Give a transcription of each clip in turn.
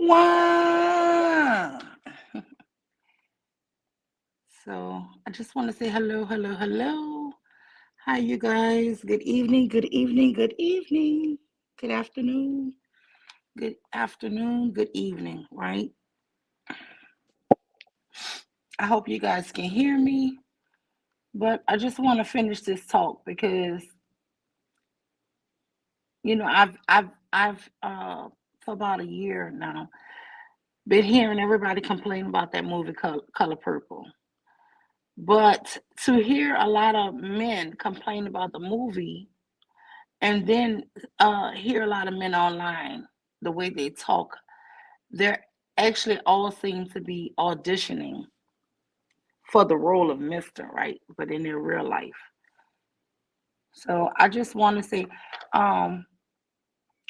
Wow. So I just want to say hello, hello, hello. Hi, you guys. Good evening, good evening, good evening. Good afternoon, good evening, right? I hope you guys can hear me, but I just want to finish this talk because, I've for about a year now been hearing everybody complain about that movie Color Purple. But to hear a lot of men complain about the movie and then hear a lot of men online, the way they talk, they're actually all seem to be auditioning for the role of Mr. Right, but in their real life. So I just want to say, um,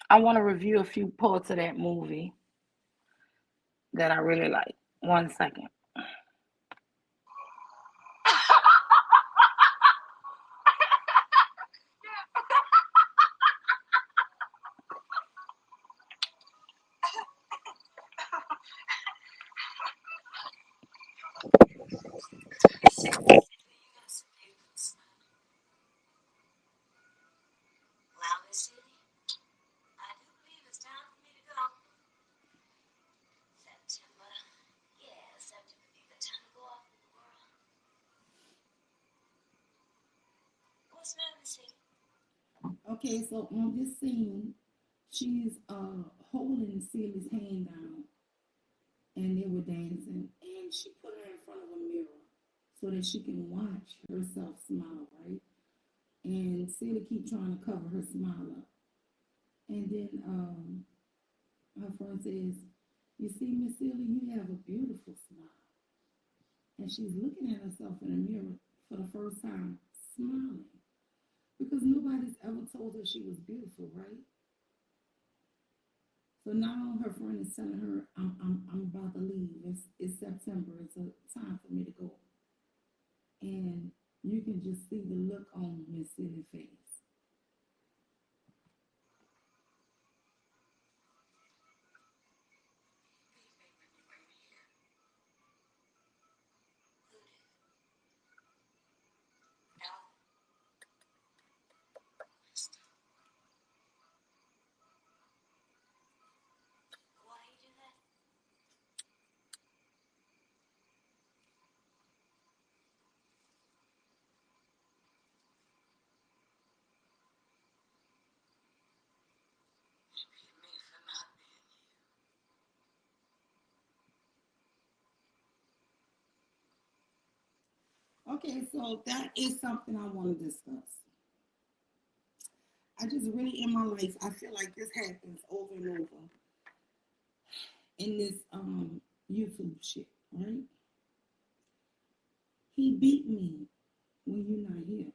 I want to review a few parts of that movie that I really like. One second. Okay, so on this scene, she's holding Celia's hand down, and they were dancing, and she put her in front of a mirror so that she can watch herself smile, right? And Celia keep trying to cover her smile up, and then her friend says, "You see, Miss Celia, you have a beautiful smile," and she's looking at herself in the mirror for the first time, smiling because nobody's ever told her she was beautiful, right? So now her friend is telling her, I'm about to leave. It's September. It's a time for me to go. And you can just see the look on Miss Celia's face. Okay, so that is something I want to discuss. I just really, in my life, I feel like this happens over and over in this YouTube shit, right? He beat me when you're not here.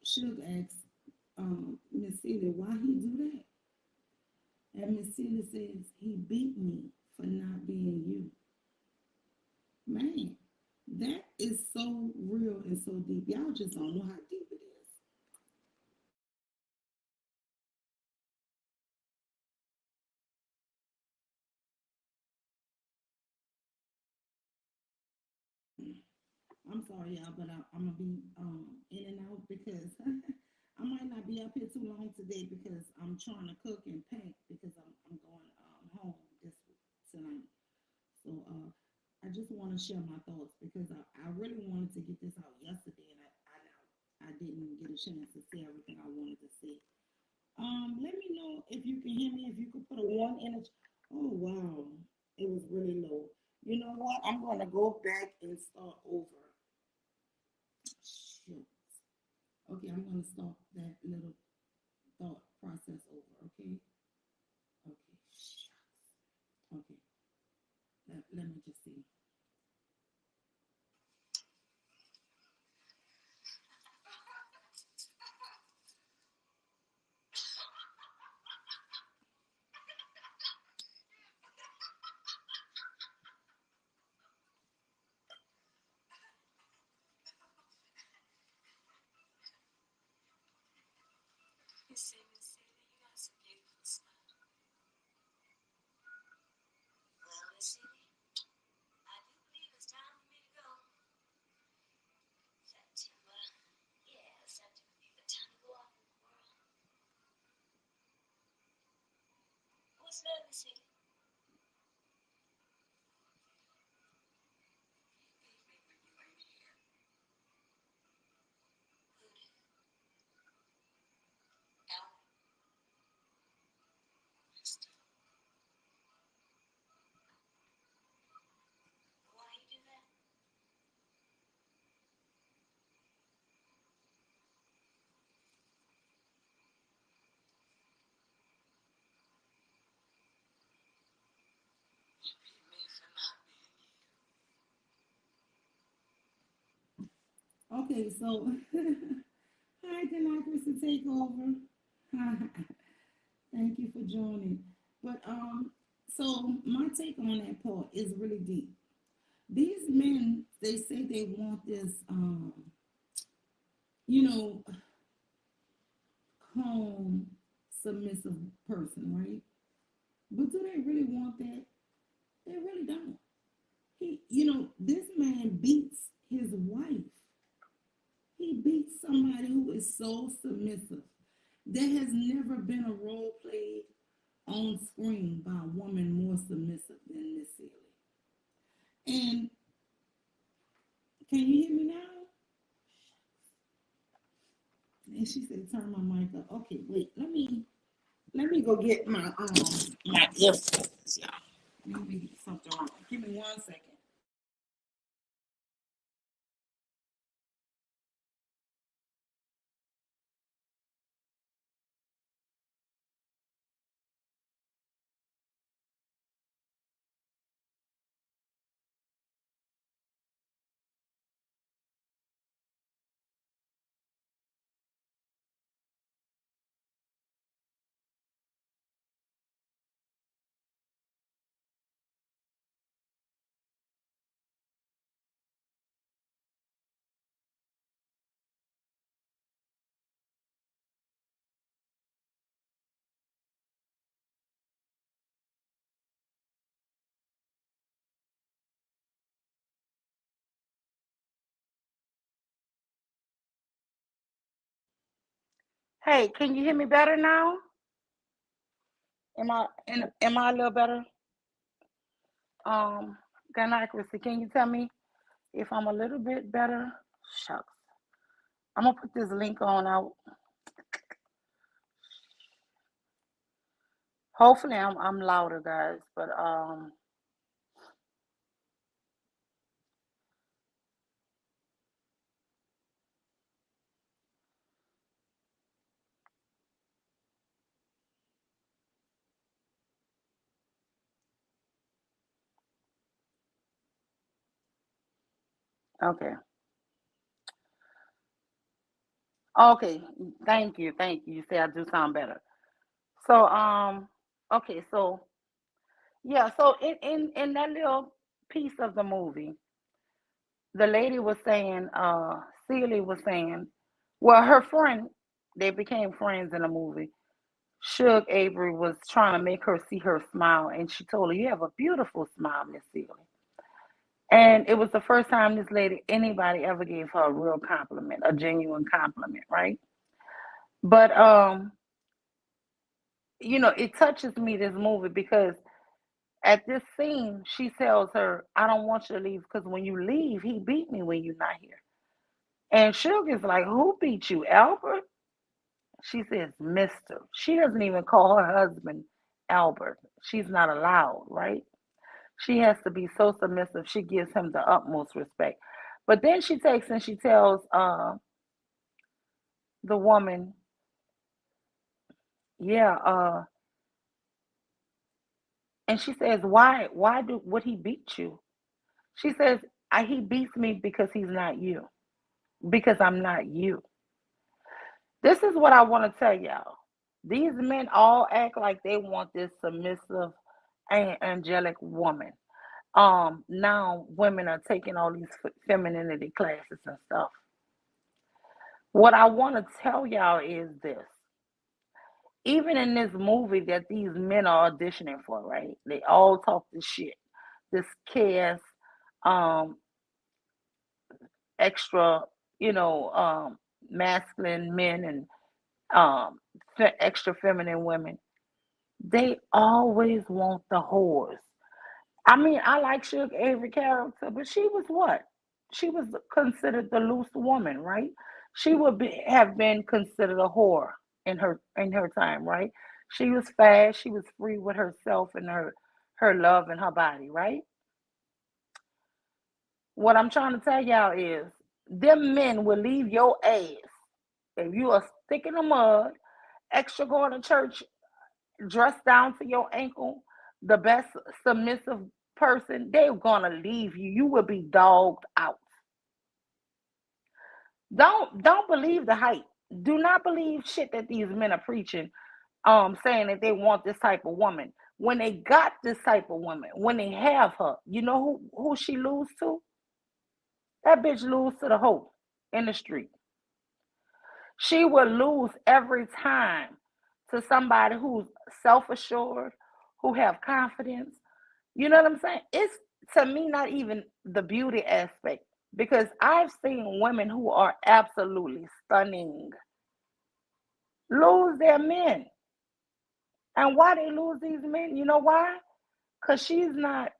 Suge asked Miss Celia why he do that. And Miss Celia says he beat me for not being you. Man, that is so real and so deep. Y'all just don't know how deep it is. I'm sorry, y'all, but I'm gonna be in and out because I might not be up here too long today because I'm trying to cook and pack because I'm going home this tonight. So I just want to share my thoughts because I really wanted to get this out yesterday and I didn't get a chance to say everything I wanted to say. Let me know if you can hear me. If you could put a one in it. Oh wow, it was really low. You know what? I'm gonna go back and start over. Shit. Okay, I'm gonna start that little thought process over. Okay. Okay. Shucks. Okay. Let me just see. Okay, so hi, Democracy Takeover. Thank you for joining. But so my take on that part is really deep. These men, they say they want this, you know, calm, submissive person, right? But do they really want that? They really don't. This man beats his wife. He beats somebody who is so submissive. There has never been a role played on screen by a woman more submissive than Miss Sealy. And can you hear me now? And she said, "Turn my mic up." Okay, wait. Let me go get my earphones, y'all. Maybe something wrong. Give me 1 second. Hey, can you hear me better now? Am I a little better? Um, Accuracy, can you tell me if I'm a little bit better? Shucks. I'm gonna put this link on out. Hopefully I'm louder, guys. But okay. Okay. Thank you. You say I do sound better. So okay, so yeah, so in that little piece of the movie, the lady was saying, Celie was saying, well, her friend, they became friends in the movie. Shug Avery was trying to make her see her smile, and she told her, "You have a beautiful smile, Miss Celie." And it was the first time this lady, anybody ever gave her a real compliment, a genuine compliment, right? But it touches me, this movie, because at this scene, she tells her, "I don't want you to leave because when you leave, he beat me when you're not here." And Shug is like, "Who beat you, Albert?" She says, "Mister." She doesn't even call her husband Albert. She's not allowed, right? She has to be so submissive. She gives him the utmost respect. But then she takes and she tells the woman, "Yeah," and she says, "Why would he beat you?" She says, "He beats me because he's not you, because I'm not you." This is what I want to tell y'all. These men all act like they want this submissive and angelic woman. Now women are taking all these femininity classes and stuff. What I want to tell y'all is this. Even in this movie that these men are auditioning for, right? They all talk this shit. This chaos, um, extra, you know, masculine men and extra feminine women. They always want the whores. I mean, I like Suge Avery character, but she was what? She was considered the loose woman, right? She would have been considered a whore in her time, right? She was fast. She was free with herself and her love and her body, right? What I'm trying to tell y'all is, them men will leave your ass if you are stick in the mud, extra going to church, dressed down to your ankle, the best submissive person, they're gonna leave you. You will be dogged out. Don't believe the hype. Do not believe shit that these men are preaching, saying that they want this type of woman. When they got this type of woman, when they have her, you know who she lose to? That bitch lose to the hoe in the street. She will lose every time to somebody who's self-assured, who have confidence. You know what I'm saying? It's, to me, not even the beauty aspect, because I've seen women who are absolutely stunning lose their men. And why they lose these men? You know why? Because she's not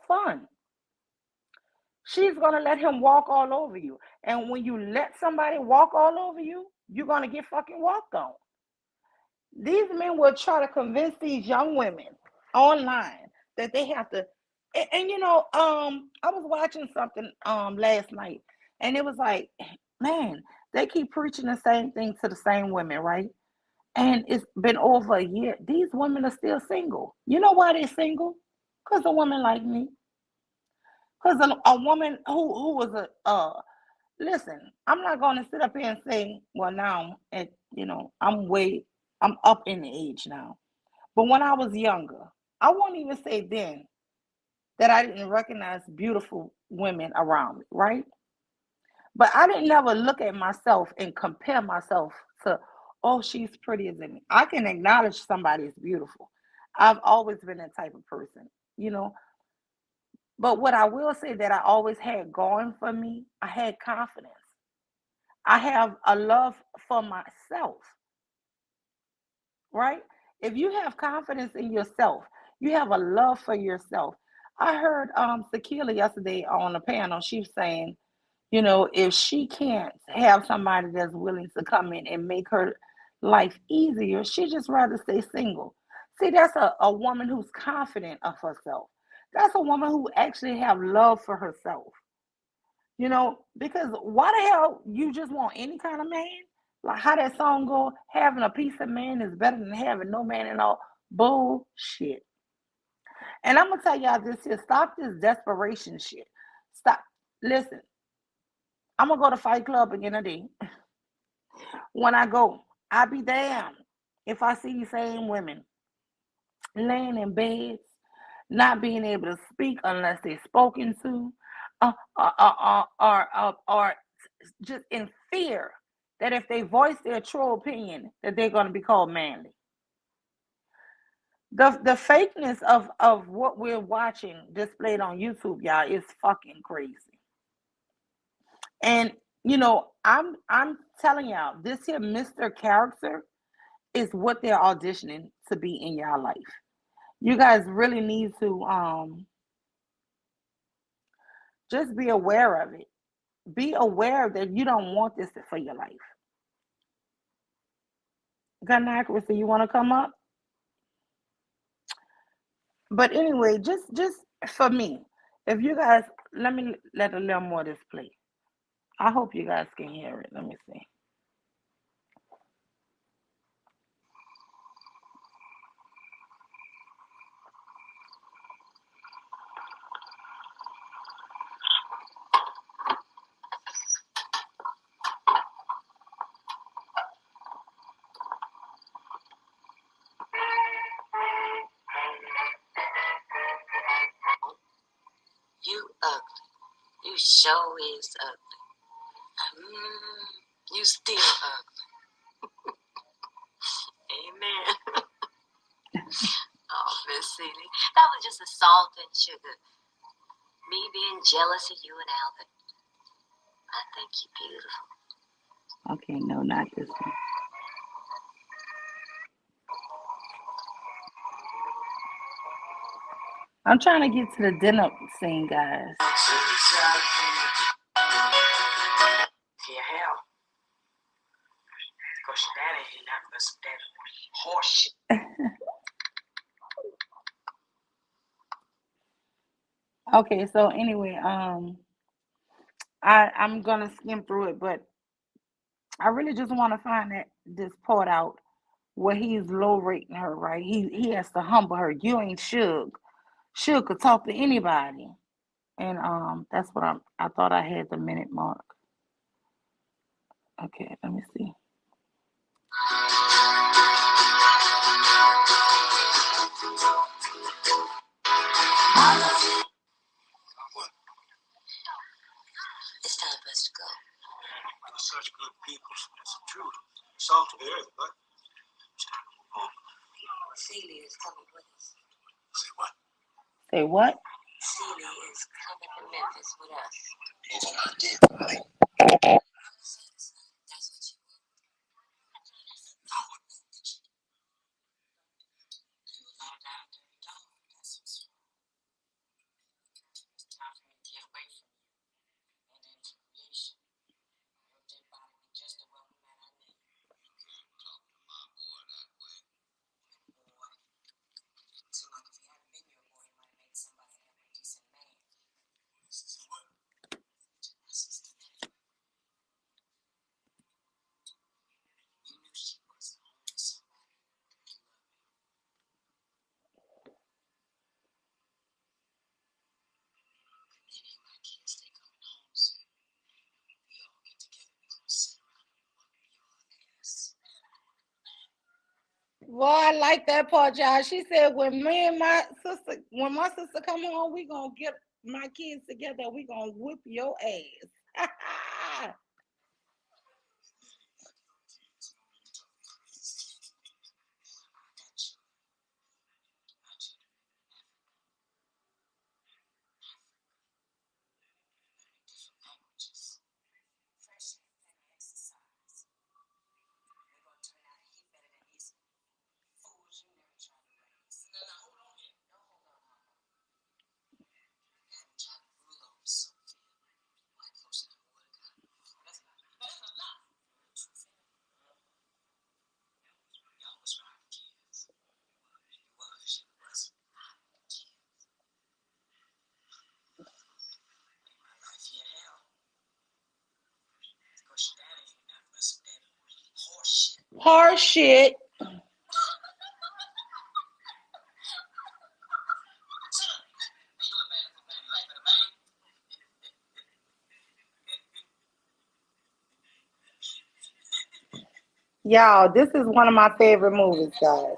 fun. She's gonna let him walk all over you. And when you let somebody walk all over you, you're gonna get fucking walked on. These men will try to convince these young women online that they have to. And you know, I was watching something last night, and it was like, man, they keep preaching the same thing to the same women, right? And it's been over a year. These women are still single. You know why they're single? Because a woman like me. Because a woman who was a listen. I'm not going to sit up here and say, well, now at I'm up in the age now. But when I was younger, I won't even say then that I didn't recognize beautiful women around me, right? But I didn't never look at myself and compare myself to, oh, she's prettier than me. I can acknowledge somebody is beautiful. I've always been that type of person, you know. But what I will say that I always had going for me, I had confidence. I have a love for myself, right? If you have confidence in yourself, you have a love for yourself. I heard Sakila yesterday on the panel. She was saying, you know, if she can't have somebody that's willing to come in and make her life easier, she just rather stay single. See, that's a woman who's confident of herself. That's a woman who actually have love for herself. You know, because why the hell you just want any kind of man? Like how that song go, having a piece of man is better than having no man at all. Bullshit. And I'm gonna tell y'all this here. Stop this desperation shit. Stop. Listen, I'm gonna go to Fight Club again today. When I go, I'll be damned if I see these same women laying in beds, not being able to speak unless they're spoken to, or just in fear that if they voice their true opinion, that they're going to be called manly. The fakeness of what we're watching displayed on YouTube, y'all, is fucking crazy. And you know, I'm telling y'all, this here Mr. Character is what they're auditioning to be in y'all life. You guys really need to just be aware of it. Be aware that you don't want this for your life. Gun accuracy, you want to come up? But anyway, just for me, if you guys let me let a little more of this play. I hope you guys can hear it. Let me see. You ugly. You sure is ugly. You still ugly. Amen. Oh, Miss Celie, that was just a salt and sugar. Me being jealous of you and Albert. I think you're beautiful. Okay, no, not this one. I'm trying to get to the dinner scene, guys. Yeah, hell. Because your daddy ain't not listen to that horse shit. Okay, so anyway, I'm gonna skim through it, but I really just want to find that this part out where he's low rating her, right? He has to humble her. You ain't Suge. Suge could talk to anybody, and that's what I thought I had the minute mark. Okay, let me see. It's time for us to go. We're such good people. That's the truth. Salt of the earth, but it's time to move on. Celia is coming with us. Say what? Say what? Celia is coming to Memphis with us. It's an idea, honey. That's what you want. I would move with you. You allow down dirty dog. That's what's wrong. It's time for me to get away from you and into creation. Your dead body be just the welcome that I need. You can't talk to my boy that way. Boy. Seems like if he hadn't been your boy, he might have made somebody a halfway decent man. This is what? My sister anyway. You knew she was the only somebody that loved me. Any of my kids, they coming home soon. We all get together, we gonna sit around and whoop your ass. Well, I like that part, y'all. She said when my sister come home, we gonna get my kids together. We gonna whip your ass. Horse shit. Y'all, this is one of my favorite movies, guys.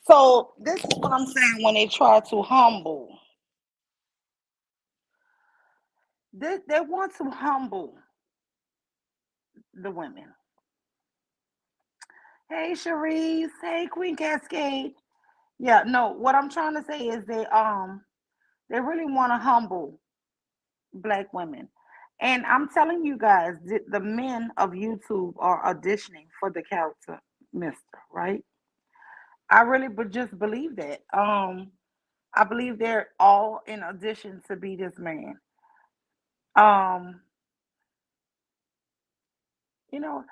So this is what I'm saying when they try to humble. They want to humble the women. Hey, Cherise. Hey, Queen Cascade. Yeah, no. What I'm trying to say is they really want to humble black women, and I'm telling you guys, the men of YouTube are auditioning for the character Mister. Right? I really but just believe that. I believe they're all in audition to be this man. Um, you know,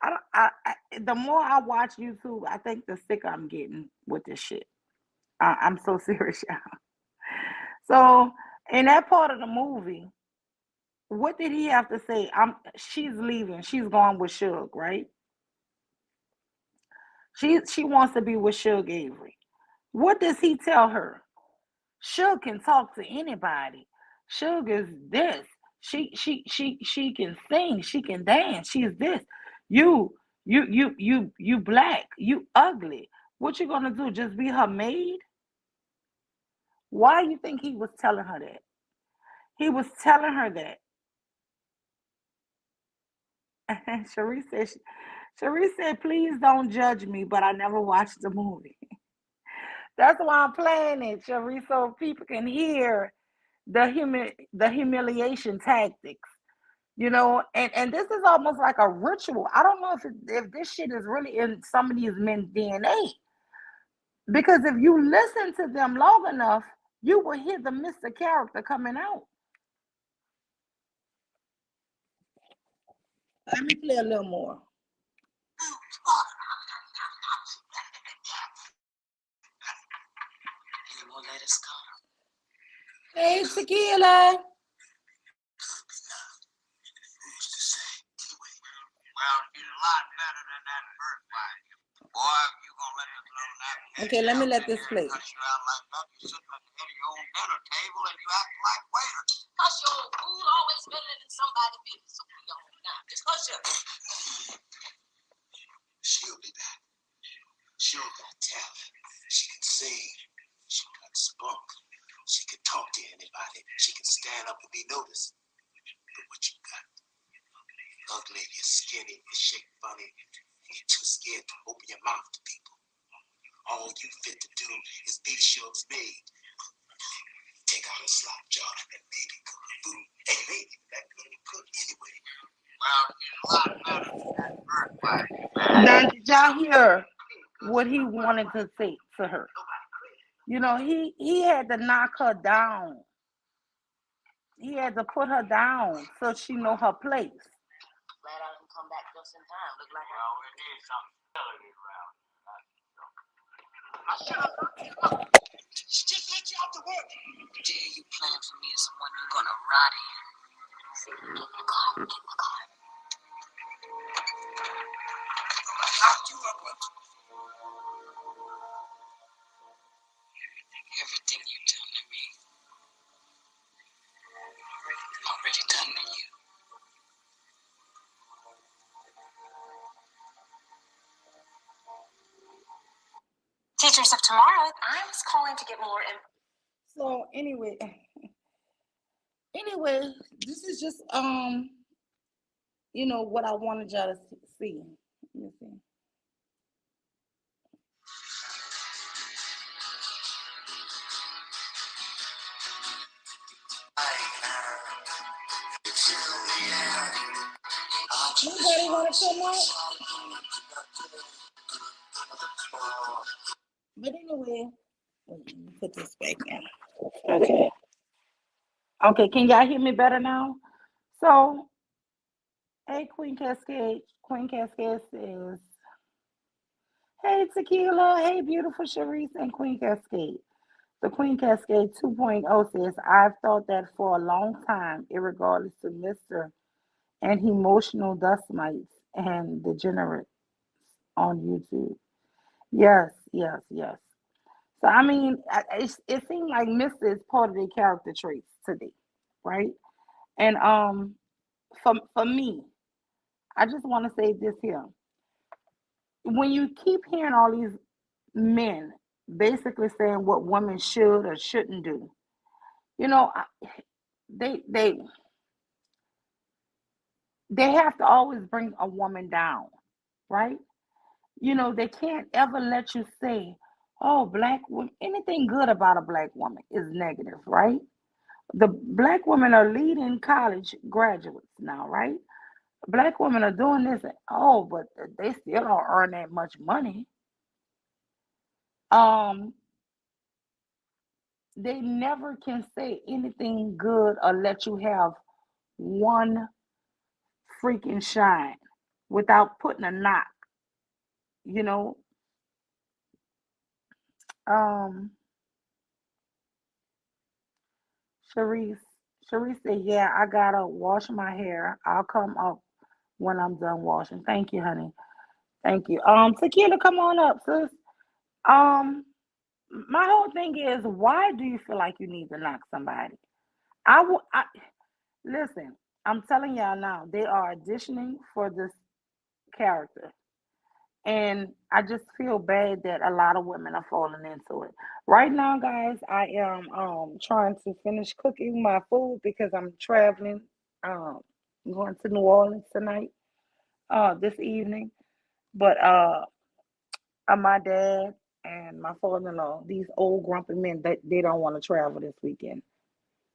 I don't. The more I watch YouTube, I think the sicker I'm getting with this shit. I'm so serious, y'all. So in that part of the movie, what did he have to say? She's leaving. She's going with Suge, right? She wants to be with Suge Avery. What does he tell her? Suge can talk to anybody. Suge is this. She can sing. She can dance. She's this. You you black. You ugly. What you gonna do? Just be her maid? Why you think he was telling her that? He was telling her that. And Cherie said, please don't judge me, but I never watched the movie. That's why I'm playing it, Cherie, so people can hear the humiliation tactics. And this is almost like a ritual. I don't know if this shit is really in some of these men's DNA. Because if you listen to them long enough, you will hear the Mr. character coming out. Let me play a little more. Any more letters come? Hey, Tequila. Well, she's a lot better than that first wife. Boy, if you gonna let this little nappy Okay, let me let this play. cut you out like that, you sitting at the head of your own dinner table and you act like waiter. Hush your food always better than somebody's business. So we don't now. Just hush up. She'll be back. She'll got talent. She can sing. She got spunk. She can talk to anybody. She can stand up and be noticed. But what you got? Ugly, you're skinny, you shake funny, you're too scared to open your mouth to people. All you fit to do is be Suge's maid. Take out a slop jar and maybe cook the food. Hey, lady, that good to cook anyway. Well, she's a lot better than that bird wife. Now, did y'all hear what he wanted to say to her? He had to knock her down. He had to put her down so she know her place. Glad I didn't come back just in time. Look like Well, we need some stability around. Just let you out to work. the day you plan for me is the one you're gonna rot in. See, get in the car. Get in the car. I knocked you up with Everything you've done to me, already done to you. Teachers of tomorrow, I'm calling to get more info. So anyway, this is just what I wanted y'all to see. Let me see. Anybody want to come out? But anyway, let me put this back in. Okay. Okay, can y'all hear me better now? So, hey, Queen Cascade. Queen Cascade says, hey, Tequila. Hey, beautiful Sharice and Queen Cascade. The Queen Cascade 2.0 says, I've thought that for a long time, irregardless to Mr. and emotional dust mites and degenerates on YouTube. Yes, yes, yes. So I mean, it seemed like Mister is part of their character traits today, right? And for me, I just want to say this here: when you keep hearing all these men basically saying what women should or shouldn't do. You know, they they they have to always bring a woman down, right? You know, they can't ever let you say, "Oh, black woman." Anything good about a black woman is negative, right? The black women are leading college graduates now, right? Black women are doing this. Oh, but they still don't earn that much money. Um, they never can say anything good or let you have one freaking shine without putting a knock. You know, um, Sharice, Sharice said, "Yeah, I gotta wash my hair. I'll come up when I'm done washing." Thank you, honey. Thank you. Tequila, come on up, sis. Um, my whole thing is, why do you feel like you need to knock somebody? I listen. I'm telling y'all now, they are auditioning for this character. And I just feel bad that a lot of women are falling into it. Right now, guys, I am trying to finish cooking my food because I'm traveling. I'm going to New Orleans tonight, this evening. But my dad and my father-in-law, these old grumpy men, they don't want to travel this weekend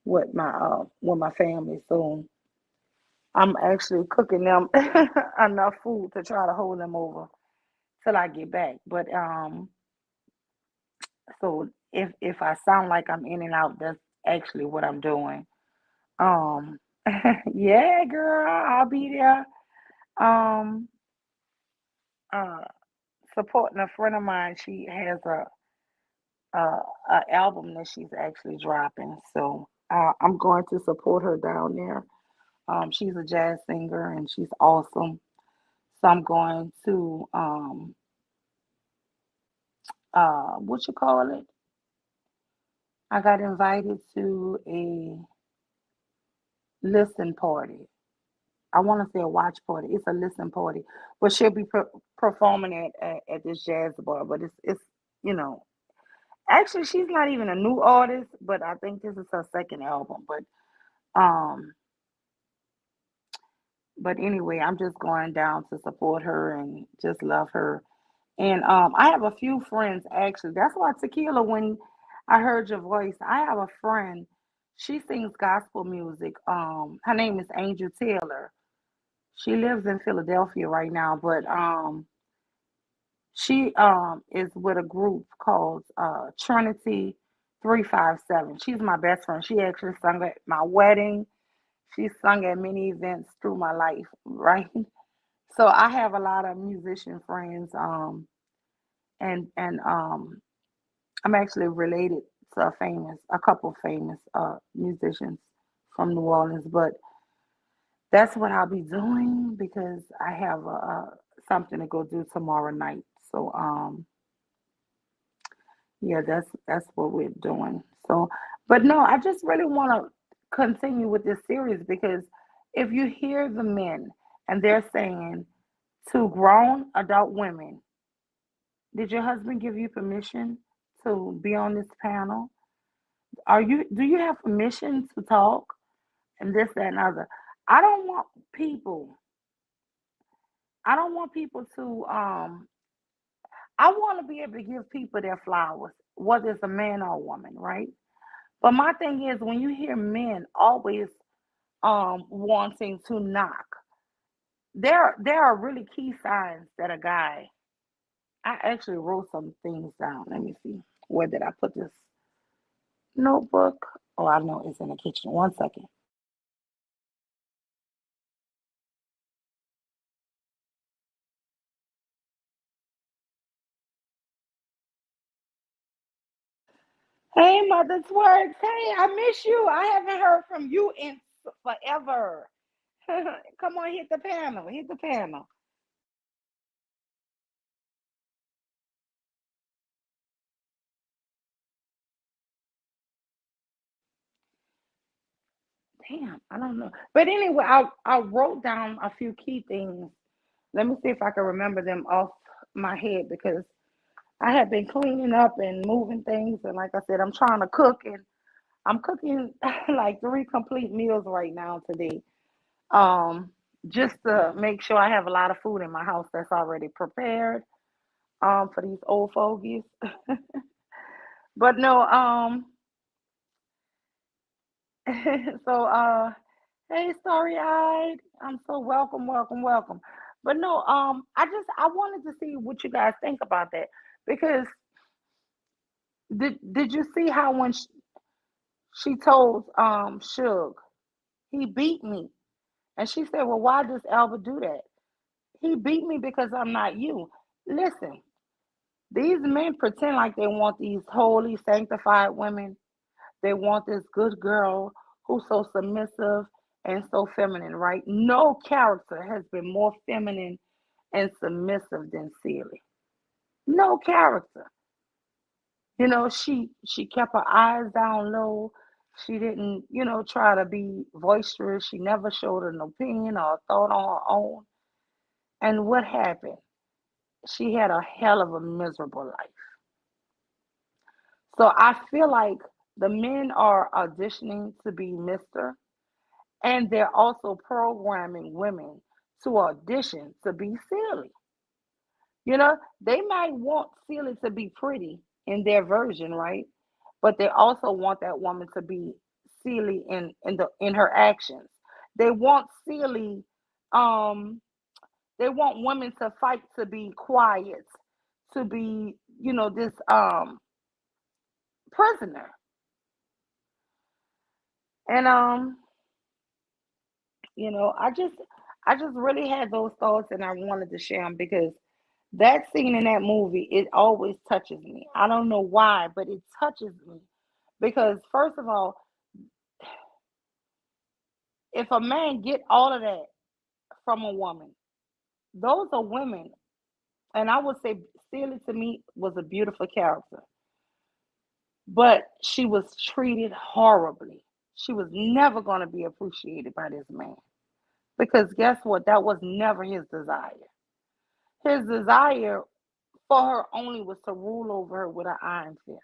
with my family. So I'm actually cooking them enough food to try to hold them over till I get back. But so if I sound like I'm in and out, that's actually what I'm doing. Um, yeah, girl, I'll be there. Um, uh, Supporting a friend of mine. She has a album that she's actually dropping, so I'm going to support her down there. She's a jazz singer and she's awesome. So I'm going to what you call it? I got invited to a listen party. I want to say a watch party. It's a listen party, but she'll be performing at this jazz bar. But it's you know actually she's not even a new artist, but I think this is her second album. Um but anyway, I'm just going down to support her and just love her. And I have a few friends actually. That's why Tequila, when I heard your voice, I have a friend. She sings gospel music. Her name is Angel Taylor. She lives in Philadelphia right now, but she is with a group called Trinity 357. She's my best friend. She actually sung at my wedding. She sung at many events through my life, right? So I have a lot of musician friends, and I'm actually related to a couple famous musicians from New Orleans. But that's what I'll be doing because I have something to go do tomorrow night. So yeah, that's what we're doing. So, but no, I just really want to continue with this series because if you hear the men and they're saying to grown adult women, did your husband give you permission to be on this panel? Do you have permission to talk and this, that, and other? I don't want people, I don't want people to I want to be able to give people their flowers, whether it's a man or a woman, right? But my thing is when you hear men always wanting to knock, there are really key signs that a guy. I actually wrote some things down. Let me see. Where did I put this notebook? Oh, I know it's in the kitchen. One second. Hey, Mother Twerks. Hey, I miss you. I haven't heard from you in forever. Come on, hit the panel. Hit the panel. Damn, I don't know. But anyway, I wrote down a few key things. Let me see if I can remember them off my head because I have been cleaning up and moving things, and like I said, I'm trying to cook, and I'm cooking like three complete meals right now today. Um, just to make sure I have a lot of food in my house that's already prepared. For these old fogies. But no, so hey, Story Eyed, I'm so welcome, welcome, welcome. But no, I wanted to see what you guys think about that because did you see how when she told Suge he beat me, and she said, well, why does Albert do that? He beat me because I'm not you. Listen, these men pretend like they want these holy, sanctified women. They want this good girl who's so submissive and so feminine, right? No character has been more feminine and submissive than Celie. No character. You know, she kept her eyes down low. She didn't, try to be boisterous. She never showed an opinion or a thought on her own. And what happened? She had a hell of a miserable life. So I feel like the men are auditioning to be Mr. And they're also programming women to audition to be silly. They might want silly to be pretty in their version, right? But they also want that woman to be silly in her actions. They want silly, um, they want women to fight to be quiet, to be, this prisoner. And I just really had those thoughts and I wanted to share them because that scene in that movie, it always touches me. I don't know why, but it touches me because first of all, if a man get all of that from a woman, those are women, and I would say Celia to me was a beautiful character, but she was treated horribly. She was never going to be appreciated by this man because guess what? That was never his desire. His desire for her only was to rule over her with an iron fist.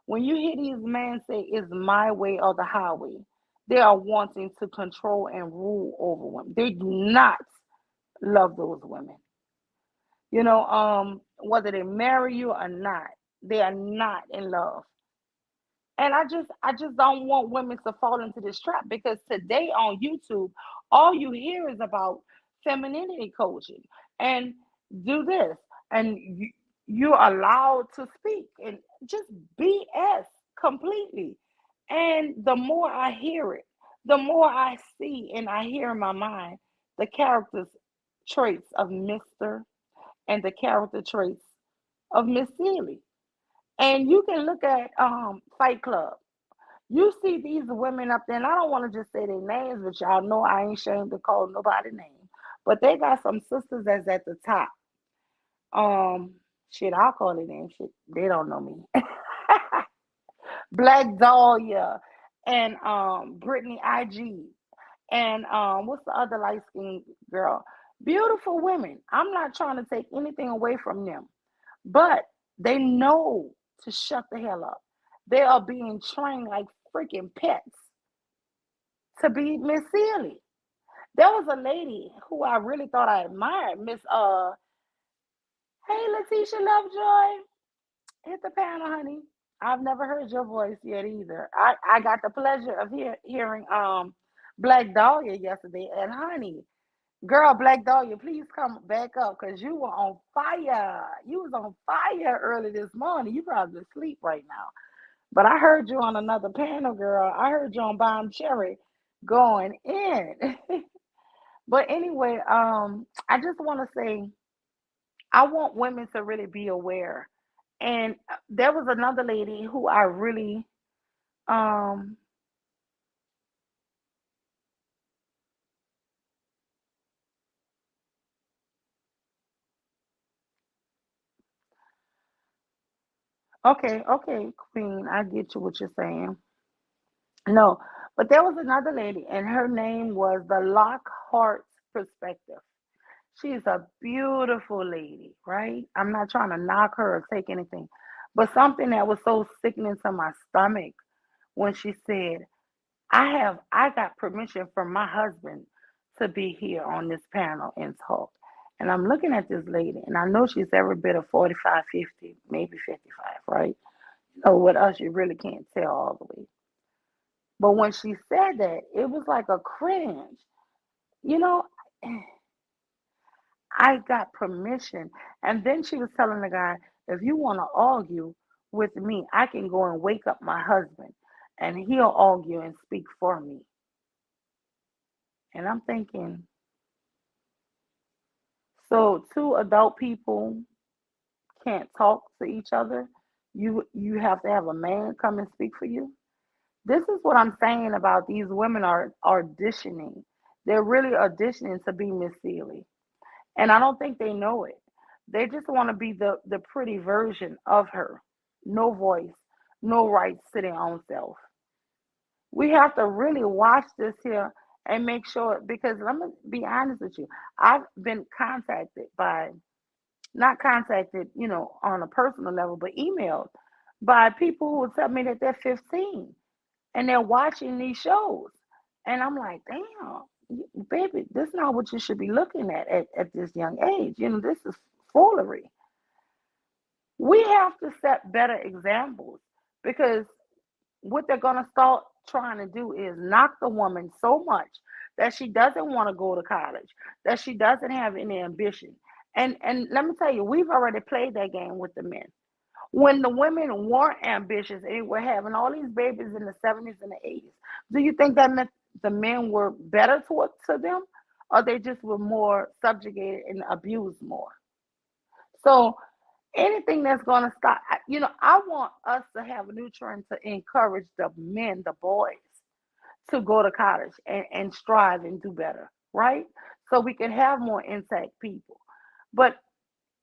When you hear these men say it's my way or the highway, they are wanting to control and rule over women. They do not love those women. Whether they marry you or not, they are not in love. And I just don't want women to fall into this trap because today on YouTube, all you hear is about femininity coaching and do this and you're allowed to speak and just BS completely. And the more I hear it, the more I see and I hear in my mind the characters traits of Mr. and the character traits of Miss Seeley. And you can look at Fight Club. You see these women up there, and I don't want to just say their names, but y'all know I ain't ashamed to call nobody name. But they got some sisters that's at the top. Shit, I'll call their name. Shit, they don't know me. Black Dahlia and Brittany IG and what's the other light skinned girl? Beautiful women. I'm not trying to take anything away from them, but they know to shut the hell up. They are being trained like freaking pets to be Miss Sealy. There was a lady who I really thought I admired, Miss hey Letitia Lovejoy. Hit the panel, honey. I've never heard your voice yet either. I got the pleasure of hearing Black Dahlia yesterday, and honey, girl, Black Dahlia, please come back up because you were on fire. You was on fire early this morning. You probably asleep right now. But I heard you on another panel, girl. I heard you on Bomb Cherry going in. But anyway, I just want to say I want women to really be aware. And there was another lady who I really um okay, Queen, I get you what you're saying. No, but there was another lady and her name was the Lockhart Perspective. She's a beautiful lady, right? I'm not trying to knock her or take anything, but something that was so sickening to my stomach when she said, I got permission from my husband to be here on this panel and talk. And I'm looking at this lady, and I know she's every bit of 45, 50, maybe 55, right? You know, with us, you really can't tell all the way. But when she said that, it was like a cringe. You know, I got permission. And then she was telling the guy, if you want to argue with me, I can go and wake up my husband and he'll argue and speak for me. And I'm thinking, so two adult people can't talk to each other. You have to have a man come and speak for you. This is what I'm saying about these women are auditioning. They're really auditioning to be Miss Seeley. And I don't think they know it. They just want to be the pretty version of her. No voice, no rights to their own self. We have to really watch this here and make sure, because let me be honest with you. I've been contacted by, not contacted, on a personal level, but emailed by people who will tell me that they're 15 and they're watching these shows. And I'm like, damn, baby, this is not what you should be looking at this young age. This is foolery. We have to set better examples because what they're going to start trying to do is knock the woman so much that she doesn't want to go to college, that she doesn't have any ambition. And let me tell you, we've already played that game with the men. When the women weren't ambitious and were having all these babies in the 70s and the 80s, do you think that meant the men were better to them? Or they just were more subjugated and abused more? So anything that's going to stop, I want us to have a new trend to encourage the men, the boys, to go to college and strive and do better, right? So we can have more intact people. But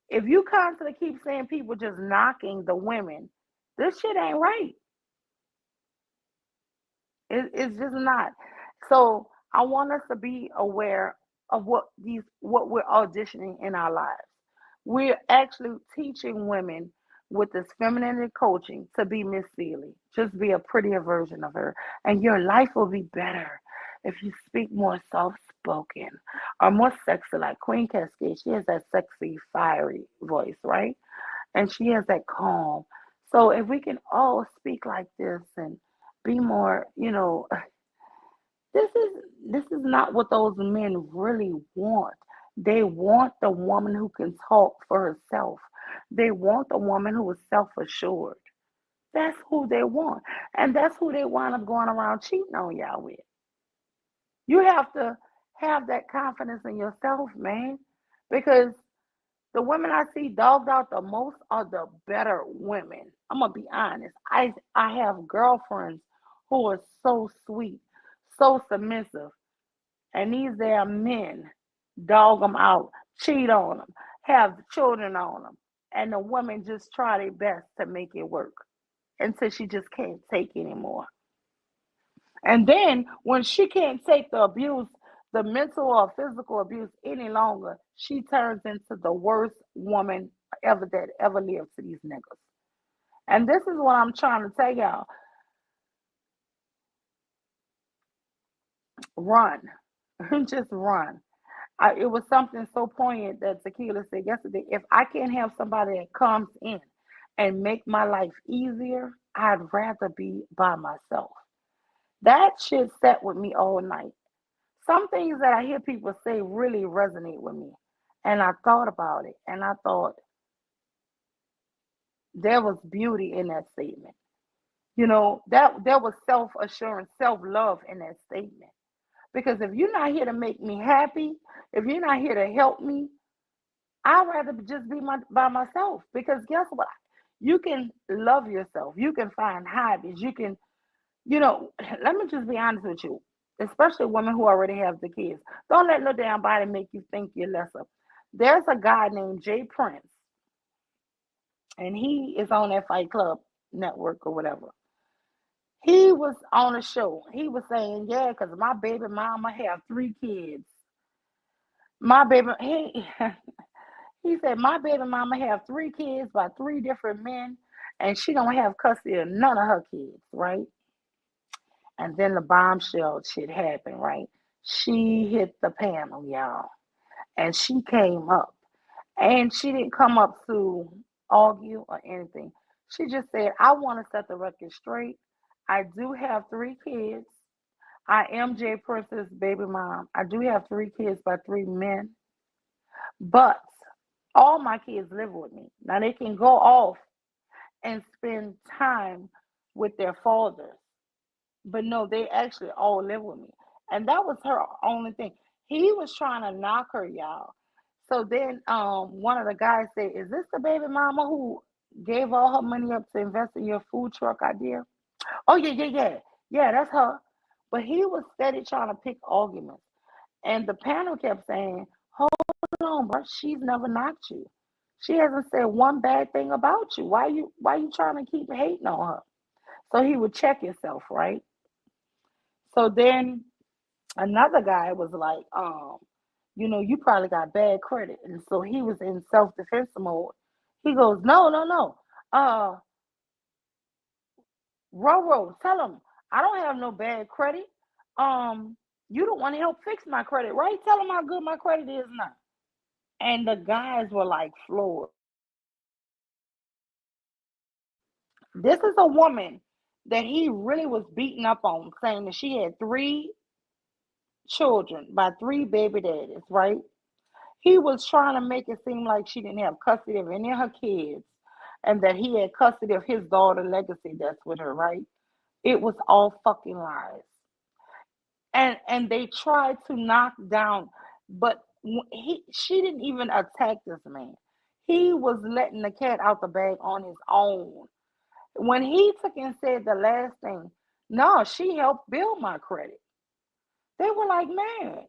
if you constantly keep saying people just knocking the women, this shit ain't right. It's just not. So I want us to be aware of what we're auditioning in our lives. We're actually teaching women with this femininity coaching to be Miss Seeley. Just be a prettier version of her. And your life will be better if you speak more soft spoken or more sexy like Queen Cascade. She has that sexy, fiery voice, right? And she has that calm. So if we can all speak like this and be more, this is this is not what those men really want. They want the woman who can talk for herself. They want the woman who is self-assured. That's who they want. And that's who they wind up going around cheating on y'all with. You have to have that confidence in yourself, man. Because the women I see dogged out the most are the better women. I'm gonna be honest. I have girlfriends who are so sweet, so submissive, and these damn men dog them out, cheat on them, have children on them, and the women just try their best to make it work until she just can't take anymore. And then when she can't take the abuse, the mental or physical abuse any longer, she turns into the worst woman ever that ever lived to these niggas. And this is what I'm trying to tell y'all. Run. Just run. It was something so poignant that Tequila said yesterday. If I can't have somebody that comes in and make my life easier, I'd rather be by myself. That shit sat with me all night. Some things that I hear people say really resonate with me. And I thought about it and I thought there was beauty in that statement. That there was self-assurance, self-love in that statement. Because if you're not here to make me happy, if you're not here to help me, I'd rather just be by myself. Because guess what? You can love yourself. You can find hobbies. You can, let me just be honest with you, especially women who already have the kids. Don't let no damn body make you think you're lesser. There's a guy named Jay Prince, and he is on that Fight Club network or whatever. He was on a show. He was saying, yeah, because my baby mama have 3 kids. My baby, he he said my baby mama have 3 kids by 3 different men, and she don't have custody of none of her kids, right? And then the bombshell shit happened, right? She hit the panel, y'all, and she came up, and she didn't come up to argue or anything. She just said, "I want to set the record straight. I do have 3 kids. I am Jay Prince's baby mom. I do have 3 kids by 3 men, but all my kids live with me. Now they can go off and spend time with their fathers, but no, they actually all live with me." And that was her only thing. He was trying to knock her, y'all. So then one of the guys said, "Is this the baby mama who gave all her money up to invest in your food truck idea?" "Oh yeah, yeah, yeah. Yeah, that's her." But he was steady trying to pick arguments. And the panel kept saying, "Hold on, bro. She's never knocked you. She hasn't said one bad thing about you. Why you trying to keep hating on her?" So he would check himself, right? So then another guy was like, you probably got bad credit. And so he was in self defense mode. He goes, "No, no, no. Uh, Roro, tell him I don't have no bad credit. Um, you don't want to help fix my credit, right? Tell him how good my credit is now." And the guys were like floored. This is a woman that he really was beating up on, saying that she had 3 children by 3 baby daddies, right? He was trying to make it seem like she didn't have custody of any of her kids and that he had custody of his daughter Legacy that's with her, right? It was all fucking lies. And they tried to knock down, but she didn't even attack this man. He was letting the cat out the bag on his own. When he took and said the last thing, "No, she helped build my credit." They were like, "Man,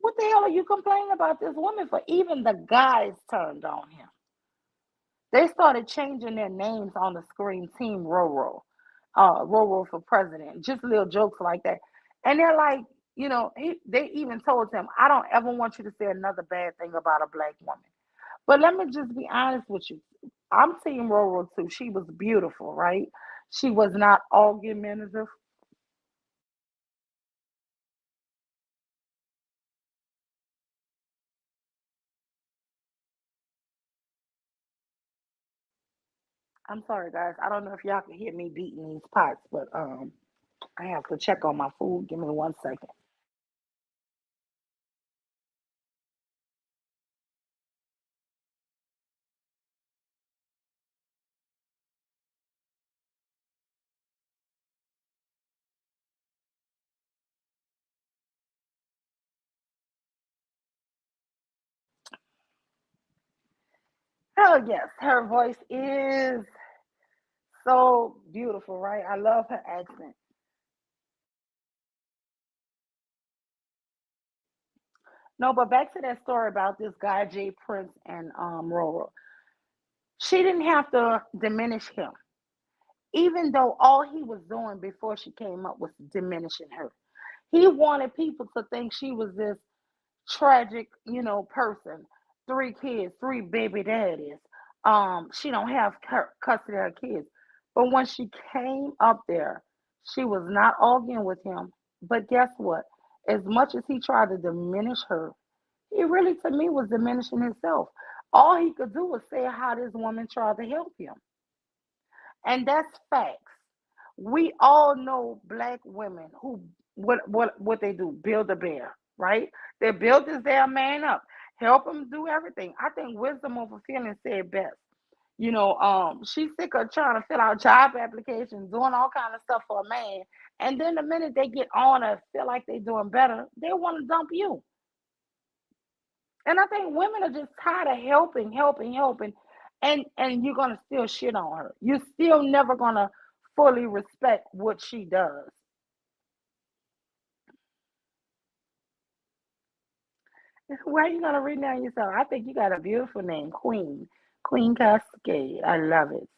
what the hell are you complaining about this woman for?" Even the guys turned on him. They started changing their names on the screen, Team Roro, Roro for president, just little jokes like that. And they're like, they even told him, "I don't ever want you to say another bad thing about a black woman." But let me just be honest with you. I'm Team Roro too. She was beautiful, right? She was not argumentative. I'm sorry, guys. I don't know if y'all can hear me beating these pots, but I have to check on my food. Give me one second. Oh yes, her voice is so beautiful, right? I love her accent. No, but back to that story about this guy Jay Prince and Roro. She didn't have to diminish him, even though all he was doing before she came up was diminishing her. He wanted people to think she was this tragic, person. 3 kids, 3 baby daddies. She don't have custody of her kids. But when she came up there, she was not arguing with him. But guess what? As much as he tried to diminish her, he really, to me, was diminishing himself. All he could do was say how this woman tried to help him. And that's facts. We all know black women who what they do, build a bear, right? They build this damn man up, help him do everything. I think wisdom over feeling said best. She's sick of trying to fill out job applications, doing all kind of stuff for a man, and then the minute they get on or feel like they're doing better, they want to dump you. And I think women are just tired of helping, helping, helping, and you're gonna still shit on her. You're still never gonna fully respect what she does. Why are you gonna rename yourself? I think you got a beautiful name, Queen. Queen Cascade. I love it.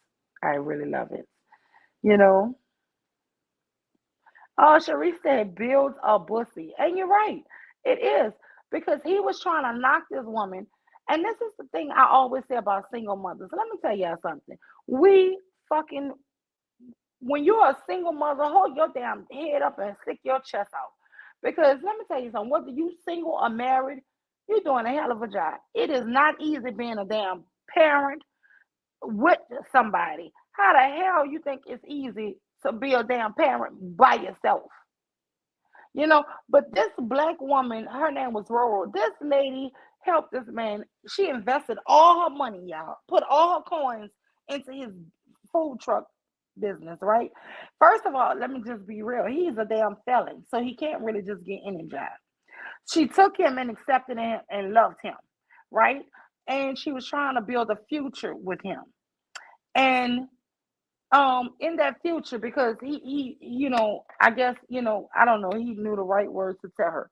I really love it. You know? Oh, Sharice said builds a bussy. And you're right. It is. because he was trying to knock this woman. And this is the thing I always say about single mothers. Let me tell y'all something. We fucking, when you're a single mother, hold your damn head up and stick your chest out. Because let me tell you something, whether you single or married, you're doing a hell of a job. It is not easy being a damn parent with somebody. How the hell you think it's easy to be a damn parent by yourself? You know, but this black woman, her name was Roro. This lady helped this man. She invested all her money, y'all, put all her coins into his food truck business, right? First of all, let me just be real. He's a damn felon, so he can't really just get any job. She took him and accepted him and loved him, right? And she was trying to build a future with him. And in that future, because I guess, I don't know, he knew the right words to tell her.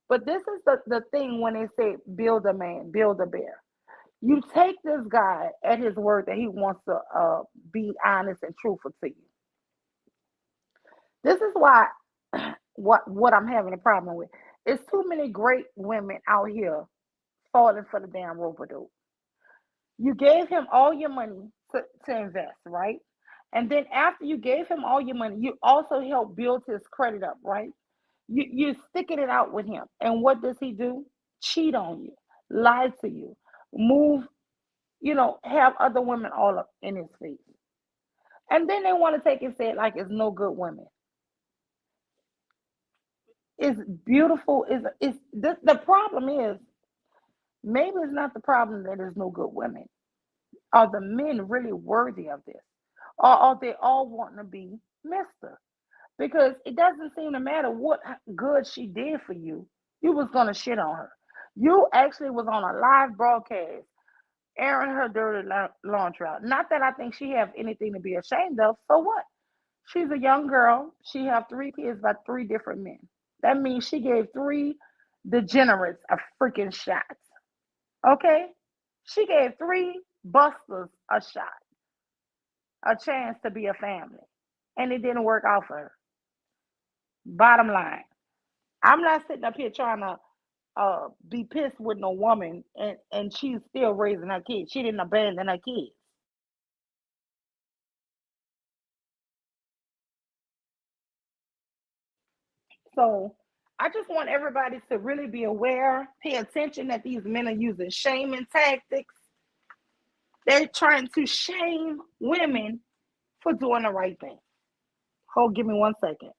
But this is the thing when they say build a man, build a bear. You take this guy at his word that he wants to be honest and truthful to you. This is why what I'm having a problem with. It's too many great women out here falling for the damn rope dope. You gave him all your money to invest, right? And then after you gave him all your money, you also helped build his credit up, right? You're sticking it out with him. And what does he do? Cheat on you, lie to you, move, have other women all up in his face. And then they want to take and say it like it's no good women. It's beautiful. Is the problem is maybe it's not the problem that there's no good women. Are the men really worthy of this? Or are they all wanting to be Mr.? Because it doesn't seem to matter what good she did for you, you was gonna shit on her. You actually was on a live broadcast airing her dirty laundry out. Not that I think she have anything to be ashamed of. So what? She's a young girl. She have 3 kids by 3 different men. That means she gave 3 degenerates a freaking shot. Okay? She gave 3 busters a shot, a chance to be a family. And it didn't work out for her. Bottom line. I'm not sitting up here trying to be pissed with no woman and she's still raising her kids. She didn't abandon her kids. So I just want everybody to really be aware, pay attention that these men are using shaming tactics. They're trying to shame women for doing the right thing. Hold, give me 1 second.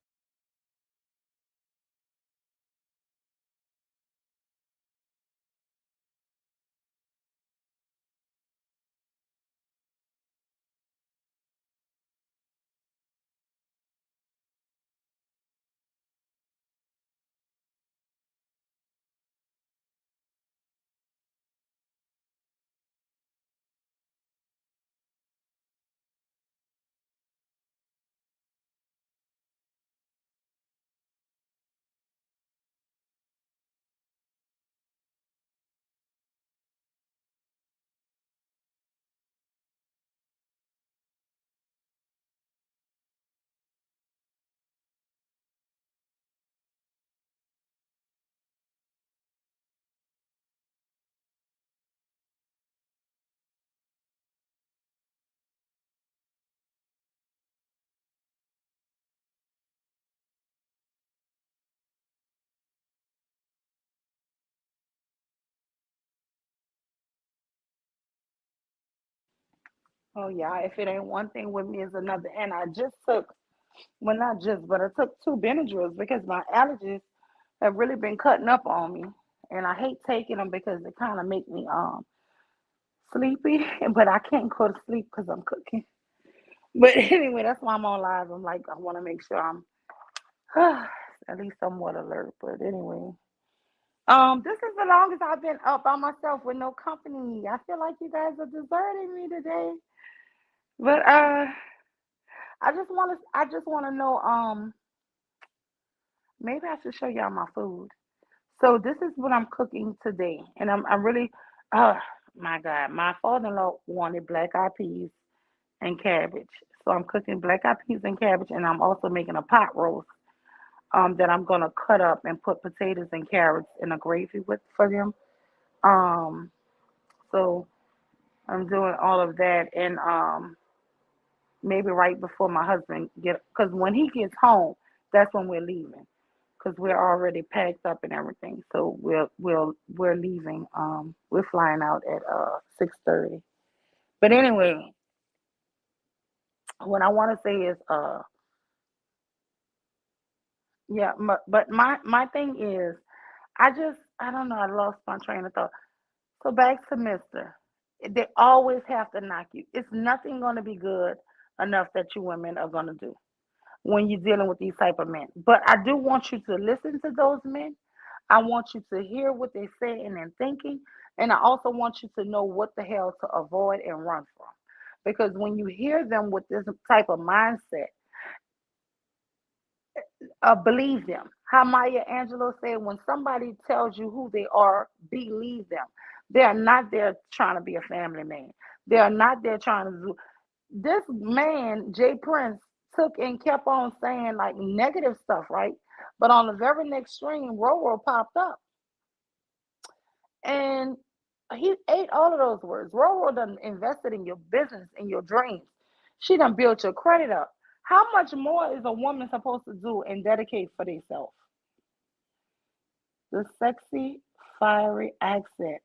Oh yeah, if it ain't one thing with me is another. And I just took, well not just, but I took 2 Benadryls because my allergies have really been cutting up on me. And I hate taking them because they kind of make me sleepy, but I can't go to sleep because I'm cooking. But anyway, that's why I'm on live. I'm like, I want to make sure I'm at least somewhat alert. But anyway, this is the longest I've been up by myself with no company. I feel like you guys are deserting me today. But I just want to know. Maybe I should show y'all my food. So this is what I'm cooking today, and I'm really, oh my God, my father-in-law wanted black eyed peas and cabbage. So I'm cooking black eyed peas and cabbage, and I'm also making a pot roast that I'm gonna cut up and put potatoes and carrots in a gravy with for them. Um, so I'm doing all of that, and maybe right before my husband get, because when he gets home, that's when we're leaving, because we're already packed up and everything. So we're leaving. We're flying out at 6:30. But anyway, what I want to say is yeah, but my thing is, I don't know, I lost my train of thought. So back to Mister. They always have to knock you. It's nothing going to be good enough that you women are going to do when you're dealing with these type of men. But I do want you to listen to those men. I want you to hear what they're saying and thinking, and I also want you to know what the hell to avoid and run from. Because when you hear them with this type of mindset, believe them. How Maya Angelou said, when somebody tells you who they are, believe them. They are not there trying to be a family man. They are not there trying to do. This man, Jay Prince, took and kept on saying like negative stuff, right? But on the very next stream, Roro popped up and he ate all of those words. Roro done invested in your business, in your dreams. She done built your credit up. How much more is a woman supposed to do and dedicate for themselves? The sexy, fiery accent.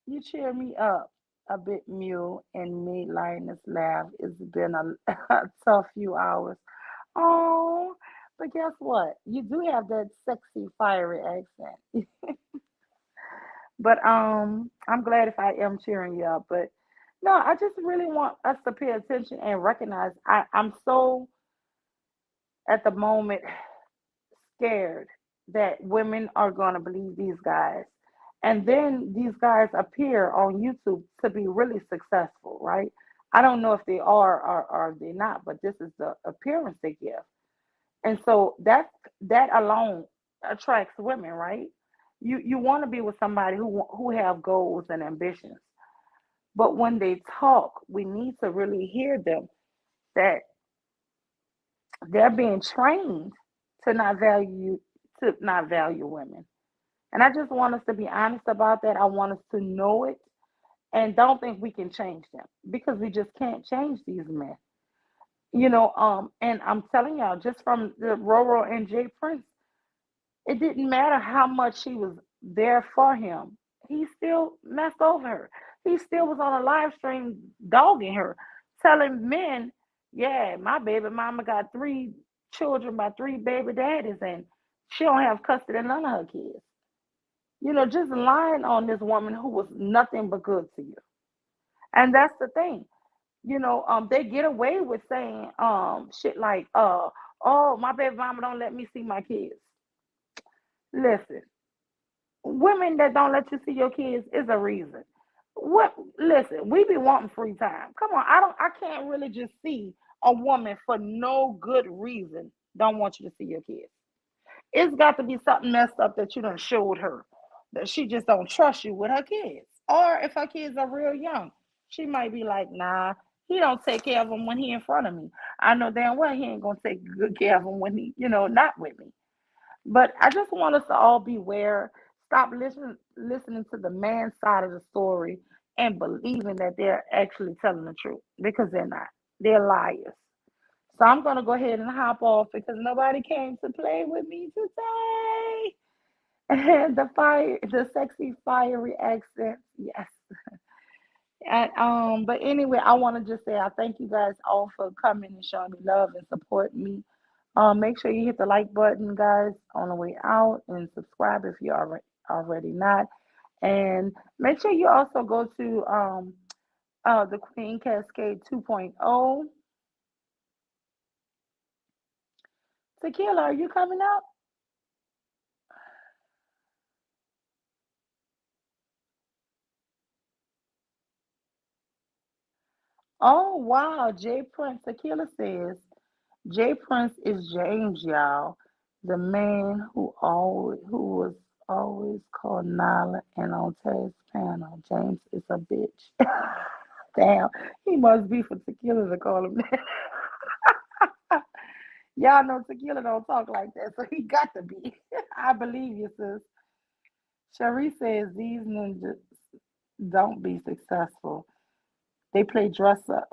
You cheer me up a bit, Mule, and made Lioness laugh. It's been a tough few hours. Oh, but guess what? You do have that sexy, fiery accent. But I'm glad if I am cheering you up. But no, I just really want us to pay attention and recognize. I'm so at the moment scared that women are going to believe these guys. And then these guys appear on YouTube to be really successful, right? I don't know if they are or they not, but this is the appearance they give. And so that alone attracts women, right? You want to be with somebody who have goals and ambitions. But when they talk, we need to really hear them that they're being trained to not value women. And I just want us to be honest about that. I want us to know it and don't think we can change them because we just can't change these men. And I'm telling y'all, just from the Roro and Jay Prince, it didn't matter how much she was there for him. He still messed over her. He still was on a live stream dogging her, telling men, yeah, my baby mama got three children by three baby daddies and she don't have custody of none of her kids. Just lying on this woman who was nothing but good to you. And that's the thing. They get away with saying shit like, oh, my baby mama don't let me see my kids. Listen, women that don't let you see your kids is a reason. What listen, we be wanting free time. Come on, I can't really just see a woman for no good reason don't want you to see your kids. It's got to be something messed up that you done showed her that she just don't trust you with her kids. Or if her kids are real young, she might be like, nah, he don't take care of them when he in front of me. I know damn well he ain't gonna take good care of them when he, not with me. But I just want us to all beware. Stop listening to the man's side of the story and believing that they're actually telling the truth because they're not. They're liars. So I'm gonna go ahead and hop off because nobody came to play with me today. And the sexy, fiery accent, yes. But anyway, I want to just say I thank you guys all for coming and showing me love and supporting me. Make sure you hit the like button, guys, on the way out, and subscribe if you already not. And make sure you also go to the Queen Cascade 2.0. Tequila, are you coming up? Oh wow, Jay Prince. Tequila says Jay Prince is James, y'all, the man who was always called Nyla and on Ted's panel. James is a bitch. Damn, he must be for Tequila to call him that. Y'all know Tequila don't talk like that, so he got to be. I believe you, sis. Cherie says these ninjas don't be successful. They play dress up,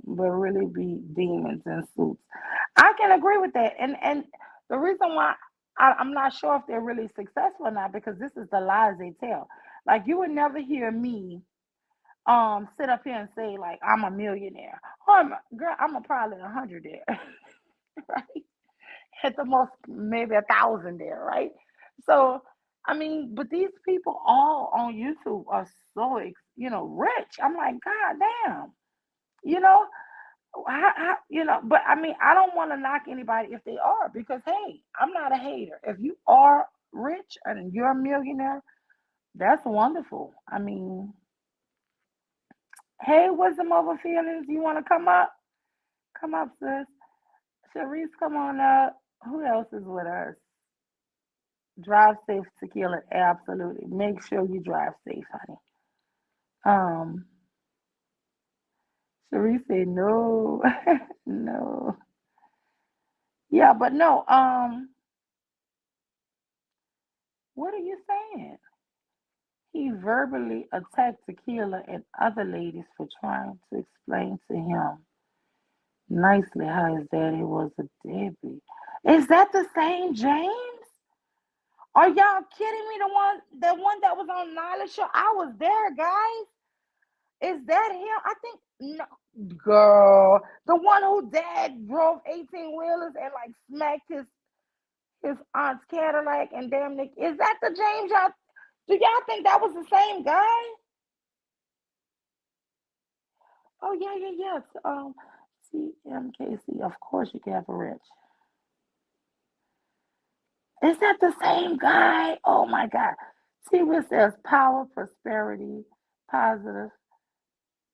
but really be demons in suits. I can agree with that, and the reason why I'm not sure if they're really successful or not because this is the lies they tell. Like you would never hear me sit up here and say like I'm a millionaire. Girl, I'm a probably 100 there, right? At the most maybe 1,000 there, right? So I mean, but these people all on YouTube are so rich. I'm like, God damn, you know, but I mean, I don't want to knock anybody if they are because hey, I'm not a hater. If you are rich and you're a millionaire, that's wonderful. I mean, hey, wisdom over feelings, you want to come up? Come up, sis. Sharice, come on up. Who else is with us? Drive safe, Tequila. Absolutely. Make sure you drive safe, honey. Um, Sharice said no, no. Yeah, but no. What are you saying? He verbally attacked Tequila and other ladies for trying to explain to him nicely how his daddy was a deadbeat. Is that the same James? Are y'all kidding me? The one that was on Nyla show. I was there, guys. Is that him? I think no, girl. The one who dad drove 18 wheelers and like smacked his aunt's Cadillac and damn Nick. Is that the James y'all? Do y'all think that was the same guy? Oh yeah, yeah, yes. CMKC. Of course you can have a rich. Is that the same guy? Oh my God. See what says power, prosperity, positive,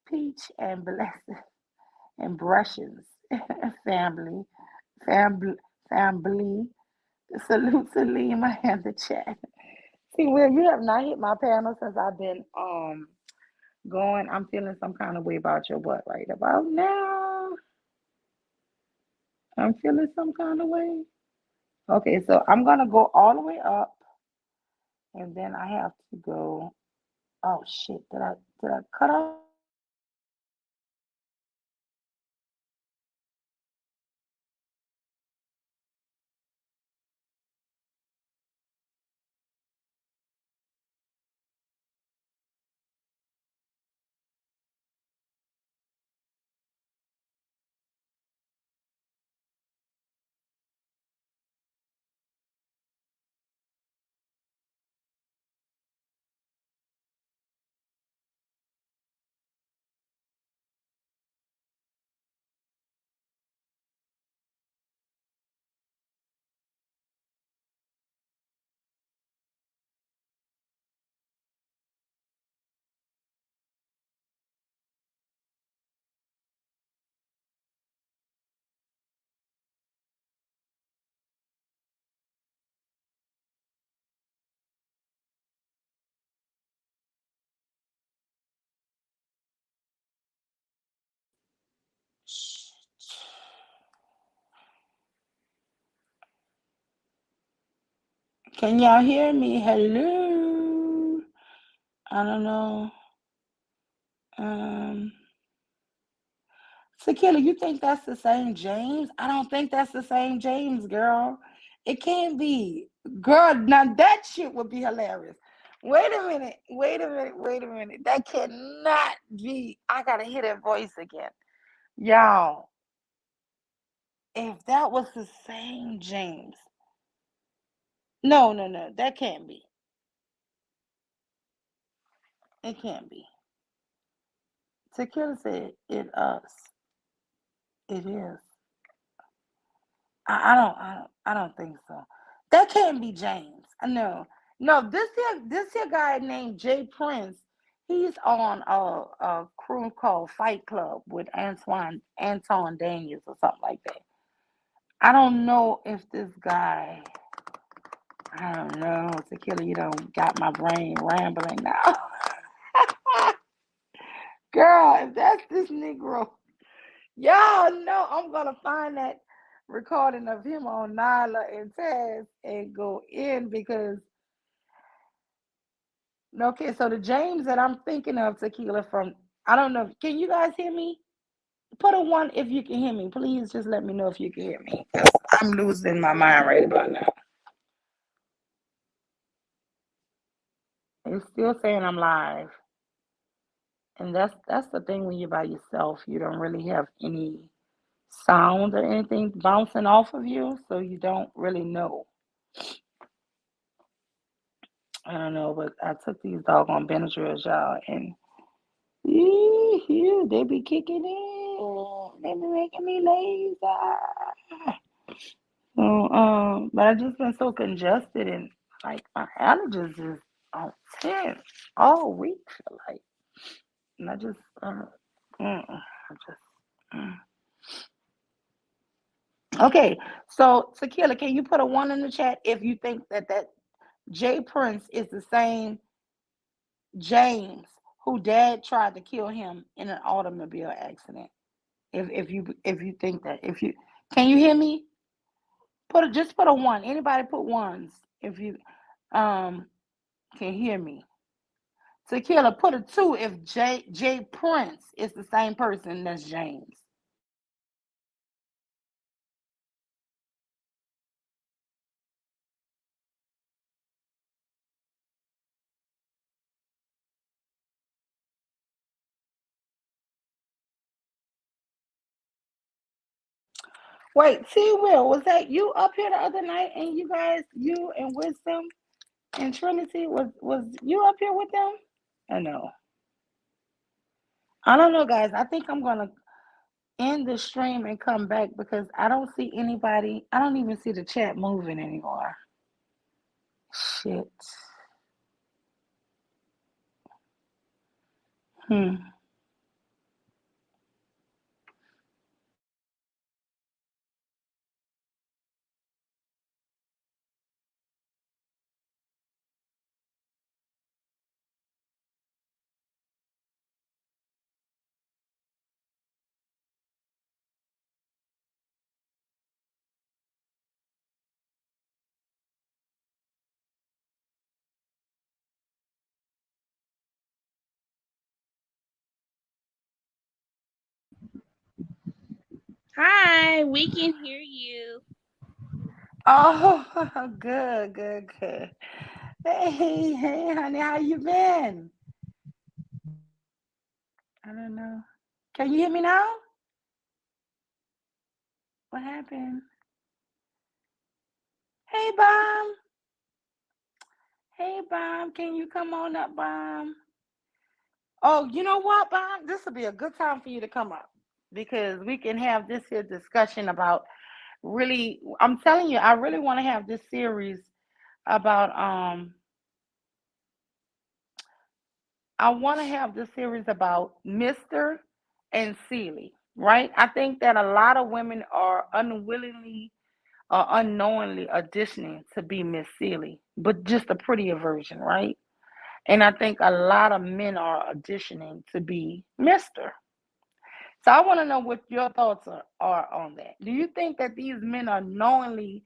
peach, and blessing, and brushes, family, family, family. Salute to Lima and the chat. See, Will, you have not hit my panel since I've been going. I'm feeling some kind of way about your butt right about now. I'm feeling some kind of way. Okay, so I'm gonna go all the way up, and then I have to go. Oh shit! Did I cut off? Can y'all hear me? Hello. I don't know. Um, Sakila, you think that's the same James? I don't think that's the same James, girl. It can't be. Girl, now that shit would be hilarious. Wait a minute. Wait a minute. Wait a minute. That cannot be. I gotta hear that voice again. Y'all, if that was the same James. No, no, no. That can't be. It can't be. Tequila said it us. It is. I don't think so. That can't be James. I know. No, this here guy named Jay Prince. He's on a crew called Fight Club with Anton Daniels or something like that. I don't know if this guy. I don't know. Tequila, you don't got my brain rambling now. Girl, if that's this Negro, Y'all know I'm gonna find that recording of him on Nyla and Taz and go in because okay, so the James that I'm thinking of, Tequila, from I don't know. Can you guys hear me? Put a one if you can hear me. Please just let me know if you can hear me. 'Cause I'm losing my mind right about now. It's still saying I'm live. And that's the thing when you're by yourself. You don't really have any sound or anything bouncing off of you, so you don't really know. I don't know, but I took these doggone Benadryls, y'all, and they be kicking in. They be making me lazy. So, but I just been so congested and like my allergies is on 10 all week, feel like. And I just, I just, mm. Okay. So, Tequila, can you put a one in the chat if you think that Jay Prince is the same James who dad tried to kill him in an automobile accident? If you think that, if you can you hear me? Just put a one. Anybody put ones if you um can hear me. Tequila, put a two if Jay Prince is the same person that's James. Wait, T Will, was that you up here the other night and you guys, you and Wisdom and Trinity, was you up here with them? I know. I don't know, guys. I think I'm gonna end the stream and come back because I don't see anybody. I don't even see the chat moving anymore. Shit. Hmm. Hi, we can hear you. Oh, good, good, good. Hey, hey, honey, how you been? I don't know. Can you hear me now? What happened? Hey, Bomb. Hey, Bomb. Can you come on up, Bomb? Oh, you know what, Bomb? This will be a good time for you to come up because we can have this here discussion about really. I'm telling you, I really want to have this series about I want to have this series about Mr. and Celie, right? I think that a lot of women are unwillingly or unknowingly auditioning to be Miss Celie, but just a prettier version, right? And I think a lot of men are auditioning to be Mr. So I want to know what your thoughts are on that. Do you think that these men are knowingly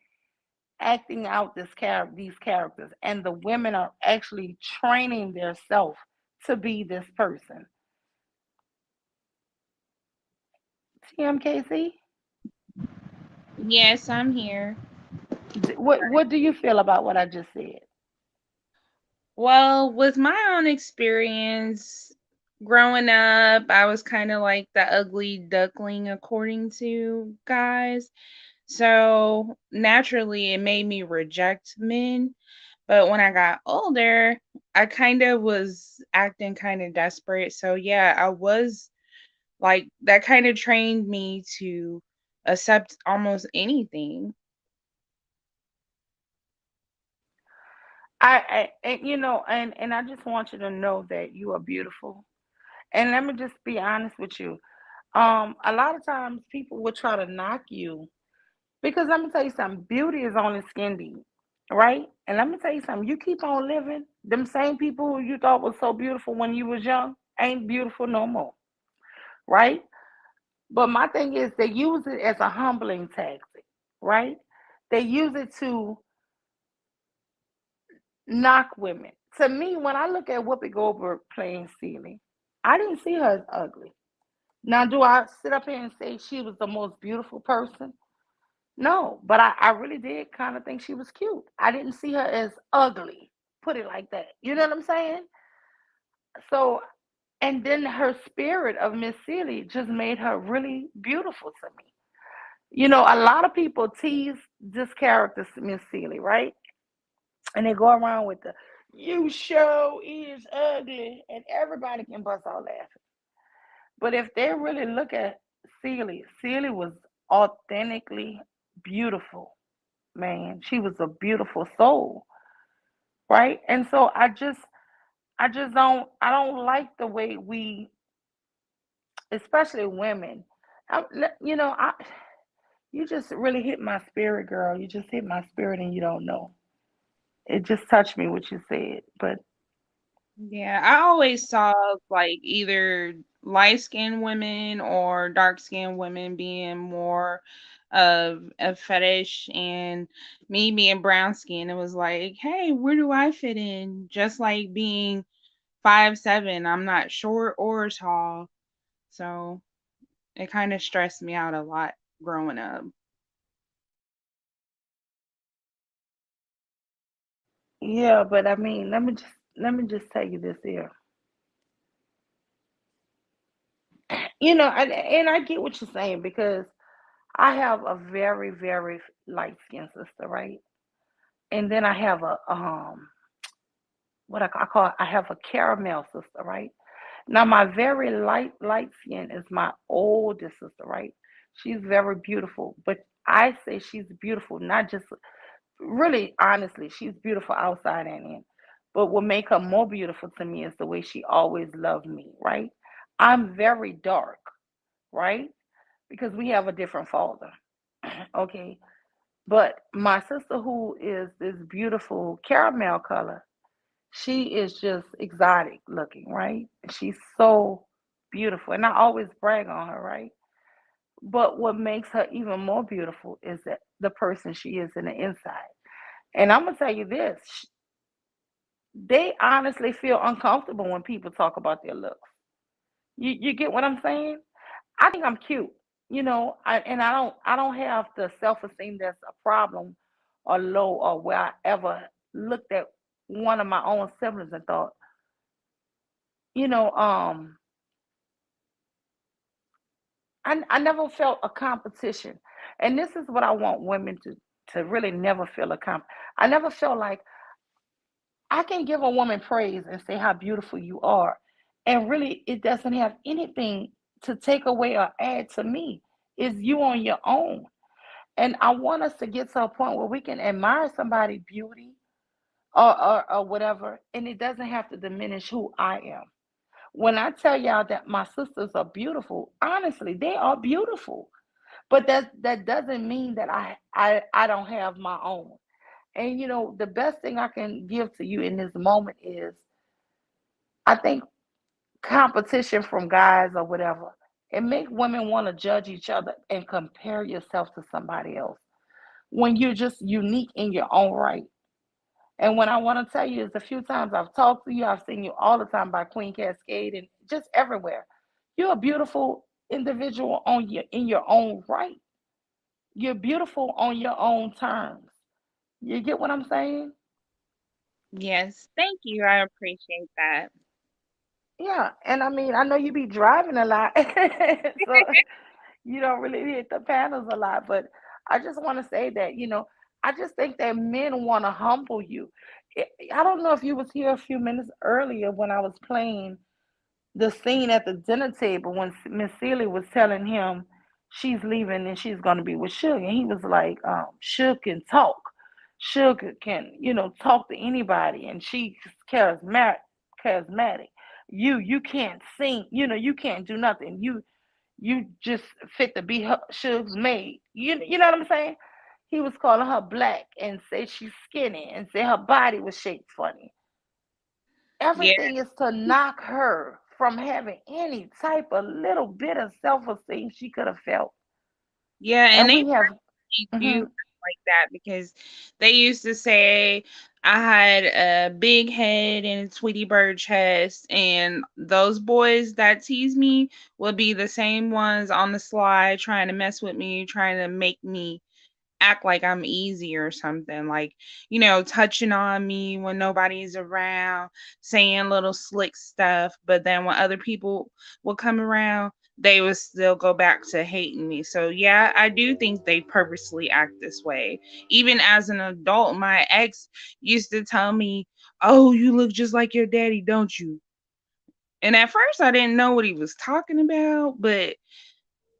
acting out these characters and the women are actually training themselves to be this person? TMKC, Yes, I'm here. what do you feel about what I just said? Well, with my own experience growing up, I was kind of like the ugly duckling, according to guys. So naturally, it made me reject men. But when I got older, I kind of was acting kind of desperate. So yeah, I was like, that kind of trained me to accept almost anything. And, and I just want you to know that you are beautiful. And let me just be honest with you. A lot of times people will try to knock you because let me tell you something. Beauty is only skin deep, right? And let me tell you something. You keep on living. Them same people who you thought was so beautiful when you was young ain't beautiful no more, right? But my thing is, they use it as a humbling tactic, right? They use it to knock women. To me, when I look at Whoopi Goldberg playing Celie, I didn't see her as ugly. Now, do I sit up here and say she was the most beautiful person? No, but I really did kind of think she was cute. I didn't see her as ugly, put it like that. You know what I'm saying? So, and then her spirit of Miss Celie just made her really beautiful to me. You know, a lot of people tease this character, Miss Celie, right? And they go around with the "you show is ugly," and everybody can bust out laughing. But if they really look at Celie, Celie was authentically beautiful, man. She was a beautiful soul, right? And so I don't like the way we, especially women, you know, you just really hit my spirit, girl. You just hit my spirit, and you don't know. It just touched me what you said, but Yeah, I always saw like either light skinned women or dark skinned women being more of a fetish, and me being brown skinned, it was like, hey, where do I fit in? Just like being 5'7", I'm not short or tall. So it kind of stressed me out a lot growing up. yeah, but I mean, let me just tell you this here. You know, and I get what you're saying because I have a very, very light skinned sister, right? And then I have a what I call I have a caramel sister, right? Now my very light skin is my oldest sister, right? She's very beautiful, but I say she's beautiful, not just really honestly, she's beautiful outside and in. But what make her more beautiful to me is the way she always loved me, right? I'm very dark, right? Because we have a different father. Okay. But my sister, who is this beautiful caramel color, she is just exotic looking, right? She's so beautiful. And I always brag on her, right? But what makes her even more beautiful is that the person she is in the inside. And I'm gonna tell you this: they honestly feel uncomfortable when people talk about their looks. You get what I'm saying? I think I'm cute, you know, and I don't have the self esteem that's a problem or low or where I ever looked at one of my own siblings and thought, you know, I never felt a competition, and this is what I want women to really never feel a comp. I never felt like I can give a woman praise and say how beautiful you are, and really it doesn't have anything to take away or add to me. It's you on your own. And I want us to get to a point where we can admire somebody's beauty or whatever, and it doesn't have to diminish who I am. When I tell y'all that my sisters are beautiful, honestly, they are beautiful. But that doesn't mean that I don't have my own. And you know, the best thing I can give to you in this moment is I think competition from guys or whatever, it make women want to judge each other and compare yourself to somebody else when you're just unique in your own right. And what I want to tell you is the few times I've talked to you, I've seen you all the time by Queen Cascade and just everywhere. You're a beautiful individual on your in your own right. You're beautiful on your own terms. You get what I'm saying? Yes, thank you. I appreciate that. Yeah. And I mean, I know you be driving a lot, so you don't really hit the panels a lot. But I just want to say that, you know, I just think that men want to humble you. I don't know if you was here a few minutes earlier when I was playing the scene at the dinner table when Miss Celie was telling him she's leaving and she's going to be with Suge, and he was like, Suge can talk. Suge can, you know, talk to anybody, and she's charismatic. Charismatic. You can't sing. You know, you can't do nothing. You just fit to be Suge's maid. You know what I'm saying? He was calling her black and say she's skinny and say her body was shaped funny. Yeah, Everything is to knock her from having any type of little bit of self-esteem she could have felt. Yeah, and And they we have, do mhm. like that because they used to say I had a big head and a Tweety Bird chest, and those boys that tease me would be the same ones on the slide trying to mess with me, trying to make me act like I'm easy or something, like, touching on me when nobody's around, saying little slick stuff. But then when other people would come around, they would still go back to hating me. So, yeah, I do think they purposely act this way. Even as an adult, my ex used to tell me, "Oh, you look just like your daddy, don't you?" And at first, I didn't know what he was talking about, but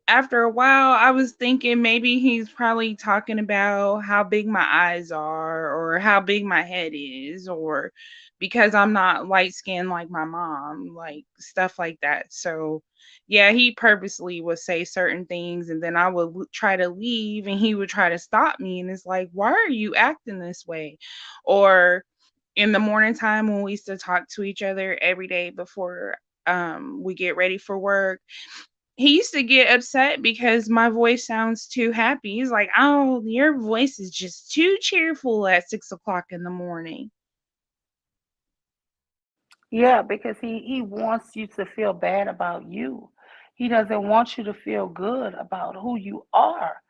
after a while, I was thinking maybe he's probably talking about how big my eyes are or how big my head is or because I'm not light skinned like my mom, like stuff like that. So, yeah, he purposely would say certain things and then I would try to leave and he would try to stop me. And it's like, why are you acting this way? Or in the morning time when we used to talk to each other every day before we get ready for work, he used to get upset because my voice sounds too happy. He's like, "Oh, your voice is just too cheerful at 6 o'clock in the morning." Yeah, because he wants you to feel bad about you. He doesn't want you to feel good about who you are.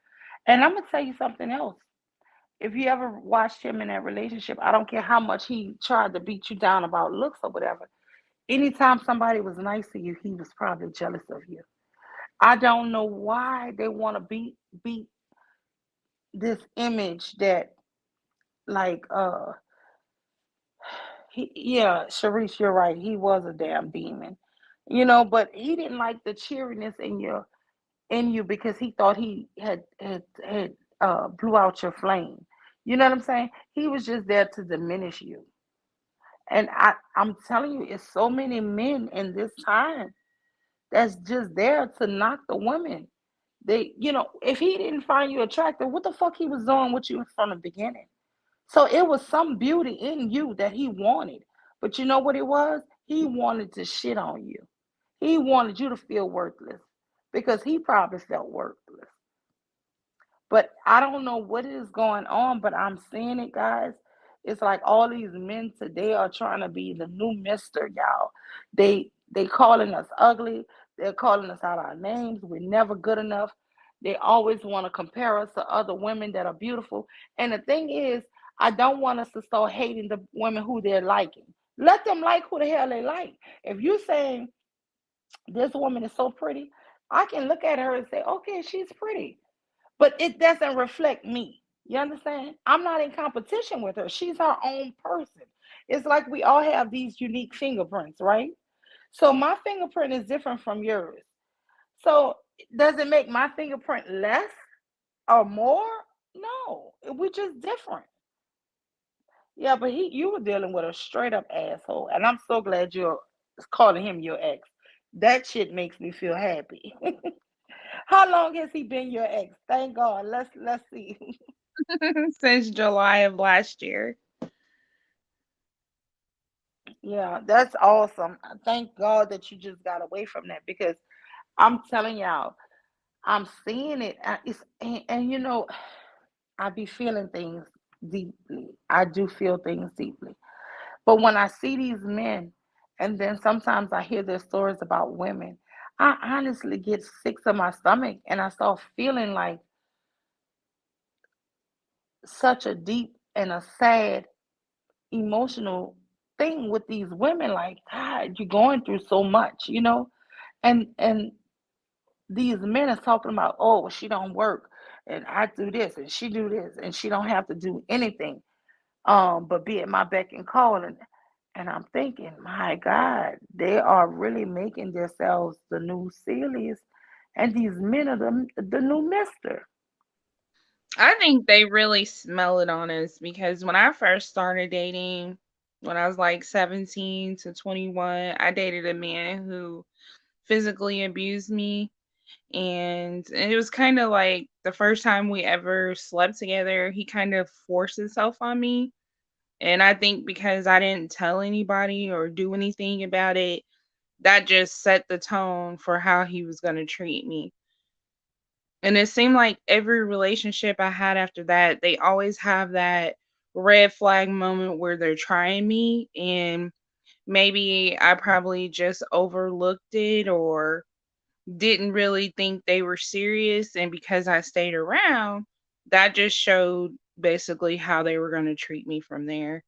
And I'm gonna tell you something else. If you ever watched him in that relationship, I don't care how much he tried to beat you down about looks or whatever. Anytime somebody was nice to you, he was probably jealous of you. I don't know why they want to beat this image that like yeah, Sharice, you're right. He was a damn demon. But he didn't like the cheeriness in you because he thought he had blew out your flame. You know what I'm saying? He was just there to diminish you. And I'm telling you, it's so many men in this time that's just there to knock the women. If he didn't find you attractive, what the fuck he was doing with you from the beginning? So it was some beauty in you that he wanted. But you know what it was? He wanted to shit on you. He wanted you to feel worthless because he probably felt worthless. But I don't know what is going on, but I'm seeing it, guys. It's like all these men today are trying to be the new mister, y'all. They calling us ugly. They're calling us out our names. We're never good enough. They always want to compare us to other women that are beautiful. And the thing is, I don't want us to start hating the women who they're liking. Let them like who the hell they like. If you're saying this woman is so pretty, I can look at her and say, okay, she's pretty, but it doesn't reflect me. You understand? I'm not in competition with her. She's her own person. It's like we all have these unique fingerprints, right? So my fingerprint is different from yours. So does it make my fingerprint less or more? No, we're just different. Yeah, but you were dealing with a straight up asshole, and I'm so glad you're calling him your ex. That shit makes me feel happy. How long has he been your ex? Thank God. Let's see. Since July of last year. Yeah, that's awesome. Thank God that you just got away from that because I'm telling y'all, I'm seeing it. And I be feeling things deeply. I do feel things deeply. But when I see these men, and then sometimes I hear their stories about women, I honestly get sick to my stomach and I start feeling like such a deep and a sad emotional thing with these women. Like, God, you're going through so much. And these men are talking about, oh, well, she don't work, and I do this, and she do this, and she don't have to do anything, but be at my beck and call. And I'm thinking, my God, they are really making themselves the new Celies, and these men are the new Mister. I think they really smell it on us because when I first started dating, when I was like 17 to 21, I dated a man who physically abused me. And it was kind of like the first time we ever slept together, he kind of forced himself on me. And I think because I didn't tell anybody or do anything about it, that just set the tone for how he was going to treat me. And it seemed like every relationship I had after that, they always have that red flag moment where they're trying me, and maybe I probably just overlooked it or didn't really think they were serious. And because I stayed around, that just showed basically how they were going to treat me from there.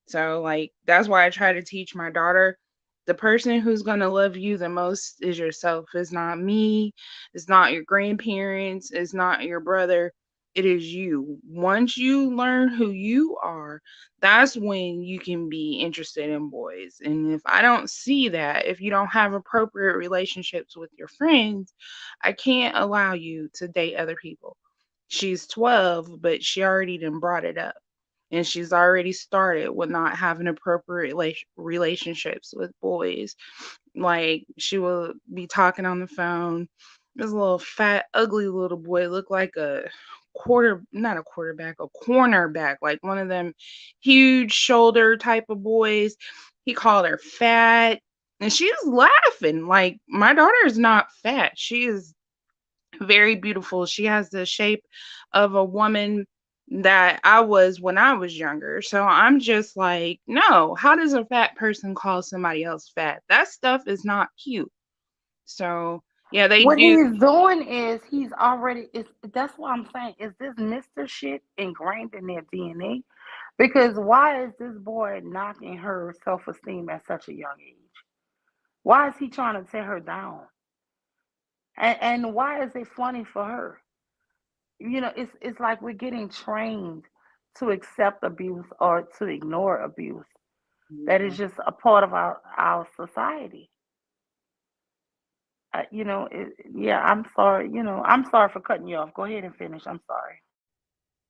So, like, that's why I try to teach my daughter the person who's going to love you the most is yourself. It's not me, it's not your grandparents, it's not your brother. It is you. Once you learn who you are, that's when you can be interested in boys. And if I don't see that, if you don't have appropriate relationships with your friends, I can't allow you to date other people. She's 12, but she already done brought it up, and she's already started with not having appropriate relationships with boys. Like, she will be talking on the phone. This little fat, ugly little boy looked like a not a quarterback, a cornerback, like one of them huge shoulder type of boys. He called her fat, and she was laughing. Like, my daughter is not fat. She is very beautiful. She has the shape of a woman that I was when I was younger. So I'm just like, no, how does a fat person call somebody else fat? That stuff is not cute. So, yeah, they What do. he's doing is he's already is that's what I'm saying. Is this Mr. shit ingrained in their DNA? Because why is this boy knocking her self esteem at such a young age? Why is he trying to tear her down? And why is it funny for her? It's like we're getting trained to accept abuse or to ignore abuse. That is Yeah. just a part of our society. Yeah, I'm sorry. I'm sorry for cutting you off. Go ahead and finish. I'm sorry.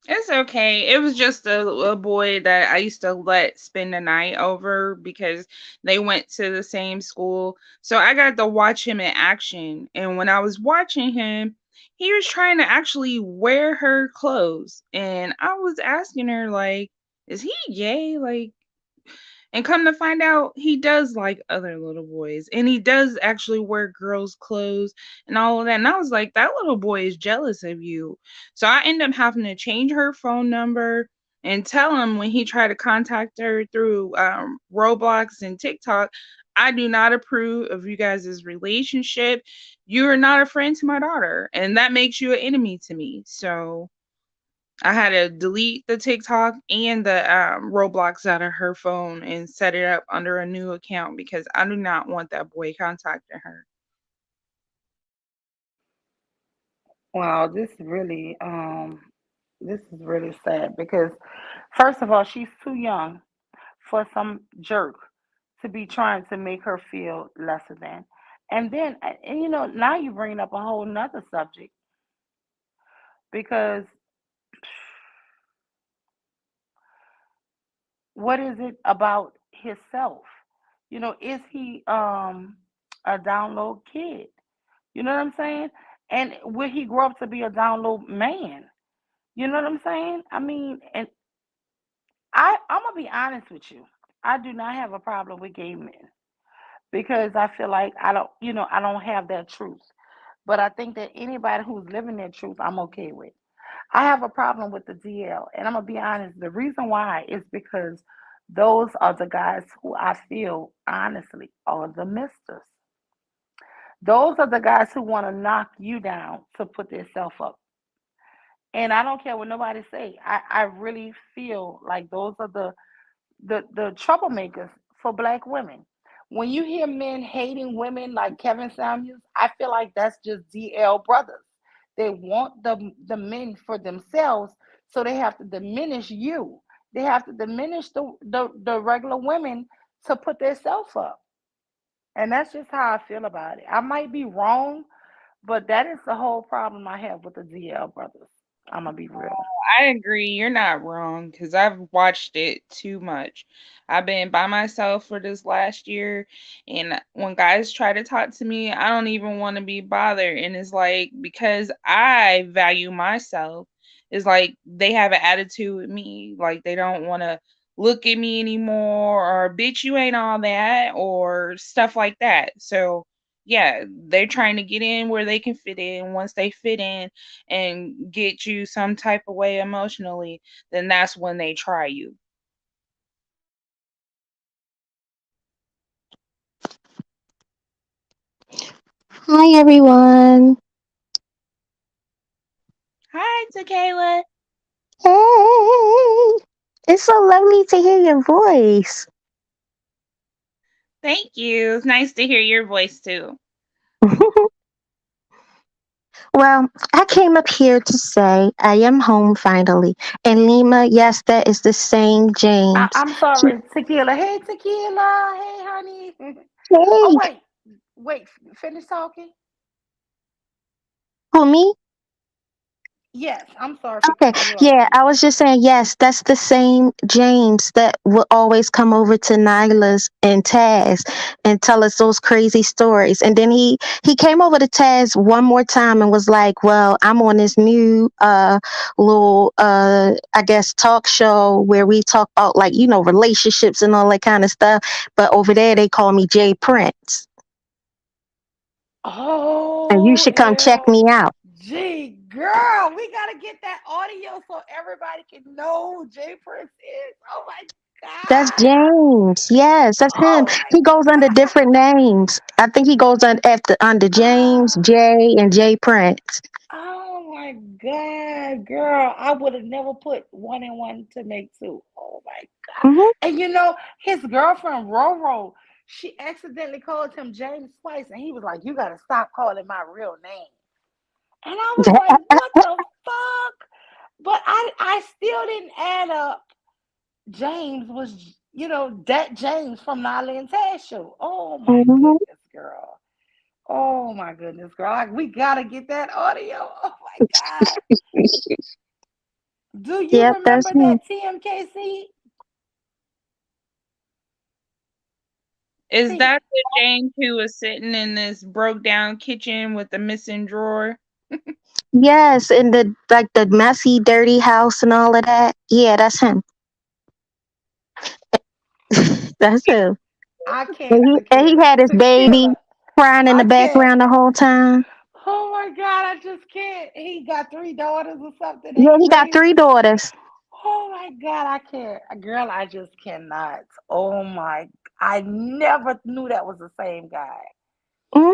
It's okay. It was just a boy that I used to let spend the night over because they went to the same school. So I got to watch him in action. And when I was watching him, he was trying to actually wear her clothes. And I was asking her, like, is he gay? Like, and come to find out, he does like other little boys, and he does actually wear girls' clothes and all of that. And I was like, that little boy is jealous of you. So I end up having to change her phone number and tell him when he tried to contact her through Roblox and TikTok, I do not approve of you guys' relationship. You are not a friend to my daughter, and that makes you an enemy to me. So I had to delete the TikTok and the Roblox out of her phone and set it up under a new account because I do not want that boy contacting her. Wow, this is really sad because first of all, she's too young for some jerk to be trying to make her feel lesser than. And then, now you're bringing up a whole nother subject because what is it about himself? Is he a download kid? You know what I'm saying? And will he grow up to be a download man? You know what I'm saying? I mean, and I'm gonna be honest with you. I do not have a problem with gay men because I feel like I don't have that truth. But I think that anybody who's living their truth, I'm okay with. I have a problem with the DL, and I'm gonna be honest. The reason why is because those are the guys who I feel honestly are the misters. Those are the guys who want to knock you down to put themselves up. And I don't care what nobody say. I really feel like those are the troublemakers for black women. When you hear men hating women like Kevin Samuels, I feel like that's just DL brothers. They want the men for themselves, so they have to diminish you. They have to diminish the regular women to put themselves up. And that's just how I feel about it. I might be wrong, but that is the whole problem I have with the DL brothers. I'm gonna be real. I agree. You're not wrong because I've watched it too much. I've been by myself for this last year, and when guys try to talk to me, I don't even want to be bothered. And it's like because I value myself, it's like they have an attitude with me, like they don't want to look at me anymore, or bitch, you ain't all that, or stuff like that. So, yeah, they're trying to get in where they can fit in. Once they fit in and get you some type of way emotionally, then that's when they try you. Hi everyone. Hi, Tequila. Hey. It's so lovely to hear your voice. Thank you. It's nice to hear your voice too. Well, I came up here to say I am home finally. And Lima, yes, that is the same James. I'm He- sorry, Tequila. Hey, Tequila. Hey, honey. Oh, Hey, wait. Finish talking. for me? Yes, I'm sorry for Okay, cutting you off. yeah, I was just saying, yes, that's the same James that would always come over to Nyla's and Taz and tell us those crazy stories. And then he came over to Taz one more time and was like, "Well, I'm on this new little I guess talk show where we talk about like relationships and all that kind of stuff. But over there they call me Jay Prince, and you should come check me out." OMG, girl, we gotta get that audio so everybody can know who Jay Prince is. Oh my That's God. James. Yes, that's him. Oh my He goes under different names. I think he goes under James, God. Jay, and Jay Prince. Oh my God, girl. I would have never put one and one to make two. Oh my God. Hmm. And you know, his girlfriend, Roro, she accidentally called him James twice, and he was like, "You got to stop calling my real name." And I was like, "What the fuck?" But I still didn't add up. James was, that James from Nolly and Taz show. Oh my Hmm. goodness, girl. Oh my goodness, girl. We gotta get that audio. Oh my God. Do you Yep, that's remember him. that TMKC? Is See, that the James who was sitting in this broke down kitchen with the missing drawer? Yes, in the messy, dirty house and all of that. Yeah, that's him. That's him. I And can't, he Tequila. had his baby Tequila. crying in the I can't. background the whole time. Oh my God, I just can't. He got three daughters or something that Yeah, he he got three raising. daughters. Oh my God, I can't. Girl, I just cannot. Oh my, I never knew that was the same guy. Hmm.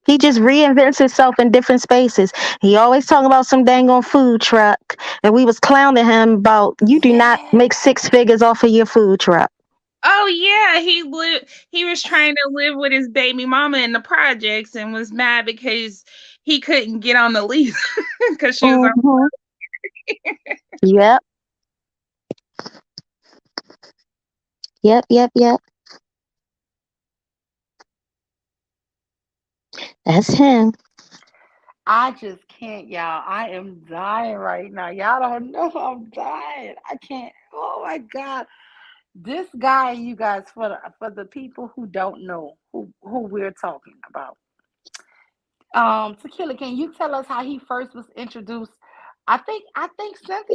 He just reinvents himself in different spaces. He always talking about some dang on food truck, and we was clowning him about you do not make Yes. 6 figures off of your food truck. Oh yeah, he was trying to live with his baby mama in the projects and was mad because he couldn't get on the lease because she was on. Hmm. Yep, yep, yep, yep. That's him. I just can't, y'all. I am dying right now. Y'all don't know I'm dying. I can't. Oh my God. This guy, you guys, for the people who don't know who we're talking about. Tequila, can you tell us how he first was introduced? I think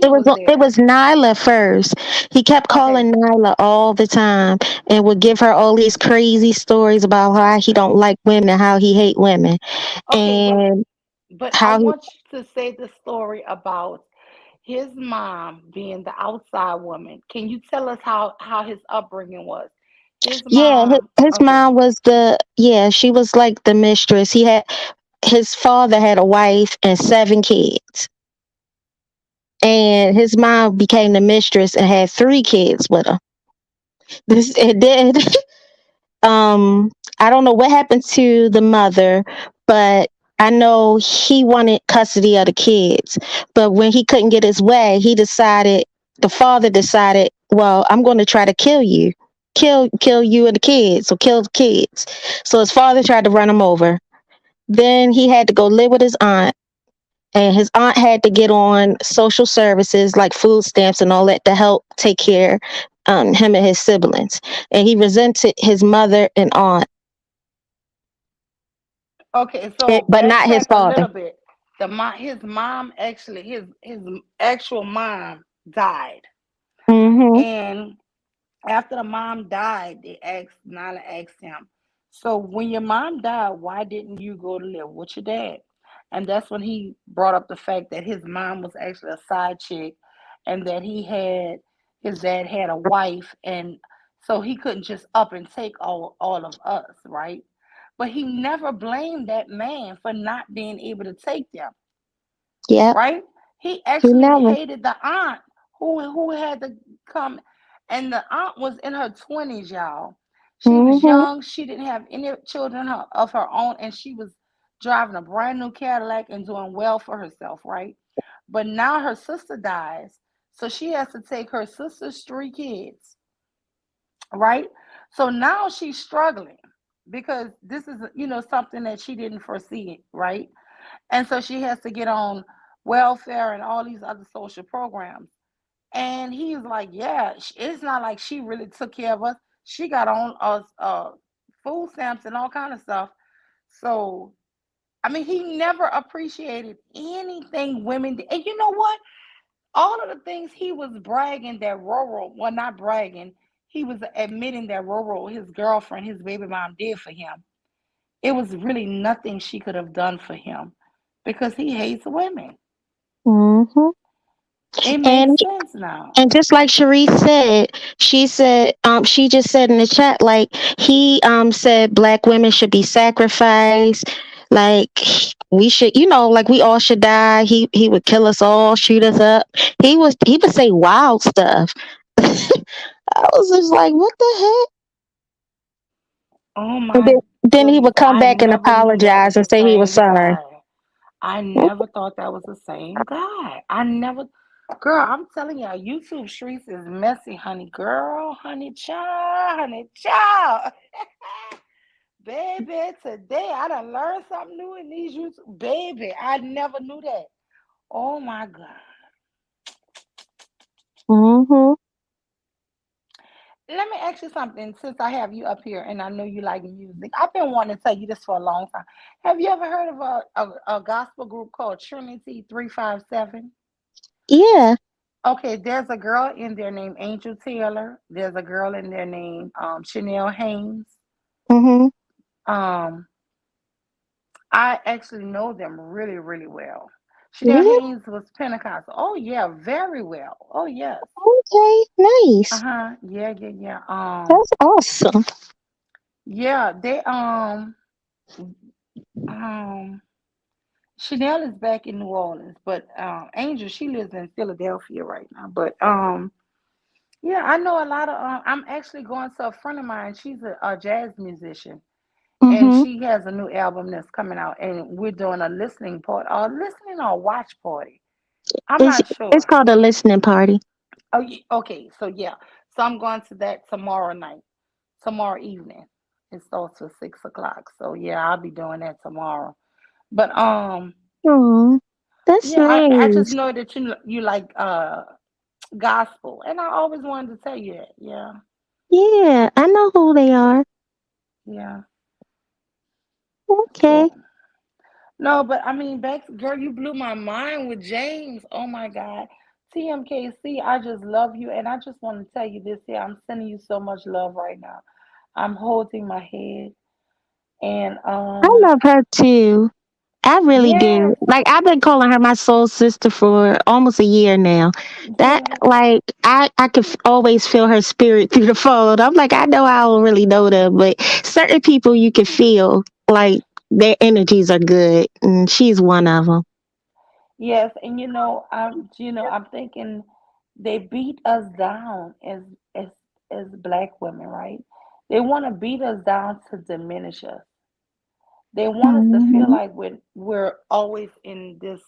It Cynthia was was it there. was Nyla first. He kept Okay. calling Nyla all the time and would give her all these crazy stories about how he don't like women, how he hate women, Okay, and but I how he want you to say the story about his mom being the outside woman. Can you tell us how his upbringing was? His yeah, mom. his Okay. mom was she was like the mistress. His father had a wife and 7 kids, and his mom became the mistress and had 3 kids with her. This it did. I don't know what happened to the mother, but I know he wanted custody of the kids. But when he couldn't get his way, the father decided, well, I'm going to try to kill you. Kill you and the kids, so kill the kids. So his father tried to run him over. Then he had to go live with his aunt, and his aunt had to get on social services like food stamps and all that to help take care him and his siblings. And he resented his mother and aunt, Okay, so but not his backtrack a father. little bit. His mom actually, his actual mom died. Mhm. And after the mom died, Nyla asked him, "So when your mom died, why didn't you go to live with your dad?" And that's when he brought up the fact that his mom was actually a side chick, and that his dad had a wife, and so he couldn't just up and take all of us, right? But he never blamed that man for not being able to take them, Yep. right? He He actually never. hated the aunt who had to come, and the aunt was in her 20s, y'all. She was Mhm. young. She didn't have any children of her own, and she was driving a brand new Cadillac and doing well for herself, right? But now her sister dies, so she has to take her sister's 3 kids, right? So now she's struggling because this is, something that she didn't foresee, right? And so she has to get on welfare and all these other social programs. And he's like, yeah, it's not like she really took care of us. She got on us food stamps and all kind of stuff. So I mean, he never appreciated anything women did. And you know what? All of the things he was bragging that Roro, well, not bragging, he was admitting that Roro, his girlfriend, his baby mom, did for him. It was really nothing she could have done for him because he hates women. Mhm. It And makes sense now. And just like Sharice said, she just said in the chat, like, he said black women should be sacrificed, like we should, like we all should die. He would kill us all, shoot us up. He would say wild stuff. I was just like, what the Oh heck? And my then he goodness. would come I back and never knew that apologize was and the say he was same sorry. guy. I never thought that was the same guy. I never, girl, I'm telling y'all, YouTube streets is messy, honey. Girl, honey, child, honey, child. Baby, today I done learned something new in these YouTube. Baby, I never knew that. Oh my God. Hmm. Let me ask you something since I have you up here and I know you like music. I've been wanting to tell you this for a long time. Have you ever heard of a gospel group called Trinity 357? Yeah. Okay, there's a girl in there named Angel Taylor. There's a girl in there named Chanel Haynes. Hmm. Um, I actually know them really, really well. Chanel Really? Haynes was Pentecostal. Oh yeah, very well. Oh yes. Okay. Nice. Uh-huh. Yeah, yeah, yeah. That's awesome. Yeah, they um Chanel is back in New Orleans, but Angel, she lives in Philadelphia right now. But yeah, I know a lot of I'm actually going to a friend of mine. She's a jazz musician, and Hmm. she has a new album that's coming out, and we're doing a listening part, or listening or watch party. I'm It's not it's sure. called a listening party. Oh, okay. So yeah, so I'm going to that tomorrow night, tomorrow evening. It starts at 6 o'clock. So yeah, I'll be doing that tomorrow. But Oh, that's yeah, I just nice. know that you like gospel, and I always wanted to tell you that. Yeah, Yeah, I know who they are. yeah. Okay. So no, but I mean, back girl, you blew my mind with James. Oh my God. TMKC, I just love you. And I just want to tell you this here. I'm sending you so much love right now. I'm holding my head. And I love her too. I really do. yes, Like, I've been calling her my soul sister for almost a year now. That, yes, like, I could always feel her spirit through the phone. I'm like, I know I don't really know them, but certain people you can feel like their energies are good, and she's one of them. yes. And I'm thinking they beat us down as as black women, right? They want to beat us down to diminish us. They want us to feel Mhm. like we're always in this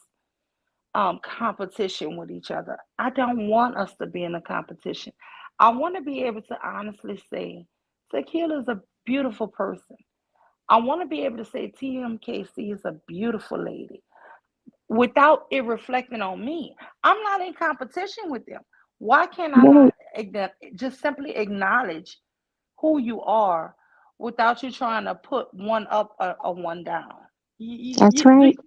competition with each other. I don't want us to be in a competition. I want to be able to honestly say Tequila is a beautiful person. I want to be able to say TMKC is a beautiful lady without it reflecting on me. I'm not in competition with them. Why can't I Right. not just simply acknowledge who you are without you trying to put one up or one down? You, you, That's you, right. you,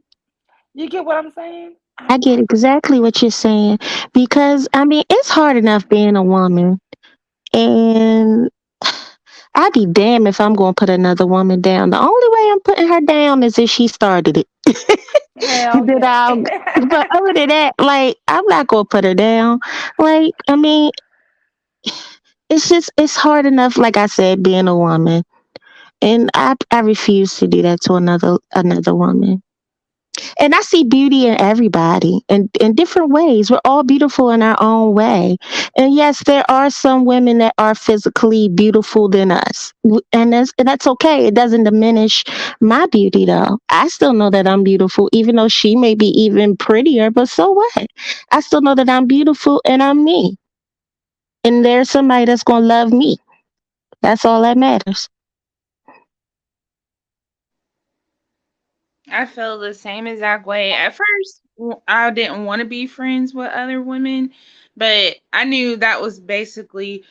you get what I'm saying? I get exactly what you're saying because I mean it's hard enough being a woman, and I'd be damned if I'm going to put another woman down. The only way I'm putting her down is if she started it. Hell Then yeah. but other than that, like I'm not going to put her down. Like I mean, it's hard enough. Like I said, being a woman, and I refuse to do that to another woman. And I see beauty in everybody in different ways. We're all beautiful in our own way. And yes, there are some women that are physically beautiful than us. And that's okay. It doesn't diminish my beauty though. I still know that I'm beautiful, even though she may be even prettier, but so what? I still know that I'm beautiful and I'm me. And there's somebody that's gonna love me. That's all that matters. I feel the same exact way. At first, I didn't want to be friends with other women, but I knew that was basically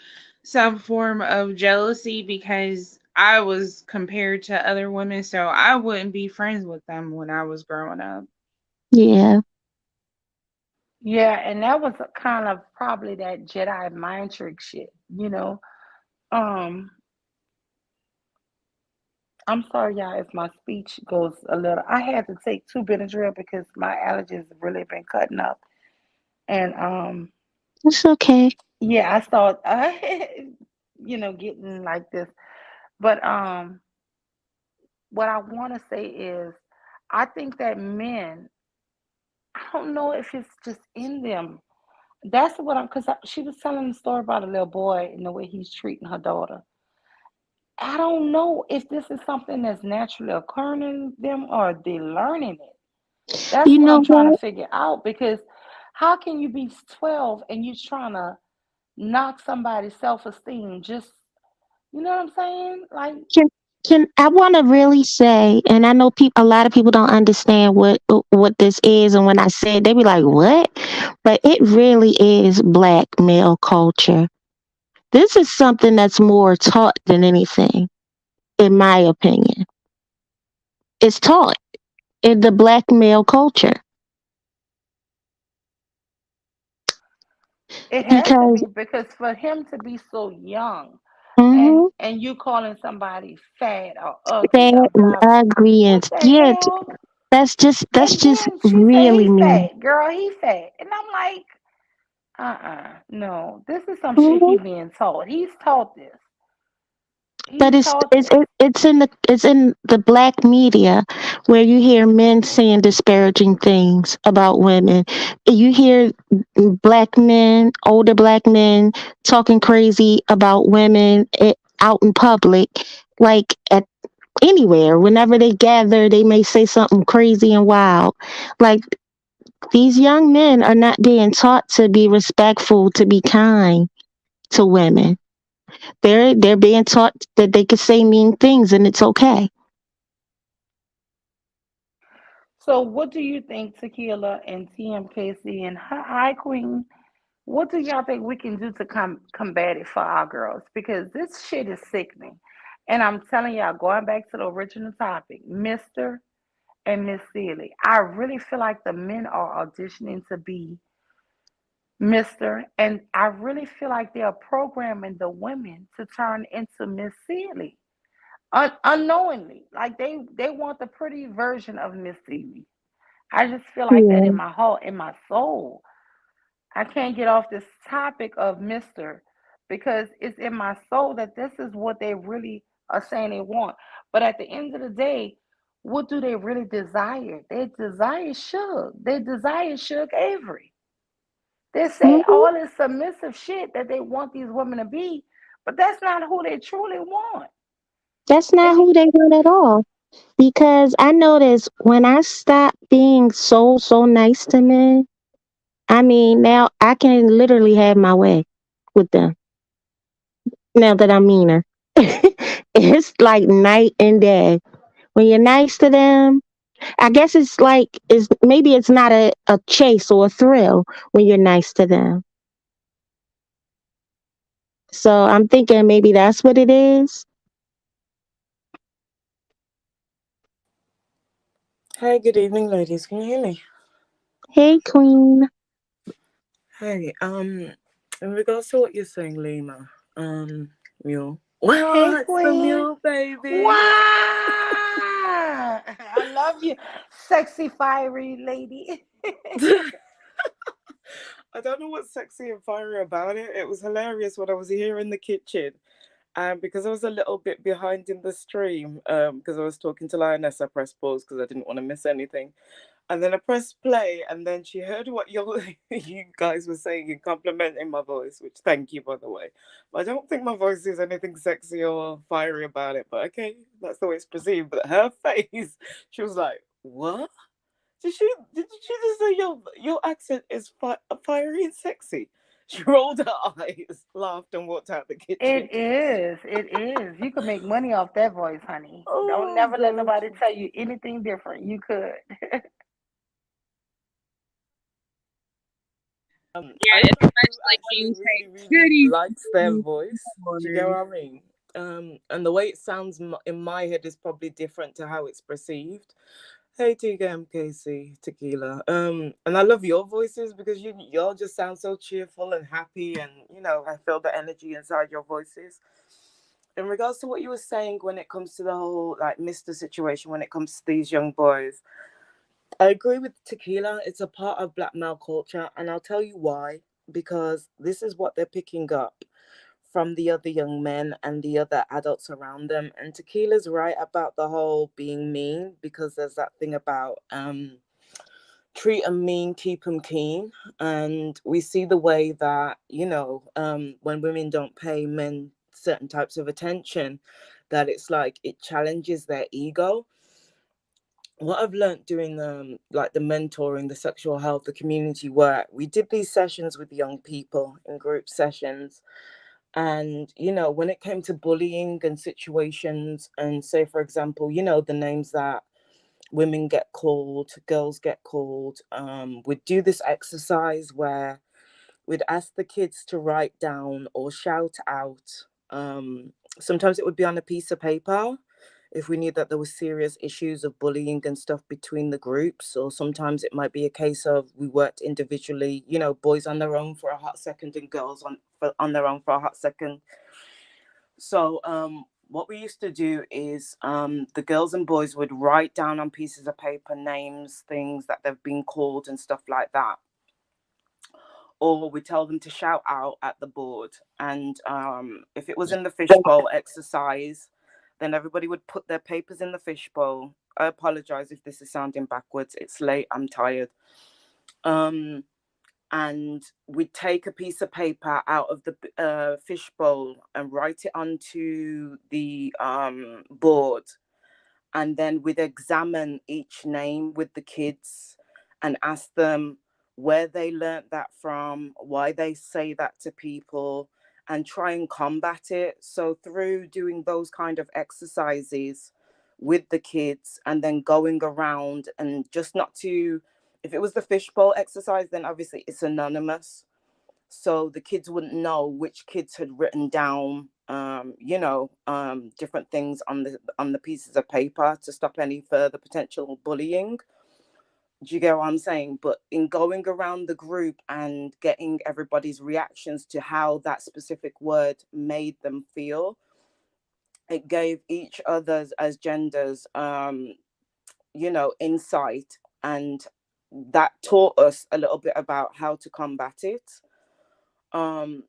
some form of jealousy because I was compared to other women, so I wouldn't be friends with them when I was growing up. Yeah. Yeah, and that was kind of probably that Jedi mind trick shit, you know. Um, I'm sorry, y'all, if my speech goes a little. I had to take two Benadryl because my allergies really been cutting up, and It's okay. yeah, I start, getting like this. But what I want to say is, I think that men, I don't know if it's just in them. That's what I'm, because she was telling the story about a little boy and the way he's treating her daughter. I don't know if this is something that's naturally occurring in them or they learning it. That's You what know I'm trying to what? figure out because how can you be 12 and you trying to knock somebody's self-esteem just, you know what I'm saying? Like, Can can I want to really say, and I know people, a lot of people don't understand what this is, and when I say it, they be like, "What?" But it really is black male culture. This is something that's more taught than anything, in my opinion. It's taught in the black male culture it has to because be because for him to be so young and mhm, you calling somebody fat or ugly fat or and blah, ugly and what the yeah, hell? that's just And then she said really he mean. fat, girl, he fat. And I'm like, no, this is some shit Mhm. he being taught. He's taught this. But He's it's taught it's this. it- it's in the black media where you hear men saying disparaging things about women. You hear black men, older black men, talking crazy about women out in public, like at anywhere. Whenever they gather, they may say something crazy and wild. Like these young men are not being taught to be respectful, to be kind to women. They're being taught that they could say mean things and it's okay. So what do you think, Tequila and TMKC and Hi Queen? What do y'all think we can do to combat it for our girls? Because this shit is sickening. And I'm telling y'all, going back to the original topic, Mr. and Miss Sealy, I really feel like the men are auditioning to be Mr. And I really feel like they are programming the women to turn into Miss Sealy. Unknowingly. Like they want the pretty version of Miss Sealy. I just feel like that in Yeah. my heart, in my soul. I can't get off this topic of Mr. because it's in my soul that this is what they really are saying they want. But at the end of the day, what do they really desire? They desire Suge. They desire Suge Avery. They say Hmm. all this submissive shit that they want these women to be, but that's not who they truly want. That's not And who they want at all. Because I noticed when I stopped being so nice to men, I mean, now I can literally have my way with them now that I'm meaner. It's like night and day. When you're nice to them, I guess it's like it's maybe it's not a chase or a thrill when you're nice to them. So I'm thinking maybe that's what it is. Hi, good evening, ladies. Can you hear me? Hey, Queen. Hey, in regards to what you're saying, Lima, Mule. Hey, What's the Queen. mule, baby? Wow. I love you, sexy, fiery lady. I don't know what's sexy and fiery about it. It was hilarious when I was here in the kitchen. Because I was a little bit behind in the stream, because I was talking to Lioness, I pressed pause because I didn't want to miss anything. And then I pressed play, and then she heard what you guys were saying and complimenting my voice, which thank you, by the way. But I don't think my voice is anything sexy or fiery about it. But okay, that's the way it's perceived. But her face, she was like, "What? Did she just say your accent is fiery and sexy?" She rolled her eyes, laughed, and walked out the kitchen. It is. It is. You could make money off that voice, honey. Don't Oh never let nobody gosh. tell you anything different. You could. I Yeah, don't know who especially when you actually say really, really good likes their evening. voice. Do you get Morning. what I mean? And the way it sounds in my head is probably different to how it's perceived. Hey, TGM, Casey, Tequila. And I love your voices because y'all just sound so cheerful and happy, and I feel the energy inside your voices. In regards to what you were saying when it comes to the whole like Mr. situation, when it comes to these young boys, I agree with Tequila. It's a part of black male culture, and I'll tell you why. Because this is what they're picking up from the other young men and the other adults around them. And Tequila's right about the whole being mean, because there's that thing about treat them mean, keep them keen. And we see the way that, when women don't pay men certain types of attention, that it's like it challenges their ego. What I've learned doing like the mentoring, the sexual health, the community work, we did these sessions with young people in group sessions. And when it came to bullying and situations, and say for example, the names that women get called, girls get called, we'd do this exercise where we'd ask the kids to write down or shout out. Sometimes it would be on a piece of paper if we knew that there were serious issues of bullying and stuff between the groups, or sometimes it might be a case of we worked individually, boys on their own for a hot second and girls on their own for a hot second. So what we used to do is the girls and boys would write down on pieces of paper names, things that they've been called and stuff like that, or we tell them to shout out at the board. And if it was in the fishbowl exercise, then everybody would put their papers in the fishbowl. I apologize if this is sounding backwards. It's late. I'm tired. And we'd take a piece of paper out of the fishbowl and write it onto the board. And then we'd examine each name with the kids and ask them where they learnt that from, why they say that to people, and try and combat it. So through doing those kind of exercises with the kids, and then going around, and just not to, if it was the fishbowl exercise, then obviously it's anonymous, so the kids wouldn't know which kids had written down different things on the pieces of paper to stop any further potential bullying. Do you get what I'm saying? But in going around the group and getting everybody's reactions to how that specific word made them feel, it gave each other's as genders insight, and that taught us a little bit about how to combat it.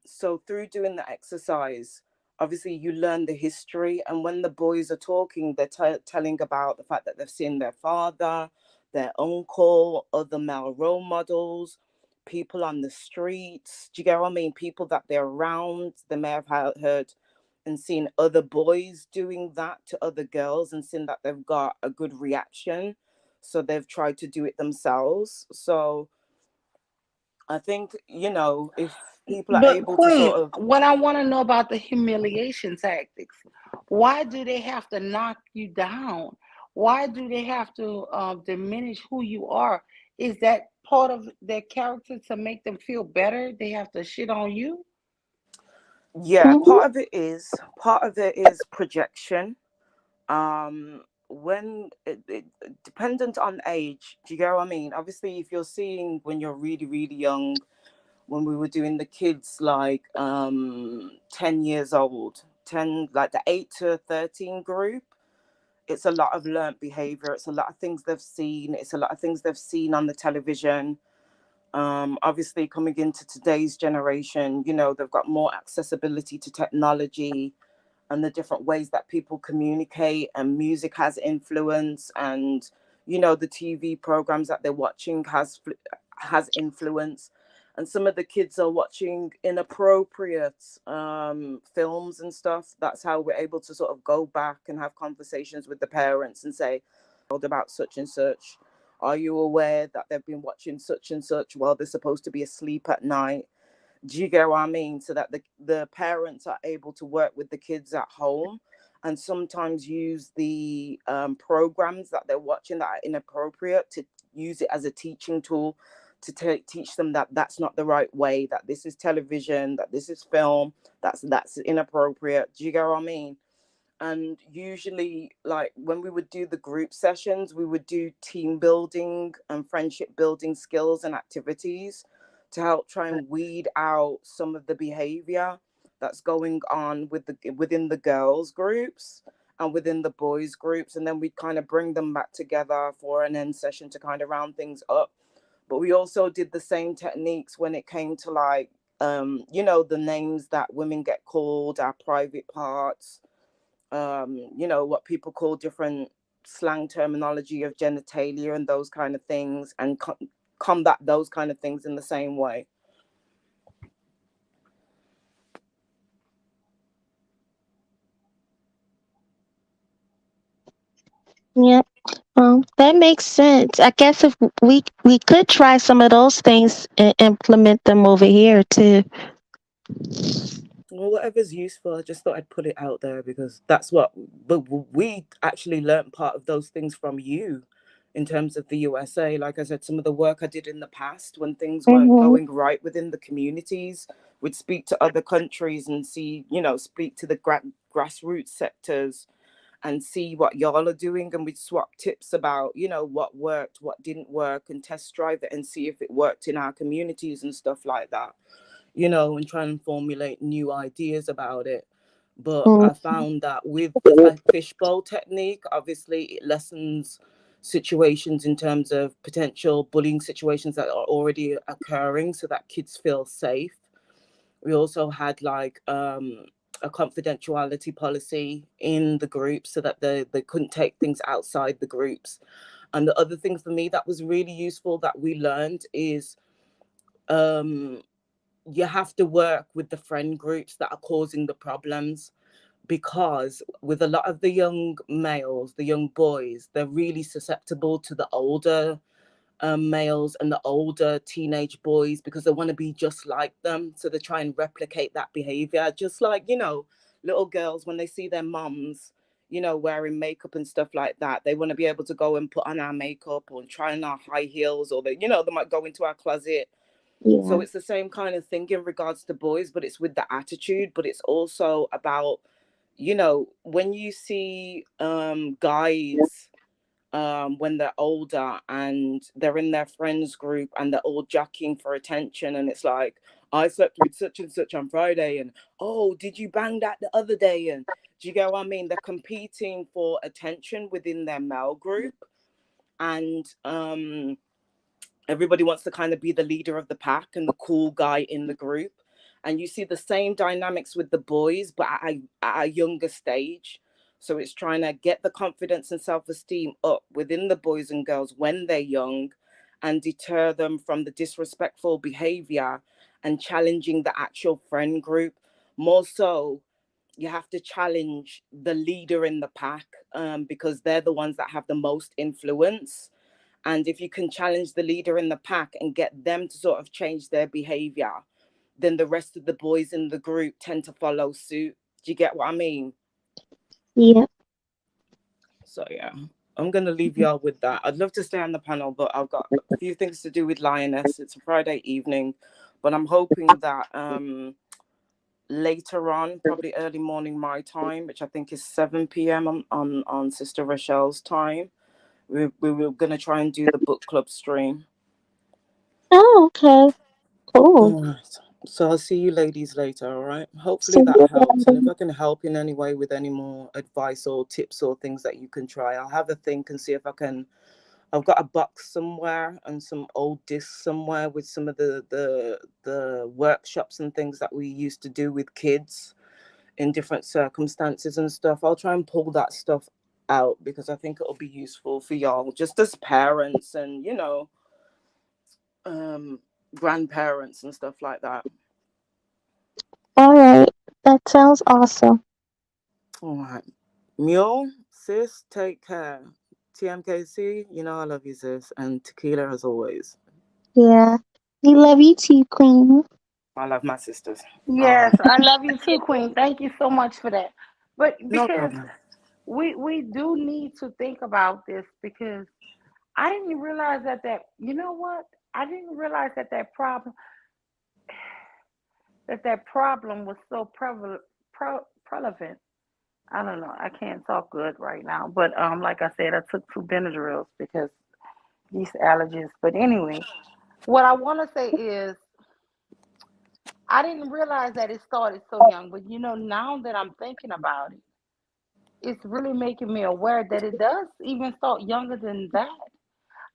So through doing the exercise, obviously you learn the history, and when the boys are talking, they're telling about the fact that they've seen their father, their uncle, other male role models, people on the streets. Do you get what I mean? People that they're around, they may have heard and seen other boys doing that to other girls and seen that they've got a good reaction. So they've tried to do it themselves. So I think, if people are But able to Queen, sort of, what I want to know about the humiliation tactics, why do they have to knock you down? Why do they have to diminish who you are? Is that part of their character to make them feel better? They have to shit on you? yeah, Mhm. part of it is projection. when it dependent on age, do you get what I mean? Obviously, if you're seeing when you're really, really young, when we were doing the kids like 10 years old, 10, like the 8 to 13 group, it's a lot of learnt behavior. It's a lot of things they've seen. It's a lot of things they've seen on the television. Obviously, coming into today's generation, you know, they've got more accessibility to technology and the different ways that people communicate, and music has influence, and you know, the TV programs that they're watching has influence. And some of the kids are watching inappropriate films and stuff. That's how we're able to sort of go back and have conversations with the parents and say about such and such. Are you aware that they've been watching such and such while they're supposed to be asleep at night? Do you get what I mean? So that the parents are able to work with the kids at home and sometimes use the programs that they're watching that are inappropriate to use it as a teaching tool to teach them that that's not the right way, that this is television, that this is film, that's inappropriate. Do you get what I mean? And usually, like when we would do the group sessions, we would do team building and friendship building skills and activities to help try and weed out some of the behavior that's going on within the girls groups and within the boys groups. And then we kind of bring them back together for an end session to kind of round things up. But we also did the same techniques when it came to like, you know, the names that women get called, our private parts, you know, what people call different slang terminology of genitalia and those kind of things, and combat those kind of things in the same way. Yeah. That makes sense. I guess if we could try some of those things and implement them over here too. Well, whatever's useful, I just thought I'd put it out there because that's what, but we actually learned part of those things from you in terms of the USA. Like I said, some of the work I did in the past when things weren't Hmm. going right within the communities, we'd speak to other countries and see, you know, speak to the grassroots sectors and see what y'all are doing, and we'd swap tips about, you know, what worked, what didn't work, and test drive it and see if it worked in our communities and stuff like that, you know, and try and formulate new ideas about it. But I found that with the fishbowl technique, obviously it lessens situations in terms of potential bullying situations that are already occurring so that kids feel safe. We also had like a confidentiality policy in the group so that they couldn't take things outside the groups. And the other thing for me that was really useful that we learned is you have to work with the friend groups that are causing the problems, because with a lot of the young males, the young boys, they're really susceptible to the older males and the older teenage boys because they want to be just like them. So they try and replicate that behavior, just like, you know, little girls when they see their moms, you know, wearing makeup and stuff like that, they want to be able to go and put on our makeup or try on our high heels, or they, you know, they might go into our closet. So Yeah. it's the same kind of thing in regards to boys, but it's with the attitude. But it's also about, you know, when you see guys when they're older and they're in their friends group and they're all jockeying for attention, and it's like, I slept with such and such on Friday, and oh, did you bang that the other day? And do you get what I mean? They're competing for attention within their male group, and everybody wants to kind of be the leader of the pack and the cool guy in the group. And you see the same dynamics with the boys, but at a younger stage. So it's trying to get the confidence and self-esteem up within the boys and girls when they're young, and deter them from the disrespectful behavior and challenging the actual friend group. More so, you have to challenge the leader in the pack, because they're the ones that have the most influence. And if you can challenge the leader in the pack and get them to sort of change their behavior, then the rest of the boys in the group tend to follow suit. Do you get what I mean? Yeah. So, yeah, I'm going to leave y'all with that. I'd love to stay on the panel, but I've got a few things to do with Lioness. It's a Friday evening, but I'm hoping that later on, probably early morning my time, which I think is 7 p.m. on Sister Rochelle's time. We were gonna try and do the book club stream. Oh, okay. Cool. All right. So I'll see you ladies later, all right? See Hopefully that you helps. And if then. I can help in any way with any more advice or tips or things that you can try, I'll have a think and see if I can. I've got a box somewhere and some old discs somewhere with some of the workshops and things that we used to do with kids in different circumstances and stuff. I'll try and pull that stuff out because I think it'll be useful for y'all just as parents and um grandparents and stuff like that. All right. That sounds awesome. All right. Mule, sis, take care. TMKC, you know I love you, sis. And tequila as always. Yeah. We love you too, Queen. I love my sisters. All Yes, right. I love you too, Queen. Thank you so much for that. But No because problem. we do need to think about this because I didn't realize that you know what? I didn't realize that problem was so prevalent. I don't know. I can't talk good right now, but like I said, I took 2 Benadryls because these allergies. But anyway, what I want to say is I didn't realize that it started so young. But now that I'm thinking about it, it's really making me aware that it does even start younger than that.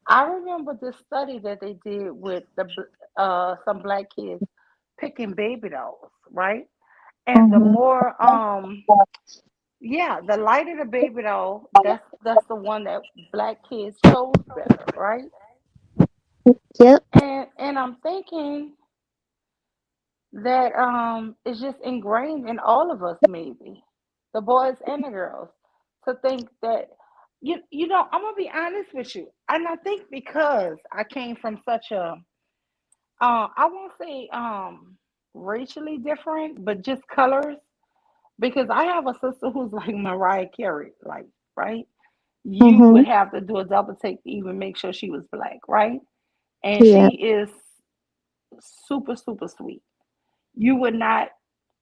I remember this study that they did with some black kids picking baby dolls, right? And the Mm-hmm. more yeah, the lighter the baby doll, that's the one that black kids chose better, right? Yep. And I'm thinking that it's just ingrained in all of us, maybe the boys and the girls, to think that I'm gonna be honest with you, and I think because I came from such a I won't say racially different, but just colors, because I have a sister who's like Mariah Carey, like, right? You Mm-hmm. would have to do a double take to even make sure she was black, right? And Yeah. she is super, super sweet. You would not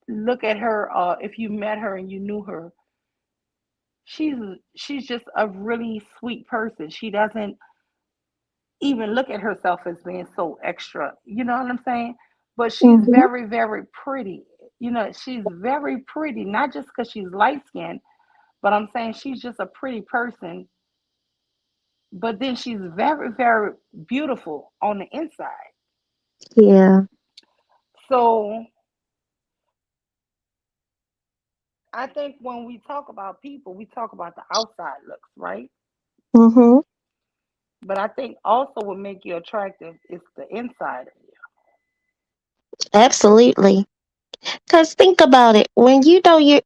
look at her if you met her and you knew her. She's she's just a really sweet person. She doesn't even look at herself as being so extra. You know what I'm saying? But she's Mm-hmm. very, very pretty. She's very pretty, not just because she's light skinned, but I'm saying she's just a pretty person. But then she's very, very beautiful on the inside. Yeah. So I think when we talk about people, we talk about the outside looks, right? Mm-hmm. But I think also what make you attractive is the inside of you. Absolutely. Because think about it. When you know you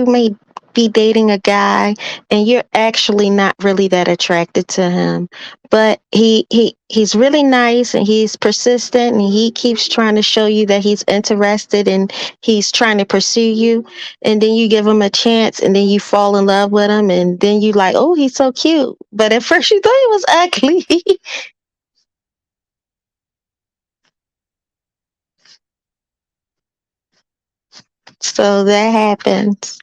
may be dating a guy and you're actually not really that attracted to him, but he's really nice and he's persistent and he keeps trying to show you that he's interested and he's trying to pursue you, and then you give him a chance and then you fall in love with him and then you like, oh, he's so cute. But at first you thought he was ugly. So that happens.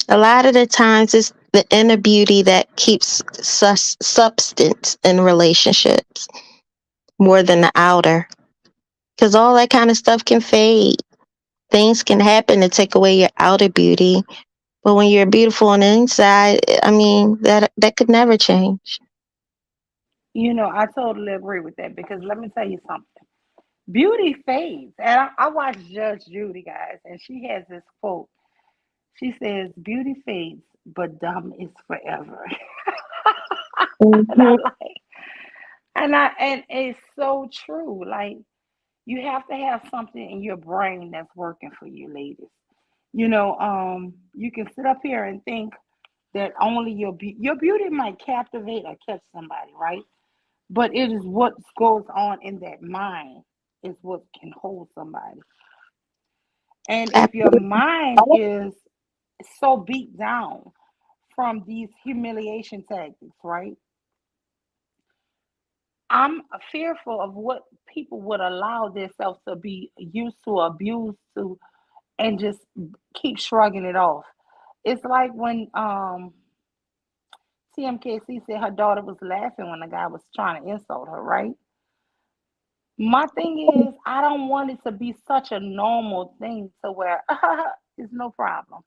A lot of the times it's the inner beauty that keeps substance in relationships more than the outer. Because all that kind of stuff can fade. Things can happen to take away your outer beauty. But when you're beautiful on the inside, I mean, that could never change. I totally agree with that because let me tell you something. Beauty fades. And I watch Judge Judy, guys, and she has this quote. She says, "Beauty fades, but dumb is forever." And I Hmm. like, and it's so true. Like, you have to have something in your brain that's working for you, ladies. You can sit up here and think that only your beauty might captivate or catch somebody, right? But it is what goes on in that mind is what can hold somebody. And if your mind is so beat down from these humiliation tactics, right? I'm fearful of what people would allow themselves to be used to, abused to, and just keep shrugging it off. It's like when TMKC said her daughter was laughing when the guy was trying to insult her, right? My thing is, I don't want it to be such a normal thing to where it's no problem,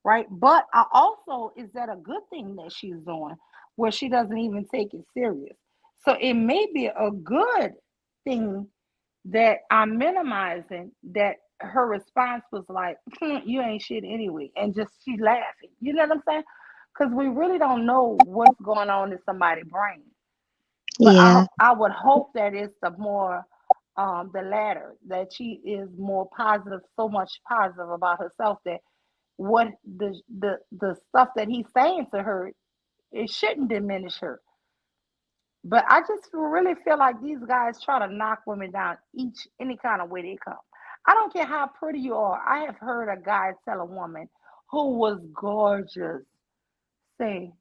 right? But I also, is that a good thing that she's doing where she doesn't even take it serious? So it may be a good thing that I'm minimizing that her response was like, you ain't shit anyway. And just she laughing. You know what I'm saying? Because we really don't know what's going on in somebody's brain. But Yeah. I would hope that it's the more the latter, that she is more positive, so much positive about herself that what the stuff that he's saying to her, it shouldn't diminish her. But I just really feel like these guys try to knock women down each any kind of way they come. I don't care how pretty you are. I have heard a guy tell a woman who was gorgeous say,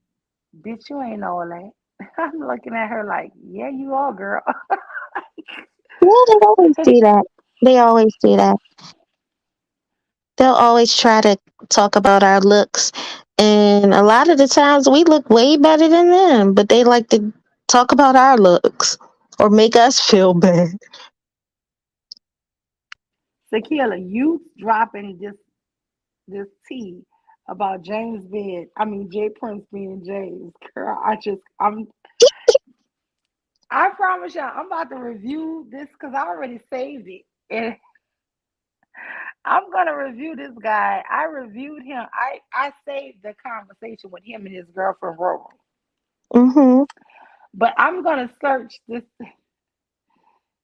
"Bitch, you ain't all that." I'm looking at her like, "Yeah, you are, girl." Yeah, they always do that. They always do that. They'll always try to talk about our looks. And a lot of the times we look way better than them, but they like to talk about our looks or make us feel bad. Tequila, you dropping this tea about James being, I mean Jay Prince being James, girl. I promise y'all, I'm about to review this because I already saved it. And I'm gonna review this guy. I reviewed him. I saved the conversation with him and his girlfriend Roro. Mhm. But I'm gonna search this.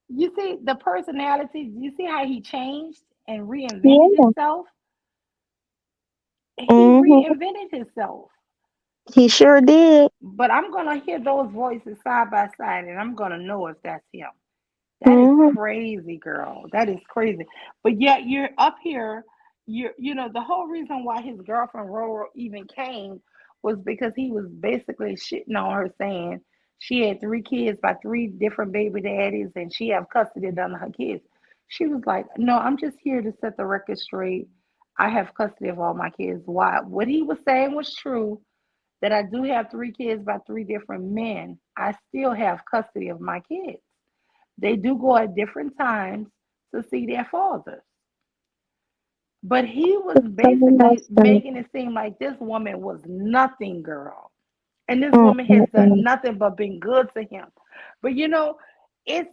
You see the personality. You see how he changed and reinvented Yeah. himself. He Mhm. reinvented himself. He sure did. But I'm gonna hear those voices side by side, and I'm gonna know if that's him. That is Mhm. crazy, girl. That is crazy. But yet you're up here. You know the whole reason why his girlfriend Roro even came was because he was basically shitting on her, saying she had three kids by three different baby daddies, and she have custody of none of her kids. She was like, "No, I'm just here to set the record straight. I have custody of all my kids." Why? What he was saying was true. That I do have three kids by three different men. I still have custody of my kids. They do go at different times to see their fathers. But he was So basically messed making it seem like this woman was nothing, girl. And this up. woman has done Mm. nothing but been good to him. But you know, it's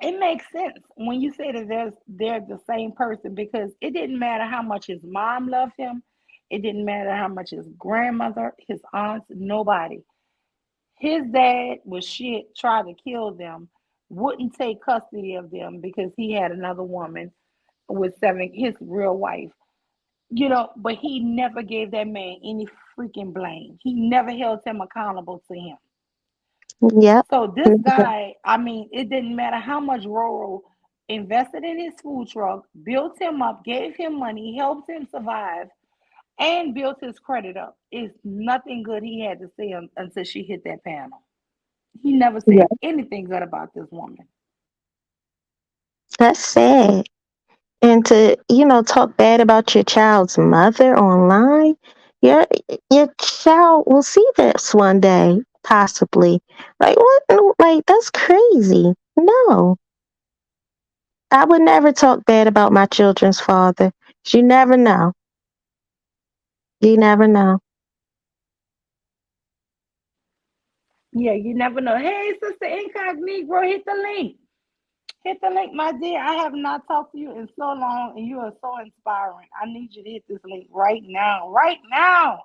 it makes sense when you say that they're the same person because it didn't matter how much his mom loved him. It didn't matter how much his grandmother, his aunts, nobody. His dad was shit, tried to kill them, wouldn't take custody of them because he had another woman with seven, his real wife. You know, but he never gave that man any freaking blame. He never held him accountable to him. Yep. So this guy, I mean, it didn't matter how much Roro invested in his food truck, built him up, gave him money, helped him survive, and built his credit up. It's nothing good he had to say until she hit that panel. He never Yeah. said anything good about this woman. That's sad. And to, talk bad about your child's mother online, your your child will see this one day, possibly. Like what? No, like that's crazy. No, I would never talk bad about my children's father. You never know. You never know. Yeah, you never know. Hey, Sister Incognito, hit the link. Hit the link, my dear. I have not talked to you in so long, and you are so inspiring. I need you to hit this link right now. Right now.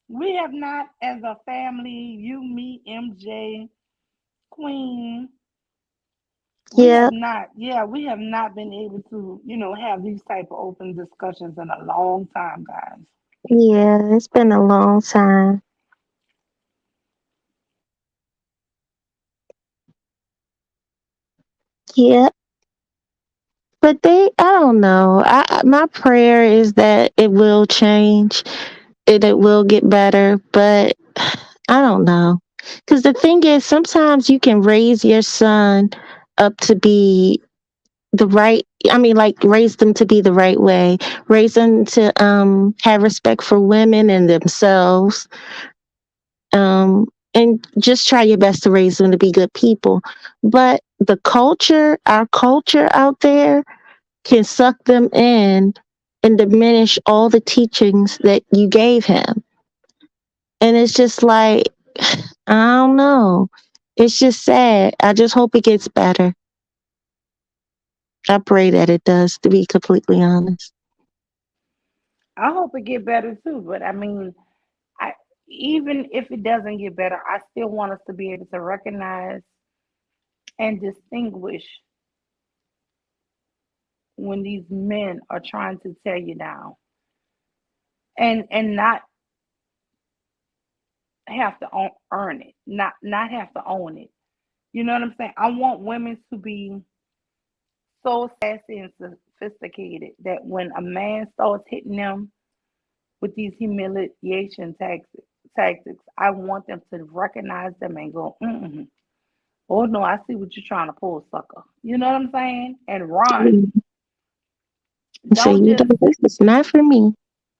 We have not, as a family, you, me, MJ, Queen, we have Yeah, not, yeah, we have not been able to, have these type of open discussions in a long time, guys. yeah. It's been a long time. Yeah, but I don't know. My prayer is that it will change and it will get better. But I don't know. Because the thing is, sometimes you can raise your son up to be the right, I mean, like, raise them to be the right way, raise them to have respect for women and themselves, and just try your best to raise them to be good people. But the culture, our culture out there, can suck them in and diminish all the teachings that you gave him. And it's just like, I don't know. It's just sad. I just hope it gets better. I pray that it does, to be completely honest. I hope it get better too. But I mean, I even if it doesn't get better, I still want us to be able to recognize and distinguish when these men are trying to tear you down, and not have to earn it, not have to own it. You know what I'm saying? I want women to be so sassy and sophisticated that when a man starts hitting them with these humiliation tactics, I want them to recognize them and go, oh no, I see what you're trying to pull, sucker. You know what I'm saying? And run. So Don't you know, just, this is not for me.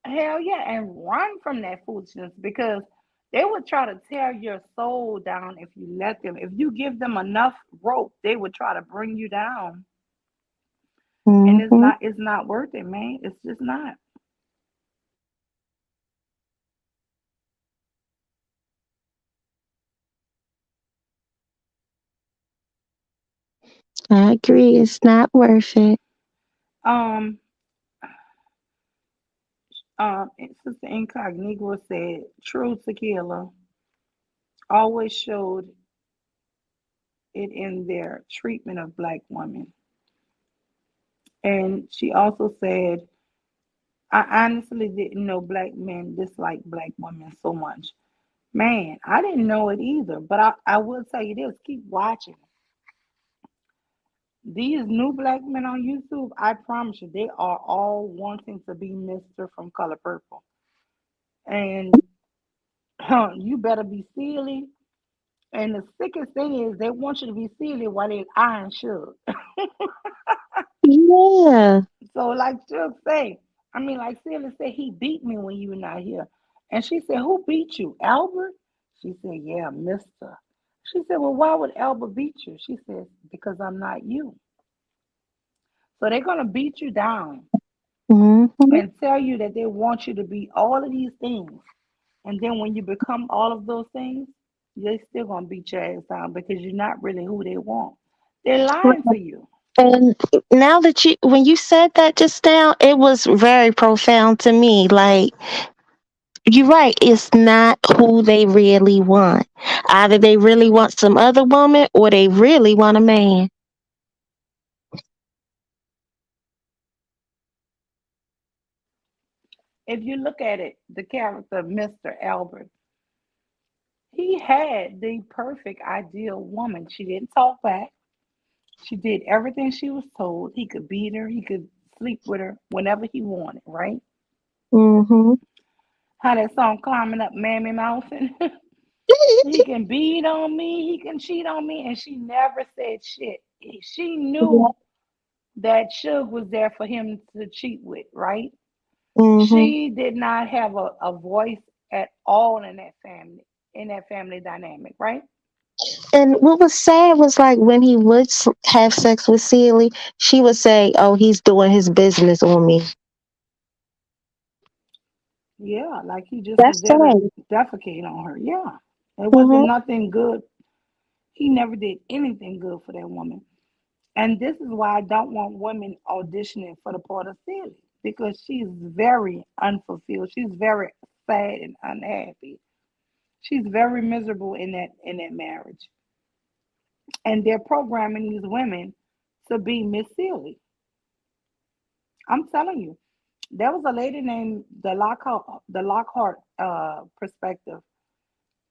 hell yeah, and run from that foolishness, because they would try to tear your soul down if you let them. If you give them enough rope, they would try to bring you down. And Hmm. it's not worth it, man. It's just not. I agree. It's not worth it. Um, Sister Incognito said, True Tequila always showed it in their treatment of black women. And she also said, I honestly didn't know black men dislike black women so much. Man, I didn't know it either. But I will tell you this, keep watching. These new black men on YouTube, I promise you, they are all wanting to be Mr. from Color Purple. And you better be silly. And the sickest thing is they want you to be silly while they iron Suge. Yeah. So like Suge say, I mean like Silly said, he beat me when you were not here. And she said, who beat you? Albert? She said, yeah, Mister. She said, well, why would Albert beat you? She said, because I'm not you. So they're gonna beat you down Hmm. and tell you that they want you to be all of these things. And then when you become all of those things, they're still gonna beat your ass down because you're not really who they want. They're lying to you. And now that when you said that just now, it was very profound to me. Like, you're right. It's not who they really want. Either they really want some other woman or they really want a man. If you look at it, the character of Mr. Albert, he had the perfect ideal woman. She didn't talk back. She did everything she was told. He could beat her, he could sleep with her whenever he wanted, right? Hmm. How that song climbing up Mammy Mountain. He can beat on me, he can cheat on me, and she never said shit. She knew that Suge was there for him to cheat with, right? Hmm. She did not have a voice at all in that family dynamic, right? And what was sad was, like, when he would have sex with Celie, she would say, "Oh, he's doing his business on me." Yeah, like he just was That's there to sad. defecate on her. Yeah. It wasn't Hmm. nothing good. He never did anything good for that woman. And this is why I don't want women auditioning for the part of Celie, because she's very unfulfilled. She's very sad and unhappy. She's very miserable in that marriage. And they're programming these women to be Miss Celie. I'm telling you. There was a lady named the Lockhart perspective.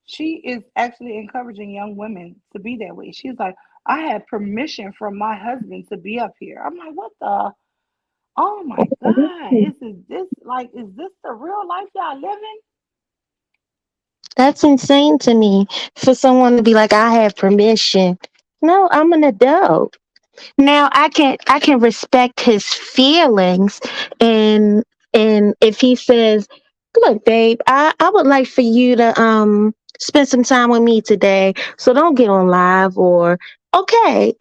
She is actually encouraging young women to be that way. She's like, I had permission from my husband to be up here. I'm like, what the? Oh my God. Is this the real life y'all living? That's insane to me for someone to be like, I have permission. No, I'm an adult. Now I can respect his feelings, and if he says, look, babe, I would like for you to spend some time with me today. So don't get on live, or okay,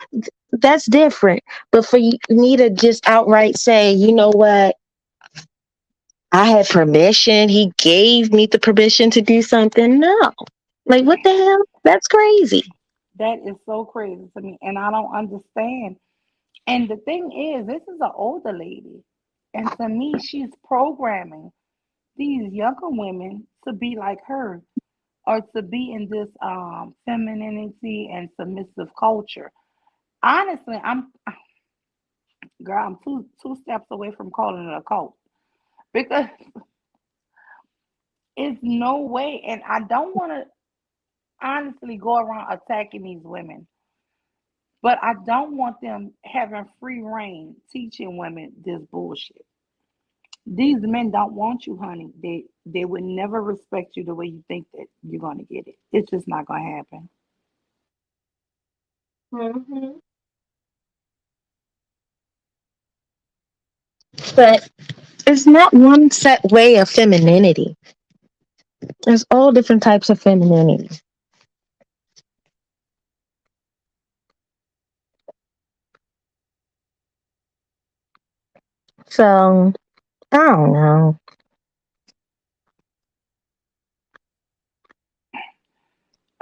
that's different. But for me to just outright say, you know what, I had permission, he gave me the permission to do something. No. Like what the hell? That's crazy. That is so crazy to me, and I don't understand. And the thing is, this is an older lady, and to me, she's programming these younger women to be like her or to be in this femininity and submissive culture. Honestly, I'm girl, I'm two steps away from calling it a cult because it's no way, and I don't want to honestly go around attacking these women, but I don't want them having free reign teaching women this bullshit. These men don't want you, honey. They would never respect you the way you think that you're gonna get it. It's just not gonna happen. Hmm. But it's not one set way of femininity. There's all different types of femininity. So I don't know.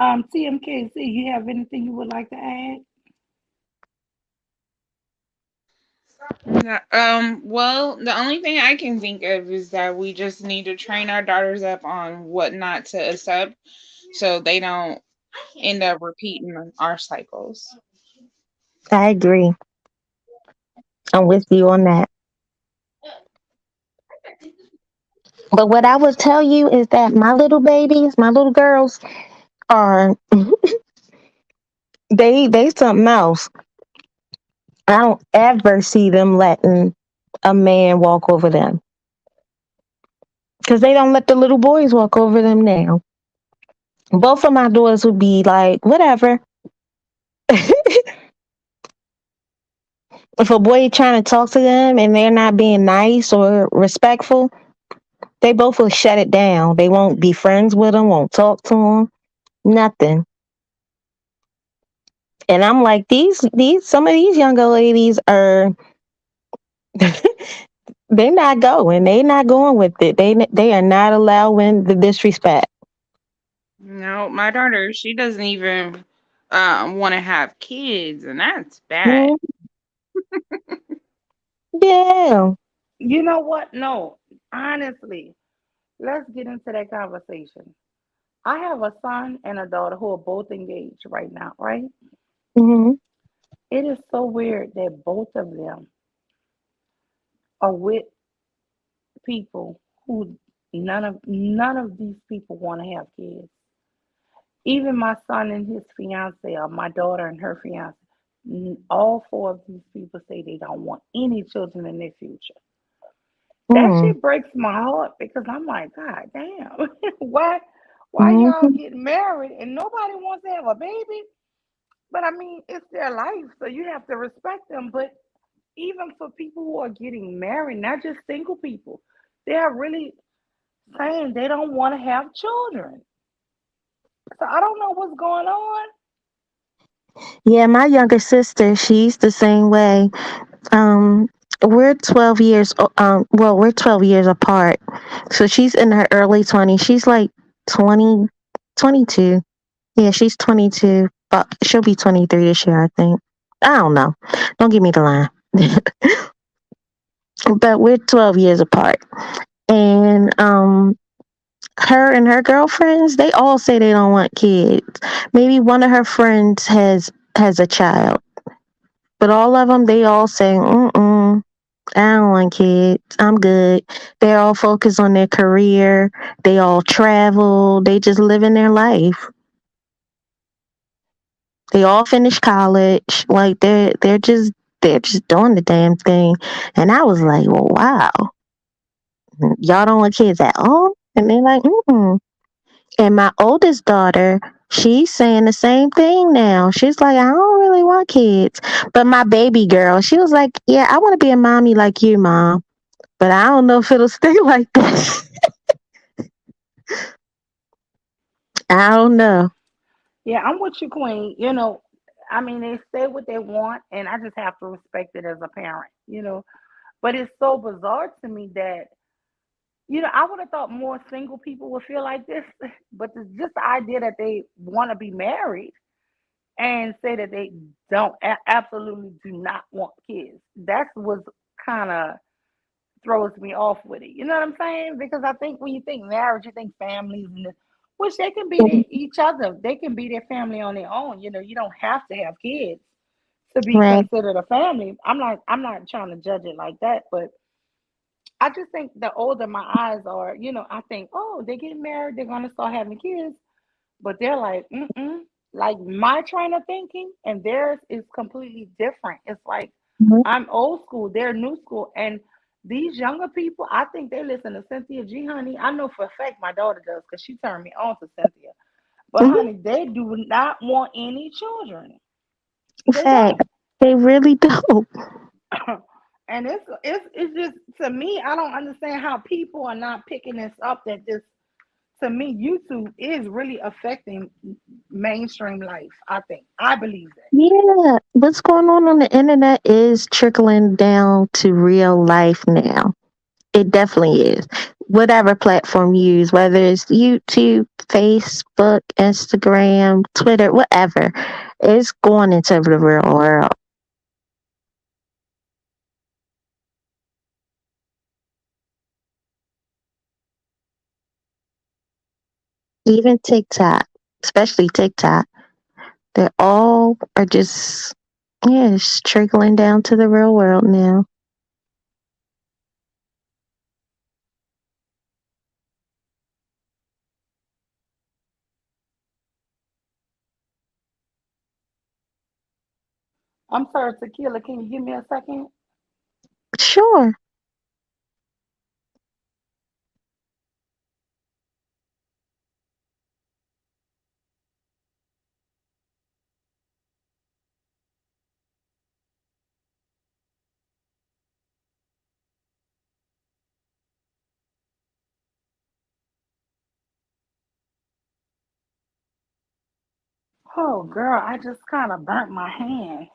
TMKC, you have anything you would like to add? Yeah, well, the only thing I can think of is that we just need to train our daughters up on what not to accept so they don't end up repeating our cycles. I agree. I'm with you on that. But what I would tell you is that my little babies, my little girls, are they something else. I don't ever see them letting a man walk over them because they don't let the little boys walk over them now. Both of my daughters would be like, whatever. If a boy trying to talk to them and they're not being nice or respectful, they both will shut it down. They won't be friends with them, won't talk to them, nothing. And I'm like, these some of these younger ladies are they're not going. They're not going with it. They are not allowing the disrespect. No, my daughter, she doesn't even want to have kids, and that's bad. Mm, yeah. You know what? No, honestly, let's get into that conversation. I have a son and a daughter who are both engaged right now, right? Hmm. It is so weird that both of them are with people who none of these people want to have kids. Even my son and his fiance, or my daughter and her fiance, all four of these people say they don't want any children in their future. That Mm, shit breaks my heart because I'm like, God damn, why y'all hmm. getting married and nobody wants to have a baby? But I mean, it's their life, so you have to respect them. But even for people who are getting married, not just single people, they are really saying they don't want to have children. So I don't know what's going on. Yeah, my younger sister, she's the same way. Um, we're 12 years. Well, we're 12 years apart. So she's in her early 20s. She's like 20, 22. Yeah, she's 22. But she'll be 23 this year, I think. I don't know. Don't give me the line. But we're 12 years apart. And her and her girlfriends, they all say they don't want kids. Maybe one of her friends has a child, but all of them, they all say, mm-mm, I don't want kids. I'm good. They're all focused on their career. They all travel. They just living their life. They all finish college. Like they're just doing the damn thing. And I was like, well, wow, y'all don't want kids at all? And they're like, mm-mm. And my oldest daughter, she's saying the same thing now. She's like, I don't really want kids. But my baby girl, she was like, yeah, I want to be a mommy like you, mom. But I don't know if it'll stay like that. I don't know. Yeah, I'm with you, Queen. I mean, they say what they want, and I just have to respect it as a parent. But it's so bizarre to me that, I would have thought more single people would feel like this, but just the idea that they want to be married and say that they don't absolutely do not want kids. That's what kind of throws me off with it. You know what I'm saying? Because I think when you think marriage, you think families, which they can be each other. They can be their family on their own. You don't have to have kids to be Right. considered a family. I'm not trying to judge it like that, but I just think the older my eyes are, I think, oh, they're getting married, they're gonna start having kids, but they're like, mm-mm. Like my train of thinking and theirs is completely different. It's like Mhm. I'm old school, they're new school, and these younger people, I think they listen to Cynthia G, honey. I know for a fact my daughter does because she turned me on to Cynthia. But Mhm. honey, they do not want any children. They Fact. don't. They really don't. And it's just, to me, I don't understand how people are not picking this up. That this, to me, YouTube is really affecting mainstream life. I believe that. Yeah. What's going on the internet is trickling down to real life now. It definitely is. Whatever platform you use, whether it's YouTube, Facebook, Instagram, Twitter, whatever, it's going into the real world. Even TikTok, especially TikTok, they all are just, yeah, it's trickling down to the real world now. I'm sorry, Tequila. Can you give me a second? Sure. Oh, girl, I just kind of burnt my hand.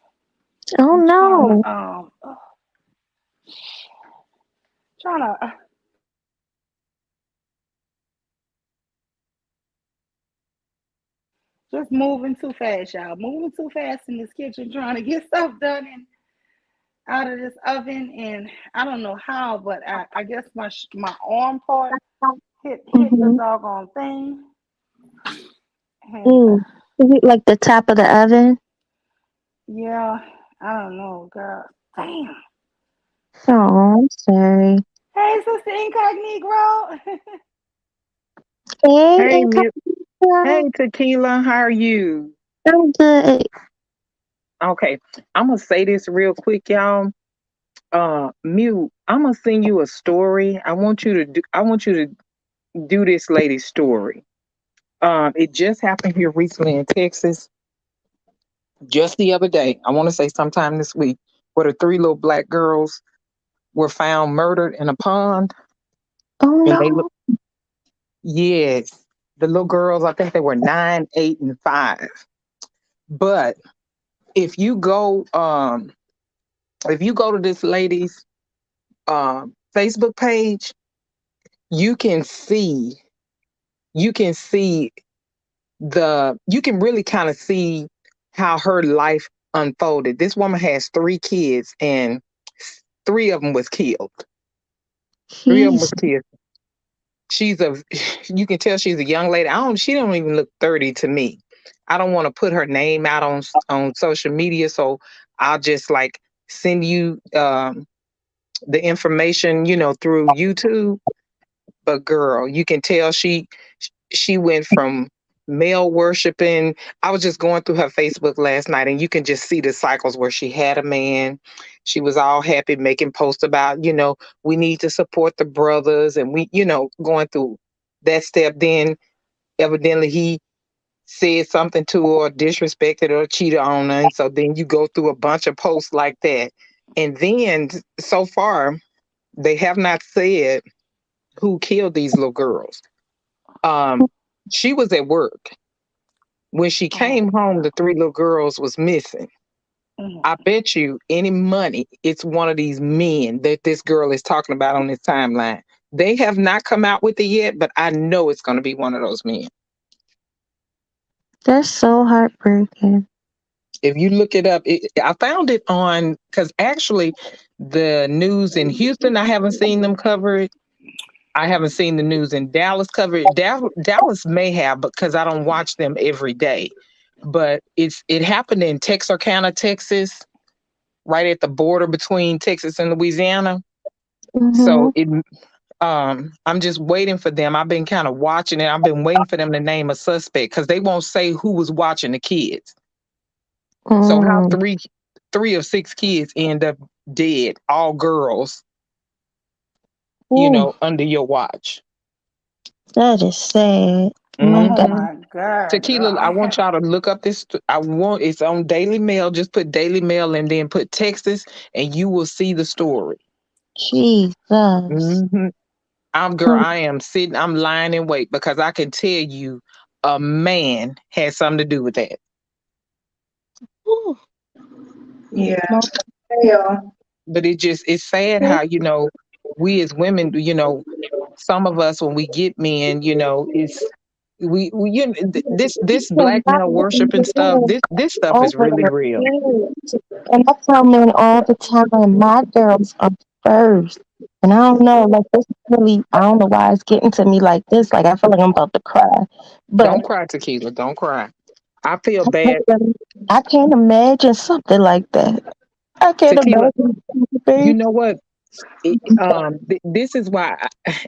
Oh I'm trying no. to trying to just moving too fast, y'all. Moving too fast in this kitchen, trying to get stuff done and out of this oven. And I don't know how, but I guess my arm part hit the Mm-hmm. doggone thing. And Mm. Is it like the top of the oven? yeah, I don't know, girl. Damn. Oh, I'm sorry. Hey, Sister Incognito. Hey, Hey, hey, Incognito. Tequila, how are you? I'm good. Okay, I'm gonna say this real quick, y'all. Mute. I'm gonna send you a story. I want you to do this lady's story. It just happened here recently in Texas, just the other day. I want to say sometime this week, where the three little black girls were found murdered in a pond, Oh and they no. look. Yes, the little girls. I think they were 9, 8, and 5. But if you go, if you go to this lady's Facebook page, you can see you can see you can really kind of see how her life unfolded. This woman has 3 kids, and three of them was killed. Three of them was He's killed. She's a you can tell she's a young lady. She don't even look 30 to me. I don't want to put her name out on social media, so I'll just like send you the information, through YouTube. But girl, you can tell she went from male worshiping. I was just going through her Facebook last night, and you can just see the cycles where she had a man. She was all happy making posts about, we need to support the brothers, and we, going through that step. Then evidently he said something to her, or disrespected or cheated on her. And so then you go through a bunch of posts like that. And then so far, they have not said who killed these little girls. She was at work. When she came home, the 3 little girls was missing. I bet you any money it's one of these men that this girl is talking about on this timeline. They have not come out with it yet, but I know it's going to be one of those men. That's so heartbreaking. If you look it up, I found it on, because actually the news in Houston, I haven't seen them cover it. I haven't seen the news in Dallas cover it. Dallas may have, because I don't watch them every day. But it happened in Texarkana, Texas, right at the border between Texas and Louisiana. So I'm just waiting for them. I've been kind of watching it. I've been waiting for them to name a suspect, because they won't say who was watching the kids. So how 3 of 6 kids end up dead, all girls, under your watch. That is sad. Oh my God. Tequila, I want y'all to look up this. It's on Daily Mail. Just put Daily Mail and then put Texas, and you will see the story. Jesus. I am sitting, I'm lying in wait, because I can tell you a man had something to do with that. Yeah. Yeah. But it's sad how, we as women, some of us, when we get men, it's this black male worship and stuff, this stuff is really real. And I tell men all the time, my girls are first. And I don't know, like, this really, I don't know why it's getting to me like this. Like, I feel like I'm about to cry. But don't cry, Tequila. Don't cry. I feel bad. I can't imagine something like that. I can't Tequila, imagine. You know what? This is why,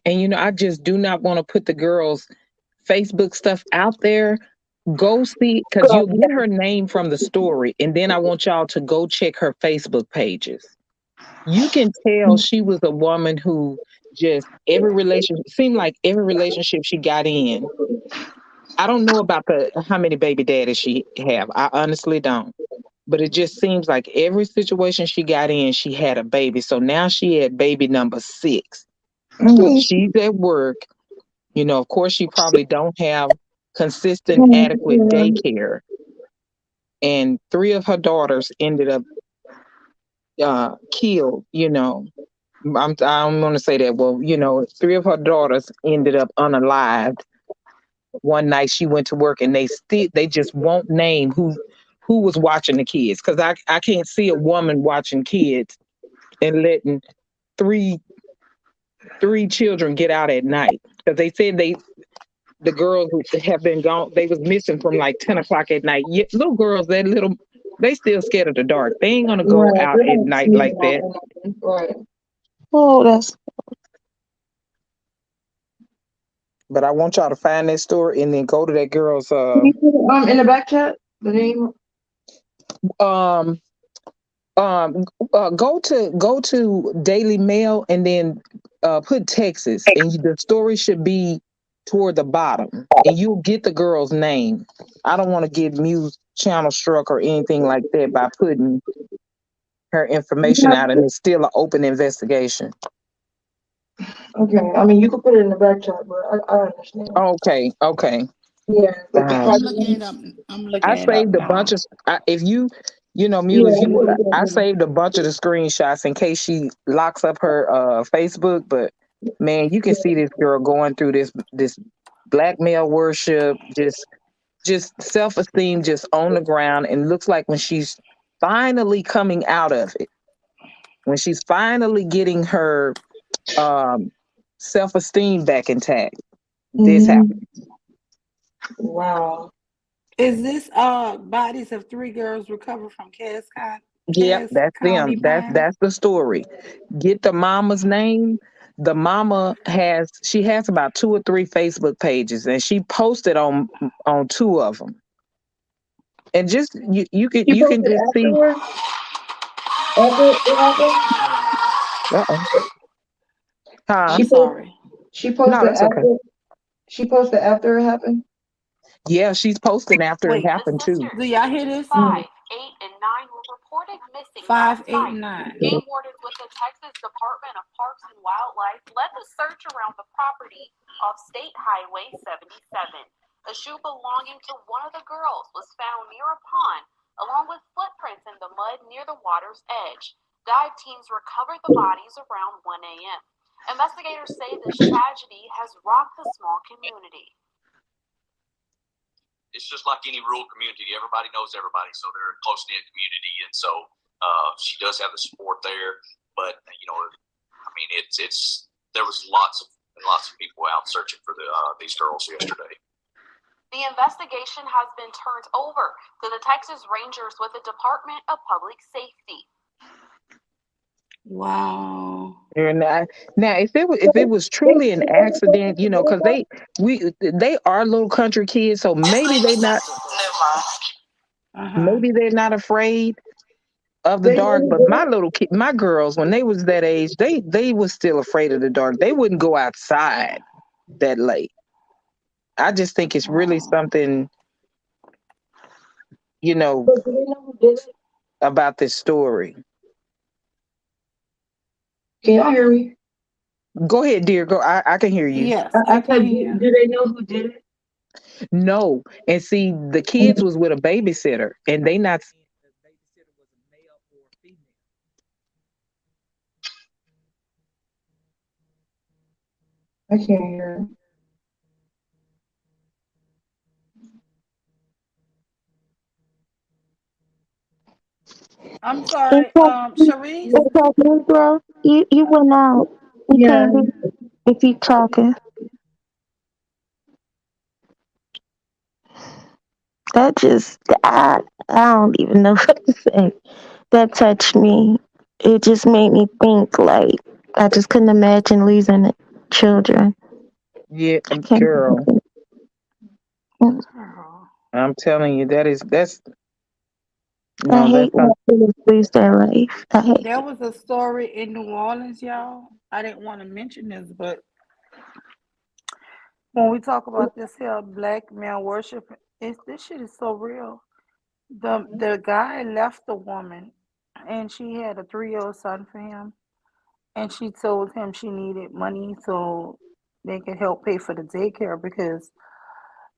I just do not want to put the girls' Facebook stuff out there. Go see, because you'll get her name from the story, and then I want y'all to go check her Facebook pages. You can tell she was a woman who just seemed like every relationship she got in. I don't know about how many baby daddies she have. I honestly don't. But it just seems like every situation she got in, she had a baby. So now she had baby number 6. She's at work. Of course, she probably don't have consistent, adequate daycare. And 3 of her daughters ended up killed. I don't want to say that. Well, 3 of her daughters ended up unalived. One night she went to work, and they just won't name who was watching the kids, because I can't see a woman watching kids and letting three children get out at night, because they said the girls who have been gone, they was missing from like 10 o'clock at night. Little girls, they still scared of the dark. They ain't gonna go out at night like that. Right. Oh, that's. But I want y'all to find that story and then go to that girl's in the back chat, the name. Go to Daily Mail and then put Texas, and the story should be toward the bottom, and you'll get the girl's name. I don't want to get Muse channel struck or anything like that by putting her information out, and it's still an open investigation. Okay, I mean, you could put it in the back chat, but I understand. Okay. Yeah. I'm looking it up. I saved a bunch of. If you I saved a bunch of the screenshots in case she locks up her Facebook. But man, you can see this girl going through this blackmail worship, just self-esteem just on the ground, and looks like when she's finally coming out of it, when she's finally getting her self-esteem back intact, this happens. Wow. Is this bodies of 3 girls recovered from Cass County? Yeah, that's them. That's the story. Get the mama's name. The mama has about 2 or 3 Facebook pages, and she posted on 2 of them. And just you can just see. After it happened? I'm sorry. She posted No, that's after. okay. She posted after it happened. Yeah, she's posting after it Wait, happened too. do y'all hear this? 5, 8, and 9 were reported missing 5, last 8, night. 9. Game wardens with the Texas Department of Parks and Wildlife led the search around the property off State Highway 77. A shoe belonging to one of the girls was found near a pond, along with footprints in the mud near the water's edge. Dive teams recovered the bodies around 1 a.m. Investigators say this tragedy has rocked the small community. It's just like any rural community. Everybody knows everybody, so they're a close-knit community, and so she does have the support there. But I mean, there was lots of people out searching for these girls yesterday. The investigation has been turned over to the Texas Rangers with the Department of Public Safety. Wow. Now, if it was truly an accident, because they are little country kids, so maybe they're not afraid of the dark. But my girls, when they was that age, they was still afraid of the dark. They wouldn't go outside that late. I just think it's really something, about this story. Can y'all hear me? Go ahead, dear. Go. I can hear you. Yes, I I can said, hear you. do they know who did it? No, and see, the kids was with a babysitter, and they not saying the babysitter was a male or a female. I can't hear. I'm sorry, Sharice. It's like Negro. You went out. We Yeah. can't hear you if you talking. That just I don't even know what to say. That touched me. It just made me think like I just couldn't imagine losing children. Yeah, Can't- girl, Girl. I'm telling you, that's I no, hate that's when not. kids lose their life. I hate There it. was a story in New Orleans, y'all. I didn't want to mention this, but when we talk about this here black male worship, this shit is so real. The guy left the woman, and she had a 3-year-old son for him, and she told him she needed money so they could help pay for the daycare because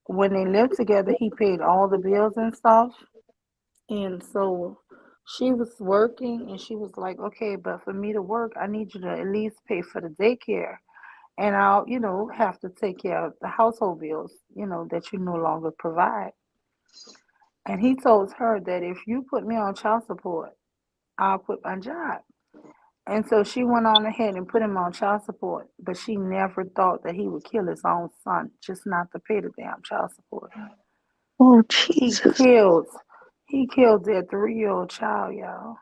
when they lived together, he paid all the bills and stuff. And so she was working and she was like, okay, but for me to work, I need you to at least pay for the daycare. And I'll, have to take care of the household bills, that you no longer provide. And he told her that if you put me on child support, I'll quit my job. And so she went on ahead and put him on child support, but she never thought that he would kill his own son just not to pay the damn child support. Oh He Jesus. killed he killed their 3-year-old child, y'all.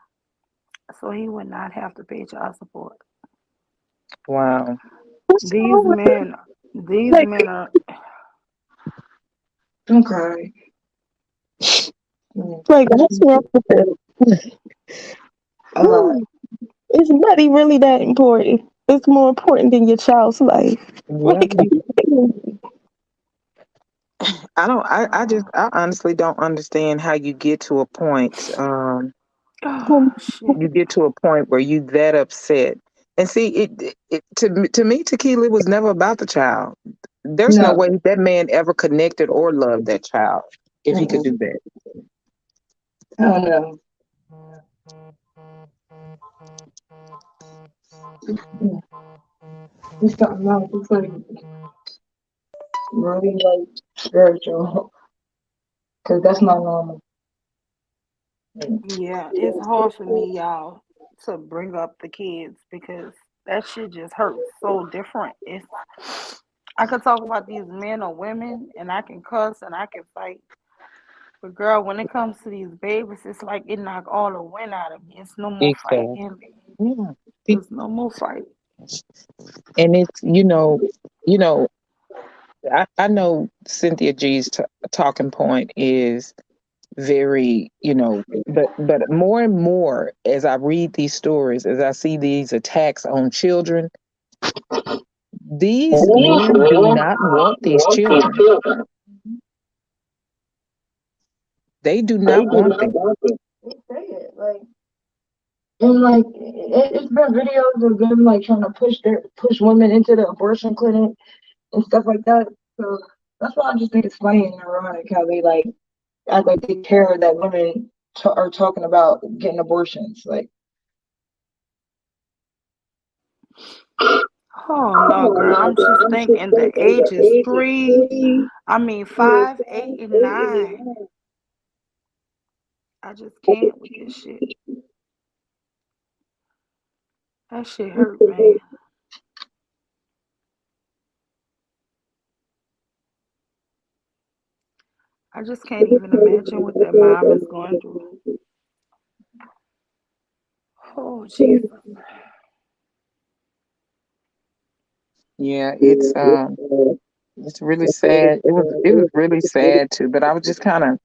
So he would not have to pay child support. Wow. What's These wrong with men like are Don't cry. what's wrong with them? A lot. Is money really that important? It's more important than your child's life. Yeah, Like, I honestly don't understand how you get to a point. oh shit. You get to a point where you that upset. And see, it to me, Tequila was never about the child. There's no No. way that man ever connected or loved that child if he could do that. I don't know. He's something else. It's like really like spiritual. Because that's not normal. Yeah, it's hard for me, y'all, to bring up the kids because that shit just hurts so different. I could talk about these men or women and I can cuss and I can fight. But girl, when it comes to these babies, it's like it knocked all the wind out of me. It's no more fight Exactly. in me. Yeah. There's no more fight. And it's I know Cynthia G's talking point is very, but more and more as I read these stories, as I see these attacks on children, these men do not want these children. They do not want them. They say it like, and like it's been videos of them like trying to push women into the abortion clinic and stuff like that. So that's why I just think it's funny and ironic how they like act like they care that women are talking about getting abortions. Like, Oh no, girl. I'm just thinking the age is 5, 8, and 9. I just can't with this shit. That shit hurt, man. I just can't even imagine what that mom is going through. Oh Jesus. Yeah, it's really sad. It was really sad too. But I was just kind of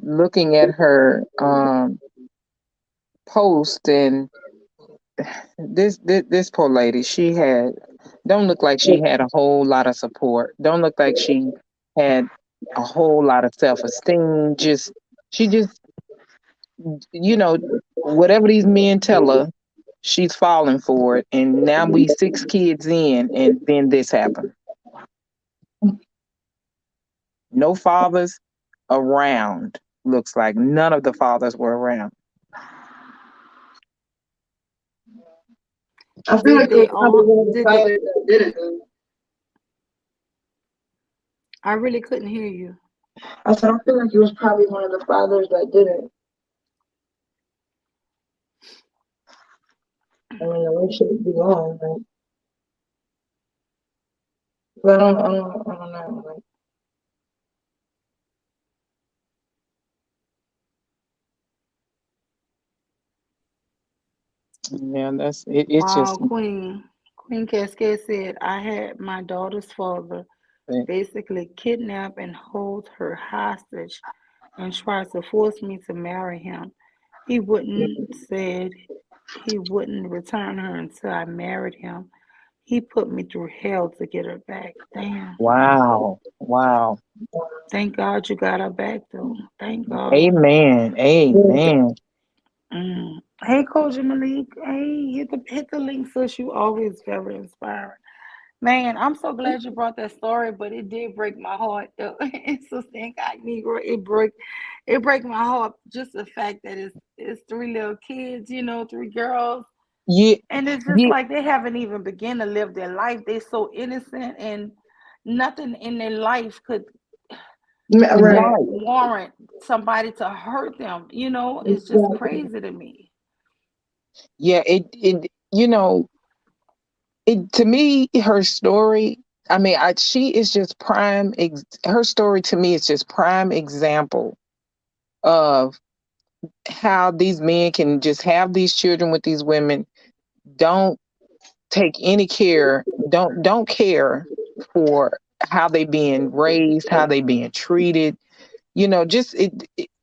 looking at her post, and this poor lady, she don't look like she had a whole lot of support. Don't look like she had a whole lot of self-esteem. She just, whatever these men tell her, she's falling for it. And now we 6 kids in, and then this happened. No fathers around. Looks like none of the fathers were around. I feel Did like it they was probably all one of the did they fathers that did it. Though. I really couldn't hear you. I said I feel like it was probably one of the fathers that did it. I mean, the way should be long, right? But I don't know. Like, Yeah, that's it. It's just Wow, Queen Cascade said I had my daughter's father basically kidnap and hold her hostage and try to force me to marry him. He said he wouldn't return her until I married him. He put me through hell to get her back. Damn. wow. Thank God you got her back though. Thank God. Amen. Hey, Coach Malik. Hey, hit the link, sis. You always very inspiring. Man, I'm so glad you brought that story, but it did break my heart. It's so incognito. It break my heart. Just the fact that it's 3 little kids, 3 girls, Yeah, and it's just like they haven't even begun to live their life. They're so innocent, and nothing in their life could right. warrant somebody to hurt them. It's just crazy to me. yeah. It to me, her story. I mean, she is just prime. Her story to me is just prime example of how these men can just have these children with these women. Don't take any care. Don't care for how they being raised, how they being treated. Just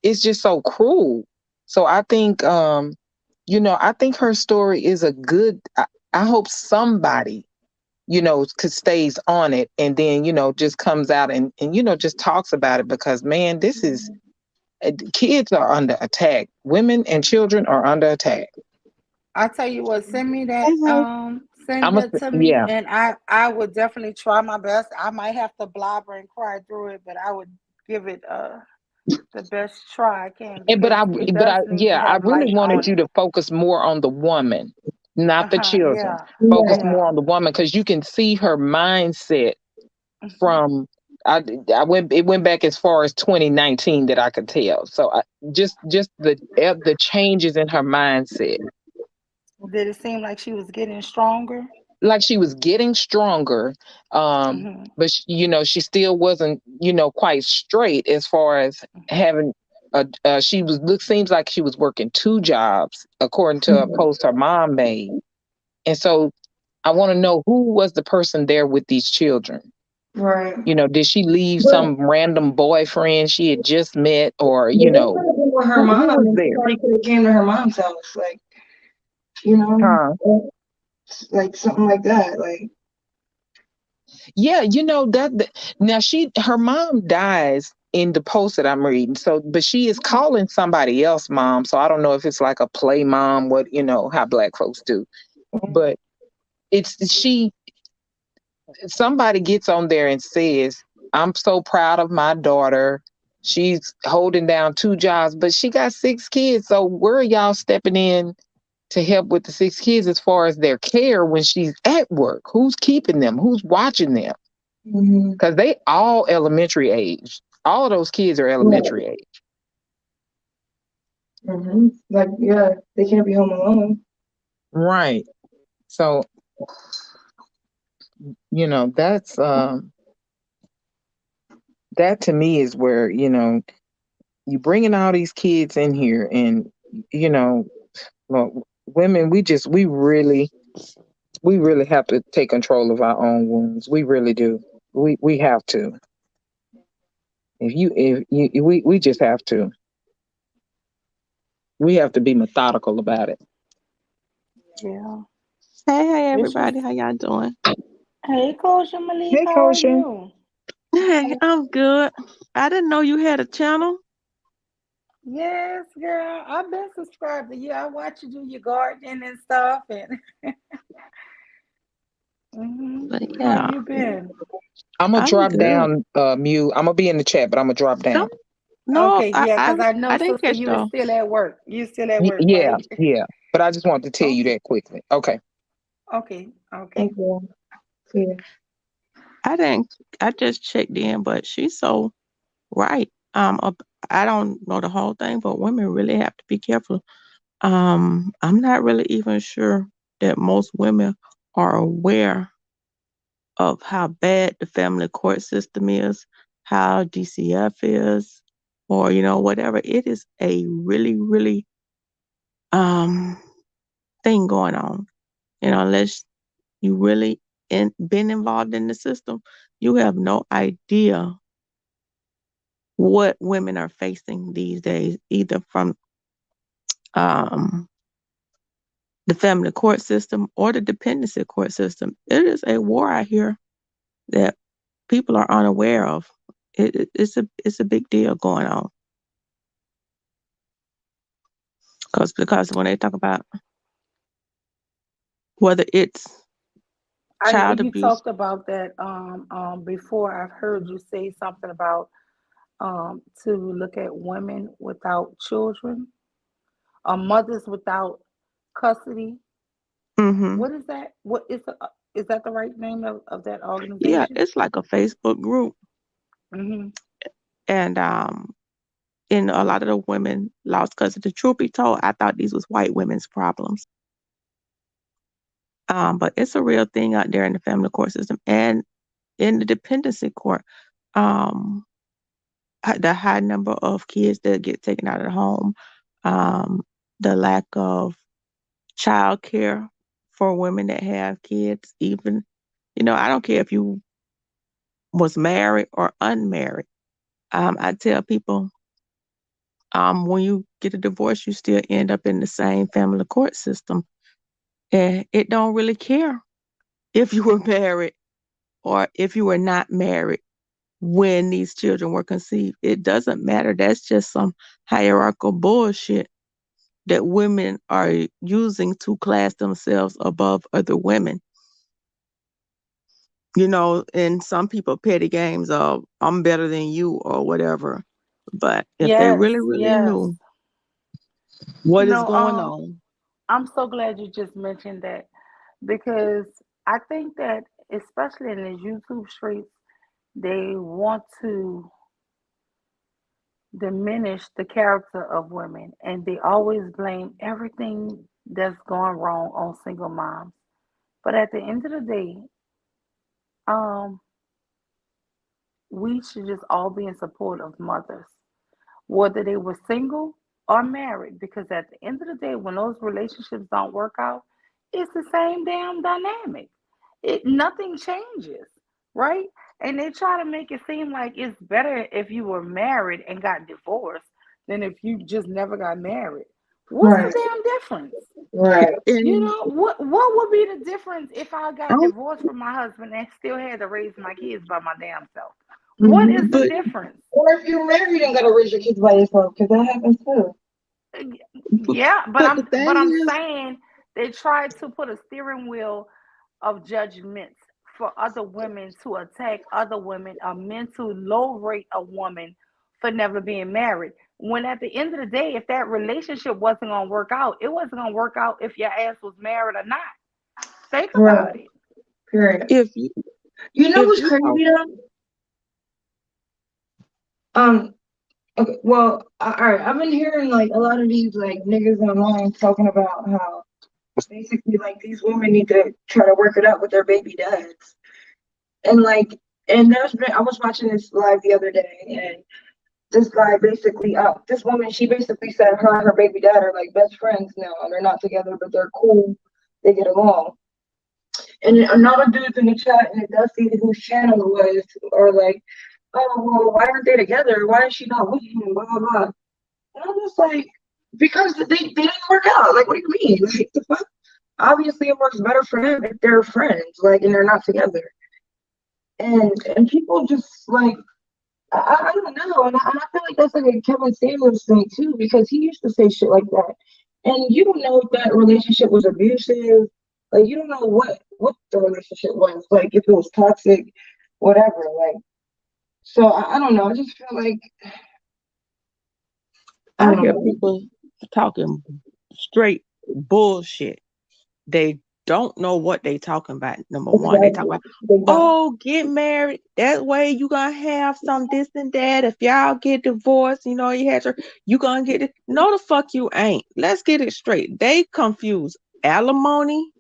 it's just so cruel. So I think I think her story is a good. I hope somebody could stays on it, and then just comes out and just talks about it, because man, this is kids are under attack. Women and children are under attack. I tell you what, send me that. Send I'm a that to me, yeah. and I would definitely try my best. I might have to blabber and cry through it, but I would give it the best try I can, But because it does need to I have really light wanted on you it. to focus more on the woman, not the children. Yeah, Focus yeah. more on the woman, because you can see her mindset Mhm. from. It went back as far as 2019 that I could tell. So just the changes in her mindset, Did it seem like she was getting stronger? like she was getting stronger, Hmm. but she still wasn't quite straight as far as having she was seems like she was working 2 jobs according to a post her mom made. And so I want to know, who was the person there with these children. Right. Did she leave some random boyfriend she had just met, or But they could have been with her who mom, was and she there? probably could have came to her mom's house, like Huh? like something like that, like. Yeah, that now her mom dies in the post that I'm reading. So, but she is calling somebody else mom. So I don't know if it's like a play mom, what, how Black folks do. But somebody gets on there and says, I'm so proud of my daughter. She's holding down 2 jobs, but she got 6 kids. So where are y'all stepping in to help with the 6 kids as far as their care when she's at work? Who's keeping them? Who's watching them? Because they all elementary age. All of those kids are elementary age. Like, yeah, they can't be home alone. Right. So, that's that to me is where, you bringing all these kids in here and, well, women, we really have to take control of our own wounds. We really do. We have to. We just have to. We have to be methodical about it. Yeah. Hey, It's everybody. just, How y'all doing? hey, Coach Malik, Hey, how are Kosha. you? Hey, I'm good. I didn't know you had a channel. Yes, girl. I've been subscribed to you. I watch you do your gardening and stuff. And But how yeah, you been? I'm gonna I'm drop good. down, Mew. I'm gonna be in the chat, but I'm gonna drop No, down. no, Okay, yeah, because I know, I didn't sister, catch you was though. still at work. You still at work, Yeah, right? yeah. But I just wanted to tell you Okay, that quickly. Okay. okay, okay. Thank you. Yeah. I just checked in, but she's so right. I don't know the whole thing, but women really have to be careful. I'm not really even sure that most women are aware of how bad the family court system is, how DCF is, or whatever. It is a really, really thing going on. Unless you really been involved in the system, you have no idea what women are facing these days, either from um, the family court system or the dependency court system. It is a war out here that people are unaware of. It's a big deal going on. Because when they talk about whether it's I know child you abuse, talked about that before. I've heard you say something about to look at women without children, mothers without custody. hmm What is that? Is that the right name of that yeah, organization? it's like a Facebook group, Mm-hmm. and a lot of the women lost custody. The truth be told, I thought these was white women's problems. But it's a real thing out there in the family court system and in the dependency court. Um, the high number of kids that get taken out of the home, um, the lack of child care for women that have kids, even, I don't care if you was married or unmarried. I tell people, when you get a divorce, you still end up in the same family court system. And it don't really care if you were married or if you were not married when these children were conceived. It doesn't matter. That's just some hierarchical bullshit that women are using to class themselves above other women. And some people petty games of I'm better than you or whatever. But if they Yes, really, really yes. knew You what is know, going on. I'm so glad you just mentioned that because I think that especially in the YouTube streets, they want to diminish the character of women and they always blame everything that's going wrong on single moms. But at the end of the day, um, we should just all be in support of mothers, whether they were single or married, because at the end of the day, when those relationships don't work out, it's the same damn dynamic. Nothing changes, right? And they try to make it seem like it's better if you were married and got divorced than if you just never got married. What's the Right. damn difference? Right. You And know, what would be the difference if I I got don't, divorced from my husband and still had to raise my kids by my damn self? What is the but difference? Or if you're married and gotta raise your kids by yourself, because that happens too. Yeah, But the thing I'm is, saying they tried to put a steering wheel of judgments for other women to attack other women, a mental low rate a woman for never being married. When at the end of the day, if that relationship wasn't gonna work out, it wasn't gonna work out if your ass was married or not. Think Right. about it. Period. if you You know if what's you talk, crazy though? Um. Okay. Well, all right. I've been hearing like a lot of these like niggas online talking about how basically like these women need to try to work it out with their baby dads, and like, and I was watching this live the other day, and this guy basically, this woman, she basically said her and her baby dad are like best friends now, and they're not together, but they're cool, they get along. And another dude's in the chat, and it does see whose channel it was, or like, oh, well, why aren't they together? Why is she not with him? Blah, blah, blah. And I'm just like, because they didn't work out. Like, what do you mean? Like, the fuck? Obviously, it works better for them if they're friends, like, and they're not together. And people just like, I don't know, and I feel like that's like a Kevin Samuels thing too, because he used to say shit like that, and you don't know if that relationship was abusive, like you don't know what the relationship was, like if it was toxic, whatever, like. So I don't know. I just feel like I I don't hear know. people talking straight bullshit. They don't know what they talking about. Number one, they talk Exactly. about, They don't. oh, get married. That way you gonna have some this and that. If y'all get divorced, you had you gonna get it. No, the fuck you ain't. Let's get it straight. They confuse alimony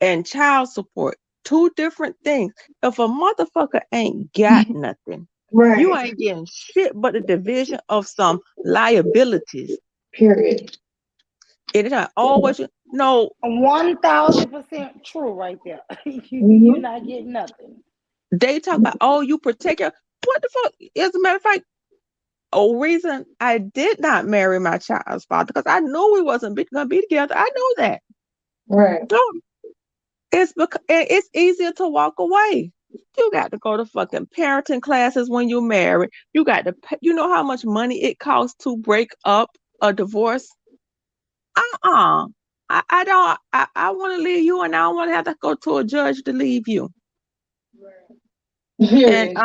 and child support. Two different things. If a motherfucker ain't got nothing, you Right. ain't getting shit but the division of some liabilities. Period. It is not always no. 1000% true right there. You're Mm-hmm. not getting nothing. They talk about, oh, you protect your. What the fuck? As a matter of fact, a reason I did not marry my child's father because I knew we wasn't gonna be together. I knew that. Right. So it's because it's easier to walk away. You got to go to fucking parenting classes when you're married. You got to pay, you know how much money it costs to break up a divorce? I don't I want to leave you and I don't want to have to go to a judge to leave you. And Period.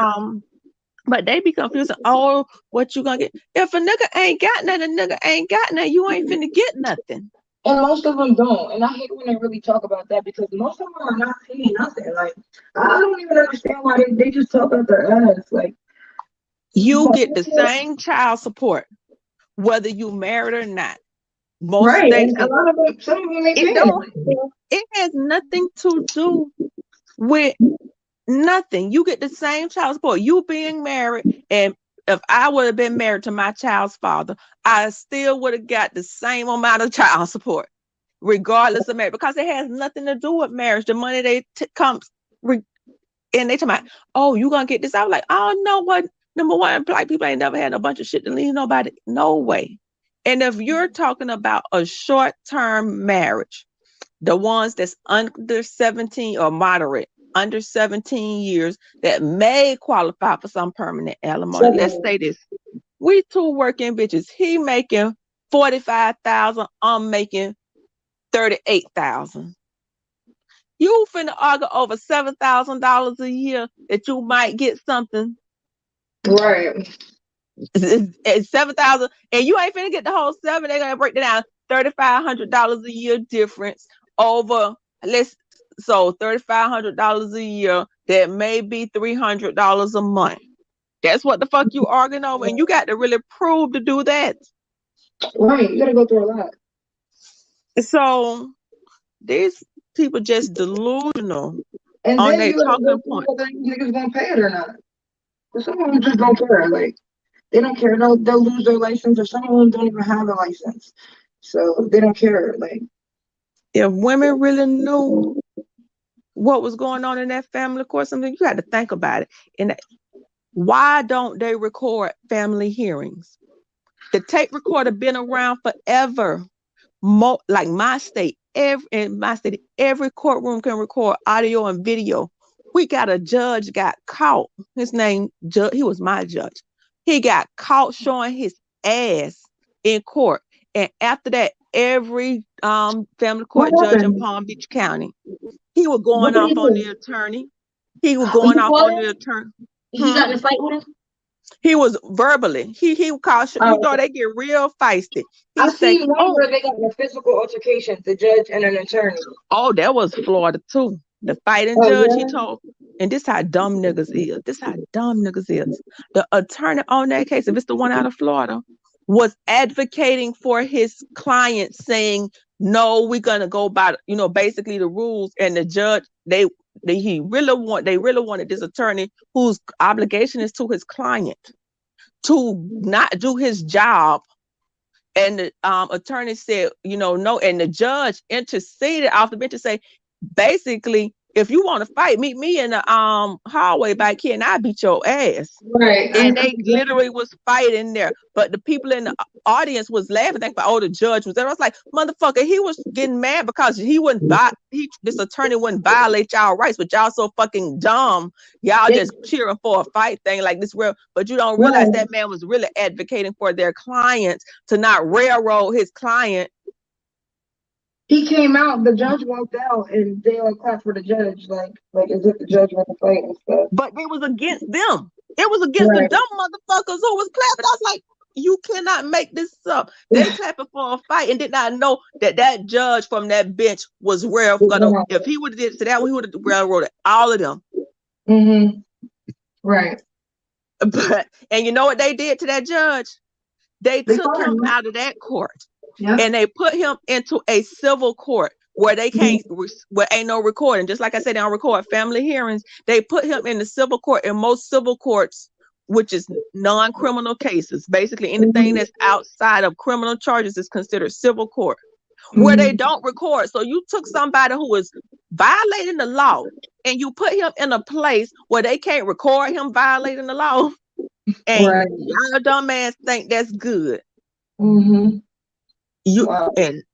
but they be confusing. Oh, what you gonna get? If a nigga ain't got nothing, nigga ain't got nothing. You ain't finna get nothing. And most of them don't. And I hate when they really talk about that because most of them are not paying nothing. Like, I don't even understand why they just talk about their ass. Like, You get the same child support whether you married or not. Most right. states, And a lot of them, some of them ain't it paying. don't. It has nothing to do with nothing. You get the same child support. You being married, and if I would have been married to my child's father, I still would have got the same amount of child support, regardless of marriage, because it has nothing to do with marriage. The money comes, and they talk about, oh, you gonna get this. I was like, oh no, what? Number one, black people ain't never had a bunch of shit to leave nobody. No way. And if you're talking about a short-term marriage, the ones that's under 17 or moderate, under 17 years that may qualify for some permanent alimony. Let's say this. We two working bitches. He making 45,000. I'm making 38,000. You finna argue over $7,000 a year that you might get something. Right. It's 7,000, and you ain't finna get the whole seven. They're gonna break it down. $3,500 a year difference over so $3,500 a year. That may be $300 a month. That's what the fuck you arguing over, and you got to really prove to do that. Right. You gotta go through a lot. So these people just delusional And on then their you gotta talking go through point. whether niggas gonna pay it or not. But some of them just don't care. Like, they don't care. They'll lose their license, or some of them don't even have a license. So they don't care. Like, If women really knew what was going on in that family court, something you got to think about it. And why don't they record family hearings? The tape recorder been around forever. Like my state, every courtroom can record audio and video. We got a judge got caught. His name, he was my judge. He got caught showing his ass in court. And after that, every family court What judge in happened? Palm Beach County, he was What going did he off on do? the attorney. He was He going off fought on the him? attorney. He got in a fight with him? He was verbally. He called. You Oh, know, they get real feisty. He I say, seen one "Oh, where they got in a physical altercation, the judge and an attorney. oh, that was Florida too. The fighting Oh, judge, he yeah? told, and this how dumb niggas is. This how dumb niggas is. The attorney on that case, if it's the one out of Florida, was advocating for his client, saying, "No, we're gonna go by, basically the rules." And the judge, they really wanted this attorney whose obligation is to his client to not do his job. And the attorney said, no. And the judge interceded off the bench to say, basically, if you want to fight, meet me in the hallway back here and I beat your ass. Right. And they literally was fighting there. But the people in the audience was laughing, thinking, "Oh, the judge was there." I was like, motherfucker, he was getting mad because this attorney wouldn't violate y'all rights, but y'all so fucking dumb. Y'all just cheering for a fight thing like this real, but you don't realize that man was really advocating for their clients to not railroad his client. He came out, the judge walked out, and they all clapped for the judge, like as if the judge was fighting and stuff. But it was against them. It was against the dumb motherfuckers who was clapping. I was like, you cannot make this up. They clapping for a fight and did not know that judge from that bench was if he would have did to that one, he would have railroaded all of them. Mm-hmm. Right. And you know what they did to that judge? They took him out of that court. Yep. And they put him into a civil court where they can't, where ain't no recording. Just like I said, they don't record family hearings. They put him in the civil court. In most civil courts, which is non-criminal cases, basically anything that's outside of criminal charges is considered civil court, where they don't record. So you took somebody who was violating the law and you put him in a place where they can't record him violating the law. And y'all dumbass think that's good. Mm-hmm. And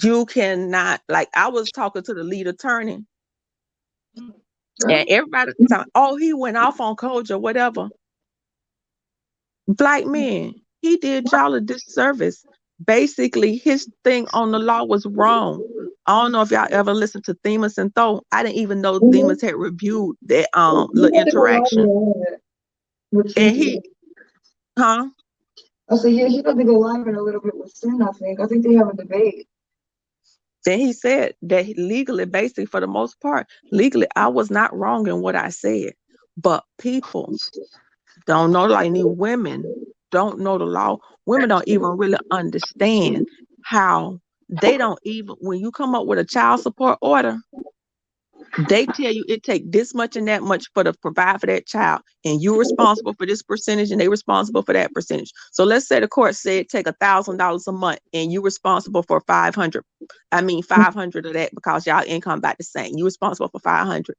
you cannot, like, I was talking to the lead attorney and everybody talking, "Oh, he went off on Koja," whatever. Black men, he did y'all a disservice. Basically, his thing on the law was wrong. I don't know if y'all ever listened to Themis and Tho. I didn't even know Themis had reviewed that little interaction. And he, huh? I said, yeah, he doesn't go live in a little bit with Sin, I think. I think they have a debate. Then he said that legally, basically, for the most part, legally, I was not wrong in what I said. But people don't know, like women don't know the law. Women don't even really understand how they don't even, when you come up with a child support order, they tell you it take this much and that much to provide for that child, and you're responsible for this percentage, and they responsible for that percentage. So let's say the court said take $1,000 a month, and you're responsible for 500. I mean 500 of that because y'all income about the same. You're responsible for 500.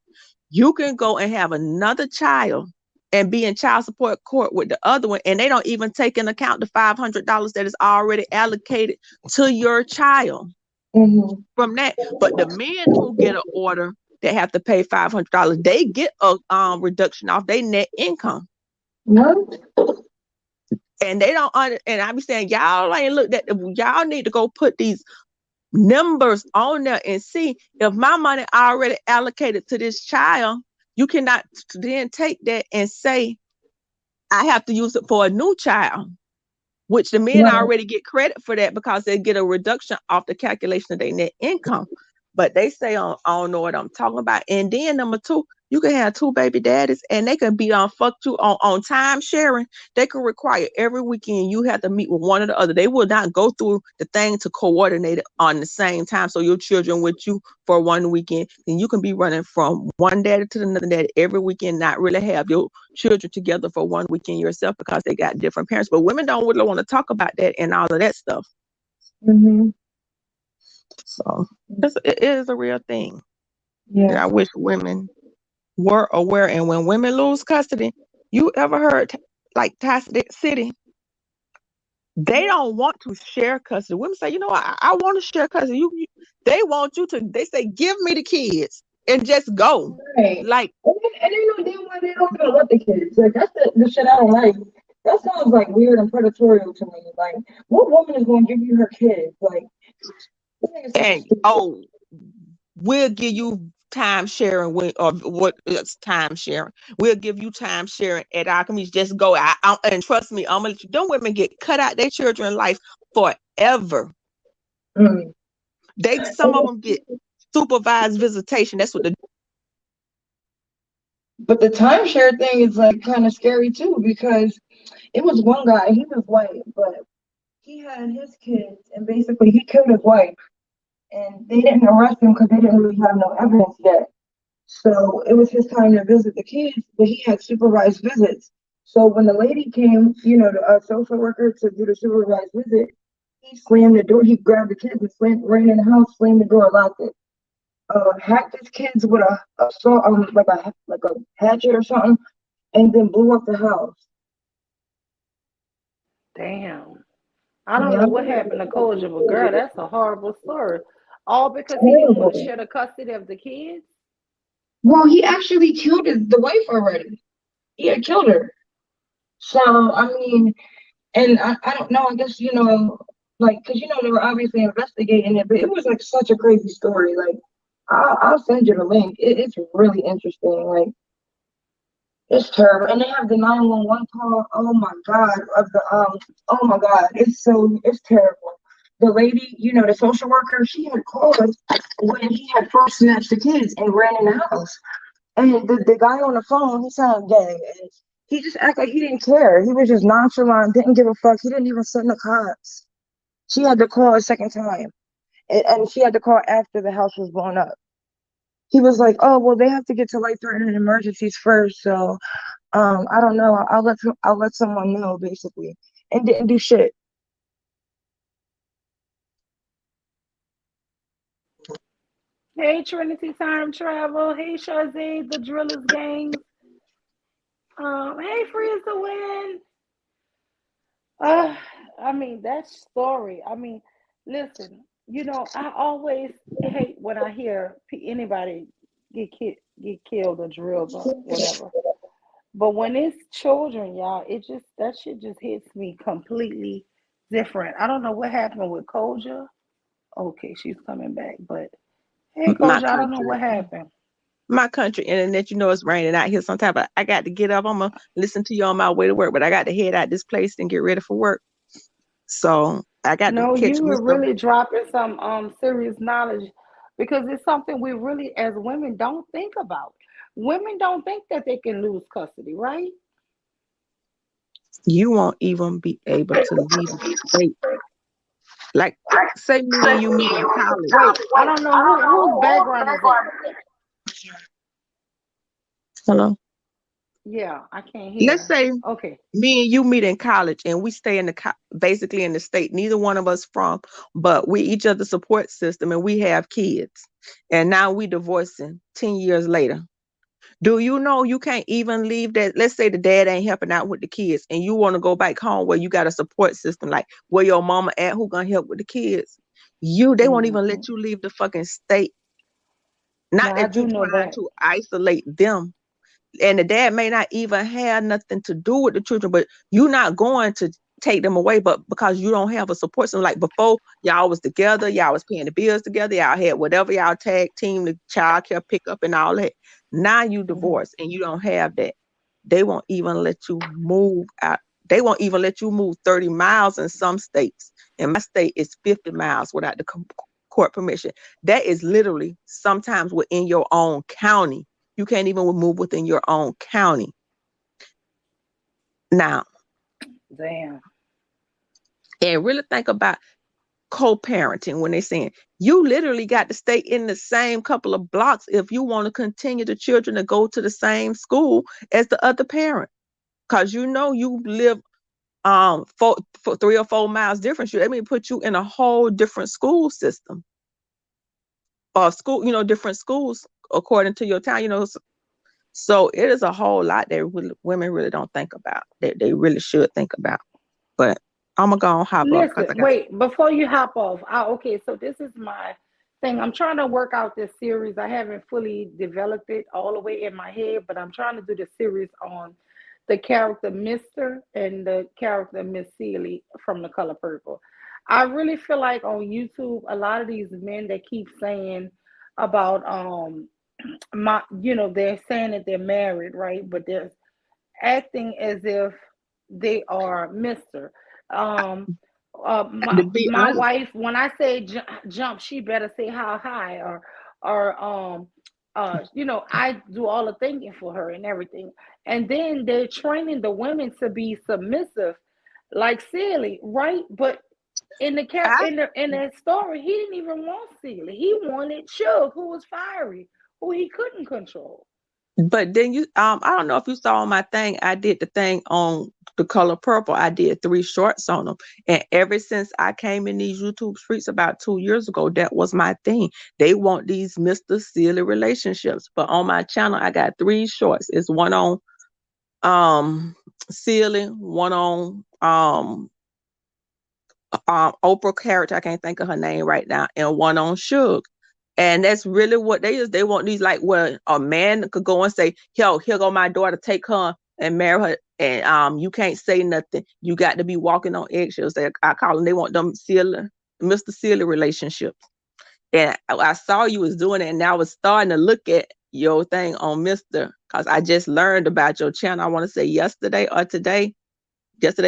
You can go and have another child and be in child support court with the other one, and they don't even take into account the $500 that is already allocated to your child from that. But the men who get an order, they have to pay $500. They get a reduction off their net income. What? And they don't and I be saying, y'all ain't looked at y'all need to go put these numbers on there and see if my money already allocated to this child. You cannot then take that and say, I have to use it for a new child, which the men already get credit for that because they get a reduction off the calculation of their net income. But they say, I don't know what I'm talking about. And then number two, you can have two baby daddies and they can be on time sharing. They can require every weekend you have to meet with one or the other. They will not go through the thing to coordinate it on the same time. So your children with you for one weekend, and you can be running from one daddy to another daddy every weekend, not really have your children together for one weekend yourself because they got different parents. But women don't really want to talk about that and all of that stuff. So it is a real thing. Yeah, I wish women were aware. And when women lose custody, you ever heard like Tastic City? They don't want to share custody. Women say, I want to share custody. They want you to. They say, give me the kids, and just go. Right. Like, And they know damn well they don't even want the kids. Like that's the shit I don't like. That sounds like weird and predatory to me. Like, what woman is going to give you her kids? Like, this nigga so and stupid. we'll give you time sharing or what is time sharing. We'll give you time sharing at our community. Just go. And trust me, I'm gonna let you. Them women get cut out their children's life forever. Mm. Some of them get supervised visitation. That's what But the timeshare thing is like kind of scary too, because it was one guy, he was white, but he had his kids and basically he killed his wife. And they didn't arrest him because they didn't really have no evidence yet. So it was his time to visit the kids, but he had supervised visits. So when the lady came, the social worker to do the supervised visit, he slammed the door. He grabbed the kids and ran in the house, slammed the door, locked it. Hacked his kids with like a hatchet or something, and then blew up the house. Damn. I don't Yeah. know what happened to Koja, but girl, that's a horrible story. All because he didn't want to share the custody of the kids? Well, he actually killed the wife already. He had killed her. So, I mean, and I don't know, I guess, like, because, they were obviously investigating it, but it was like such a crazy story. Like, I'll send you the link. It's really interesting. Like, it's terrible. And they have the 911 call. Oh my God. Oh my God. It's terrible. The lady, the social worker, she had called us when he had first snatched the kids and ran in the house. And the guy on the phone, he sounded gay. And he just acted like he didn't care. He was just nonchalant, didn't give a fuck. He didn't even send the cops. She had to call a second time. And she had to call after the house was blown up. He was like, oh, well, they have to get to life-threatening emergencies first. So, I don't know. I'll let someone know, basically. And didn't do shit. Hey, Trinity Time Travel. Hey, Shazzy, the Drillers Gang. Hey, Freeze the Win. I mean, that story. I mean, listen, I always hate when I hear anybody get killed or drilled or whatever. But when it's children, y'all, that shit just hits me completely different. I don't know what happened with Koja. Okay, she's coming back, but hey, my Koja, I don't know what country. happened. My country internet, it's raining out here sometime, but I got to get up. I'm gonna listen to you on my way to work, but I got to head out this place and get ready for work. So I got to No, catch you were wisdom. really dropping some serious knowledge because it's something we really, as women, don't think about. Women don't think that they can lose custody, right? You won't even be able to leave the state. Like, say me and you meet in college. Wait, I don't know whose background is that. Hello. Yeah, I can't Let's hear. say Okay. me and you meet in college and we stay in basically in the state neither one of us from, but we each other support system and we have kids. And now we divorcing 10 years later. Do you know you can't even leave that? Let's say the dad ain't helping out with the kids and you want to go back home where you got a support system, like where your mama at, who gonna help with the kids. They won't even let you leave the fucking state. Not Now, I that you're do know trying that. to isolate them. And the dad may not even have nothing to do with the children, but you're not going to take them away, but because you don't have a support system. Like before, y'all was together, y'all was paying the bills together, y'all had whatever y'all tag team, the child care pickup and all that. Now you divorced and you don't have that. They won't even let you move out. They won't even let you move 30 miles in some states. In my state, it's 50 miles without the court permission. That is literally sometimes within your own county. You can't even move within your own county. Now, damn. And really think about co-parenting when they're saying you literally got to stay in the same couple of blocks if you want to continue the children to go to the same school as the other parent. Because you live for 3 or 4 miles difference. They may put you in a whole different school system. Or school, different schools according to your town, So it is a whole lot that women really don't think about, that they really should think about. But I'm going to go on hop up. Listen, wait, before you hop off, okay, so this is my thing. I'm trying to work out this series. I haven't fully developed it all the way in my head, but I'm trying to do the series on the character Mr. and the character Miss Sealy from The Color Purple. I really feel like on YouTube, a lot of these men that keep saying about they're saying that they're married, right? But they're acting as if they are Mr. Um, To be my honest, wife, when I say jump, she better say how high, or I do all the thinking for her and everything. And then they're training the women to be submissive, like Silly, right? But in the I in that story, he didn't even want Silly. He wanted Suge, who was fiery, who he couldn't control. But then I don't know if you saw my thing. I did the thing on The Color Purple. I did 3 shorts on them. And ever since I came in these YouTube streets about 2 years ago, that was my thing. They want these Mr. Silly relationships. But on my channel, I got 3 shorts. It's one on Silly, one on Oprah character, I can't think of her name right now, and one on Suge. And that's really what they is. They want these, like, where a man could go and say, "Yo, here go my daughter, take her and marry her," and you can't say nothing. You got to be walking on eggshells. I call them. They want them Silly, Mr. Silly relationships. And I saw you was doing it, and I was starting to look at your thing on Mr. Because I just learned about your channel. I want to say yesterday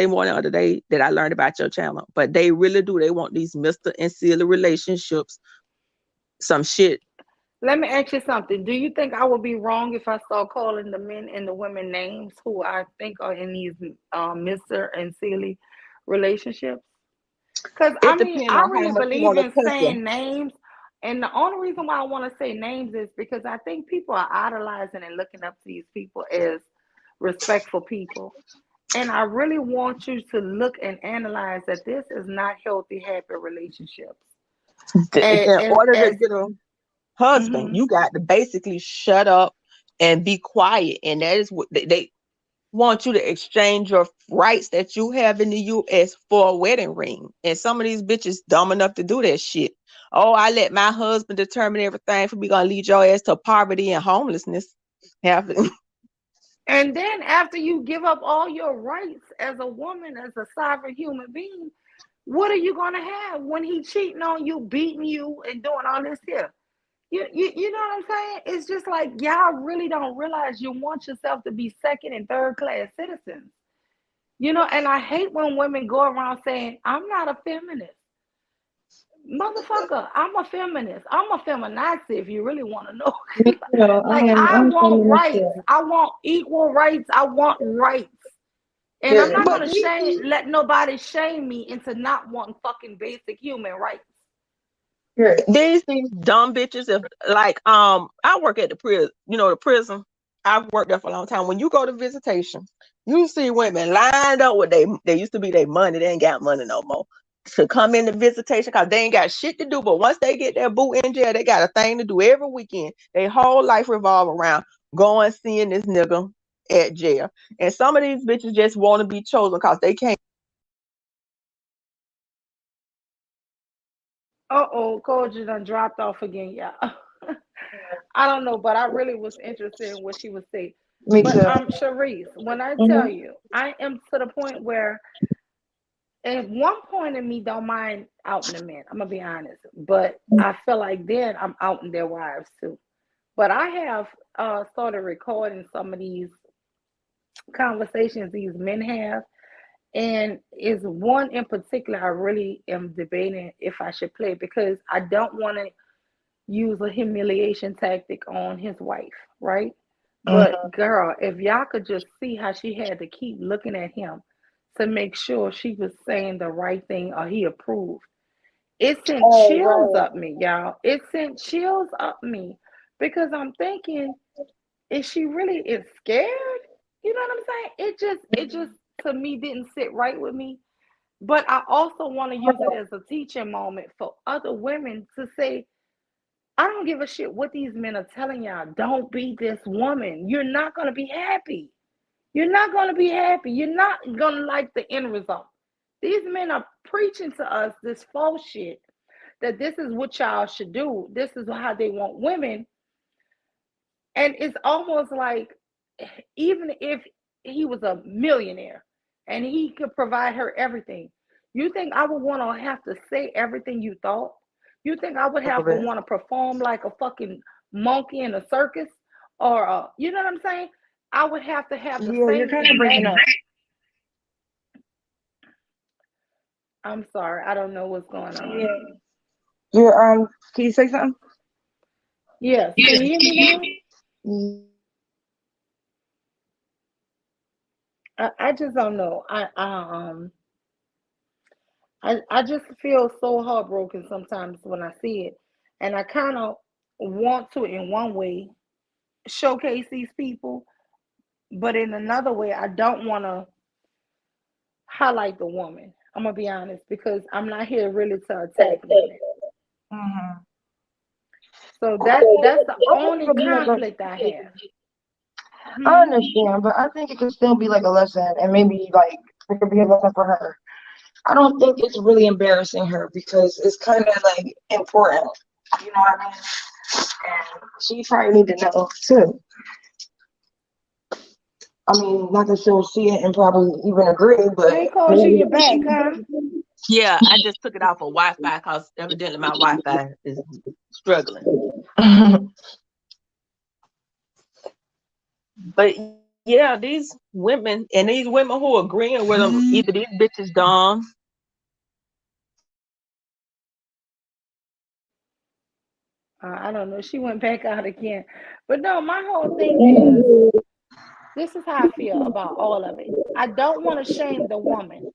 morning or today that I learned about your channel. But they really do. They want these Mr. and Silly relationships. Some shit. Let me ask you something. Do you think I would be wrong if I start calling the men and the women names who I think are in these Mr. and Silly relationships? Because It depends I on how really much you believe want to in cuss them. saying names. And the only reason why I want to say names is because I think people are idolizing and looking up to these people as respectful people. And I really want you to look and analyze that this is not healthy, happy relationships. In order to As get a husband, mhm. you got to basically shut up and be quiet. And that is what they want you to exchange your rights that you have in the U.S. for a wedding ring. And some of these bitches dumb enough to do that shit. Oh, I let my husband determine everything for me, gonna lead your ass to poverty and homelessness. And then after you give up all your rights as a woman, as a sovereign human being, what are you gonna have when he cheating on you, beating you, and doing all this here? You know what I'm saying? It's just like y'all really don't realize you want yourself to be second and third class citizens. And I hate when women go around saying, I'm not a feminist. Motherfucker, I'm a feminist. I'm a feminazi if you really want to know. Me too. Like, I I'm want feminist rights. too. I want equal rights. I want rights. And I'm Yeah. not But gonna let nobody shame me into not wanting fucking basic human rights. Yeah. these dumb bitches, if like I work at the prison, the prison. I've worked there for a long time. When you go to visitation, you see women lined up with they used to be their money, they ain't got money no more. To come into visitation because they ain't got shit to do. But once they get their boo in jail, they got a thing to do every weekend. Their whole life revolve around going seeing this nigga at jail. And some of these bitches just want to be chosen because they can't. Koji done dropped off again, y'all. I don't know, but I really was interested in what she was saying. Me But too. Sharice, when I tell Mhm. you, I am to the point where at one point in me don't mind outing the men. I'm gonna be honest, but I feel like then I'm outing their wives too. But I have started recording some of these conversations these men have, and is one in particular I really am debating if I should play because I don't want to use a humiliation tactic on his wife, right? But Mhm. girl, if y'all could just see how she had to keep looking at him to make sure she was saying the right thing or he approved. It sent Oh, chills right. up me, y'all. It sent chills up me because I'm thinking, is she really is scared? You know what I'm saying? It just to me didn't sit right with me. But I also want to use it as a teaching moment for other women to say, I don't give a shit what these men are telling y'all. Don't be this woman. You're not going to be happy. You're not going to be happy. You're not going to like the end result. These men are preaching to us this false shit that this is what y'all should do. This is how they want women. And it's almost like, even if he was a millionaire and he could provide her everything, you think I would want to have to say everything you thought? You think I would have to want to perform like a fucking monkey in a circus? Or, you know what I'm saying? I would have to have the Yeah, you're same kind of breaking up. exact. I'm sorry, I don't know what's going on. Yeah. You're can you say something? Yes, can you hear me now? Mm. I just don't know. I just feel so heartbroken sometimes when I see it, and I kind of want to, in one way, showcase these people, but in another way, I don't want to highlight the woman. I'm gonna be honest, because I'm not here really to attack women. Mm-hmm. So that's the only conflict I have. I understand, but I think it could still be like a lesson, and maybe like it could be a lesson for her. I don't think it's really embarrassing her because it's kind of like important. You know what I mean? And she probably need to know too. I mean, not that she'll see it and probably even agree, but Hey, Coach, you're back, huh? Yeah, I just took it off of Wi-Fi because evidently my Wi-Fi is struggling. But yeah, these women who are agreeing with them, either these bitches dumb. I don't know. She went back out again. But no, my whole thing is, this is how I feel about all of it. I don't want to shame the woman.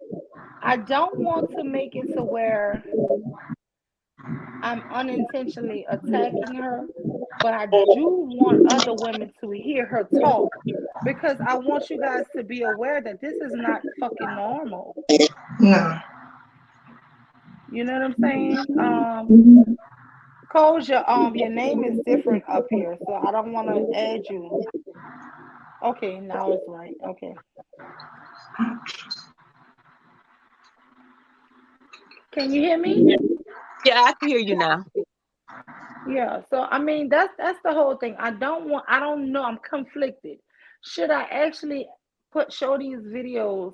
I don't want to make it to where I'm unintentionally attacking her, but I do want other women to hear her talk, because I want you guys to be aware that this is not fucking normal. No. You know what I'm saying? Coach, your name is different up here, so I don't want to add you. Okay, now it's right. Okay. Can you hear me? Yeah, I can hear you now. Yeah, so I mean that's the whole thing. I don't know, I'm conflicted. Should I actually show these videos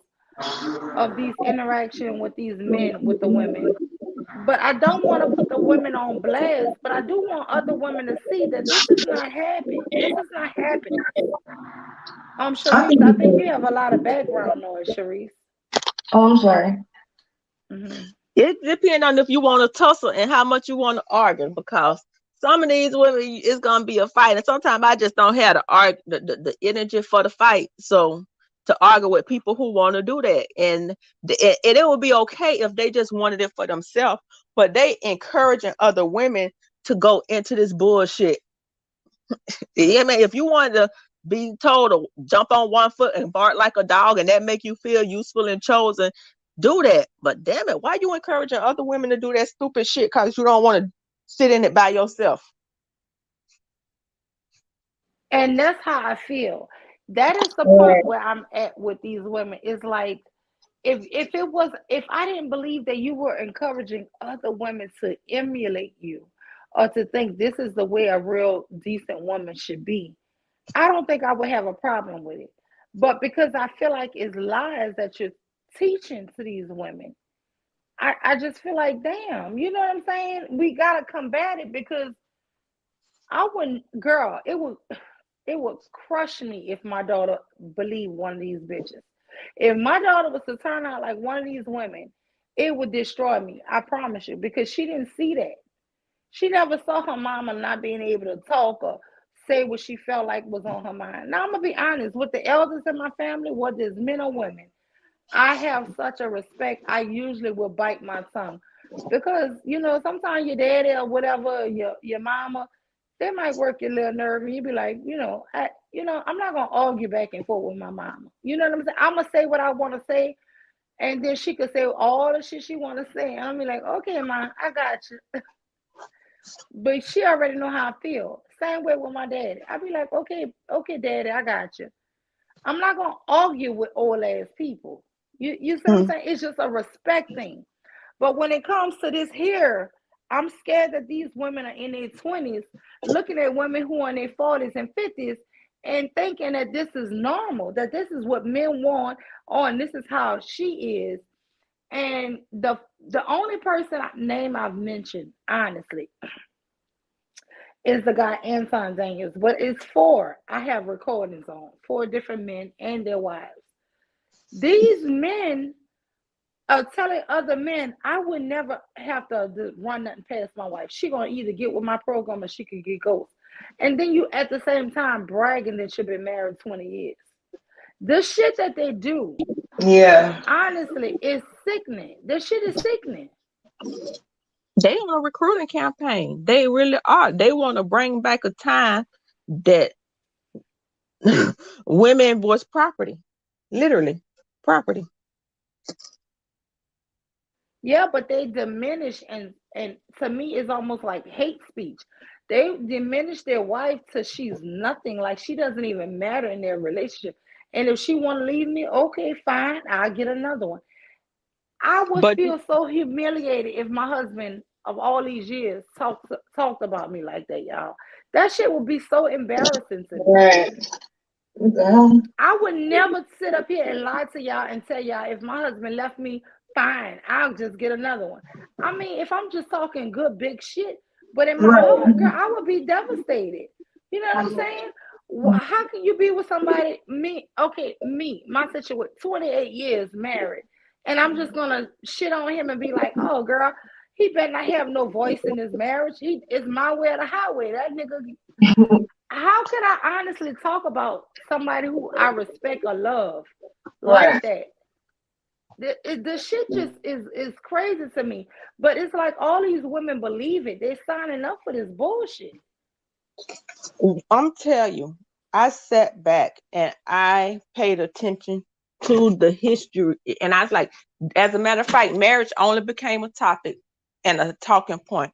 of these interaction with these men with the women? But I don't want to put the women on blast, but I do want other women to see that this is not happening. This is not happening. Sharice, I think you have a lot of background noise, Sharice. Oh, I'm sorry. Mm-hmm. It depends on if you want to tussle and how much you want to argue, because some of these women, it's gonna be a fight, and sometimes I just don't have the energy for the fight. So to argue with people who want to do that, and it would be okay if they just wanted it for themselves, but they encouraging other women to go into this bullshit. Yeah, man, if you wanted to be told to jump on one foot and bark like a dog, and that make you feel useful and chosen, do that. But damn it, why you encouraging other women to do that stupid shit because you don't want to sit in it by yourself? And that's how I feel. That is the point where I'm at with these women. It's like, if I didn't believe that you were encouraging other women to emulate you, or to think this is the way a real decent woman should be, I don't think I would have a problem with it. But because I feel like it's lies that you're teaching to these women, I just feel like, damn, you know what I'm saying? We gotta combat it, because I wouldn't, girl, it would crush me if my daughter believed one of these bitches. If my daughter was to turn out like one of these women, it would destroy me. I promise you, because she didn't see that. She never saw her mama not being able to talk or say what she felt like was on her mind. Now, I'm going to be honest, with the elders in my family, whether it's men or women, I have such a respect. I usually will bite my tongue, because, sometimes your daddy or whatever, your mama, they might work your little nerve, and you be like, I'm not going to argue back and forth with my mama. You know what I'm saying? I'm going to say what I want to say, and then she could say all the shit she want to say. And I'll be like, okay, ma, I got you. But she already know how I feel. Same way with my daddy. I'll be like, okay, daddy, I got you. I'm not going to argue with old ass people. You see what I'm saying? It's just a respect thing. But when it comes to this here, I'm scared that these women are in their 20s looking at women who are in their 40s and 50s and thinking that this is normal, that this is what men want, and this is how she is. And the only person name I've mentioned, honestly, is the guy Anton Daniels, but it's 4. I have recordings on 4 different men and their wives. These men are telling other men, I would never have to run nothing past my wife. She gonna either get with my program or she could get ghost. And then you at the same time bragging that you've been married 20 years. The shit that they do, Yeah. honestly, is sickening. The shit is sickening. They on a recruiting campaign. They really are. They want to bring back a time that women was property, literally property. Yeah, but they diminish and to me it's almost like hate speech. They diminish their wife till she's nothing, like she doesn't even matter in their relationship. And if she want to leave me, okay, fine, I'll get another one. I would But feel so humiliated if my husband of all these years talked about me like that, y'all. That shit would be so embarrassing to me. Right. What the hell? I would never sit up here and lie to y'all and tell y'all if my husband left me, fine, I'll just get another one. I mean, if I'm just talking good big shit, but in my heart, girl, I would be devastated. You know what I'm saying? How can you be with somebody, me, my situation, 28 years married, and I'm just gonna shit on him and be like, oh, girl, he better not have no voice in his marriage. It's my way or the highway. That nigga. How could I honestly talk about somebody who I respect or love like that? The shit just is crazy to me. But it's like all these women believe it. They're signing up for this bullshit. I'm telling you, I sat back and I paid attention to the history. And I was like, as a matter of fact, marriage only became a topic and a talking point.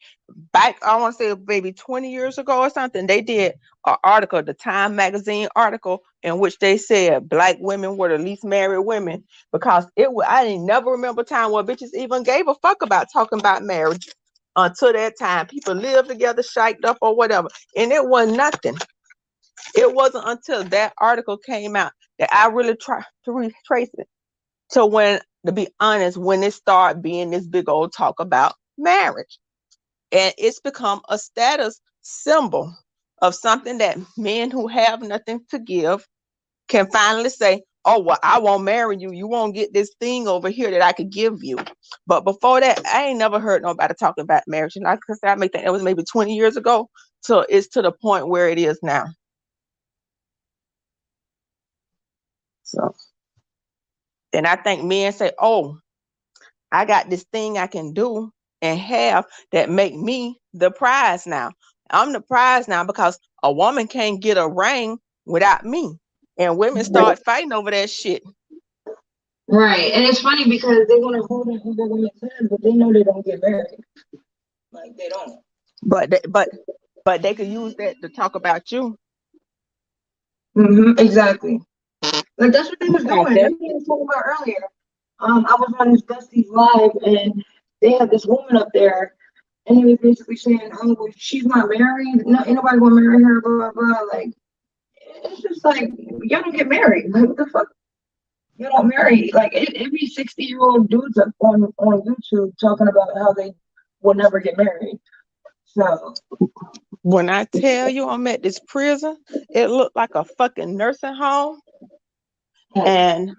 Back, I want to say maybe 20 years ago or something, they did an article, the Time magazine article, in which they said black women were the least married women because I didn't never remember a time where bitches even gave a fuck about talking about marriage until that time. People lived together, shiked up or whatever, and it was nothing. It wasn't until that article came out that I really tried to retrace it to when, to be honest, when it started being this big old talk about marriage. And it's become a status symbol of something that men who have nothing to give can finally say, oh, well, I won't marry you. You won't get this thing over here that I could give you. But before that, I ain't never heard nobody talking about marriage. And like I said, I may think it was maybe 20 years ago. So it's to the point where it is now. So, and I think men say, oh, I got this thing I can do and have that make me the prize now. I'm the prize now because a woman can't get a ring without me. And women start fighting over that shit. Right. And it's funny because they want to hold on other women's hand, but they know they don't get married. Like they don't. But they could use that to talk about you. Exactly. Like that's what they was doing. That's what we were talking about earlier. I was on this Dusty's live and they had this woman up there and he was basically saying, oh, well, she's not married. No, ain't nobody gonna marry her, blah, blah, blah. Like, it's just like, y'all don't get married. Like, what the fuck? You don't marry. Like, it be 60-year-old dudes up on YouTube talking about how they will never get married. So. When I tell you I'm at this prison, it looked like a fucking nursing home. And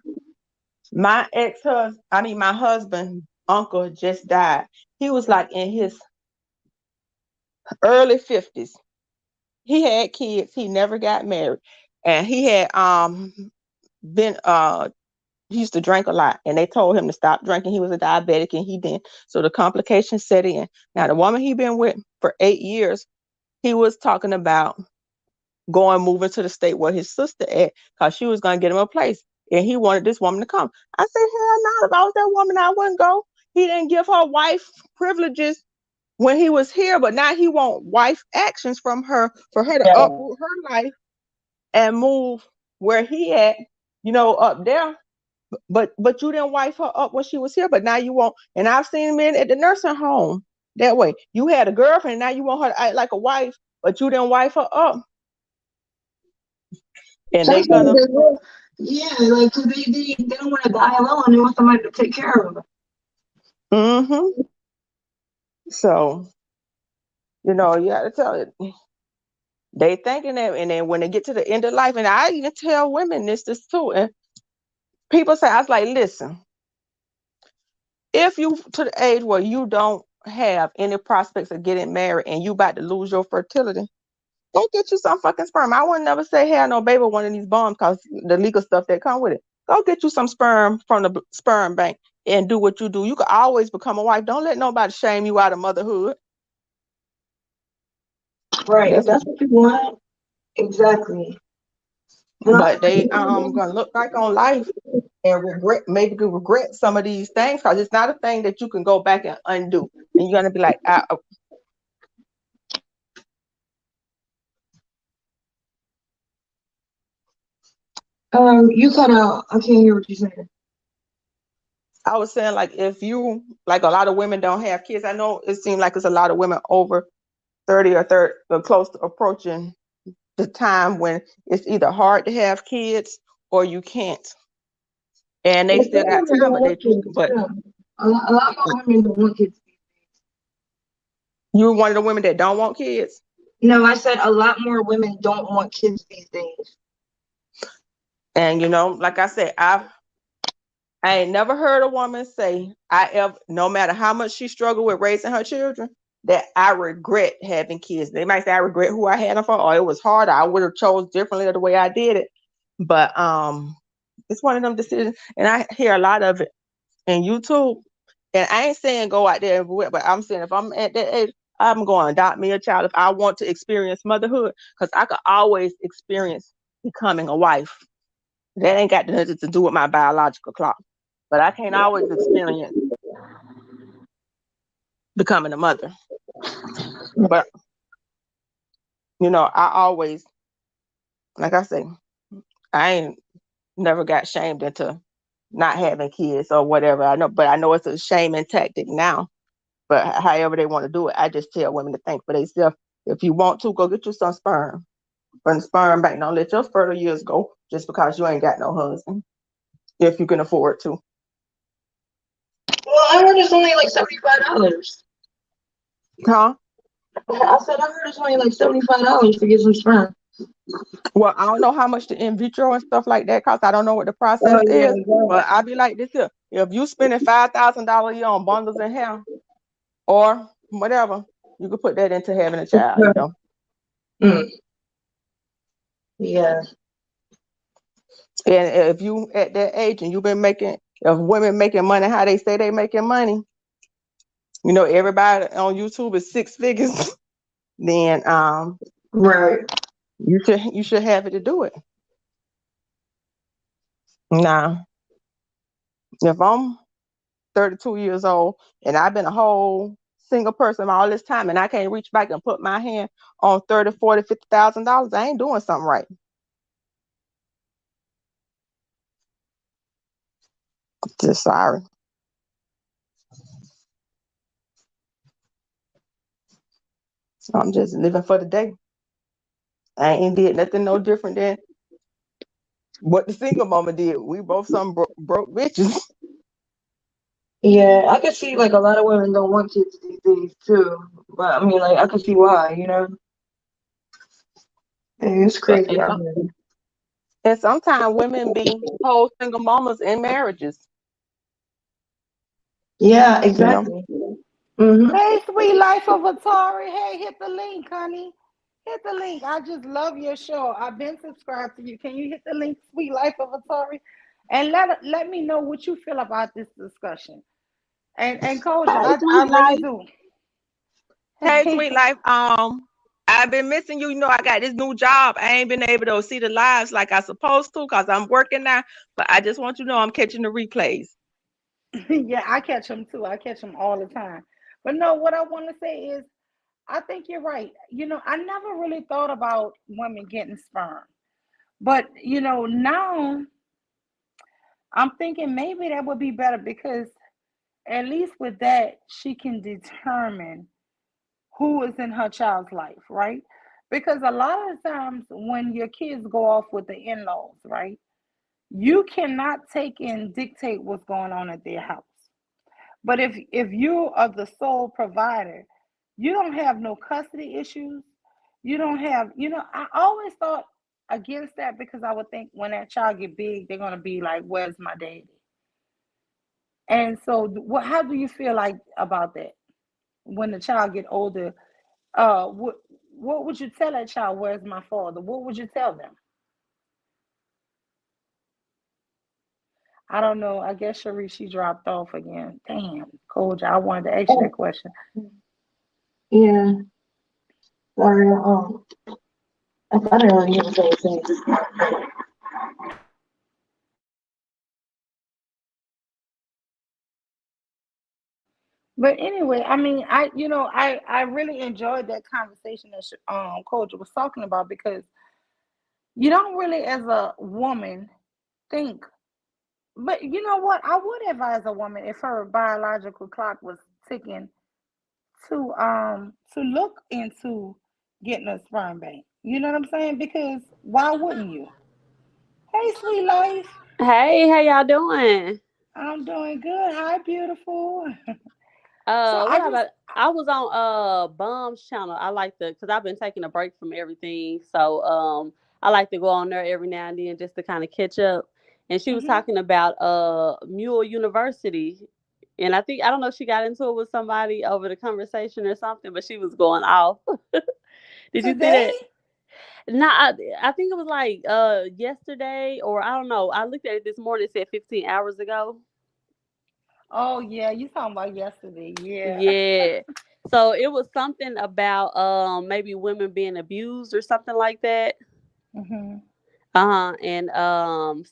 my my husband, uncle just died. He was like in his early 50s. He had kids. He never got married. And he had been he used to drink a lot and they told him to stop drinking. He was a diabetic and he didn't. So the complications set in. Now the woman he been with for 8 years, he was talking about moving to the state where his sister at because she was going to get him a place. And he wanted this woman to come. I said, hell no, if I was that woman, I wouldn't go. He didn't give her wife privileges when he was here, but now he want wife actions from her for her to uproot her life and move where he at, up there. But you didn't wife her up when she was here, but now you won't. And I've seen men at the nursing home that way. You had a girlfriend, now you want her to act like a wife, but you didn't wife her up. And they Sometimes gonna they will. Yeah, like 'cause they don't want to die alone. They want somebody to take care of them. mm-hmm. So, you know, you gotta tell it. They thinking that, and then when they get to the end of life, and I even tell women this too, and people say, I was like, listen, if you to the age where you don't have any prospects of getting married and you about to lose your fertility, go get you some fucking sperm. I would never say have no baby with one of these bombs because the legal stuff that come with it. Go get you some sperm from the sperm bank and do what you do. You can always become a wife. Don't let nobody shame you out of motherhood. Right. If That's that's what you want, exactly. And but they gonna look back on life and regret some of these things because it's not a thing that you can go back and undo. And you're gonna be like, you kind of I can't hear what you're saying. I was saying, like, if you, like, a lot of women don't have kids. I know it seems like it's a lot of women over 30 or close to approaching the time when it's either hard to have kids or you can't. And they Well, still got some women time, don't want kids. but Yeah. A lot more women don't want kids. you're one of the women that don't want kids. No, I said a lot more women don't want kids these days. And, you know, like I said, I ain't never heard a woman say no matter how much she struggled with raising her children, that I regret having kids. They might say I regret who I had them for, or it was hard, or I would have chose differently the way I did it. But it's one of them decisions, and I hear a lot of it in YouTube. And I ain't saying go out there, but I'm saying if I'm at that age, I'm going to adopt me a child if I want to experience motherhood, because I could always experience becoming a wife. That ain't got nothing to do with my biological clock. But I can't always experience becoming a mother. But, you know, I always, like I say, I ain't never got shamed into not having kids or whatever. I know it's a shaming tactic now. But however they want to do it, I just tell women to think for themselves. If you want to, go get you some sperm from the sperm bank. Don't let your fertile years go just because you ain't got no husband, if you can afford to. Well, I heard it's only like $75. Huh? I said I heard it's only like $75 to get some sperm. Well, I don't know how much the in vitro and stuff like that costs. I don't know what the process Oh yeah, is. But I'll be like this here. If you spending $5,000 a year on bundles and hair or whatever, you could put that into having a child, you know. Yeah. And if you at that age and you've been if women making money how they say they making money, you know, everybody on YouTube is 6 figures, then Right. you should have it to do it. Now, if I'm 32 years old and I've been a whole single person all this time and I can't reach back and put my hand on $30,000, $40,000, $50,000, I ain't doing something right. Just sorry. I'm just living for the day. I ain't did nothing no different than what the single mama did. We both some broke bitches. Yeah, I can see like a lot of women don't want kids these days too. But I mean, like I can see why, you know. Hey, it's crazy out here. And sometimes women be whole single mamas in marriages. Yeah, exactly. Mm-hmm. Hey, sweet life of Atari. Hey, hit the link, honey. Hit the link. I just love your show. I've been subscribed to you. Can you hit the link, sweet life of Atari? And let me know what you feel about this discussion. And Kosha, I really do. Hey, sweet life. I've been missing you. You know, I got this new job. I ain't been able to see the lives like I supposed to because I'm working now. But I just want you to know I'm catching the replays. Yeah, I catch them too. I catch them all the time. But no, what I want to say is, I think you're right. You know, I never really thought about women getting sperm. But, you know, now I'm thinking maybe that would be better because at least with that, she can determine who is in her child's life, right? Because a lot of times when your kids go off with the in-laws, right, you cannot take and dictate what's going on at their house. But if you are the sole provider, you don't have no custody issues. You don't have, I always thought against that because I would think when that child get big, they're gonna be like, "Where's my daddy?" And so, how do you feel like about that when the child get older? What would you tell that child? Where's my father? What would you tell them? I don't know. I guess Sharice, she dropped off again. Damn, Koja, I wanted to ask you that question. Yeah. Sorry. I didn't really hear what you were saying. But anyway, I mean, I really enjoyed that conversation that Koja was talking about because you don't really, as a woman, think. But you know what? I would advise a woman if her biological clock was ticking to look into getting a sperm bank. You know what I'm saying? Because why wouldn't you? Hey, sweet life. Hey, how y'all doing? I'm doing good. Hi, beautiful. So What about? I was on Bum's channel. I like because I've been taking a break from everything, so I like to go on there every now and then just to kind of catch up. And she was talking about Mule University, and I don't know if she got into it with somebody over the conversation or something, but she was going off. Did you see that? No, I think it was like yesterday, or I don't know. I looked at it this morning. It said 15 hours ago. Oh yeah, you talking about yesterday? Yeah. Yeah. So it was something about maybe women being abused or something like that. And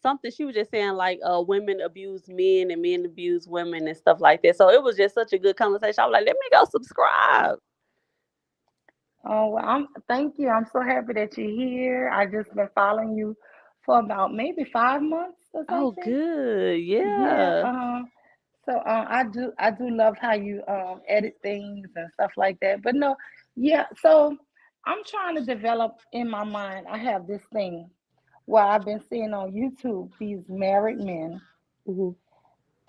something she was just saying like women abuse men and men abuse women and stuff like that. So it was just such a good conversation. I was like, let me go subscribe. Oh well, thank you. I'm so happy that you're here. I just been following you for about maybe 5 months or Oh, something. good. Yeah. Yeah. So I do love how you edit things and stuff like that. But no, yeah. So I'm trying to develop in my mind. I have this thing where I've been seeing on YouTube these married men,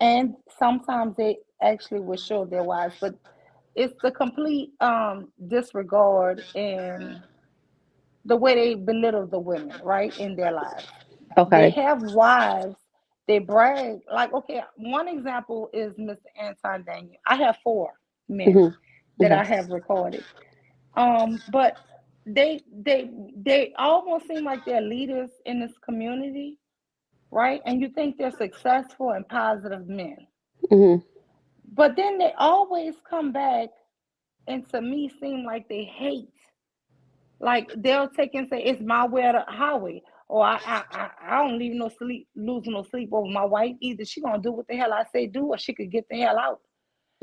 and sometimes they actually will show their wives, but it's the complete disregard and the way they belittle the women, right, in their lives. They Okay. have wives, they brag. Like, okay, one example is Mr. Anton Daniel. I have 4 men that I have recorded. But they almost seem like they're leaders in this community, right? And you think they're successful and positive men. But then they always come back and to me seem like they hate. Like they'll take and say, "It's my way or the highway," or I don't leave no sleep, losing no sleep over my wife. Either she gonna do what the hell I say do, or she could get the hell out.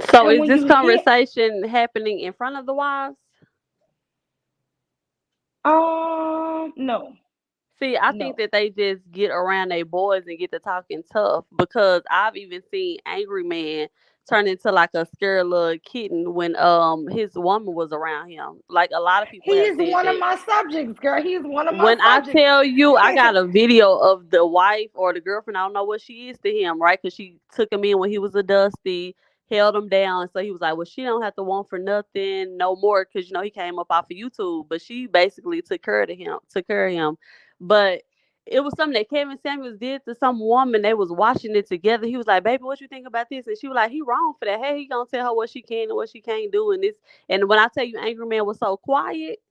So And is when this you hear, conversation happening in front of the wives? no, See, I think no. that they just get around their boys and get to talking tough because I've even seen angry man turn into like a scared little kitten when his woman was around him. Like a lot of people have He's said one of that. my subjects, girl. He's one of my When I subjects. tell you, I got a video of the wife or the girlfriend. I don't know what she is to him, right? Because she took him in when he was a dusty, held him down. So he was like, "Well, she don't have to want for nothing no more," because he came up off of YouTube. But she basically took care of him. But it was something that Kevin Samuels did to some woman. They was watching it together. He was like, "Baby, what you think about this?" And she was like, "He wrong for that. Hey, he gonna tell her what she can and what she can't do." And this, and when I tell you, Angry Man was so quiet.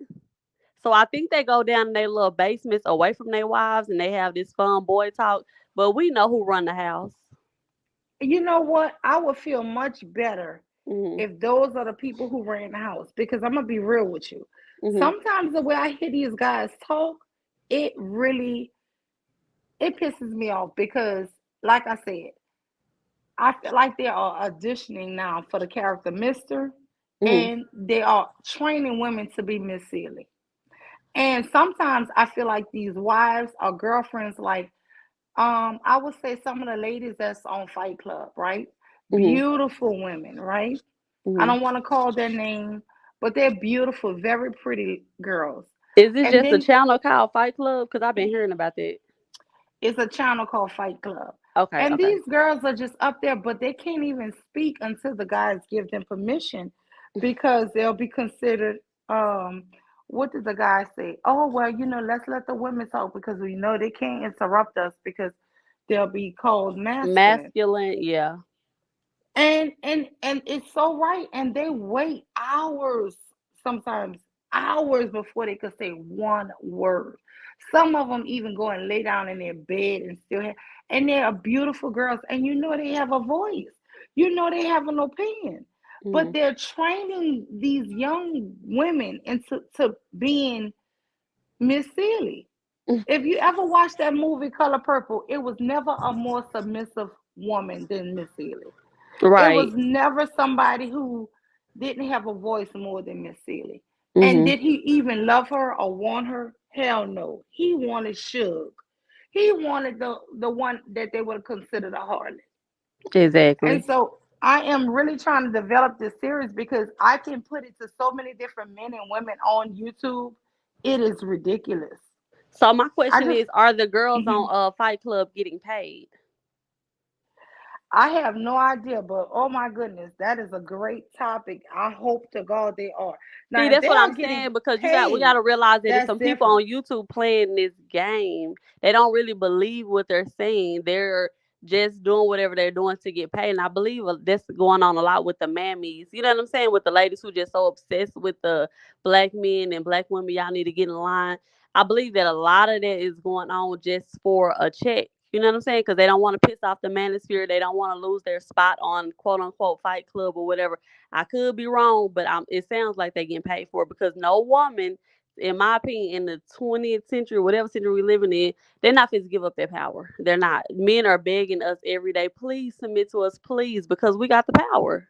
So I think they go down in their little basements away from their wives and they have this fun boy talk. But we know who run the house. You know what? I would feel much better Mm-hmm. if those are the people who ran the house. Because I'm gonna be real with you. Mm-hmm. Sometimes the way I hear these guys talk, it pisses me off because, like I said, I feel like they are auditioning now for the character Mr. And they are training women to be Miss Sealy. And sometimes I feel like these wives or girlfriends, like I would say some of the ladies that's on Fight Club, right? beautiful women, right? I don't want to call their name, but they're beautiful, very pretty girls. Is it And just a then channel called Fight Club? Because I've been hearing about that. it's a channel called Fight Club. Okay, And okay. these girls are just up there, but they can't even speak until the guys give them permission because they'll be considered what did the guy say? Oh well, let's let the women talk because we know they can't interrupt us because they'll be called masculine. Masculine, yeah. And it's so right. And they wait hours, sometimes hours before they could say one word. Some of them even go and lay down in their bed and still have, and they are beautiful girls. And they have a voice. They have an opinion. But they're training these young women into being Miss Seeley. If you ever watched that movie Color Purple, it was never a more submissive woman than Miss Seeley. Right. It was never somebody who didn't have a voice more than Miss Seeley. And did he even love her or want her? Hell no. He wanted Suge. He wanted the one that they would consider the harlot. Exactly. And so I am really trying to develop this series because I can put it to so many different men and women on YouTube. It is ridiculous. So my question just- is, are the girls on Fight Club getting paid? I have no idea, but oh my goodness, that is a great topic. I hope to God they are. Now, See, if that's they what are I'm getting saying, because we paid, got to realize that there's that's some people on YouTube playing this game. They don't really believe what they're saying. They're just doing whatever they're doing to get paid. And I believe that's going on a lot with the mammies. You know what I'm saying? With the ladies who just so obsessed with the black men and black women, y'all need to get in line. I believe that a lot of that is going on just for a check. You know what I'm saying? Because they don't want to piss off the manosphere. They don't want to lose their spot on quote unquote Fight Club or whatever. I could be wrong, but it sounds like they're getting paid for it because no woman, in my opinion, in the 20th century, whatever century we're living in, they're not fit to give up their power. They're not. Men are begging us every day, please submit to us, please, because we got the power.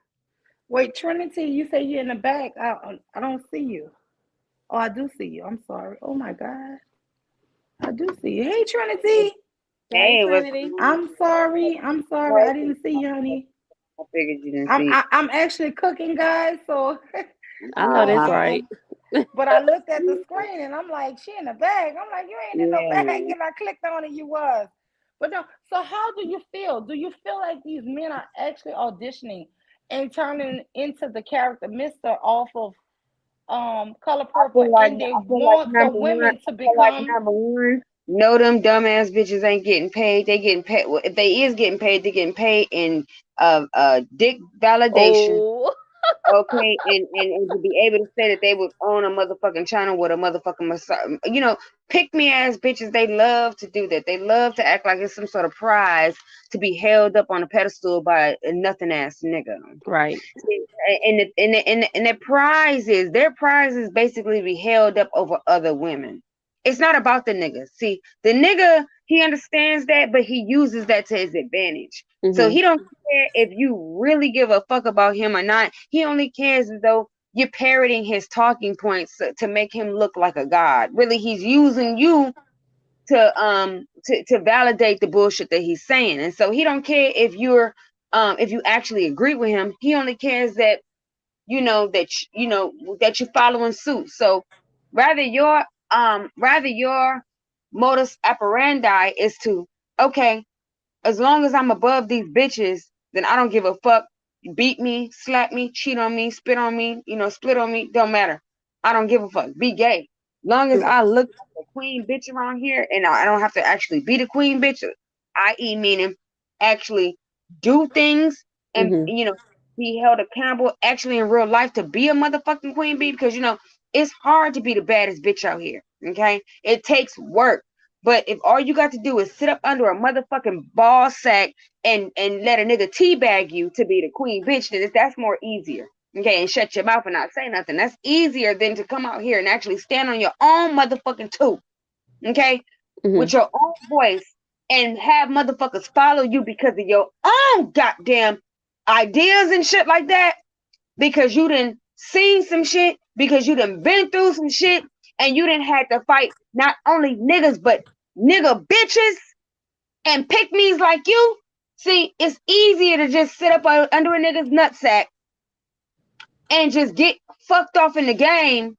Wait, Trinity, you say you're in the back. I don't see you. Oh, I do see you. I'm sorry. Oh my God. I do see you. Hey, Trinity. Hey, Trinity. I'm sorry. I didn't see you, honey. I figured you didn't see. I'm actually cooking, guys. So I know that's right. But I looked at the screen and I'm like, she in the bag. I'm like, you ain't in no bag. And I clicked on it, you was. But no. So how do you feel? Do you feel like these men are actually auditioning and turning into the character Mr. off of Color Purple, and they want the women to become number one? No, them dumbass bitches ain't getting paid. They getting paid. If they is getting paid, they getting paid in dick validation. Oh. Okay, and to be able to say that they would own a motherfucking channel with a motherfucking massage, pick me ass bitches. They love to do that. They love to act like it's some sort of prize to be held up on a pedestal by a nothing ass nigga. Right. And their prize is basically to be held up over other women. It's not about the nigga. See, the nigga, he understands that, but he uses that to his advantage. So he don't care if you really give a fuck about him or not. He only cares as though you're parroting his talking points to make him look like a god. Really, he's using you to validate the bullshit that he's saying. And so he don't care if you actually agree with him. He only cares that that you're following suit. So rather your modus operandi is to, okay, as long as I'm above these bitches, then I don't give a fuck. Beat me, slap me, cheat on me, spit on me, split on me, don't matter. I don't give a fuck. Be gay. Long as I look like a queen bitch around here and I don't have to actually be the queen bitch, i.e. meaning actually do things and be held accountable actually in real life to be a motherfucking queen bee, because it's hard to be the baddest bitch out here. Okay, it takes work. But if all you got to do is sit up under a motherfucking ball sack and let a nigga teabag you to be the queen bitch, then that's more easier. Okay, and shut your mouth and not say nothing. That's easier than to come out here and actually stand on your own motherfucking two. Okay, with your own voice and have motherfuckers follow you because of your own goddamn ideas and shit like that, because you done seen some shit, because you done been through some shit, and you done had to fight not only niggas but nigga bitches and pick-me's like you. See, it's easier to just sit up under a nigga's nutsack and just get fucked off in the game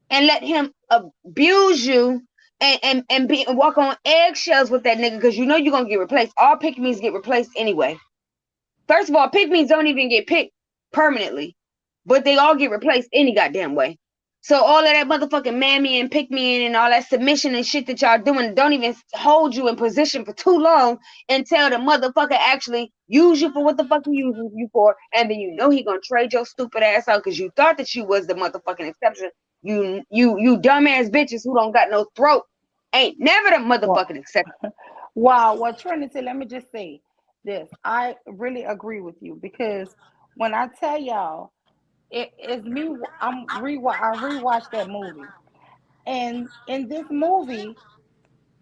and let him abuse you and walk on eggshells with that nigga, because you know you're gonna get replaced. All pick-me's get replaced anyway. First of all, pick-me's don't even get picked permanently, but they all get replaced any goddamn way. So all of that motherfucking mammy and pick-me and all that submission and shit that y'all doing don't even hold you in position for too long until the motherfucker actually use you for what the fuck he uses you for, and then you know he gonna trade your stupid ass out because you thought that you was the motherfucking exception. You dumbass bitches who don't got no throat ain't never the motherfucking exception. Wow. Well, Trinity, let me just say this. I really agree with you, because when I tell y'all, it's me. I rewatched that movie, and in this movie,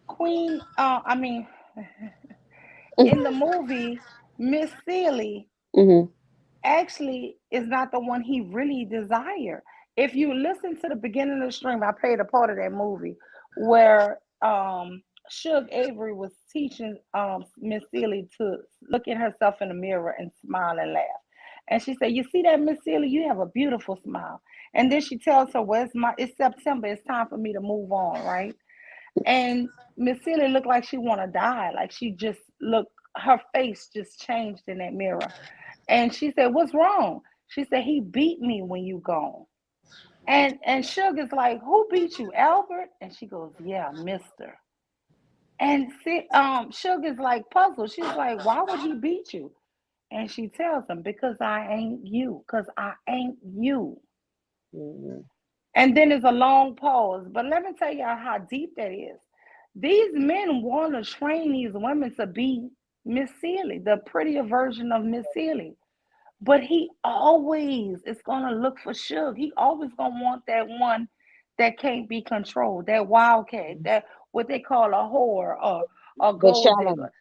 Queen. I mean, in the movie, Miss Sealy Mm-hmm. actually is not the one he really desired. If you listen to the beginning of the stream, I played a part of that movie where Suge Avery was teaching Miss Sealy to look at herself in the mirror and smile and laugh. And she said, "You see that, Miss Sealy? You have a beautiful smile." And then she tells her, "Well, it's September. It's time for me to move on, right?" And Miss Sealy looked like she want to die. Like she just looked, her face just changed in that mirror. And she said, "What's wrong?" She said, "He beat me when you gone." And Suge is like, "Who beat you, Albert?" And she goes, "Yeah, Mister." And Suge is like puzzled. She's like, "Why would he beat you?" And she tells him, "Because I ain't you. Because I ain't you." Mm-hmm. And then there's a long pause. But let me tell y'all how deep that is. These men want to train these women to be Miss Sealy, the prettier version of Miss Sealy. But he always is gonna look for Suge. He always gonna want that one that can't be controlled, that wildcat, that what they call a whore or a The gold challenge. digger.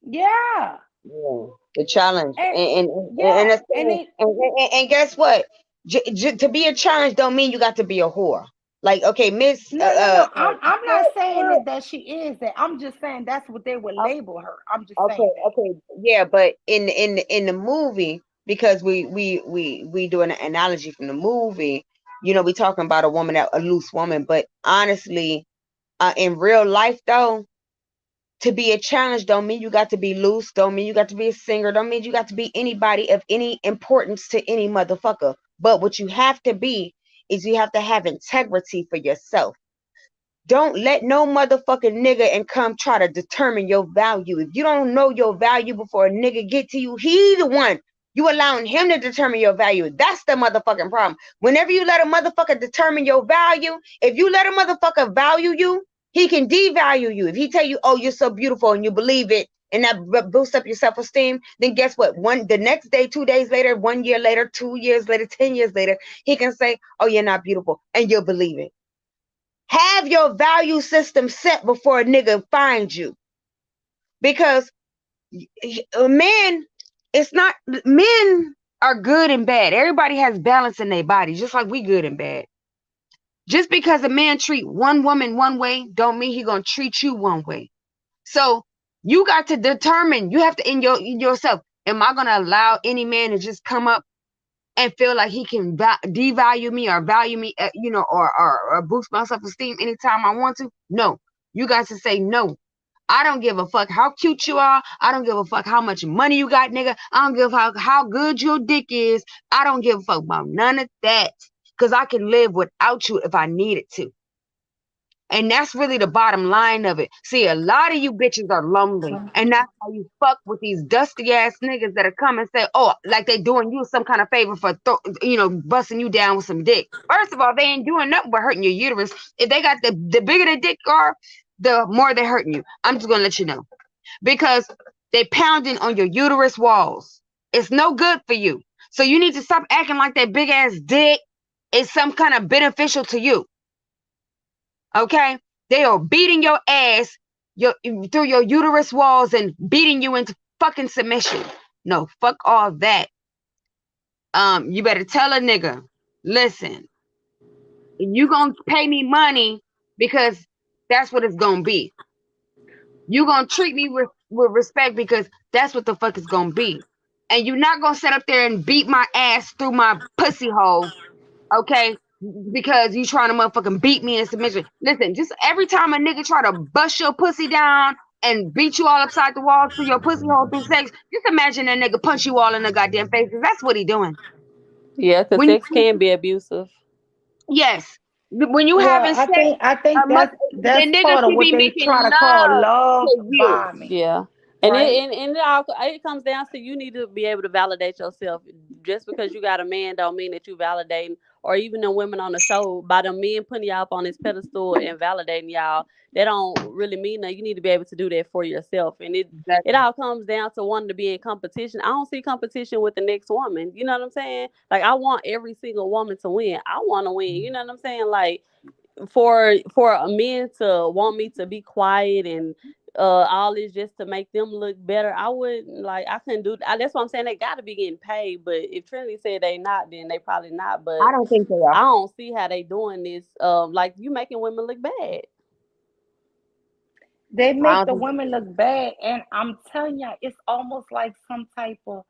Yeah, Yeah, the challenge, and and, yeah, that's and it. they And guess what? To be a challenge don't mean you got to be a whore. Like, okay, Miss no. I'm not saying that she is that. I'm just saying that's what they would label her. I'm just saying that. okay, yeah, but in the movie, because we do an analogy from the movie, you know, we talking about a loose woman, but honestly, in real life though, to be a challenge don't mean you got to be loose, don't mean you got to be a singer, don't mean you got to be anybody of any importance to any motherfucker. But what you have to be is you have to have integrity for yourself. Don't let no motherfucking nigga and come try to determine your value. If you don't know your value before a nigga get to you, he the one. You allowing him to determine your value. That's the motherfucking problem. Whenever you let a motherfucker determine your value, if you let a motherfucker value you, he can devalue you. If he tell you, "Oh, you're so beautiful," and you believe it, and that boosts up your self-esteem, then guess what? The next day, 2 days later, 1 year later, 2 years later, 10 years later, he can say, "Oh, you're not beautiful," and you'll believe it. Have your value system set before a nigga finds you. Because men, men are good and bad. Everybody has balance in their body, just like we good and bad. Just because a man treat one woman one way, don't mean he gonna treat you one way. So you got to determine, you have to in yourself, am I gonna allow any man to just come up and feel like he can devalue me or value me, or boost my self-esteem anytime I want to? No. You got to say no. I don't give a fuck how cute you are. I don't give a fuck how much money you got, nigga. I don't give a fuck how good your dick is. I don't give a fuck about none of that. Because I can live without you if I needed to. And that's really the bottom line of it. See, a lot of you bitches are lonely. And that's how you fuck with these dusty ass niggas that are come and say, "Oh," like they doing you some kind of favor for, busting you down with some dick. First of all, they ain't doing nothing but hurting your uterus. If they got the bigger the dick are, the more they're hurting you. I'm just going to let you know. Because they pounding on your uterus walls. It's no good for you. So you need to stop acting like that big ass dick is some kind of beneficial to you. Okay, they are beating your ass through your uterus walls and beating you into fucking submission. No, fuck all that. You better tell a nigga, listen, you gonna pay me money because that's what it's gonna be. You gonna treat me with with respect, because that's what the fuck it's gonna be. And you're not gonna sit up there and beat my ass through my pussy hole, okay? Because you trying to motherfucking beat me in submission. Listen, just every time a nigga try to bust your pussy down and beat you all upside the wall through your pussy hole through sex, just imagine that nigga punch you all in the goddamn face. 'Cause that's what he doing. Yeah, because When sex can be abusive. yes, when you Well, having sex, I think the that's nigga part of should what be they making try to call love love to you. bombing, Yeah. And right? it comes down to you need to be able to validate yourself. Just because you got a man don't mean that you validating, or even the women on the show, by the men putting y'all up on this pedestal and validating y'all, that don't really mean that. You need to be able to do that for yourself. And it Exactly. all comes down to wanting to be in competition. I don't see competition with the next woman. You know what I'm saying? Like, I want every single woman to win. I want to win. You know what I'm saying? Like, for a men to want me to be quiet and all this just to make them look better, I wouldn't, like, I couldn't do that. That's what I'm saying. They got to be getting paid. But if Trinity said they not, then they probably not. But I don't think they I are. don't see how they doing this. Like, you making women look bad. They I make don't the think. women look bad, and I'm telling you, it's almost like some type of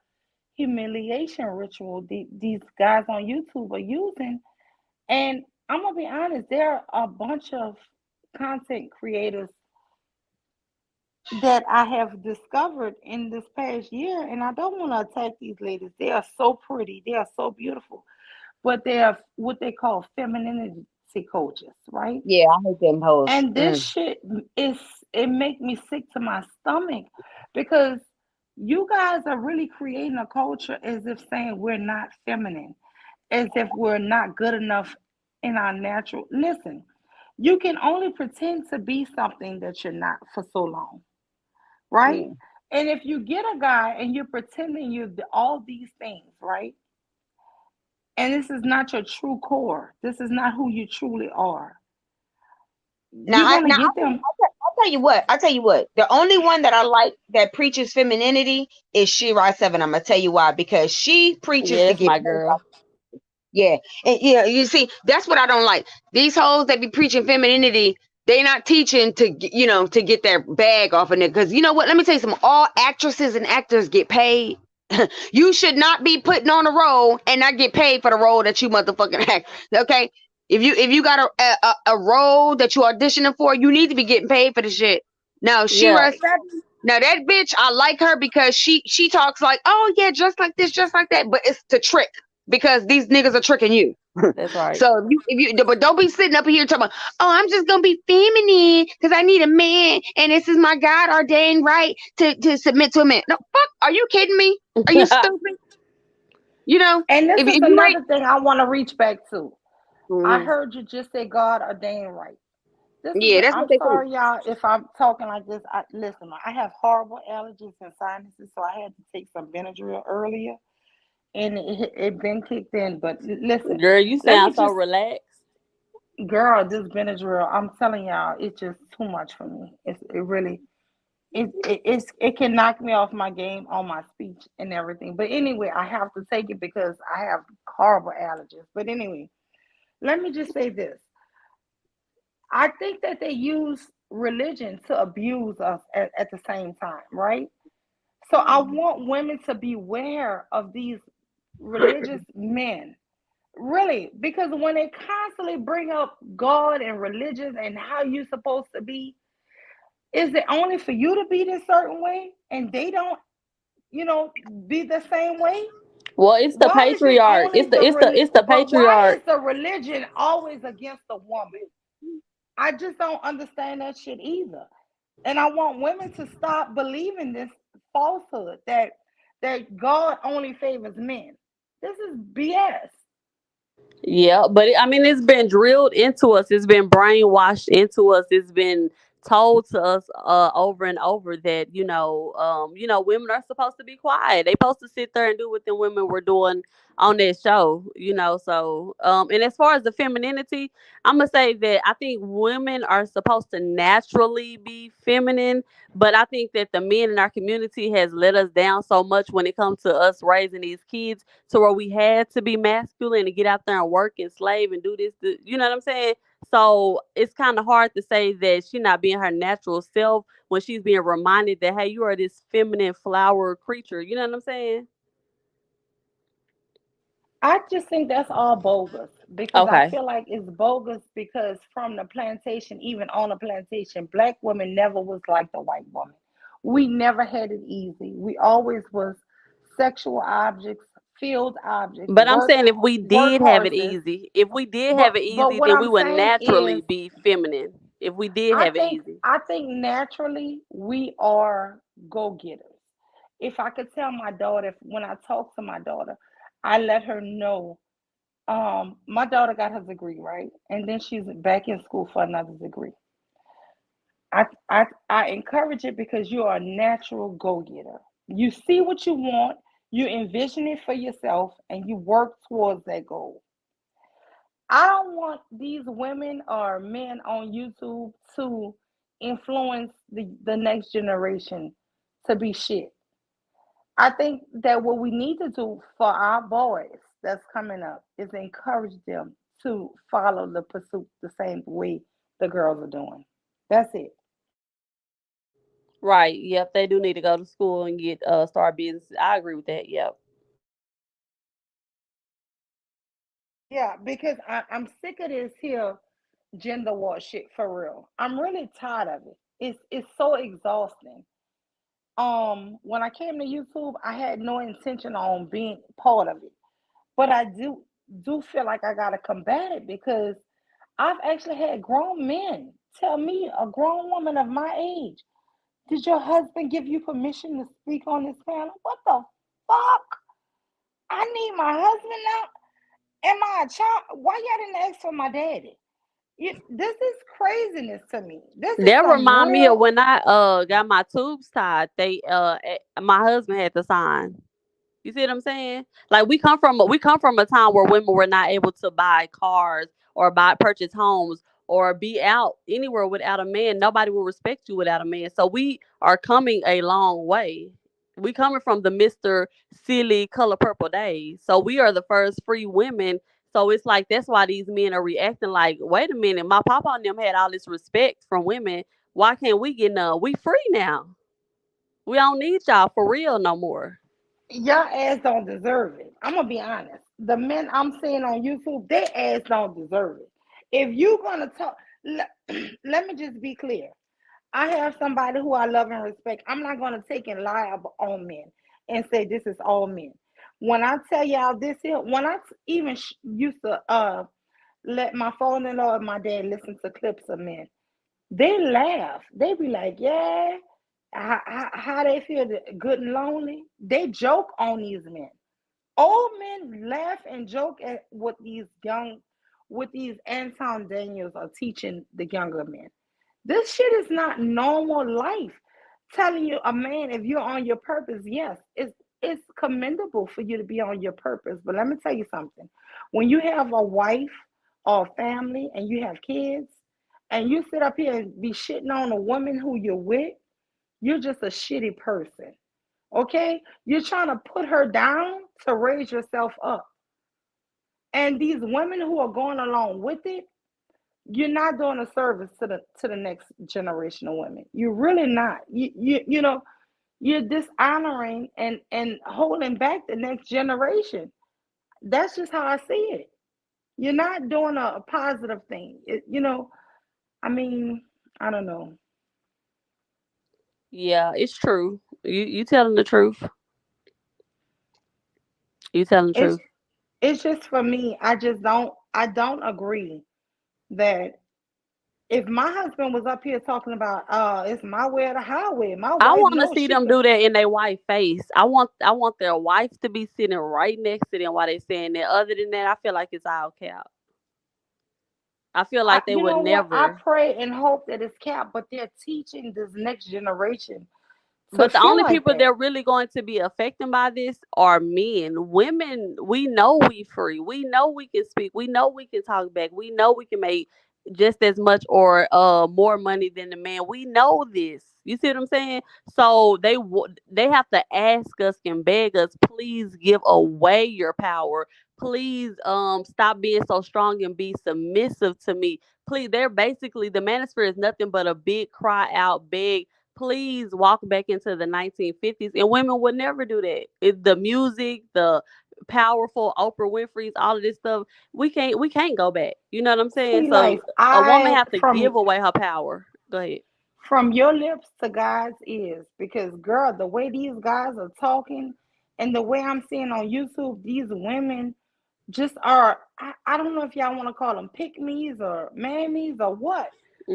humiliation ritual these guys on YouTube are using. And I'm gonna be honest, there are a bunch of content creators that I have discovered in this past year, and I don't want to attack these ladies. They are so pretty, they are so beautiful, but they are what they call femininity coaches, right? Yeah, I hate them hoes. And this shit is it make me sick to my stomach because you guys are really creating a culture as if saying we're not feminine, as if we're not good enough in our natural. Listen, you can only pretend to be something that you're not for so long, right? Yeah. And if you get a guy and you're pretending you're all these things, right? And this is not your true core. This is not who you truly are. Now, You're gonna get them. I'll tell you what. I'll tell you what. The only one that I like that preaches femininity is Shirai Seven. I'm gonna tell you why. Because she preaches Yeah, to that's get my paid. girl. Yeah, and yeah, you see, that's what I don't like. These hoes that be preaching femininity, they not teaching to to get their bag off of it. Because you know what? Let me tell you something. All actresses and actors get paid. You should not be putting on a role and not get paid for the role that you motherfucking act. Okay, if you got a role that you auditioning for, you need to be getting paid for the shit. Now, Yeah, Shira Seven, now that bitch, I like her because she talks like, oh yeah, just like this, just like that, but it's to trick because these niggas are tricking you. that's right. So but don't be sitting up here talking about, oh, I'm just gonna be feminine because I need a man and this is my God ordained right to submit to a man. No, fuck, are you kidding me? Are you stupid? You know, And this if is you ain't, another thing I want to reach back to. I Mhm. heard you just say God ordained right. This is, Yeah, that's what I'm they say. sorry, y'all, if I'm talking like this. Listen, I have horrible allergies and sinuses, so I had to take some Benadryl earlier, and it been kicked in. But listen, Girl, you let me sound so just, relaxed. girl, this Benadryl, I'm telling y'all, it's just too much for me. It really, it can knock me off my game on my speech and everything. But anyway, I have to take it because I have horrible allergies. But anyway, let me just say this. I think that they use religion to abuse us at the same time, right? So I want women to beware of these religious men, really, because when they constantly bring up God and religion and how you're supposed to be, is it only for you to be this certain way and they don't, be the same way? Well, it's the Why is it patriarch. only the It's the but why patriarch. is the religion always against the woman? I just don't understand that shit either. And I want women to stop believing this falsehood that God only favors men. This is BS. Yeah, but I mean, it's been drilled into us. It's been brainwashed into us. It's been told to us over and over that women are supposed to be quiet. They supposed to sit there and do what the women were doing on that show. So and as far as the femininity, I'm gonna say that I think women are supposed to naturally be feminine, but I think that the men in our community has let us down so much when it comes to us raising these kids to where we had to be masculine and get out there and work and slave and do this. You know what I'm saying? So it's kind of hard to say that she's not being her natural self when she's being reminded that, hey, you are this feminine flower creature. You know what I'm saying? I just think that's all bogus because I Okay. feel like it's bogus because from the plantation, even on the plantation, black women never was like the white woman. We never had it easy. We always was sexual objects, field objects, But I'm saying if we did have it workhorses. easy, if we did have But it but easy, what then we I'm would saying naturally is be feminine. If we did have it easy. I think naturally we are go-getters. If I could tell my daughter, when I talk to my daughter, I let her know. My daughter got her degree, right? And then she's back in school for another degree. I encourage it because you are a natural go-getter. You see what you want, you envision it for yourself, and you work towards that goal. I don't want these women or men on YouTube to influence the next generation to be shit. I think that what we need to do for our boys that's coming up is encourage them to follow the pursuit the same way the girls are doing. That's it. Right. Yep. They do need to go to school and get start business. I agree with that. Yep. Yeah, because I'm sick of this here gender war shit for real. I'm really tired of it. It's so exhausting. When I came to YouTube, I had no intention on being part of it. But I do feel like I gotta combat it because I've actually had grown men tell me, a grown woman of my age, did your husband give you permission to speak on this panel? What the fuck? I need my husband now. Am I a child? Why y'all didn't ask for my daddy? This is craziness to me. This is That some remind me of real. when I got my tubes tied. My husband had to sign. You see what I'm saying? Like we come from a time where women were not able to buy cars or purchase homes or be out anywhere without a man. Nobody will respect you without a man. So we are coming a long way. We coming from the Mr. Silly Color Purple days. So we are the first free women. So it's like that's why these men are reacting like, wait a minute, my papa and them had all this respect from women. Why can't we get none? We free now. We don't need y'all for real no more. Y'all ass don't deserve it. I'm gonna be honest. The men I'm seeing on YouTube, their ass don't deserve it. If you gonna talk, let, let me just be clear. I have somebody who I love and respect. I'm not gonna take and lie on men and say this is all men. When I tell y'all this here, when I even used to let my father-in-law and my dad listen to clips of men, they laugh. They be like, yeah, how they feel good and lonely. They joke on these men. Old men laugh and joke at what these Anton Daniels are teaching the younger men. This shit is not normal life. Telling you a man, if you're on your purpose, yes, it's commendable for you to be on your purpose. But let me tell you something. When you have a wife or a family and you have kids, and you sit up here and be shitting on a woman who you're with, you're just a shitty person. Okay? You're trying to put her down to raise yourself up. And these women who are going along with it, you're not doing a service to the next generation of women. You're really not. You know, you're dishonoring and holding back the next generation. That's just how I see it. You're not doing a positive thing. I mean, I don't know. Yeah, it's true. You telling the truth. You telling the It's truth. it's just for me. I don't agree that if my husband was up here talking about it's my way or the highway, my I wife want to knows see she them could. do that in their wife face. I want their wife to be sitting right next to them while they saying that. Other than that, I feel like it's all cap. I feel like they You would know what? I never. pray and hope that it's capped, but they're teaching this next generation to But the feel only like people that. that are really going to be affected by this are men. Women, we know we free. We know we can speak. We know we can talk back. We know we can make just as much or more money than the man. We know this. You see what I'm saying? So they have to ask us and beg us, please give away your power. Please stop being so strong and be submissive to me. Please, they're basically, the manosphere is nothing but a big cry out, beg, please walk back into the 1950s. And women would never do that. The music, the powerful Oprah Winfrey's, all of this stuff, we can't go back. You know what I'm saying? Sweet So life. a woman have to From give away her power. Go ahead. from your lips to God's ears, because girl, the way these guys are talking and the way I'm seeing on YouTube, these women just are, I don't know if y'all want to call them pick-me's or mammies or what,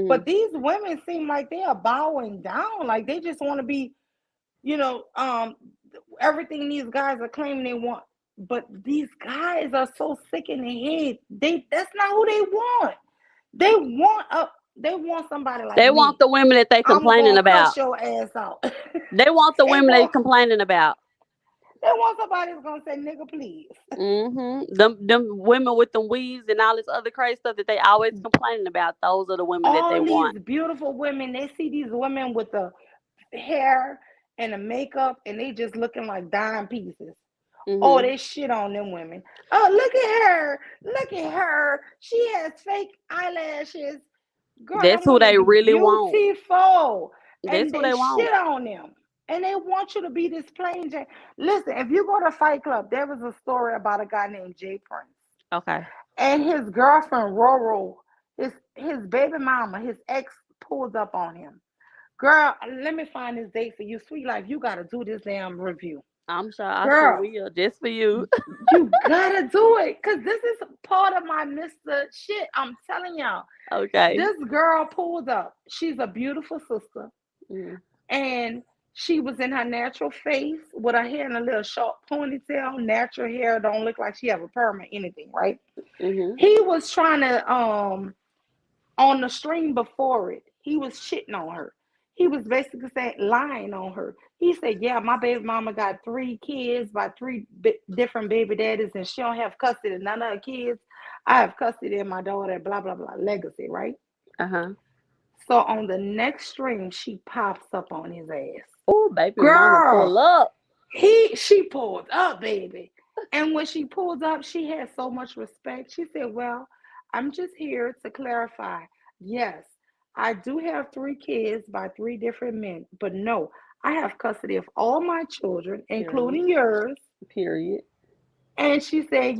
but these women seem like they are bowing down, like they just want to be, everything these guys are claiming they want. But these guys are so sick in the head. That's not who they want. They want somebody like They me. want the women that they I'm complaining gonna about. cuss your ass out. They want the They women they want complaining about. they want somebody who's gonna say nigga please. Them women with them weaves and all this other crazy stuff that they always complaining about. Those are the women that they All want. these beautiful women, they see these women with the hair and the makeup, and they just looking like dime pieces. Oh, they shit on them women. Oh, look at her. Look at her. She has fake eyelashes. Girl, That's them who they women be really want. beautiful. That's And who they they want. shit on them. And they want you to be this plain Jane. Listen, if you go to Fight Club, there was a story about a guy named Jay Prince. Okay. And his girlfriend, Roro, his baby mama, his ex, pulled up on him. Girl, let me find this date for you. Sweet life, you got to do this damn review. I'm sure I Girl, will, just for you. you gotta do it, because this is part of my Mr. Shit. I'm telling y'all. Okay. This girl pulled up. She's a beautiful sister. And she was in her natural face with her hair in a little short ponytail. Natural hair, don't look like she have a perm or anything, right? He was trying to, on the stream before it, he was shitting on her. He was basically saying, lying on her. He said, yeah, my baby mama got 3 kids by 3 different baby daddies, and she don't have custody of none of her kids. I have custody of my daughter, blah, blah, blah, legacy, right? So on the next stream, she pops up on his ass. Oh, baby mama pull up. She pulled up, baby. And when she pulled up, she had so much respect. She said, well, I'm just here to clarify. Yes, I do have 3 kids by 3 different men, but no, I have custody of all my children, including yours. Period. And she said,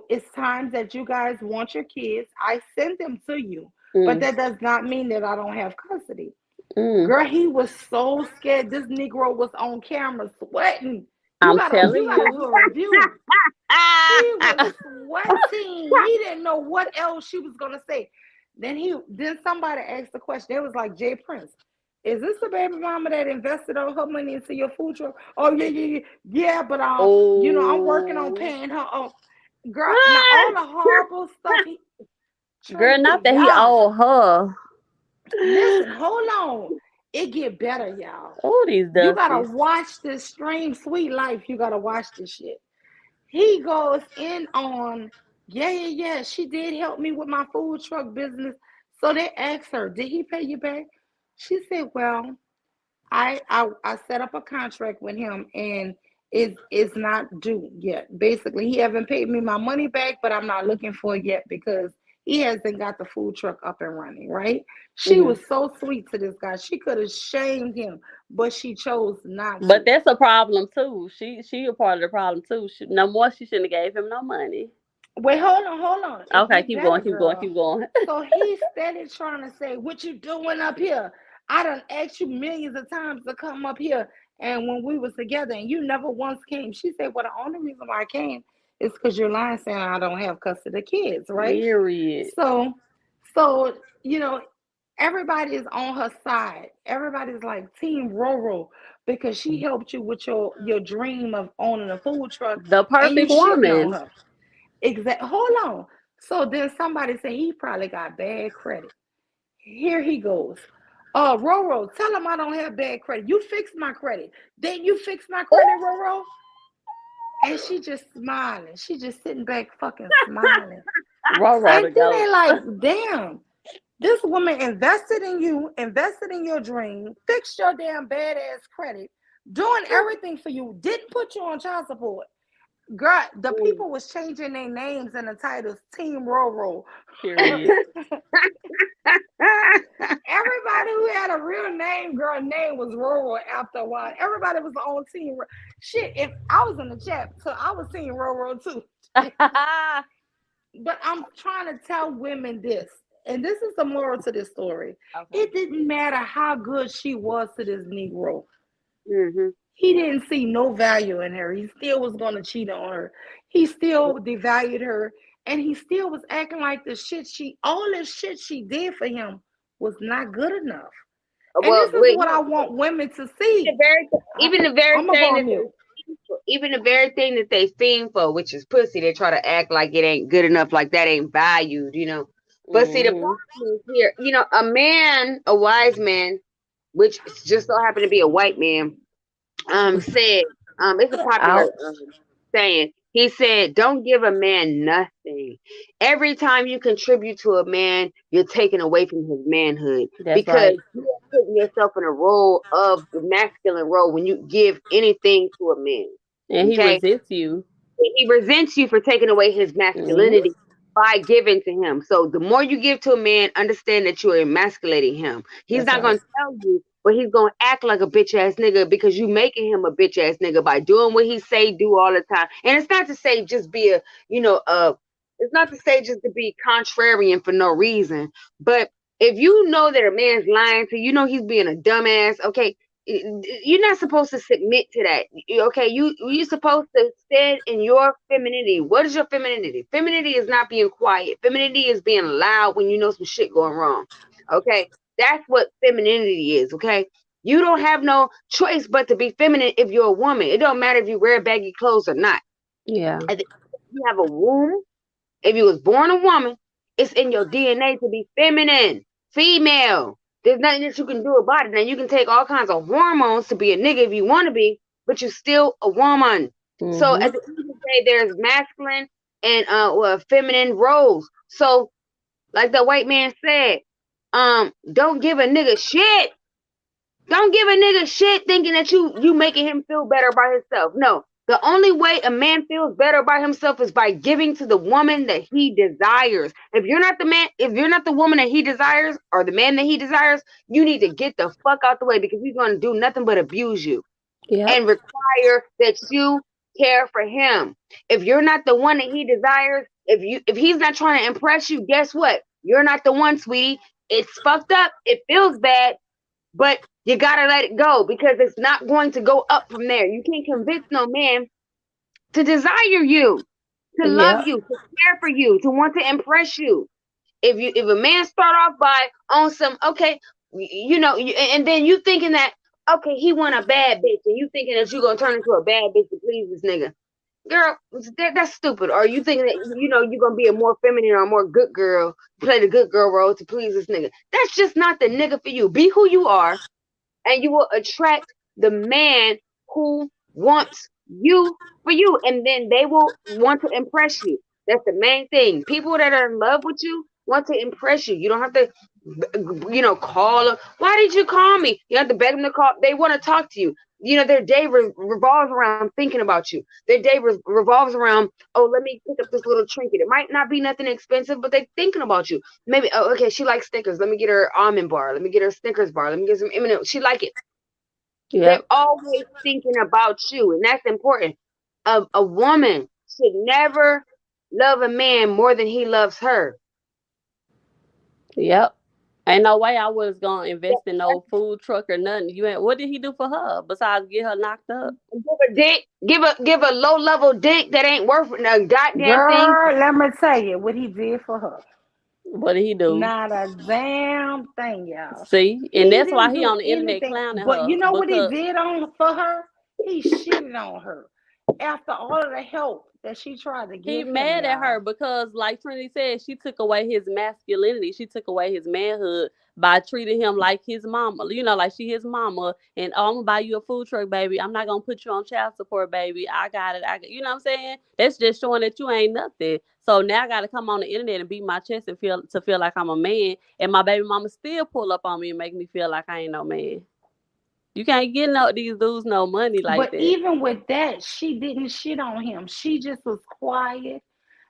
it's times that you guys want your kids. I send them to you, but that does not mean that I don't have custody. Girl, he was so scared. This Negro was on camera sweating. You gotta do a review. He was sweating. He didn't know what else she was gonna say. Then somebody asked the question. It was like, Jay Prince, is this the baby mama that invested all her money into your food truck? Oh yeah. But I'm working on paying her off. Girl, now all the horrible stuff. Girl, not that he owed her. Listen, hold on. It get better, y'all. Oh, these dusties. You gotta watch this stream, Sweet Life. You gotta watch this shit. He goes in on, yeah. She did help me with my food truck business. So they asked her, did he pay you back? She said, well, I set up a contract with him, and it's not due yet. Basically, he haven't paid me my money back, but I'm not looking for it yet because he hasn't got the food truck up and running, right? She was so sweet to this guy. She could have shamed him, but she chose not to. But that's a problem too. She a part of the problem too. No more, she shouldn't have gave him no money. Wait, hold on. Okay, keep going. So he started trying to say, what you doing up here? I done asked you millions of times to come up here, and when we was together, and you never once came. She said, well, the only reason why I came is because you're lying saying I don't have custody of kids, right? Period. So, everybody is on her side. Everybody's like Team Roro because she helped you with your dream of owning a food truck. The perfect woman. Exactly. Hold on. So then somebody said he probably got bad credit. Here he goes. Roro, tell him I don't have bad credit. You fixed my credit. Then you fix my credit, Roro. And she just smiling. She just sitting back fucking smiling. Roro and then they like, damn. This woman invested in you, invested in your dream, fixed your damn badass credit, doing everything for you, didn't put you on child support. Girl, the people was changing their names and the titles. Team Roro. Period. Everybody who had a real name, girl, name was Roro after a while. Everybody was on Team Roro. Shit, if I was in the chat, so I was Team Roro too. But I'm trying to tell women this, and this is the moral to this story. Okay. It didn't matter how good she was to this Negro. Mm-hmm. He didn't see no value in her. He still was going to cheat on her. He still devalued her. And he still was acting like all this shit she did for him was not good enough. And Well, this is what I want women to see. Even the very thing that they fiend for, which is pussy, they try to act like it ain't good enough, like that ain't valued, you know. But see, the problem is here, you know, a wise man, which just so happened to be a white man, said, it's a popular saying. He said, don't give a man nothing. Every time you contribute to a man, you're taking away from his manhood. That's because right. you're putting yourself in a role of the masculine role when you give anything to a man. And he resents you. He resents you for taking away his masculinity by giving to him. So the more you give to a man, understand that you are emasculating him. He's not going to tell you, but he's going to act like a bitch ass nigga because you making him a bitch ass nigga by doing what he say do all the time. And it's not to say just be it's not to say just to be contrarian for no reason. But if you know that a man's lying to you, know he's being a dumbass, okay, you're not supposed to submit to that. Okay, you're supposed to stand in your femininity. What is your femininity? Femininity is not being quiet. Femininity is being loud when you know some shit going wrong. Okay, that's what femininity is. Okay, you don't have no choice but to be feminine if you're a woman. It don't matter if you wear baggy clothes or not. Yeah. If you have a womb, if you was born a woman, it's in your DNA to be feminine, female. There's nothing that you can do about it. Now you can take all kinds of hormones to be a nigga if you want to be, but you're still a woman. So at the end of the day, there's masculine and feminine roles. So, like the white man said, don't give a nigga shit. Don't give a nigga shit thinking that you making him feel better by himself. No. The only way a man feels better by himself is by giving to the woman that he desires. If you're not the man, if you're not the woman that he desires or the man that he desires, you need to get the fuck out the way because he's going to do nothing but abuse you and require that you care for him. If you're not the one that he desires, if he's not trying to impress you, guess what? You're not the one, sweetie. It's fucked up. It feels bad, but you gotta let it go because it's not going to go up from there. You can't convince no man to desire you, to love you, to care for you, to want to impress you. If a man start off by on some, okay, and then you thinking that, okay, he want a bad bitch, and you thinking that you're gonna turn into a bad bitch to please this nigga. Girl, that's stupid. Or you thinking that, you're gonna be a more feminine or a more good girl, play the good girl role to please this nigga. That's just not the nigga for you. Be who you are. And you will attract the man who wants you for you. And then they will want to impress you. That's the main thing. People that are in love with you want to impress you. You don't have to, call them. Why did you call me? You have to beg them to call. They want to talk to you. Their day revolves around thinking about you. Their day revolves around, oh, let me pick up this little trinket. It might not be nothing expensive, but they're thinking about you. Maybe, oh, okay, she likes Snickers. Let me get her almond bar. Let me get her Snickers bar. Let me get some M&M's. She like it. They're always thinking about you, and that's important. A woman should never love a man more than he loves her. Yep. Ain't no way I was gonna invest in no food truck or nothing. What did he do for her besides get her knocked up? Give a dick, give a low level dick that ain't worth a goddamn thing. Girl, let me tell you what he did for her. What did he do? Not a damn thing, y'all. See, and that's why he on the internet clowning her. But you know what he did for her? He shitted on her. after all of the help that she tried to He give him, mad at her y'all. because, like Trinity said, she took away his masculinity. She took away his manhood by treating him like his mama. You know, like she his mama. And oh, I'm gonna buy you a food truck, baby. I'm not gonna put you on child support, baby. I got it. You know what I'm saying? That's just showing that you ain't nothing. So now I gotta come on the internet and beat my chest and feel like I'm a man. And my baby mama still pull up on me and make me feel like I ain't no man. You can't get these dudes no money like But that. even with that, she didn't shit on him. She just was quiet,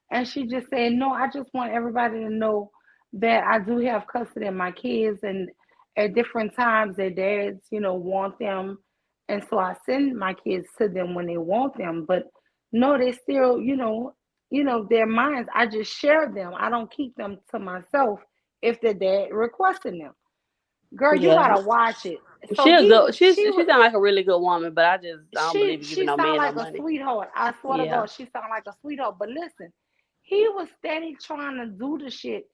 and she just said, "No, I just want everybody to know that I do have custody of my kids, and at different times their dads, want them, and so I send my kids to them when they want them. But no, they still, their minds. I just share them. I don't keep them to myself if the dad requesting them. Girl, you Yeah. gotta watch it. So She a he good. was, She she was, sound like a really good woman, but I don't believe in she giving no sound man no like a money. sweetheart. I swear to Yeah. God, she sound like a sweetheart. But listen, he was steady trying to do the shit,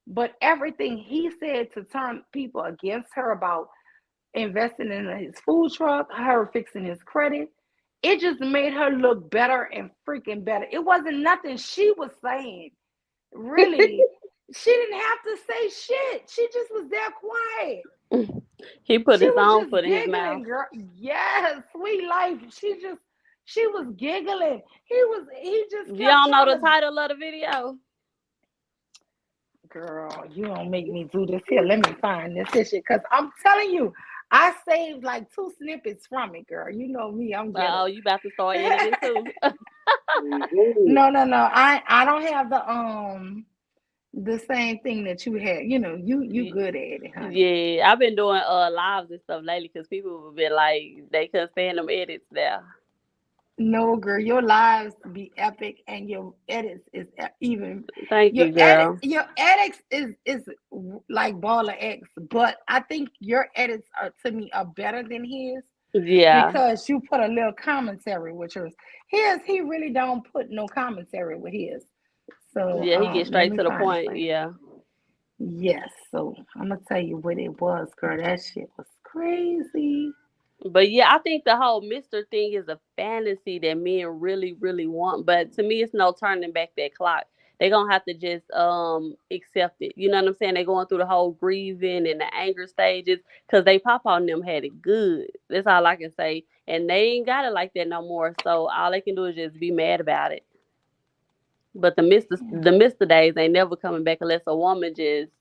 but everything he said to turn people against her about investing in his food truck, her fixing his credit, it just made her look better and freaking better. It wasn't nothing she was saying. Really, she didn't have to say shit. She just was there quiet. He put She his was own just foot in his mouth. giggling, girl. Yes, sweet life. She was giggling. He just You kept don't know the trying to. title of the video? Girl, you don't make me do this here. Let me find this shit, because I'm telling you, I saved like 2 snippets from it, girl. You know me, I'm jealous. Oh, you about to start editing too? No. I don't have the same thing that you had. You good at it, honey. Yeah, I've been doing lives and stuff lately because people have been like they couldn't stand them edits now. No, girl, your lives be epic, and your edits is even. Thank you, girl. Your edits is like Baller X, but I think your edits to me are better than his. Yeah. Because you put a little commentary with yours. He really don't put no commentary with his. So yeah, he gets straight to the point. Yeah. Yes. So I'm gonna tell you what it was, girl. That shit was crazy. But yeah, I think the whole Mr. thing is a fantasy that men really, really want. But to me, it's no turning back that clock. They're gonna have to just accept it. You know what I'm saying? They're going through the whole grieving and the anger stages because they papa on them had it good. That's all I can say. And they ain't got it like that no more. So all they can do is just be mad about it. But the Mr. days ain't never coming back unless a woman just.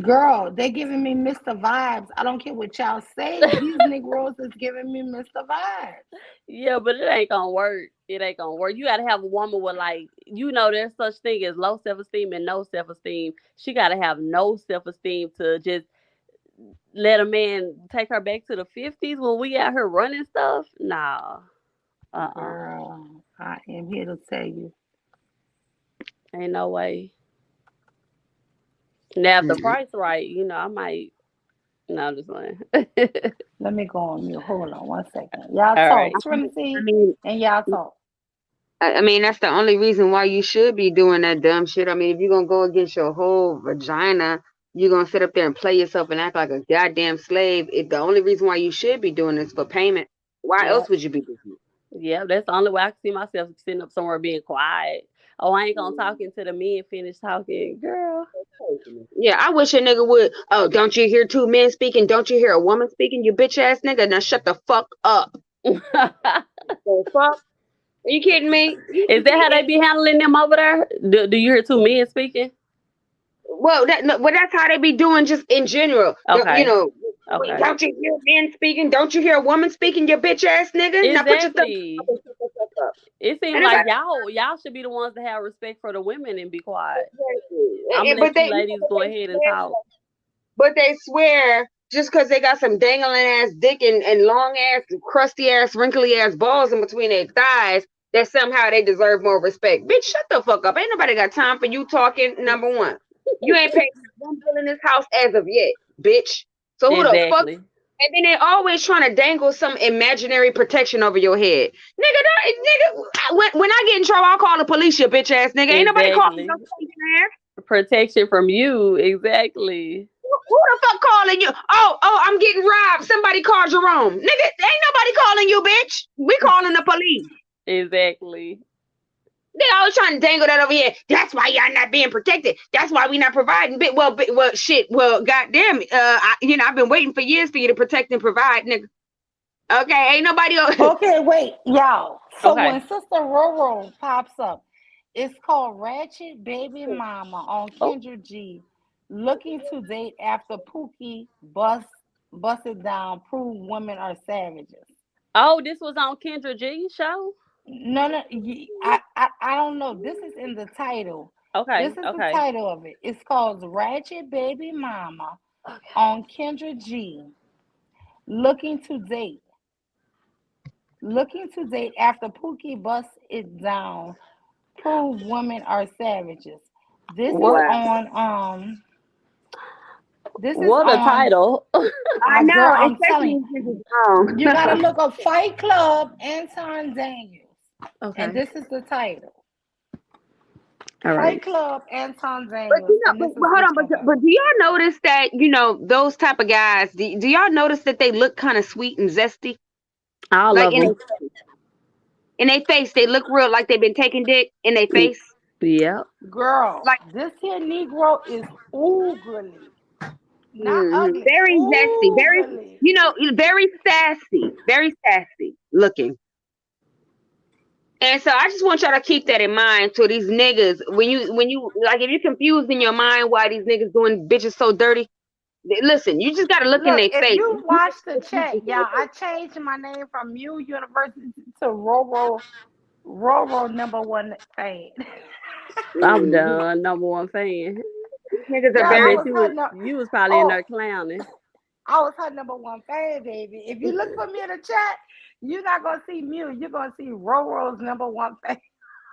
Girl, they giving me Mr. Vibes. I don't care what y'all say. These Negroes is giving me Mr. Vibes. Yeah, but it ain't gonna work. It ain't gonna work. You gotta have a woman with there's such thing as low self-esteem and no self-esteem. She gotta have no self-esteem to just let a man take her back to the 50s when we out here running stuff. Nah. Girl, I am here to tell you. Ain't no way. Now, if the price right, I might. No, I'm just playing. Let me go on mute. Hold on 1 second. Y'all All talk, right. Trinity, and y'all talk. I mean, that's the only reason why you should be doing that dumb shit. I mean, if you're gonna go against your whole vagina, you're gonna sit up there and play yourself and act like a goddamn slave. The only reason why you should be doing this for payment. Why else would you be doing it? Yeah, that's the only way I can see myself sitting up somewhere being quiet. Oh, I ain't gonna talk until the men finish talking, girl. Yeah, I wish a nigga would. Oh, don't you hear 2 men speaking? Don't you hear a woman speaking? You bitch ass nigga. Now shut the fuck up. The fuck? Are you kidding me? Is that how they be handling them over there? Do you hear 2 men speaking? Well, that's how they be doing just in general. Okay. Okay. Don't you hear men speaking? Don't you hear a woman speaking? You bitch ass nigga. Exactly. Now put your thumb up. It seems like y'all should be the ones that have respect for the women and be quiet. I'm gonna let you ladies go ahead and talk. But they swear just because they got some dangling ass dick and long ass, crusty ass, wrinkly ass balls in between their thighs, that somehow they deserve more respect. Bitch, shut the fuck up. Ain't nobody got time for you talking. Number one, you ain't paid one bill in this house as of yet, bitch. So who the fuck? And then they always trying to dangle some imaginary protection over your head. Nigga, when I get in trouble, I'll call the police, you bitch ass nigga. Ain't nobody calling no ass. Protection from you, exactly. Who the fuck calling you? Oh, I'm getting robbed. Somebody call Jerome. Nigga, ain't nobody calling you, bitch. We calling the police. Exactly. They always trying to dangle that over here. That's why y'all not being protected. That's why we not providing. Well, shit. Well, goddamn. I've been waiting for years for you to protect and provide, nigga. Okay, ain't nobody else. Okay, wait, y'all. So Okay. when Sister Roro pops up, it's called Ratchet Baby Mama on Oh. Kendra G. Looking to date after Pookie busted down, prove women are savages. Oh, this was on Kendra G show? No, I don't know. This is in the title. Okay. This is the Okay. title of it. It's called Ratchet Baby Mama on Kendra G. Looking to date after Pookie busts it down, prove women are savages. This is What? on this is What a on title. I know, girl, I'm especially telling since it's wrong. you, gotta look up Fight Club Anton Daniels. Okay. And this is the title. All right. Fight Club Anton But Daniels. you know, And this but is hold the on, but photo. do y'all notice that those type of guys? Do y'all notice that they look kind of sweet and zesty? All Like of them. in their face, they look real like they've been taking dick in their face. Yep. Girl, Like this here Negro is oogly. Not ugly. very zesty, Oogly. very sassy looking. And so I just want y'all to keep that in mind to these niggas. When you like, if you're confused in your mind why these niggas doing bitches so dirty, listen, you just gotta look in Look, their if face. you watch the chat, y'all, I changed my name from Mu University to Roro number one fan. I'm done. Number one fan. These niggas Girl, are I I very. bet was you was probably in oh, there clowning. I was her number one fan, baby. If you look for me in the chat, you're not gonna see Mew. You're gonna see Roro's number one fan.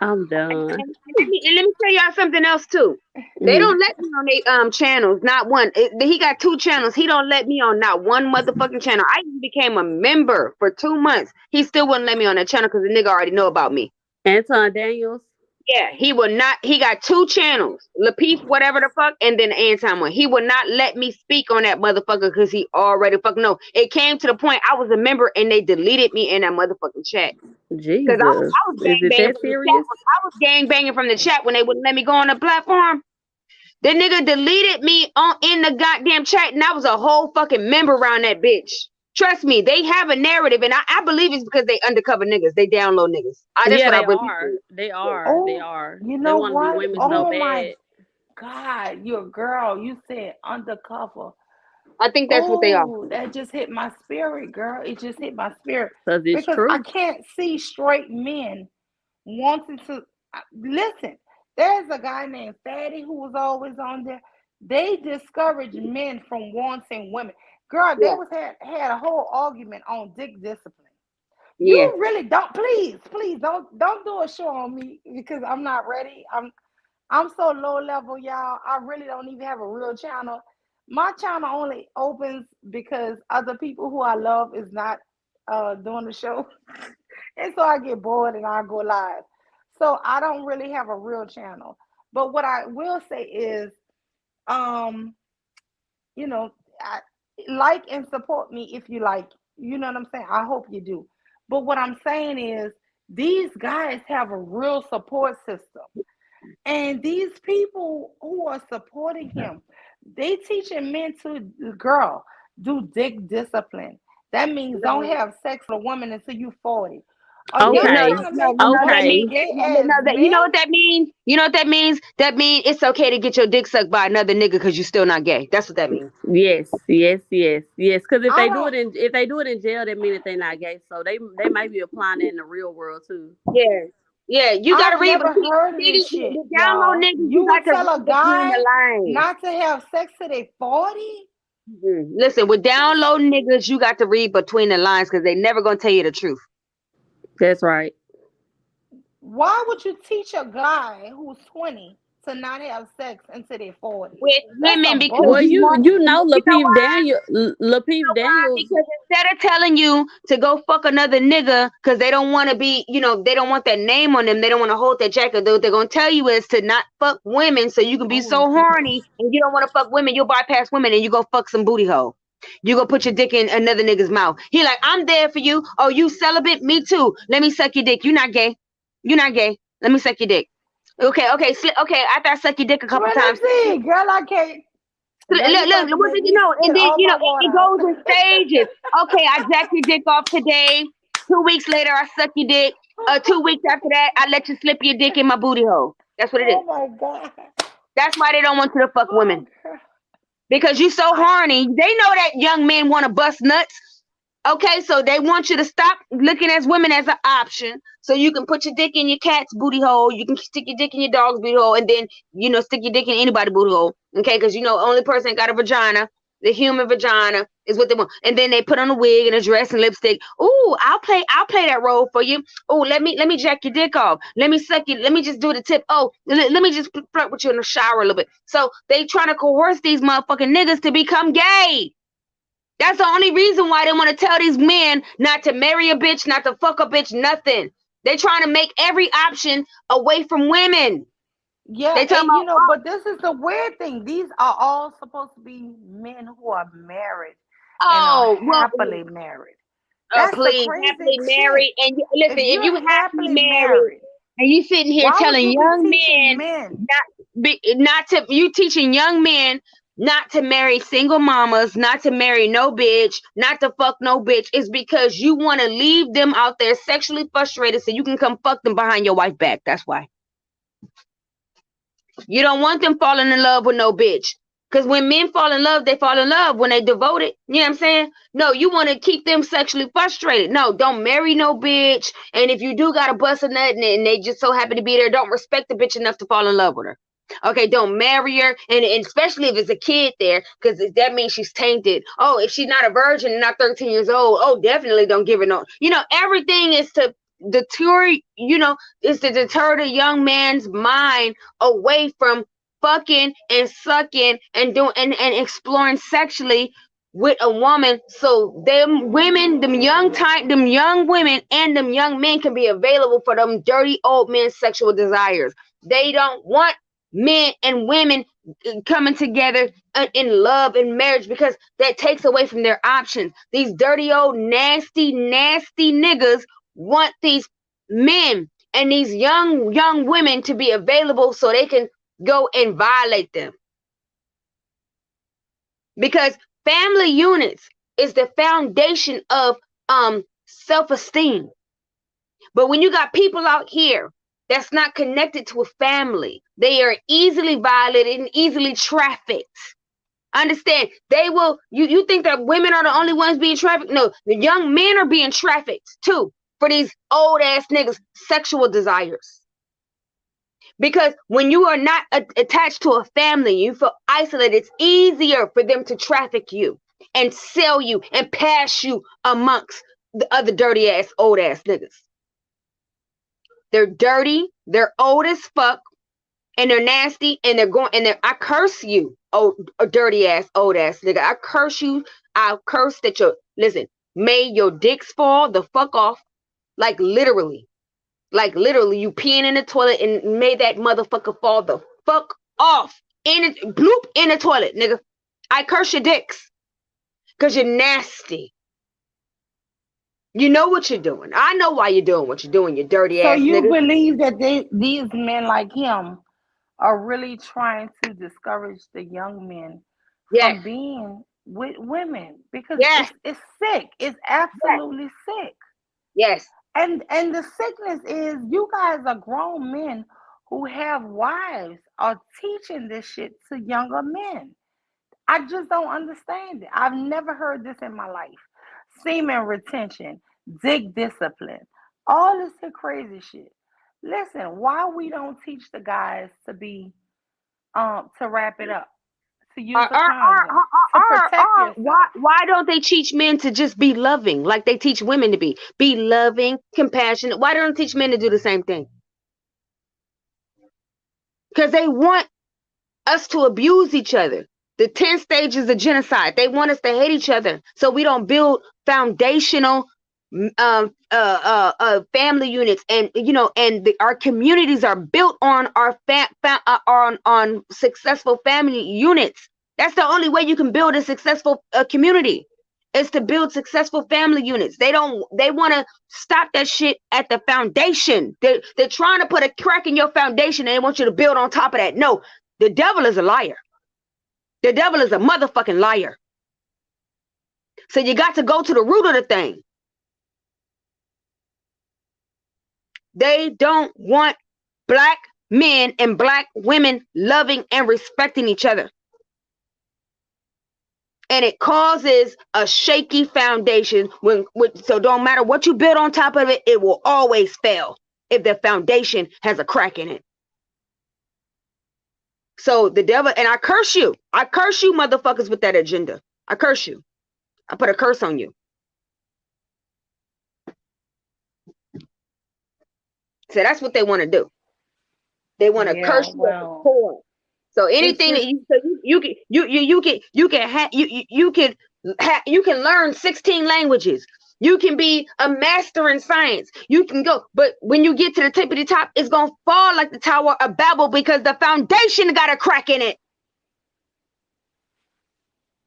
I'm done. And let me tell y'all something else too. They don't let me on their channels, not one. He got 2 channels. He don't let me on not one motherfucking channel. I even became a member for 2 months. He still wouldn't let me on that channel because the nigga already know about me. Anton Daniels. Yeah, he will not. He got 2 channels, Lapeef, whatever the fuck, and then the Anton one. He would not let me speak on that motherfucker because he already fucking know. It came to the point I was a member and they deleted me in that motherfucking chat. Jesus. Because I was Is it gangbanging that from the serious? chat. I was gangbanging from the chat when they wouldn't let me go on the platform. The nigga deleted me in the goddamn chat, and I was a whole fucking member around that bitch. Trust me, they have a narrative, and I believe it's because they undercover niggas. They download niggas. That's Yeah, what I they believe. are. They are. Oh, They are. you They know want to be what? women so Oh bad. my God, you're a girl. You said undercover. I think that's what they are. Oh, that just hit my spirit, girl. It just hit my spirit. Because it's Because true. I can't see straight men wanting to listen. There's a guy named Fatty who was always on there. They discourage men from wanting women. Girl, they had a whole argument on dick discipline. Yeah. You really don't. Please don't do a show on me because I'm not ready. I'm so low level, y'all. I really don't even have a real channel. My channel only opens because other people who I love is not doing the show. And so I get bored and I go live. So I don't really have a real channel. But what I will say is, you know, like and support me if you like. You know what I'm saying? I hope you do. But what I'm saying is, these guys have a real support system. And these people who are supporting him, they teaching men to, girl, do dick discipline. That means don't have sex with a woman until you 40. Are y'all Okay. trying to make us Okay. gay ass men? You know what that means? You know what that means? That means it's okay to get your dick sucked by another nigga because you're still not gay. That's what that means. Yes. Because if I they do it in jail, that means that they're not gay. So they might be applying it in the real world too. Yeah. You gotta I've read never heard of this shit, the download y'all. niggas. You would got to tell a read between guy the lines. not to have sex till they 40? Listen, with download niggas, you got to read between the lines because they never gonna tell you the truth. That's right. Why would you teach a guy who's 20 to not have sex until they're 40? With women because Well, you know why? Lapeef Daniels. Because instead of telling you to go fuck another nigga because they don't want to be, they don't want that name on them, they don't want to hold that jacket. What they're gonna tell you is to not fuck women so you can be so horny and you don't want to fuck women, you'll bypass women and you go fuck some booty hole. You go put your dick in another nigga's mouth. He like, I'm there for you. Oh, you celibate? Me too. Let me suck your dick. You not gay. You not gay. Let me suck your dick. Okay. Okay. After I suck your dick a couple times. Trinity, girl, I can't. Girl, you about Look, to what make you me know, and spit then all you know my it water goes in stages. Okay, I jack your dick off today. 2 weeks later, I suck your dick. 2 weeks after that, I let you slip your dick in my booty hole. That's what it is. Oh my God. That's why they don't want you to fuck women. Oh, girl. Because you so horny. They know that young men want to bust nuts. Okay, so they want you to stop looking at women as an option. So you can put your dick in your cat's booty hole. You can stick your dick in your dog's booty hole, and then stick your dick in anybody's booty hole. Okay, because only person that got a vagina, the human vagina, is what they want. And then they put on a wig and a dress and lipstick. Ooh, I'll play that role for you. Oh, let me jack your dick off. Let me suck you. Let me just do the tip. Oh, let me just flirt with you in the shower a little bit. So they trying to coerce these motherfucking niggas to become gay. That's the only reason why they want to tell these men not to marry a bitch, not to fuck a bitch, nothing. They trying to make every option away from women. Yeah, They talking and about, but this is the weird thing. These are all supposed to be men who are married and are well, happily married. That's the please, crazy happily shit. married. And listen, if you you're happily happily married married, and you sitting here why would telling you be young teaching men men? you teaching young men not to marry single mamas, not to marry no bitch, not to fuck no bitch, is because you want to leave them out there sexually frustrated so you can come fuck them behind your wife's back. That's why. You don't want them falling in love with no bitch. Because when men fall in love, they fall in love when they devoted. You know what I'm saying? No, you want to keep them sexually frustrated. No, don't marry no bitch. And if you do got a bust a nut and they just so happy to be there, don't respect the bitch enough to fall in love with her. Okay, don't marry her, and especially if it's a kid there, because that means she's tainted. Oh, if she's not a virgin and not 13 years old, oh, definitely don't give her no. Everything is to deter, is to deter the young man's mind away from fucking and sucking and doing and exploring sexually with a woman, so them women, them young women and them young men can be available for them dirty old men's sexual desires. They don't want men and women coming together in love and marriage, because that takes away from their options. These dirty old nasty niggas want these men and these young women to be available so they can go and violate them. Because family units is the foundation of self-esteem. But when you got people out here that's not connected to a family, they are easily violated and easily trafficked. Understand? They will. You think that women are the only ones being trafficked? No, the young men are being trafficked too for these old ass niggas' sexual desires. Because when you are not attached to a family, you feel isolated, it's easier for them to traffic you and sell you and pass you amongst the other dirty ass, old ass niggas. They're dirty, they're old as fuck, and they're nasty, and I curse you, dirty ass, old ass nigga. I curse you. I curse that may your dicks fall the fuck off. Like literally, you peeing in the toilet and may that motherfucker fall the fuck off. Bloop in the toilet, nigga. I curse your dicks. Because you're nasty. You know what you're doing. I know why you're doing what you're doing, you dirty ass nigga. So you believe that these men like him are really trying to discourage the young men from being with women? Because it's sick. It's absolutely sick. Yes. And the sickness is you guys are grown men who have wives are teaching this shit to younger men. I just don't understand it. I've never heard this in my life. Semen retention, dick discipline, all this crazy shit. Listen, why we don't teach the guys to be to wrap it up, to use a condom, to protect yourself? Why don't they teach men to just be loving like they teach women to be? Be loving, compassionate. Why don't they teach men to do the same thing? Because they want us to abuse each other. The 10 stages of genocide. They want us to hate each other so we don't build foundational family units, and our communities are built on our on successful family units. That's the only way you can build a successful community, is to build successful family units. They want to stop that shit at the foundation. They're trying to put a crack in your foundation and they want you to build on top of that. No, the devil is a liar. The devil is a motherfucking liar. So you got to go to the root of the thing. They don't want black men and black women loving and respecting each other. And it causes a shaky foundation. So don't matter what you build on top of it, it will always fail if the foundation has a crack in it. So the devil, and I curse you motherfuckers with that agenda. I curse you. I put a curse on you. So that's what they want to do. They want to curse you at the core. So anything that you can learn 16 languages. You can be a master in science. You can go, but when you get to the tip of the top, it's gonna fall like the Tower of Babel because the foundation got a crack in it.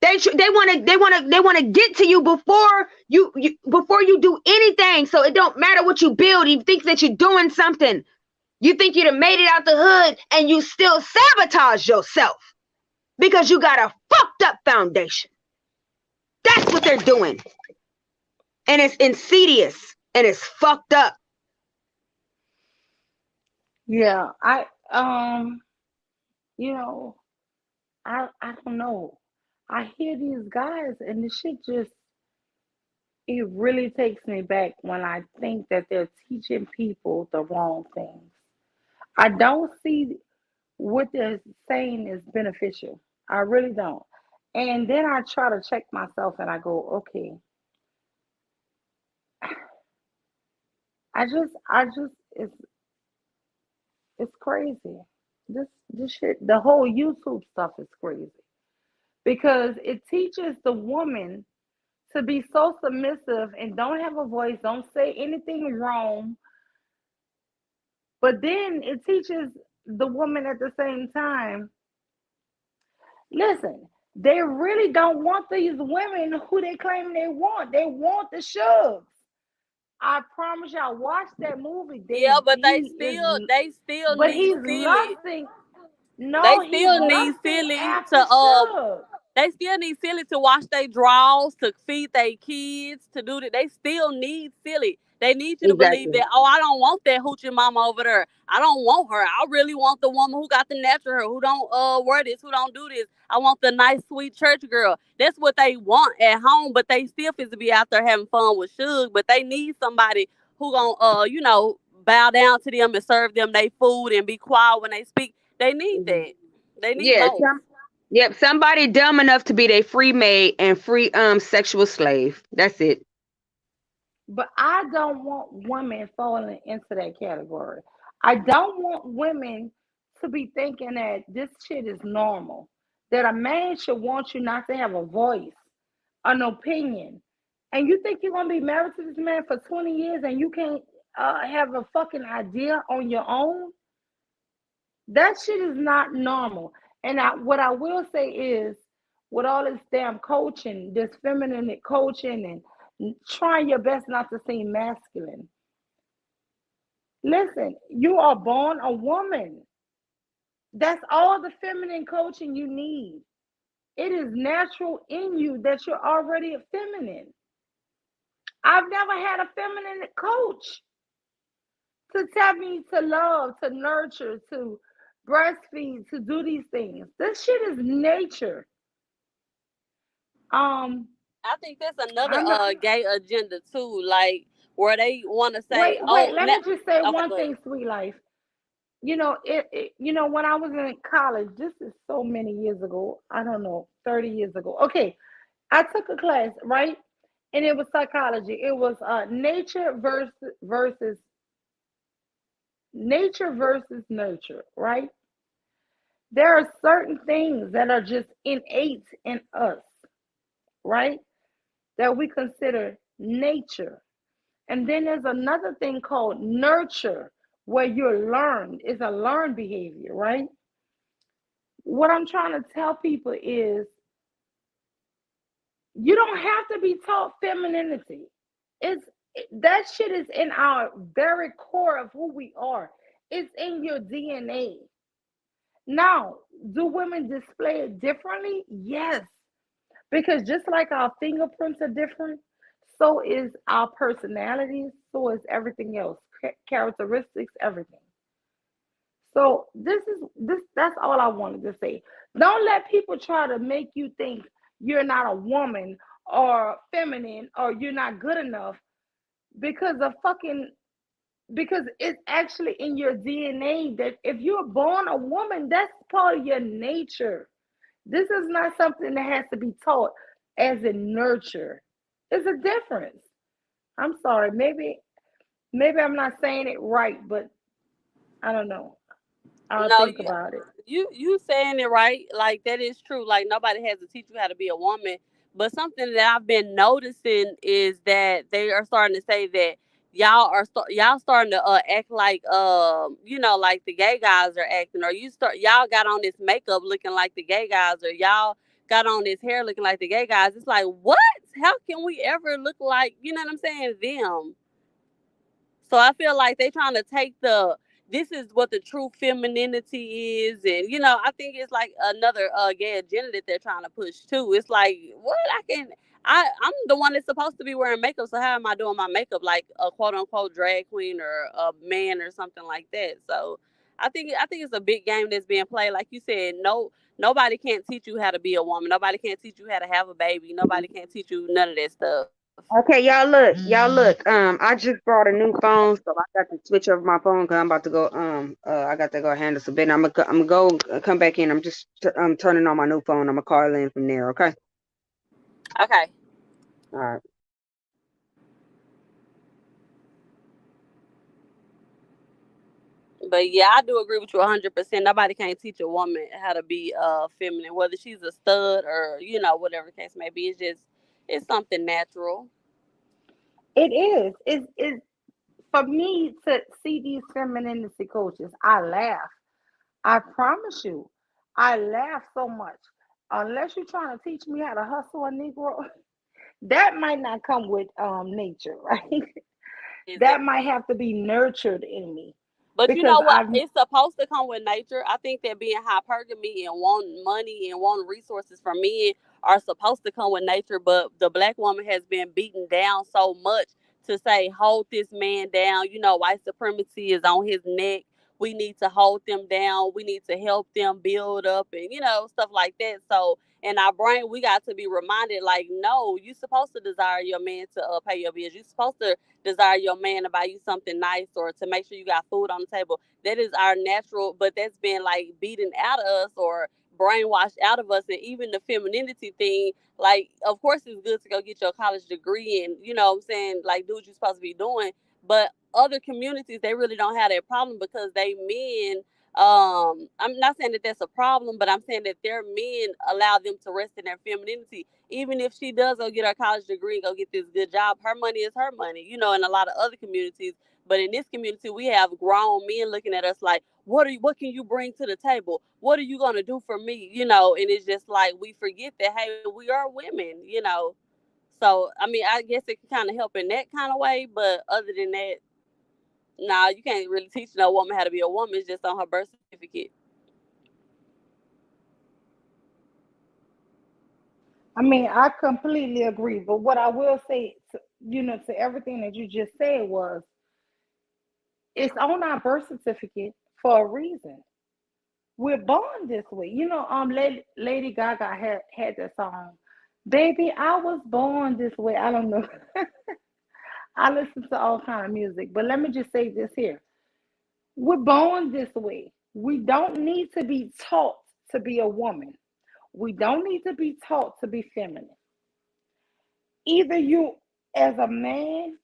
They want to get to you before you do anything. So it don't matter what you build. You think that you're doing something. You think you'd have made it out the hood and you still sabotage yourself because you got a fucked up foundation. That's what they're doing. And it's insidious and it's fucked up. Yeah, I don't know. I hear these guys and the shit just, it really takes me back when I think that they're teaching people the wrong things. I don't see what they're saying is beneficial. I really don't. And then I try to check myself and I go, okay. It's crazy. This shit, the whole YouTube stuff is crazy. Because it teaches the woman to be so submissive and don't have a voice, don't say anything wrong. But then it teaches the woman at the same time, listen, they really don't want these women who they claim they want. They want the Shugs. I promise y'all, watch that movie. But they still but need he's Silly. lusting. No, They still he's need lusting Silly after to Shug. They still need Silly to wash their drawers, to feed their kids, to do that. They still need Silly. They need you to believe that, I don't want that hoochie mama over there. I don't want her. I really want the woman who got the natural hair, who don't wear this, who don't do this. I want the nice, sweet church girl. That's what they want at home, but they still fit to be out there having fun with Suge. But they need somebody who gonna, bow down to them and serve them their food and be quiet when they speak. They need that. They need both. Somebody dumb enough to be their free maid and free sexual slave. That's it. But I don't want women falling into that category. I don't want women to be thinking that this shit is normal. That a man should want you not to have a voice, an opinion. And you think you're going to be married to this man for 20 years and you can't have a fucking idea on your own? That shit is not normal. And what I will say is, with all this damn coaching, this feminine coaching and trying your best not to seem masculine. Listen, you are born a woman. That's all the feminine coaching you need. It is natural in you that you're already a feminine. I've never had a feminine coach to tell me to love, to nurture, to breastfeed, to do these things. This shit is nature. I think that's another gay agenda too, like where they want to say, wait, let me just say one thing, Sweet Life. When I was in college, this is so many years ago, I don't know, 30 years ago. Okay, I took a class, right? And it was psychology. It was nature versus nurture, right? There are certain things that are just innate in us, right? That we consider nature. And then there's another thing called nurture, where you're learned. It's a learned behavior, right? what I'm trying to tell people is you don't have to be taught femininity. It's that shit is in our very core of who we are. It's in your DNA. Now, do women display it differently? Yes. Because just like our fingerprints are different, so is our personalities, so is everything else, characteristics, everything. So that's all I wanted to say. Don't let people try to make you think you're not a woman or feminine or you're not good enough because of fucking because it's actually in your DNA that if you're born a woman, that's part of your nature. This is not something that has to be taught as in nurture. It's a difference. I'm sorry. Maybe I'm not saying it right, but I don't know. I'll No, think about it. you saying it right. Like that is true. Like nobody has to teach you how to be a woman. But something that I've been noticing is that they are starting to say that y'all starting to act like like the gay guys are acting, or y'all got on this makeup looking like the gay guys, or y'all got on this hair looking like the gay guys. It's like, what? How can we ever look like, you know what I'm saying, them? So I feel like they trying to take this is what the true femininity is, and I think it's like another gay agenda that they're trying to push too. It's like, what? I'm the one that's supposed to be wearing makeup, so how am I doing my makeup like a quote unquote drag queen or a man or something like that? So I think it's a big game that's being played. Like you said, nobody can't teach you how to be a woman. Nobody can't teach you how to have a baby. Nobody can't teach you none of that stuff. Okay, y'all look. I just bought a new phone, so I got to switch over my phone because I'm about to go. I got to go handle some business. I'm gonna go come back in. I'm turning on my new phone. I'm gonna call in from there. Okay. Okay. All right. But yeah, I do agree with you 100%. Nobody can't teach a woman how to be feminine, whether she's a stud or whatever the case may be. It's something natural. It is. It's for me to see these femininity coaches. I laugh. I promise you, I laugh so much. Unless you're trying to teach me how to hustle a Negro, that might not come with nature, right? That might have to be nurtured in me But you because know what? I've It's supposed to come with nature. I think that being hypergamy and wanting money and wanting resources from men are supposed to come with nature. But the black woman has been beaten down so much to say, hold this man down. White supremacy is on his neck. We need to hold them down. We need to help them build up and, stuff like that. So in our brain, we got to be reminded, like, no, you're supposed to desire your man to pay your bills. You're supposed to desire your man to buy you something nice or to make sure you got food on the table. That is our natural, but that's been like beaten out of us or brainwashed out of us. And even the femininity thing, like, of course it's good to go get your college degree and, what I'm saying, like, do what you're supposed to be doing. But other communities, they really don't have that problem because they men, I'm not saying that that's a problem, but I'm saying that their men allow them to rest in their femininity. Even if she does go get her college degree and go get this good job, her money is her money, in a lot of other communities. But in this community, we have grown men looking at us like, what can you bring to the table? What are you gonna do for me? And it's just like we forget that, hey, we are women. So I mean, I guess it can kind of help in that kind of way, but other than that, nah, you can't really teach no woman how to be a woman. It's just on her birth certificate. I mean, I completely agree. But what I will say, to everything that you just said was, it's on our birth certificate for a reason. We're born this way. Lady Gaga had that song, "Baby, I was born this way." I don't know. I listen to all kind of music, but let me just say this here: we're born this way. We don't need to be taught to be a woman. We don't need to be taught to be feminine. Either you, as a man,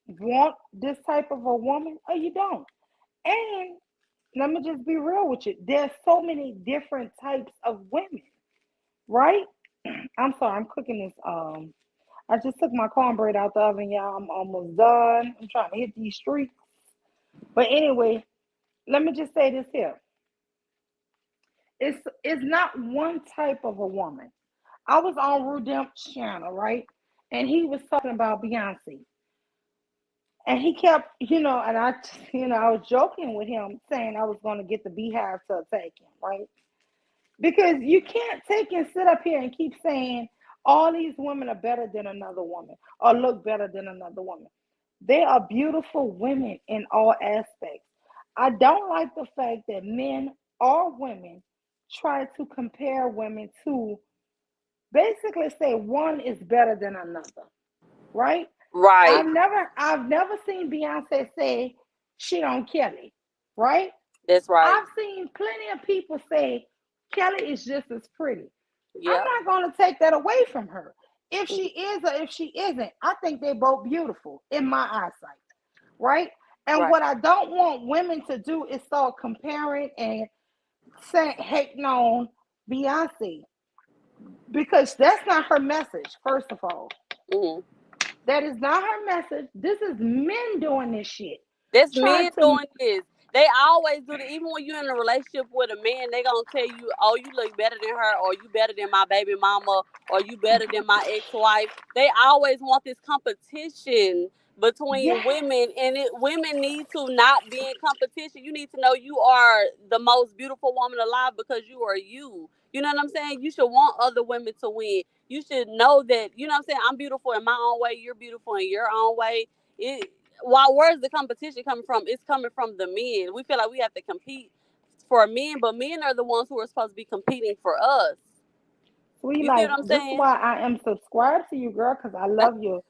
want this type of a woman or you don't. And let me just be real with you. There's so many different types of women, right? I'm sorry, I'm cooking this. I just took my cornbread out the oven, y'all. I'm almost done. I'm trying to hit these streets. But anyway, let me just say this here. it's not one type of a woman. I was on Rudemp's channel, right? And he was talking about Beyonce. And he kept, and I was joking with him saying I was going to get the Beehive to attack him, right? Because you can't take and sit up here and keep saying all these women are better than another woman or look better than another woman. They are beautiful women in all aspects. I don't like the fact that men or women try to compare women to basically say one is better than another, right? Right. I've never seen Beyonce say she on Kelly, right? That's right. I've seen plenty of people say Kelly is just as pretty. Yeah. I'm not going to take that away from her. If she is or if she isn't, I think they're both beautiful in my eyesight, right? And Right. what I don't want women to do is start comparing and saying hating on Beyonce, because that's not her message. First of all, Mhm. that is not her message. This is men doing this shit. That's Trying men to doing this. They always do it. Even when you're in a relationship with a man, they gonna tell you, "Oh, you look better than her," or "You better than my baby mama," or "You better than my ex-wife." They always want this competition between yes, women, and women need to not be in competition. You need to know you are the most beautiful woman alive because you are you. You know what I'm saying? You should want other women to win. You should know that, you know what I'm saying? I'm beautiful in my own way. You're beautiful in your own way. Where's the competition coming from? It's coming from the men. We feel like we have to compete for men, but men are the ones who are supposed to be competing for us. sweet You see life. what I'm This is saying? why I am subscribed to you, girl, because I love you.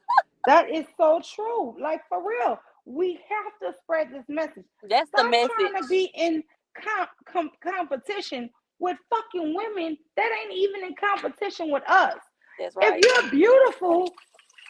That is so true. Like, for real, we have to spread this message. That's the Stop trying to message. be in competition with fucking women that ain't even in competition with us. That's right. If you're beautiful,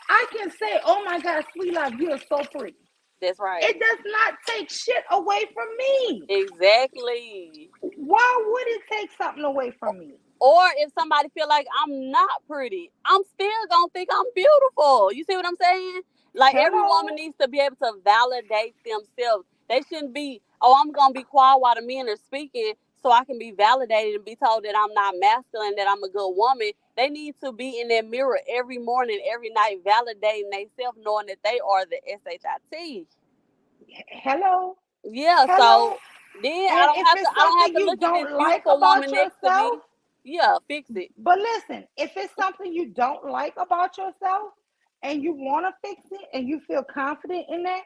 I can say, oh my God, sweet life, you're so pretty. That's right. It does not take shit away from me. Exactly. Why would it take something away from me? Or if somebody feel like I'm not pretty, I'm still gonna think I'm beautiful. You see what I'm saying? Like, every woman Hello. needs to be able to validate themselves. They shouldn't be, "Oh, I'm gonna be quiet while the men are speaking so I can be validated and be told that I'm not masculine, that I'm a good woman." They need to be in their mirror every morning, every night, validating themselves, knowing that they are the SHIT. Hello. Yeah, Hello. so then I And don't if have to it's I don't have something to you look at this don't like beautiful woman about next to me. yourself, Yeah, fix it. but listen, if it's something you don't like about yourself and you want to fix it and you feel confident in that,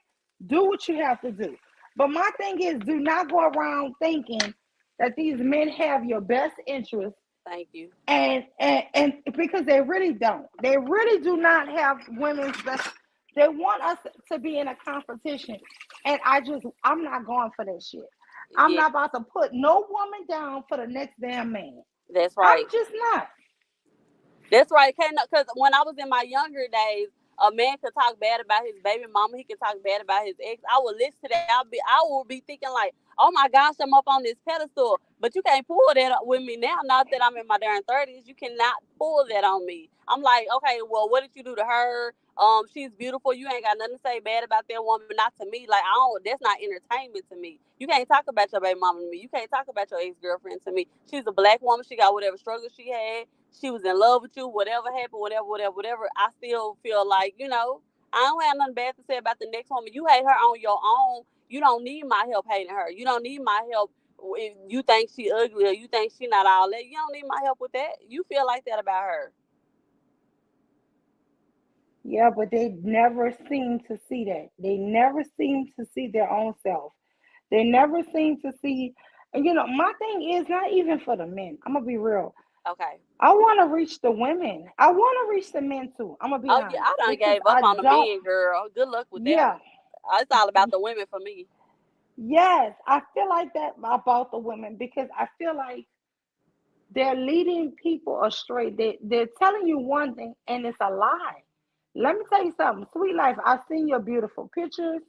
do what you have to do. But my thing is, do not go around thinking that these men have your best interest, Thank you. and because they really don't. They really do not have women's best. They want us to be in a competition, and I'm not going for that shit. I'm Yeah, not about to put no woman down for the next damn man. that's I'm right. just not. That's right. Because when I was in my younger days, a man could talk bad about his baby mama. He could talk bad about his ex. I would listen to that. I would be thinking like, "Oh my gosh, I'm up on this pedestal." But you can't pull that up with me now. Not that I'm in my darn 30s. You cannot pull that on me. I'm like, okay, well, what did you do to her? She's beautiful. You ain't got nothing to say bad about that woman. Not to me. Like, I don't. That's not entertainment to me. You can't talk about your baby mama to me. You can't talk about your ex girlfriend to me. She's a black woman. She got whatever struggle she had. She was in love with you, whatever happened, whatever. I still feel like, I don't have nothing bad to say about the next woman. You hate her on your own. You don't need my help hating her. You don't need my help if you think she ugly or you think she not all that. You don't need my help with that. You feel like that about her. Yeah, but they never seem to see that. They never seem to see their own self. They never seem to see. My thing is not even for the men. I'm gonna be real. Okay. I want to reach the women. I want to reach the men too. I'm gonna be Oh yeah, honest I done because gave up I on the don't. men, girl. Good luck with that Yeah, one. It's all about the women for me. yes, I feel like that about the women because I feel like they're leading people astray. They're telling you one thing and it's a lie. Let me tell you something, sweet life. I've seen your beautiful pictures.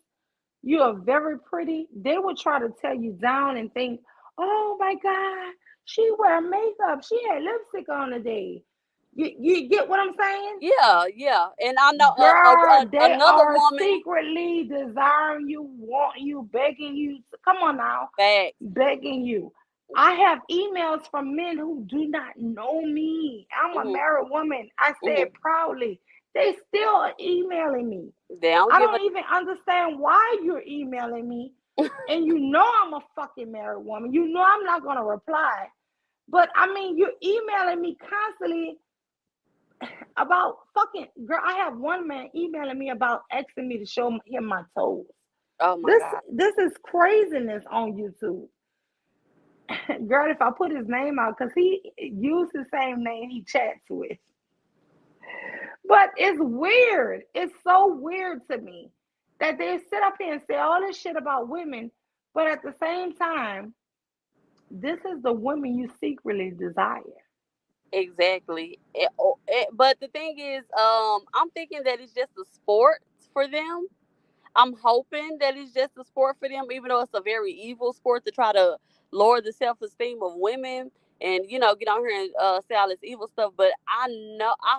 You are very pretty. They will try to tear you down and think, oh my God, she wear makeup. She had lipstick on today. You get what I'm saying? Yeah, yeah. And I know Girl, they another are woman. secretly desiring you, want you, begging you. Come on now, Facts. begging you. I have emails from men who do not know me. I'm a Mhm. married woman. I say Mhm. it proudly. They still are emailing me. They don't I give a. don't even understand why you're emailing me. And you know I'm a fucking married woman. You know I'm not going to reply. But I mean, you're emailing me constantly about fucking girl. I have one man emailing me about asking me to show him my toes. Oh my This God. this is craziness on YouTube. Girl, if I put his name out, because he used the same name he chats with. But it's weird. It's so weird to me that they sit up here and say all this shit about women, but at the same time, this is the woman you secretly desire. Exactly. But the thing is, I'm thinking that it's just a sport for them. I'm hoping that it's just a sport for them, even though it's a very evil sport to try to lower the self esteem of women and get on here and say all this evil stuff. But I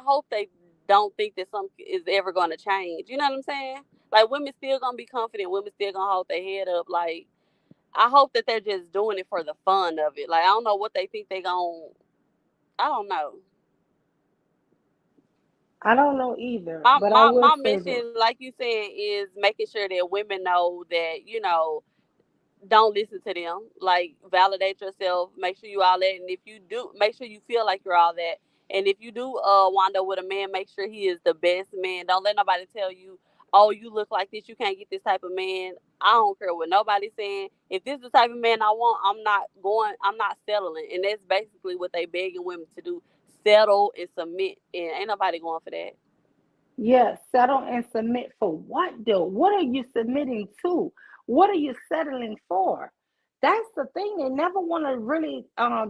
hope they don't think that something is ever going to change. You know what I'm saying? Like women still gonna be confident. Women still gonna hold their head up. Like I hope that they're just doing it for the fun of it. Like I don't know what they think they gonna. I don't know. I don't know either, My but I my will my say this. mission, like you said, is making sure that women know that don't listen to them. Like validate yourself. Make sure you all that. And if you do, make sure you feel like you're all that. And if you do wind up with a man, make sure he is the best man. Don't let nobody tell you, oh, you look like this, you can't get this type of man. I don't care what nobody's saying. If this is the type of man I want, I'm not settling. And that's basically what they begging women to do. Settle and submit. And ain't nobody going for that. Yes, settle and submit for what though? What are you submitting to? What are you settling for? That's the thing. They never want to really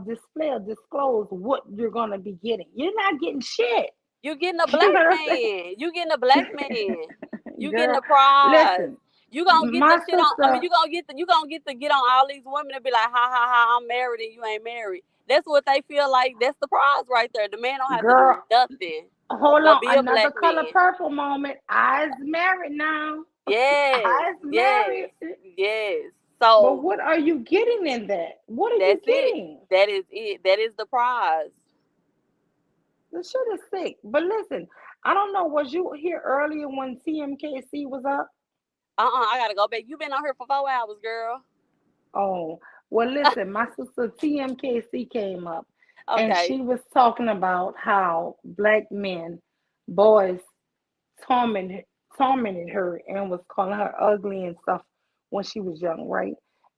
display or disclose what you're going to be getting. You're not getting shit. You getting a You black know what I'm man. You getting a black man. saying? You getting Girl, a prize. listen, You gonna get the my shit on. I mean, sister, you gonna get to get on all these women and be like, ha ha ha, I'm married and you ain't married. That's what they feel like. That's the prize right there. The man don't have to girl, do nothing hold but on. be a Another black color man. purple moment. I's married now. Yes, I's yes, married. yes. But So what are you getting in that? What are you that's it. getting? That is it. That is the prize. The shit is sick. But listen, I don't know. Was you here earlier when TMKC was up? I gotta go back. You been on here for 4 hours, girl. Oh, well, listen, my sister TMKC came up and Okay. she was talking about how black men, boys, tormented, tormented her and was calling her ugly and stuff when she was young, right?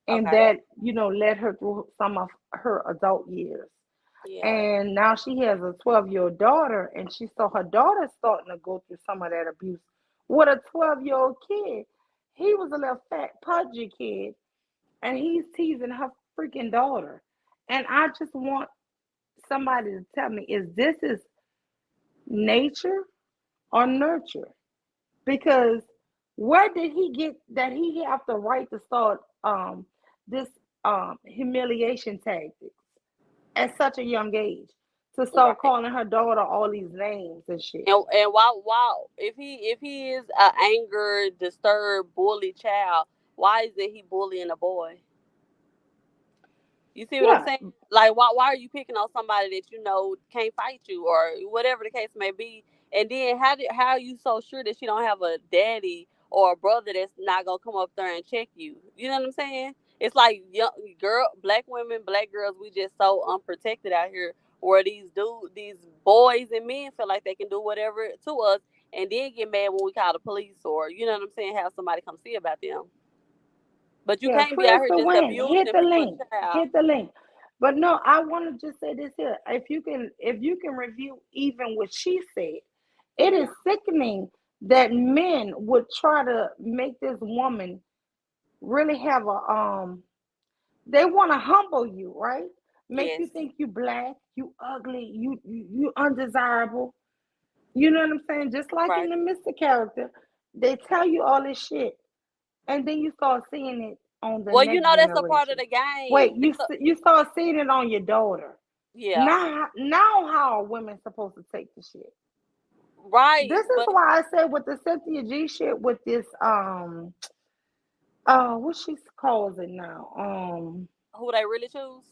And Okay. that, led her through some of her adult years. Yeah. And now she has a 12-year-old daughter, and she saw her daughter starting to go through some of that abuse with a 12-year-old kid. He was a little fat, pudgy kid, and he's teasing her freaking daughter. And I just want somebody to tell me, is this is nature or nurture? Because where did he get that he have the right to start this humiliation tactics at such a young age to start Right. calling her daughter all these names and shit? And why if he is a anger disturbed bully child, why is it he bullying a boy? You see what I'm Yeah, saying? Like why are you picking on somebody that you know can't fight you or whatever the case may be? And then how are you so sure that she don't have a daddy or a brother that's not gonna come up there and check you? You know what I'm saying? It's like young black women, black girls, we just so unprotected out here. Where these boys and men feel like they can do whatever to us, and then get mad when we call the police or you know what I'm saying, have somebody come see about them. But you yeah, can't be out prayers here to just win. Hit abusing the people's link. child. Hit the link. But no, I want to just say this here. If you can review even what she said, it is Yeah. sickening that men would try to make this woman really have a they want to humble you, right? Make Yes. you think you black, you ugly, you undesirable. You know what I'm saying? Just like in Right. the Mr. character, they tell you all this shit, and then you start seeing it on the Well, next that's a part of generation. the Wait, game. you start seeing it on your daughter. Yeah. Now how are women supposed to take the shit? Right. This is But why I said with the Cynthia G shit with this what she calls it now who they really choose?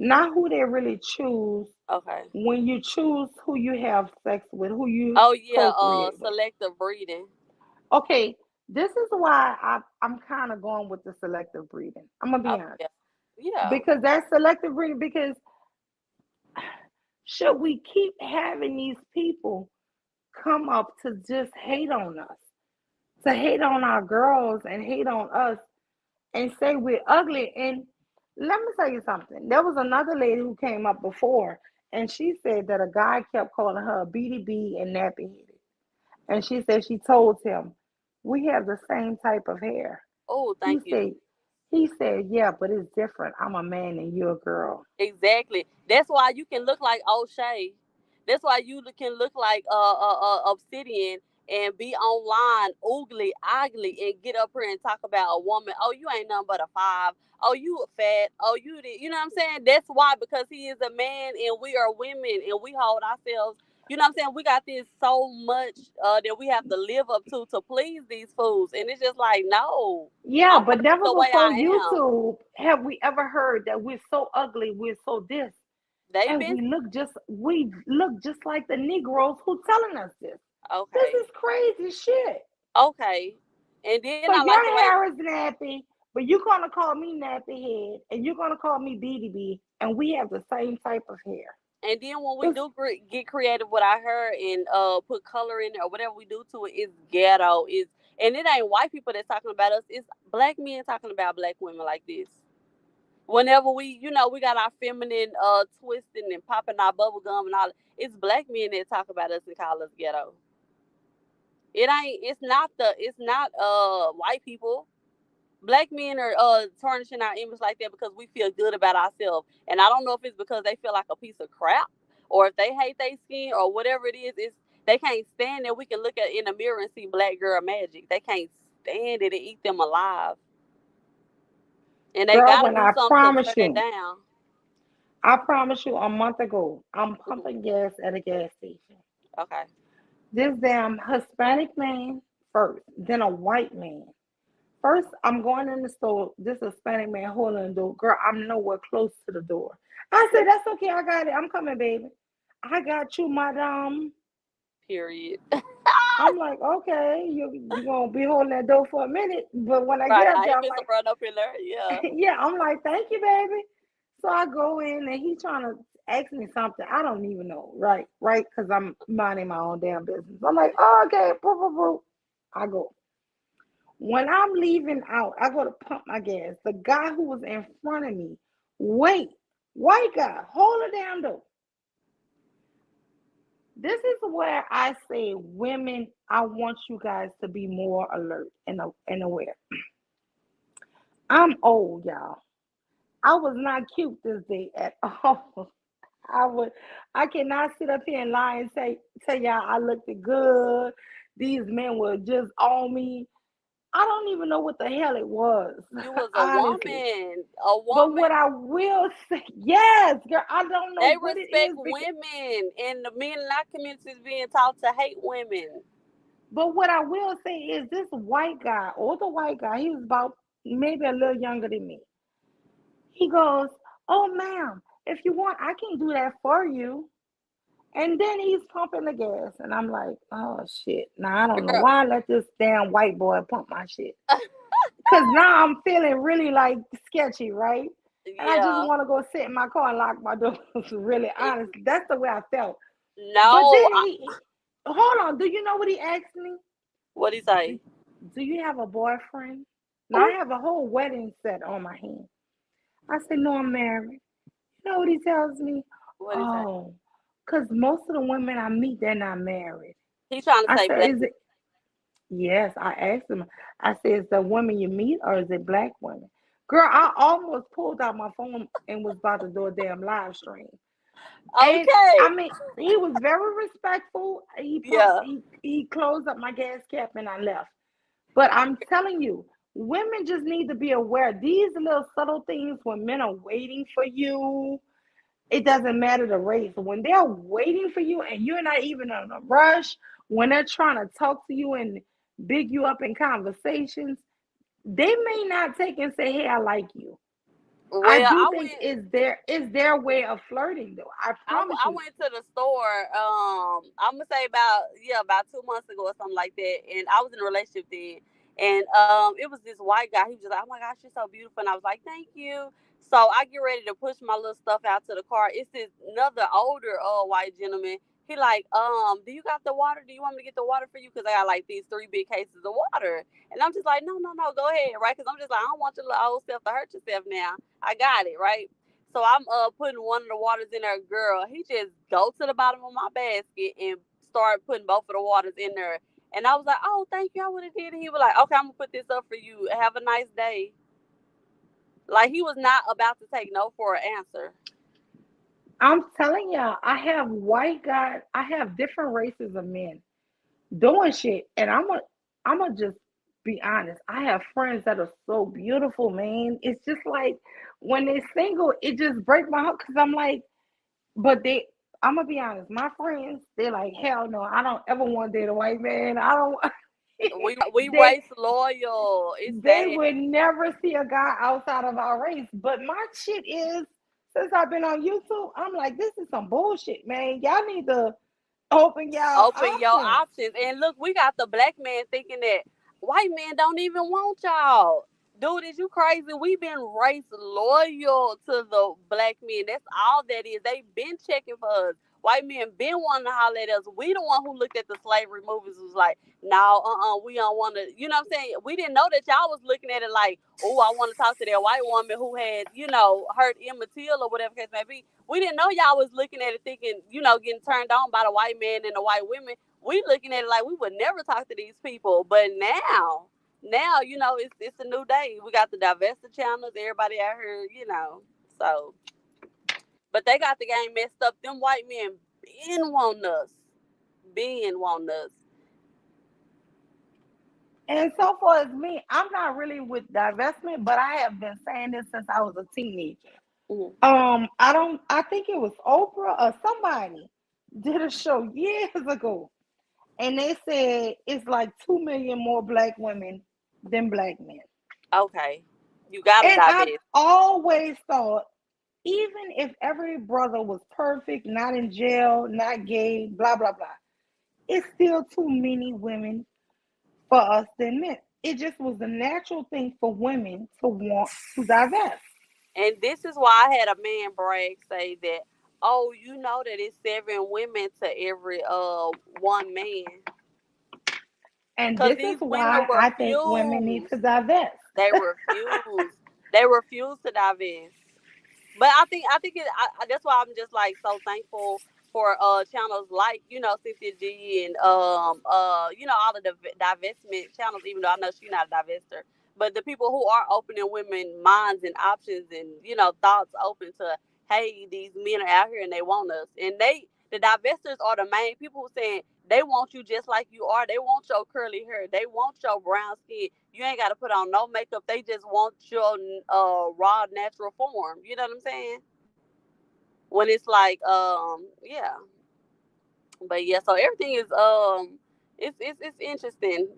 not who they really choose. Okay. When you choose who you have sex with, who you Oh yeah, procreate with. selective breeding. Okay, this is why I'm kind of going with the selective breeding. I'm gonna Oh be honest. yeah. Yeah. Because that's selective breeding. Because should we keep having these people come up to just hate on us, to hate on our girls and hate on us and say we're ugly? And let me tell you something. There was another lady who came up before, and she said that a guy kept calling her a BDB and nappy headed. And she said she told him, "We have the same type of hair." Oh, He thank you. said, he said, "Yeah, but it's different. I'm a man and you're a girl." Exactly. That's why you can look like O'Shea. That's why you can look like Obsidian and be online ugly, and get up here and talk about a woman. Oh, you ain't nothing but a 5. Oh, you a fat. Oh, you know what I'm saying? That's why, because he is a man and we are women and we hold ourselves. You know what I'm saying? We got this so much that we have to live up to please these fools, and it's just like, no, Yeah, I'm but perfect never the way before I am. YouTube have we ever heard that we're so ugly, we're so this, They've and been we look just like the Negroes who telling us this. This okay. is crazy shit. Okay. And then So I like the your way, hair is nappy, but you're gonna call me nappy head, and you're gonna call me BDB, and we have the same type of hair. and then when we It's do get creative with our hair and put color in it or whatever we do to it, it's ghetto. Is and it ain't white people that's talking about us. It's black men talking about black women like this. Whenever we got our feminine twisting and popping our bubble gum and all, it's black men that talk about us and call us ghetto. It ain't. It's not white people. Black men are tarnishing our image like that because we feel good about ourselves. And I don't know if it's because they feel like a piece of crap or if they hate their skin or whatever it is. It's they can't stand that we can look at in the mirror and see black girl magic. They can't stand it and eat them alive. And they girl, gotta when do something to tear that down. I promise you, a month ago, I'm pumping gas at a gas station. Okay. This damn Hispanic man first, then a white man. First, I'm going in the store. This Hispanic man holding the door. Girl, I'm nowhere close to the door. I said, "That's okay. I got it. I'm coming, baby. I got you, madam." Period. I'm like, "Okay, you gonna be holding that door for a minute." But when I get Right. up I there, ain't I'm been like, run up in there. Yeah. "Yeah." I'm like, "Thank you, baby." So I go in and he trying to ask me something. I don't even know. Right, because I'm minding my own damn business. I'm like, "Oh, okay, boo, boo, boo." I go. When I'm leaving out, I go to pump my gas. The guy who was in front of me, wait, white guy, hold the damn door. This is where I say, women, I want you guys to be more alert and aware. I'm old, y'all. I was not cute this day at all. I would, I cannot sit up here and lie and tell y'all I looked good. These men were just on me. I don't even know what the hell it was, You was a honestly. woman. A But woman. what I will say, yes, girl, I don't know They what it respect is because, women, and the men in our community is being taught to hate women. but what I will say is this white guy, older white guy, he was about maybe a little younger than me. He goes, "Oh, ma'am, if you want, I can do that for you." And then he's pumping the gas, and I'm like, "Oh shit!" Now I don't know Girl, why I let this damn white boy pump my shit. Cause now I'm feeling really like sketchy, right? And I just yeah. want to go sit in my car and lock my door. Really honest, that's the way I felt. But No. then hold on. Do you know what he asked me? What do you Do, say? do you have a boyfriend? Now I Oh, have a whole wedding set on my hand. I said, "No, I'm married." You know what he tells me? what do you say? "Oh, because most of the women I meet, they're not married." He trying to I say said, black. "Is it?" Yes, I asked him. I said, "Is the women you meet or is it black women?" Girl, I almost pulled out my phone and was about to do a damn live stream. And I Okay. mean, he was very respectful. Yeah. He closed up my gas cap and I left. But I'm telling you, women just need to be aware. These little subtle things when men are waiting for you, it doesn't matter the race. When they're waiting for you and you're not even in a rush, when they're trying to talk to you and big you up in conversations, they may not take and say, "Hey, I like you." I Well, do I think went. is their way of flirting though. I promise I you. went to the store. I'm gonna say about 2 months ago or something like that, and I was in a relationship then, and it was this white guy. He was just like, "Oh my gosh, you're so beautiful," and I was like, "Thank you." So I get ready to push my little stuff out to the car. It's this another older white gentleman. He like, do you got the water? Do you want me to get the water for you? Because I got like these 3 big cases of water, and I'm just like, no, no, no, go ahead, right? Because I'm just like, I don't want your little old self to hurt yourself now. I got it, right? So I'm putting one of the waters in there, girl. He just go to the bottom of my basket and start putting both of the waters in there. And I was like, "Oh, thank you. I would have did it." He was like, "Okay, I'm gonna put this up for you. Have a nice day." Like he was not about to take no for an answer. I'm telling y'all, I have white guys, I have different races of men doing shit, and I'm gonna just be honest. I have friends that are so beautiful, man. It's just like when they're single, it just breaks my heart because I'm like, but they. I'm gonna be honest. My friends, they're like, hell no, I don't ever want to date a white man. I don't. We they race loyal. It's they sad. would never see a guy outside of our race. But my shit is, since I've been on YouTube, I'm like, this is some bullshit, man. Y'all need to open y'all Open your options. options. And look, we got the black man thinking that white men don't even want y'all. Dude, is you crazy? We've been race loyal to the black men. That's all that is. They been checking for us. White men been wanting to holler at us. We the one who looked at the slavery movies was like, no, we don't want to. You know what I'm saying? We didn't know that y'all was looking at it like, oh, I want to talk to that white woman who had, hurt Emmett Till or whatever case may be. We didn't know y'all was looking at it thinking, getting turned on by the white man and the white women. We looking at it like we would never talk to these people. But now, it's a new day. We got the divested channels, everybody out here, So, but they got the game messed up. Them white men been wanting us. Been wanting us. And so far as me, I'm not really with divestment, but I have been saying this since I was a teenager. Mhm. I think it was Oprah or somebody did a show years ago, and they said it's like 2 million more black women than black men. Okay. You gotta And I've divest. always thought, even if every brother was perfect, not in jail, not gay, blah blah blah, it's still too many women for us than men. It just was the natural thing for women to want to divest. And this is why I had a man brag say that, oh, you know that it's 7 women to every one man. And Because this is these women why I think women need refuse. to divest. They refuse. They refuse to divest. But that's why I'm just like so thankful for channels like Cynthia G and all the divestment channels. Even though I know she's not a divester, but the people who are opening women minds and options and thoughts open to, hey, these men are out here and they want us, and the divestors are the main people who saying they want you just like you are. They want your curly hair. They want your brown skin. You ain't got to put on no makeup. They just want your raw, natural form. You know what I'm saying? When it's like, yeah. But yeah, so everything is it's interesting.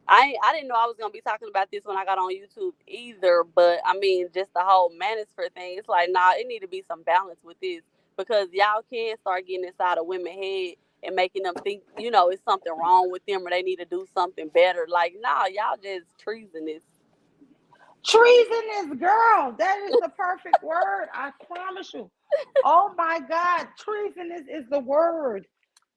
I didn't know I was gonna be talking about this when I got on YouTube either, but I mean, just the whole manosphere thing. It's like, nah, it need to be some balance with this because y'all can start getting inside of women's head and making them think, it's something wrong with them or they need to do something better. Like, nah, y'all just treasonous. Treasonous, girl. That is the perfect word. I promise you. Oh my God, treasonous is the word.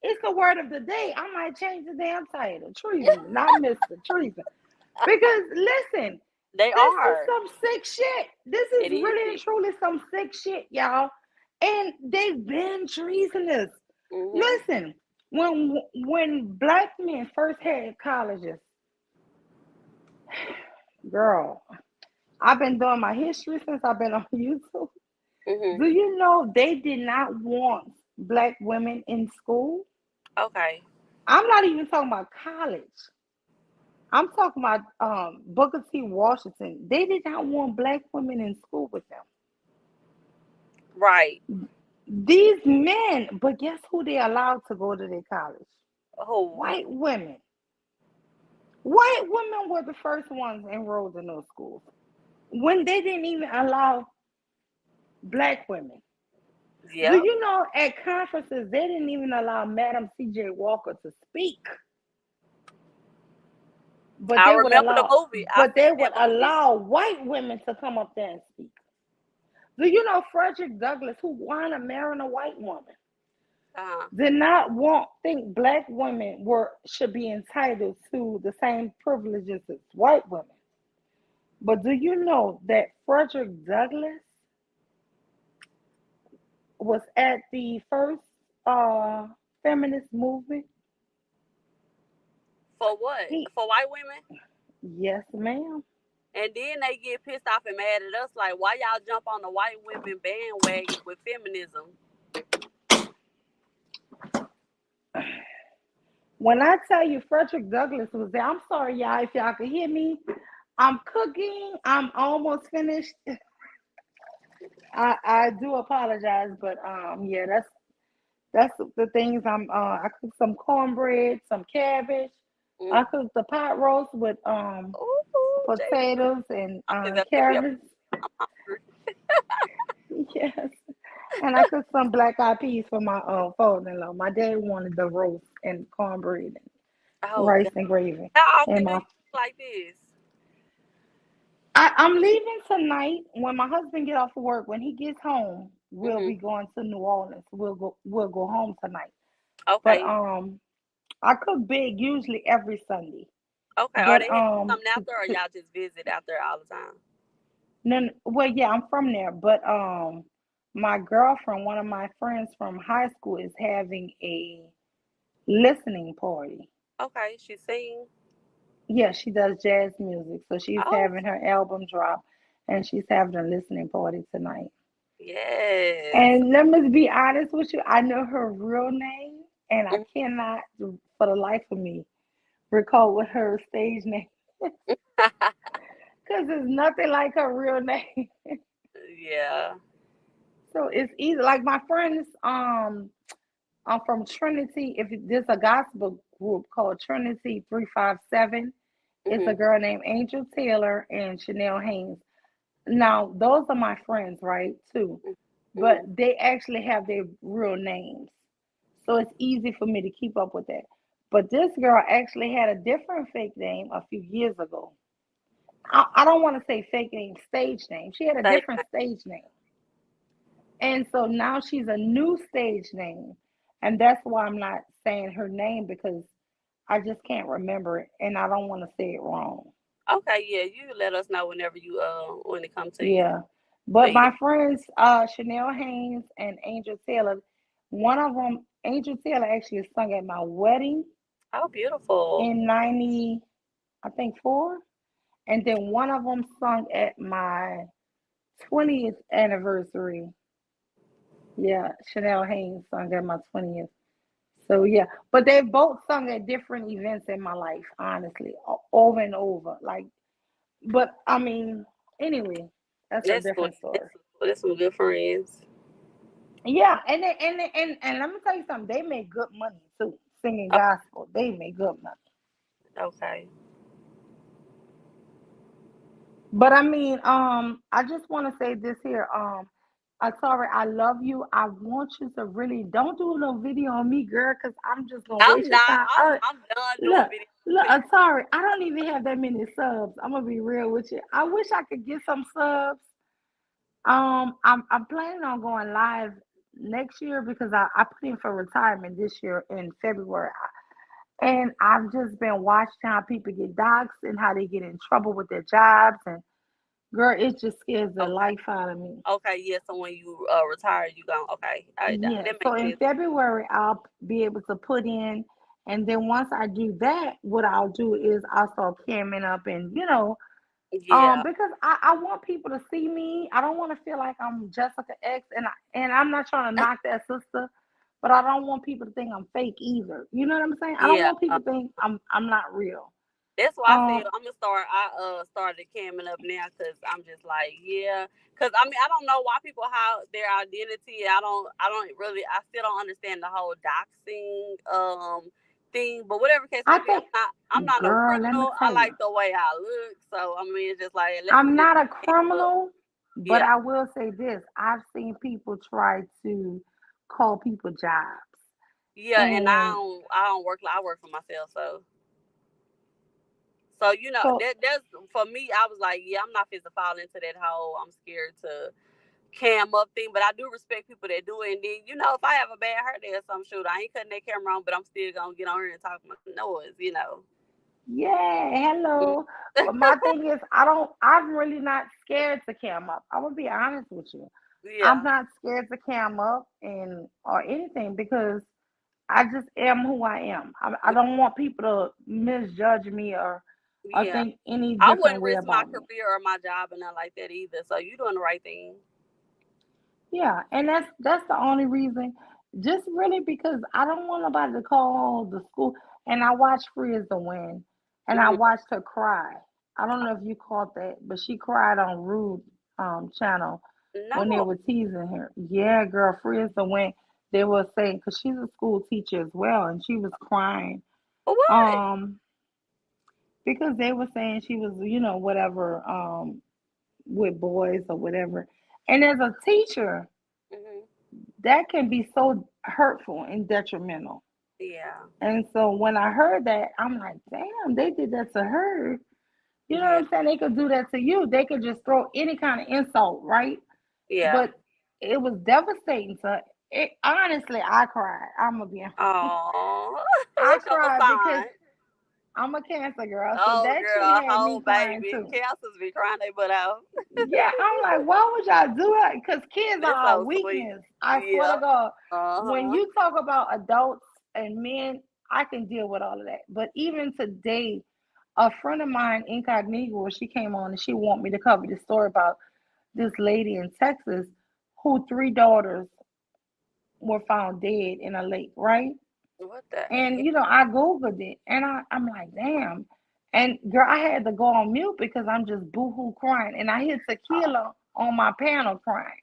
It's the word of the day. I might change the damn title. Treason, not Mr. Treason. Because listen, They this is are. some sick shit. This It is is really and sick. truly some sick shit, y'all. And they've been treasonous. Mhm. Listen, when black men first had colleges, girl, I've been doing my history since I've been on YouTube. Mhm. Do you know they did not want black women in school? Okay. I'm not even talking about college. I'm talking about Booker T. Washington. They did not want black women in school with them. Right. These men, but guess who they allowed to go to their college? Oh. White women. White women were the first ones enrolled in those schools. when they didn't even allow black women. Do Yep. you know at conferences they didn't even allow Madam C.J. Walker to speak, but I they would remember the allow, movie. I but they seen would that movie. allow white women to come up there and speak. Do you know Frederick Douglass, who wound up marrying a white woman, did not think black women should be entitled to the same privileges as white women? But do you know that Frederick Douglass was at the first feminist movement? For what? He, For white women? yes, ma'am. And then they get pissed off and mad at us, like, why y'all jump on the white women bandwagon with feminism? When I tell you Frederick Douglass was there, I'm sorry, y'all, if y'all could hear me. I'm cooking. I'm almost finished. I do apologize, but yeah, that's the things I cooked some cornbread, some cabbage. I cooked the pot roast with potatoes and carrots. Yes. And I cooked some black eyed peas for my father-in-law. My dad wanted the roast and cornbread and rice God. and gravy. How often And do my you cook like this? I'm leaving tonight. When my husband get off of work, when he gets home, we'll be going to New Orleans. We'll go home tonight. Okay. But I cook big usually every Sunday. Okay. Are But they having something out there, or y'all just visit out there all the time? no, well, yeah, I'm from there. But my girlfriend, one of my friends from high school, is having a listening party. Okay. She sing. Yeah, she does jazz music, so she's Oh, having her album drop, and she's having a listening party tonight. yes. And let me be honest with you, I know her real name, and I cannot, for the life of me, recall what her stage name is, because it's nothing like her real name. Yeah. So it's easy. Like my friends, I'm from Trinity. If there's a gospel group called Trinity 357, it's a girl named Angel Taylor and Chanel Haynes. Now, those are my friends, right, too. But they actually have their real names. So it's easy for me to keep up with that. But this girl actually had a different fake name a few years ago. I don't want to say fake name, stage name. She had a Same different stage name. And so now she's a new stage name. And that's why I'm not saying her name because I just can't remember it and I don't want to say it wrong. Okay. Yeah. You let us know whenever you when it comes to you. Yeah. But But yeah. my friends, Chanel Haynes and Angel Taylor, one of them, Angel Taylor actually sung at my wedding Oh, beautiful. in 90, I think 4. And then one of them sung at my 20th anniversary. Yeah, Chanel Haynes sung at my 20th. So yeah, but they both sung at different events in my life, honestly, over and over. Like, but I mean, anyway, that's a That's good. different story. That's some good friends. Yeah, and let me tell you something. They make good money too, singing Oh, gospel. They make good money. okay. But I mean, I just want to say this here. Sorry, I love you. I want you to really don't do no video on me, girl, because I'm just gonna I'm waste your not. time. I'm done doing Look, videos look. with Sorry, I don't even have that many subs. I'm gonna be real with you. I wish I could get some subs. I'm planning on going live next year because I put in for retirement this year in February. And I've just been watching how people get doxxed and how they get in trouble with their jobs. And girl, it just scares the you. life out of me. Okay, yeah. So when you retire, you go. Okay, Yeah. that So makes in sense. February, I'll be able to put in. And then once I do that, what I'll do is I'll start camming up and, Yeah, because I want people to see me. I don't want to feel like I'm Jessica X, and I'm not trying to knock that sister, but I don't want people to think I'm fake either. You know what I'm saying? I don't yeah. want people to think I'm not real. That's why I said Um, I'm gonna start. I started camming up now because I'm just like, yeah. Because I mean, I don't know why people hide their identity. I don't really. I still don't understand the whole doxing thing. But whatever case I may be, think, I'm not no girl, let me criminal. I tell you, like the way I look. So I mean, it's just like let I'm me just not a look. criminal, but Yeah, I will say this: I've seen people try to call people jobs, yeah, and and I don't work. I work for myself, so you know so that's for me. I was like, yeah, I'm not fit to fall into that hole. I'm scared to cam up thing, but I do respect people that do it. And then, you know, if I have a bad hair day or some shoot, I ain't cutting that camera on, but I'm still gonna get on here and talk my noise, you know. yeah, hello. But my thing is, I'm really not scared to cam up. I'm gonna be honest with you. I'm Yeah, not scared to cam up and or anything because I just am who I am. I don't want people to misjudge me or yeah. think any I different wouldn't way risk my about me. career or my job and nothing like that either. So you doing the right thing. Yeah, and that's the only reason. Just really because I don't want nobody to call the school. And I watched Free as the Wind, and I Hmm. watched her cry. I don't know if you caught that, but she cried on Rude channel when they No. were teasing her. Yeah, girl, Free as the Wind. They were saying because she's a school teacher as well, and she was crying. What? Um, because they were saying she was, whatever, with boys or whatever. And as a teacher, Hmm. that can be so hurtful and detrimental. Yeah. And so when I heard that, I'm like, damn, they did that to her. You know what Yeah. I'm saying? They could do that to you. They could just throw any kind of insult, right? Yeah. But it was devastating to it. Honestly, I cried. I'm gonna be honest. Oh, I what's your cried because sign? I'm a Cancer girl, so Oh, that shit girl, had me whole crying baby. too. Cancers be crying they butt out. Yeah, I'm like, why would y'all do that? Because kids That's are our so sweet. weakness. I swear Yeah. to God, when Uh-huh. you talk about adults and men, I can deal with all of that. But even today, a friend of mine, Incognito, she came on and she want me to cover this story about this lady in Texas who 3 daughters were found dead in a lake, right? What the And heck? I googled it, and I'm like, damn. And girl, I had to go on mute because I'm just boohoo crying, and I hear Tequila on my panel crying,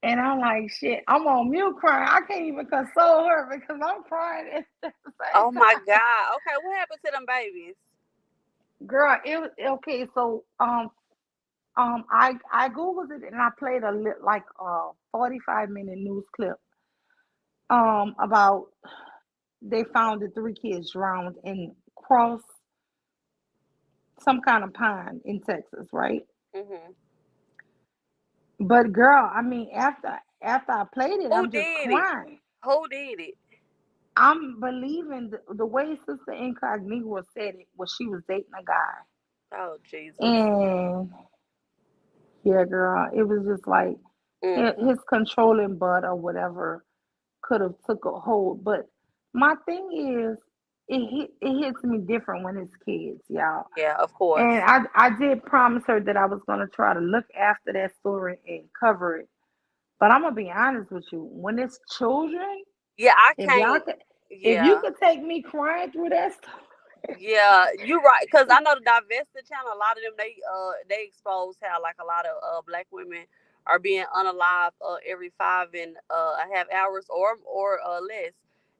and I'm like, shit, I'm on mute crying. I can't even console her because I'm crying at the same Oh my time. God. Okay, what happened to them babies? Girl, it was okay. So I googled it and I played like 45-minute news clip about they found the 3 kids drowned in cross some kind of pond in Texas, right? Hmm. But girl, I mean, after I played it, Who I'm just did it? crying. Who did it? I'm believing the way Sister Incognito said it was she was dating a guy, Oh Jesus. and yeah, girl, it was just like Mm. his controlling butt or whatever could have took a hold. But my thing is, it hits me different when it's kids, y'all. Yeah, of And course. I did promise her that I was gonna try to look after that story and cover it. But I'm gonna be honest with you, when it's children, Yeah, I if y'all can't. could, if you Yeah. could take me crying through that story, Yeah, you right. Cause I know the Divested channel. A lot of them they expose how like a lot of black women are being unalived every 5.5 hours or less.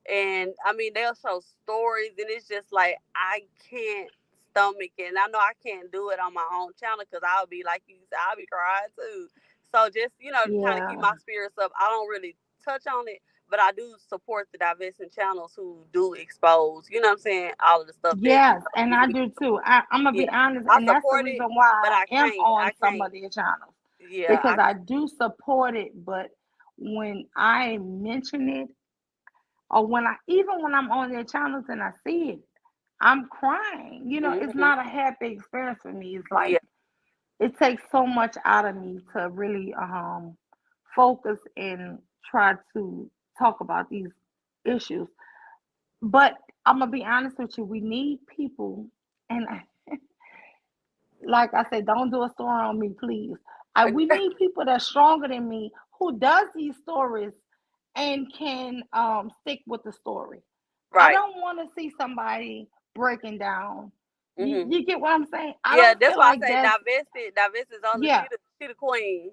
And I mean they'll show stories, and it's just like I can't stomach it. And I know I can't do it on my own channel because I'll be like you said, I'll be crying too. So just to kind of keep yeah, my spirits up, I don't really touch on it, but I do support the divesting channels who do expose, you know what I'm saying, all of the stuff that yes, and I do too. I'm gonna be yeah. honest, I and that's the support it, reason why but I I am can't. on I some can't. of their channels Yeah, because I do support it. But when I mention it, or when I'm on their channels and I see it, I'm crying. It's hmm not a happy experience for me. It's like yeah, it takes so much out of me to really focus and try to talk about these issues. But I'm gonna be honest with you, we need people, and like I said, don't do a story on me, please. We need people that's stronger than me who does these stories and can stick with the story. I right. don't want to see somebody breaking down. You, hmm you get what I'm saying? I Yeah, don't that's feel why like I say that's divested. Divested is on the yeah. she the queen.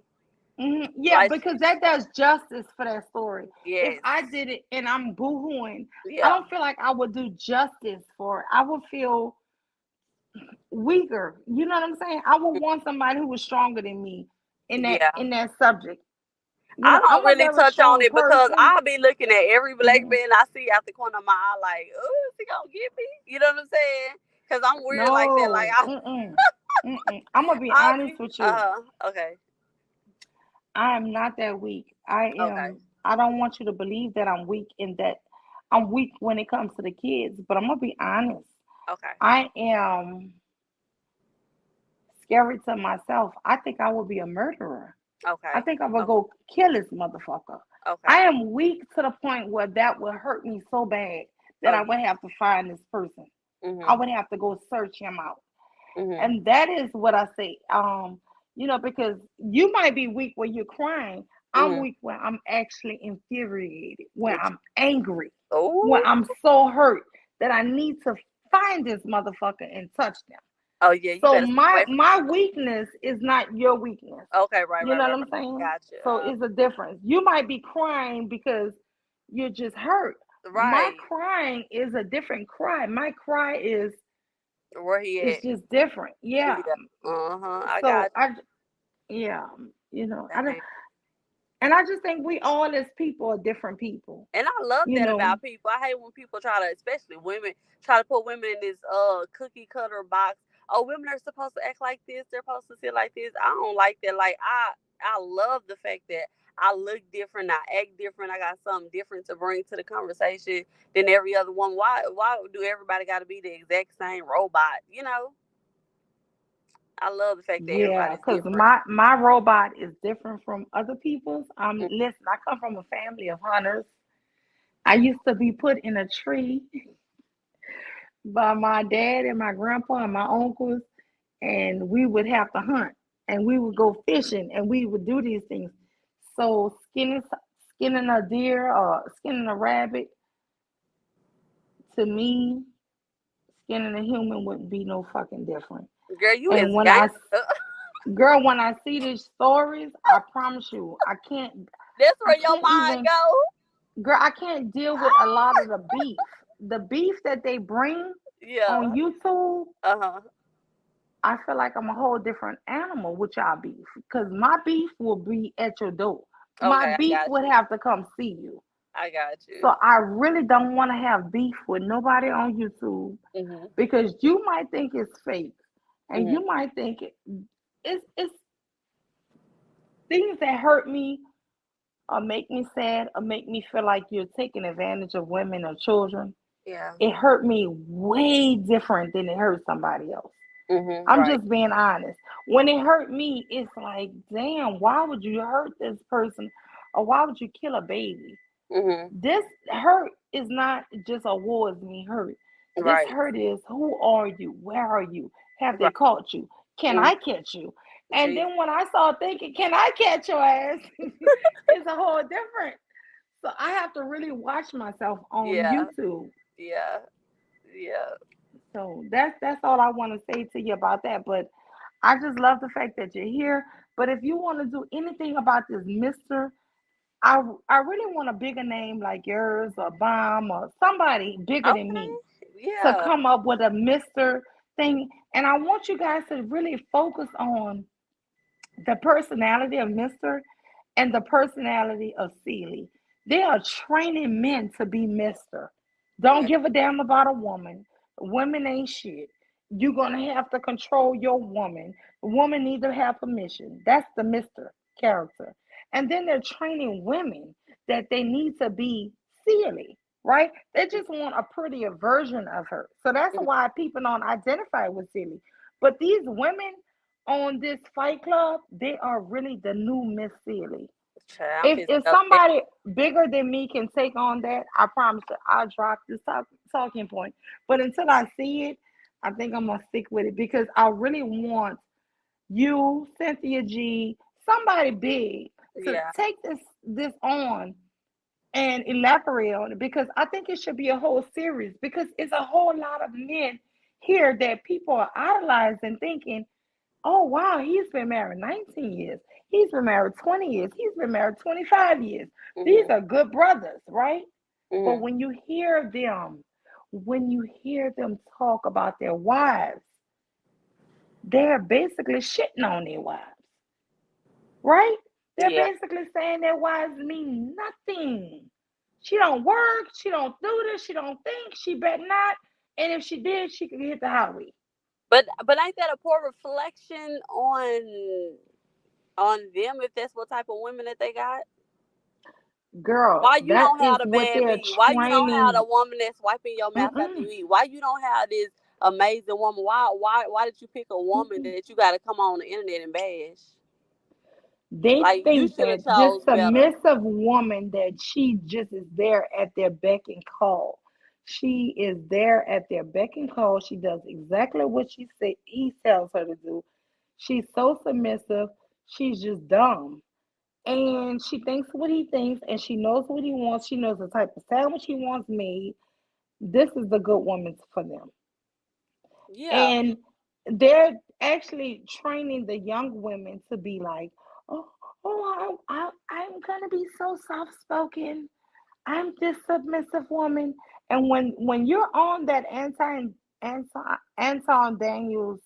Yeah, Like, because that does justice for that story. If yes, I did it and I'm boohooing, I yeah, don't feel like I would do justice for it. I would feel weaker. You know what I'm saying? I would want somebody who was stronger than me yeah. in that subject. You I know, I'm don't a really very touch on strong it because person. I'll be looking at every black Mhm. man I see out the corner of my eye, like, oh, is he gonna get me? You know what I'm saying? Because I'm weird like that. Like, No, I'm gonna be I'll honest be, with you. okay, I am not that weak. I okay, am. I don't want you to believe that I'm weak in that I'm weak when it comes to the kids. But I'm gonna be honest. okay, I am scary to myself. I think I would be a murderer. I okay, think I would oh, go kill this motherfucker. I okay. am weak to the point where that would hurt me so bad that Oh, I yeah. would have to find this person. I Mhm, would have to go search him out. mhm, And that is what I say. Because you might be weak when you're crying. I'm mhm. weak when I'm actually infuriated, when I'm angry, when Oh, I'm so hurt that I need to find this motherfucker and touch them. oh yeah. You So better stay my away from me. my weakness is not your weakness. Okay, right, You right, know right, what I'm right. saying? Gotcha. So it's a difference. You might be crying because you're just hurt. My Right. crying is a different cry. My cry Where he is at? just different. Yeah. Yeah. I So got yeah, you. Dang. I just think we all as people are different people. And I love You that know, about people. I hate when people try to, especially women, try to put women in this cookie cutter box. Oh, women are supposed to act like this. They're supposed to sit like this. I don't like that. Like I love the fact that I look different. I act different. I got something different to bring to the conversation than every other one. Why do everybody got to be the exact same robot? You know. I love the fact that yeah, everybody's because different. my robot is different from other people's. Mm. Listen, I come from a family of hunters. I used to be put in a tree by my dad and my grandpa and my uncles, and we would have to hunt and we would go fishing and we would do these things. So skinning a deer or skinning a rabbit, to me, skinning a human wouldn't be no fucking different. Girl, you And is when gangster. when I see these stories, I promise you, That's I where your can't mind even, go. girl, I can't deal with a lot of the beef. The beef that they bring Yeah. on YouTube, Uh-huh. I feel like I'm a whole different animal with y'all beef. Because my beef will be at your door. My Okay, I beef got would you. have to come see you. I got you. So I really don't want to have beef with nobody on YouTube Mhm. because you might think it's fake and Mhm. you might think it's things that hurt me or make me sad or make me feel like you're taking advantage of women or children. Yeah. It hurt me way different than it hurt somebody else. Mhm. I'm Right. just being honest. When it hurt me, it's like, damn, why would you hurt this person? Or why would you kill a baby? Mhm. This hurt is not just awards me hurt. This Right. hurt is who are you? Where are you? Have they Right. caught you? Can Mhm. I catch you? And Jesus. then when I start thinking, can I catch your ass? It's a whole different. So I have to really watch myself on Yeah. YouTube. Yeah. Yeah. So that's all I want to say to you about that. But I just love the fact that you're here. But if you want to do anything about this, Mister, I really want a bigger name like yours or Bomb or somebody bigger than me Okay. to Yeah. come up with a Mister thing. And I want you guys to really focus on the personality of Mister and the personality of Celie. They are training men to be Mister. Don't Yeah. give a damn about a woman. Women ain't shit. You're gonna have to control your woman. The woman needs to have permission. That's the Mister character. And then they're training women that they need to be Celie, right? They just want a prettier version of her. So that's Mhm. why people don't identify with Celie. But these women on this Fight Club, they are really the new Miss Celie. Child, I'm If pissed off. somebody bigger than me can take on that, I promise you, I'll drop this talking point. But until I see it, I think I'm gonna stick with it because I really want you, Cynthia G, somebody big to Yeah. take this on and elaborate on it because I think it should be a whole series because it's a whole lot of men here that people are idolizing, thinking Oh wow, he's been married 19 years. He's been married 20 years. He's been married 25 years. These Mhm. are good brothers, right? But Mhm. when you hear them talk about their wives, they're basically shitting on their wives, right? They're Yeah. basically saying their wives mean nothing. She don't work, she don't do this, she don't think, she better not. And if she did, she could hit the highway. But ain't that a poor reflection on them if that's what type of women that they got? Girl, Why you that don't is have the what bad they're B? Why you don't have the training. woman that's wiping your mouth after you Mm-mm, eat? Why you don't have this amazing woman? Why did you pick a woman mm-mm. that you got to come on the internet and bash? They Like you think should have that this chose better. submissive woman that she just is there at their beck and call. She is there at their beck and call. She does exactly what he tells her to do. She's so submissive. She's just dumb. And she thinks what he thinks and she knows what he wants. She knows the type of sandwich he wants made. This is the good woman for them. Yeah. And they're actually training the young women to be like, oh, I'm gonna be so soft spoken. I'm this submissive woman. And when you're on that Anton Daniels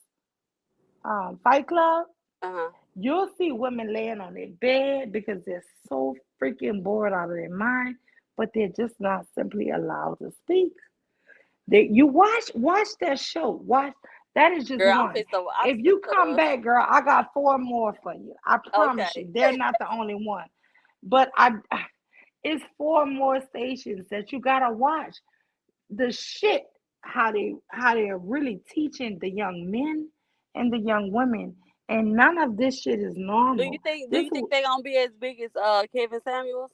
Fight Club, Uh-huh. you'll see women laying on their bed because they're so freaking bored out of their mind, but they're just not simply allowed to speak. You watch that show. Watch that is just Girl, one. I'm If you come finna back, girl, I got four more for you. I promise okay. you. They're not the only one. But it's four more stations that you gotta watch. The shit how they're really teaching the young men and the young women. And none of this shit is normal. Do This you think they're gonna be as big as Kevin Samuels?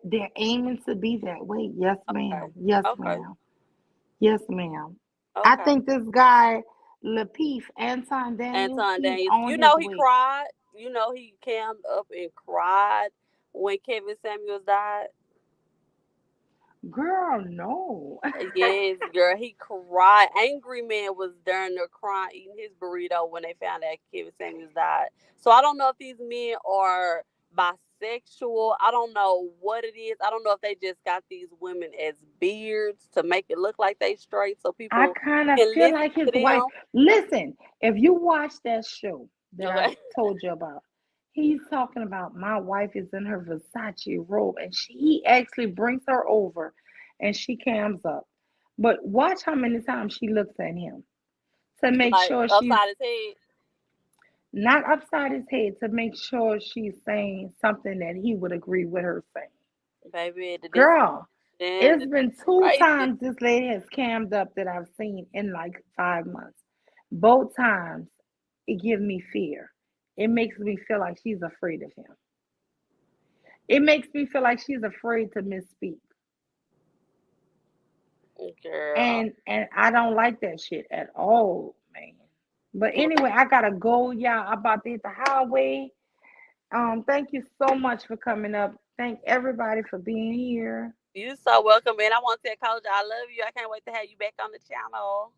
they're aiming to be that way. Yes, Okay. ma'am. Yes, Okay. ma'am. Yes, ma'am. I Okay. think this guy, Lapeef, Anton Daniels, Anton he's Daniels. on You his know he way. cried. You know he cammed up and cried when Kevin Samuels died. Girl, no. Yes, girl, he cried. Angry Man was during there crying, eating his burrito when they found out Kevin Samuels died. So I don't know if these men are bisexual. I don't know what it is. I don't know if they just got these women as beards to make it look like they straight, so I people kind of can feel listen like his to wife. them. Listen, if you watch that show that I Okay. told you about, he's talking about my wife is in her Versace robe, and he actually brings her over, and she cams up. But watch how many times she looks at him to make Like sure she's upside his head. not upside his head to make sure she's saying something that he would agree with her saying. Baby, the Girl, discrimination it's is been two crazy. times this lady has cammed up that I've seen in like 5 months. Both times it gives me fear. It makes me feel like she's afraid of him. It makes me feel like she's afraid to misspeak. Girl. And I don't like that shit at all, man. But anyway, I gotta go, y'all. I'm about to hit the highway. Thank you so much for coming up. Thank everybody for being here. You so welcome, man. I want to tell Coach I love you. I can't wait to have you back on the channel.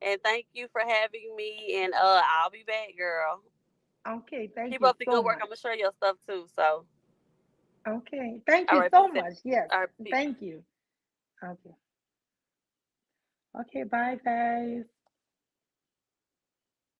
And thank you for having me. And I'll be back, girl. Okay, thank Keep you up the so good work. I'm much. gonna share your stuff too. So, Okay, thank all you right, so peace out. much. Yes, All right, peace. thank you. Okay. Okay, bye guys.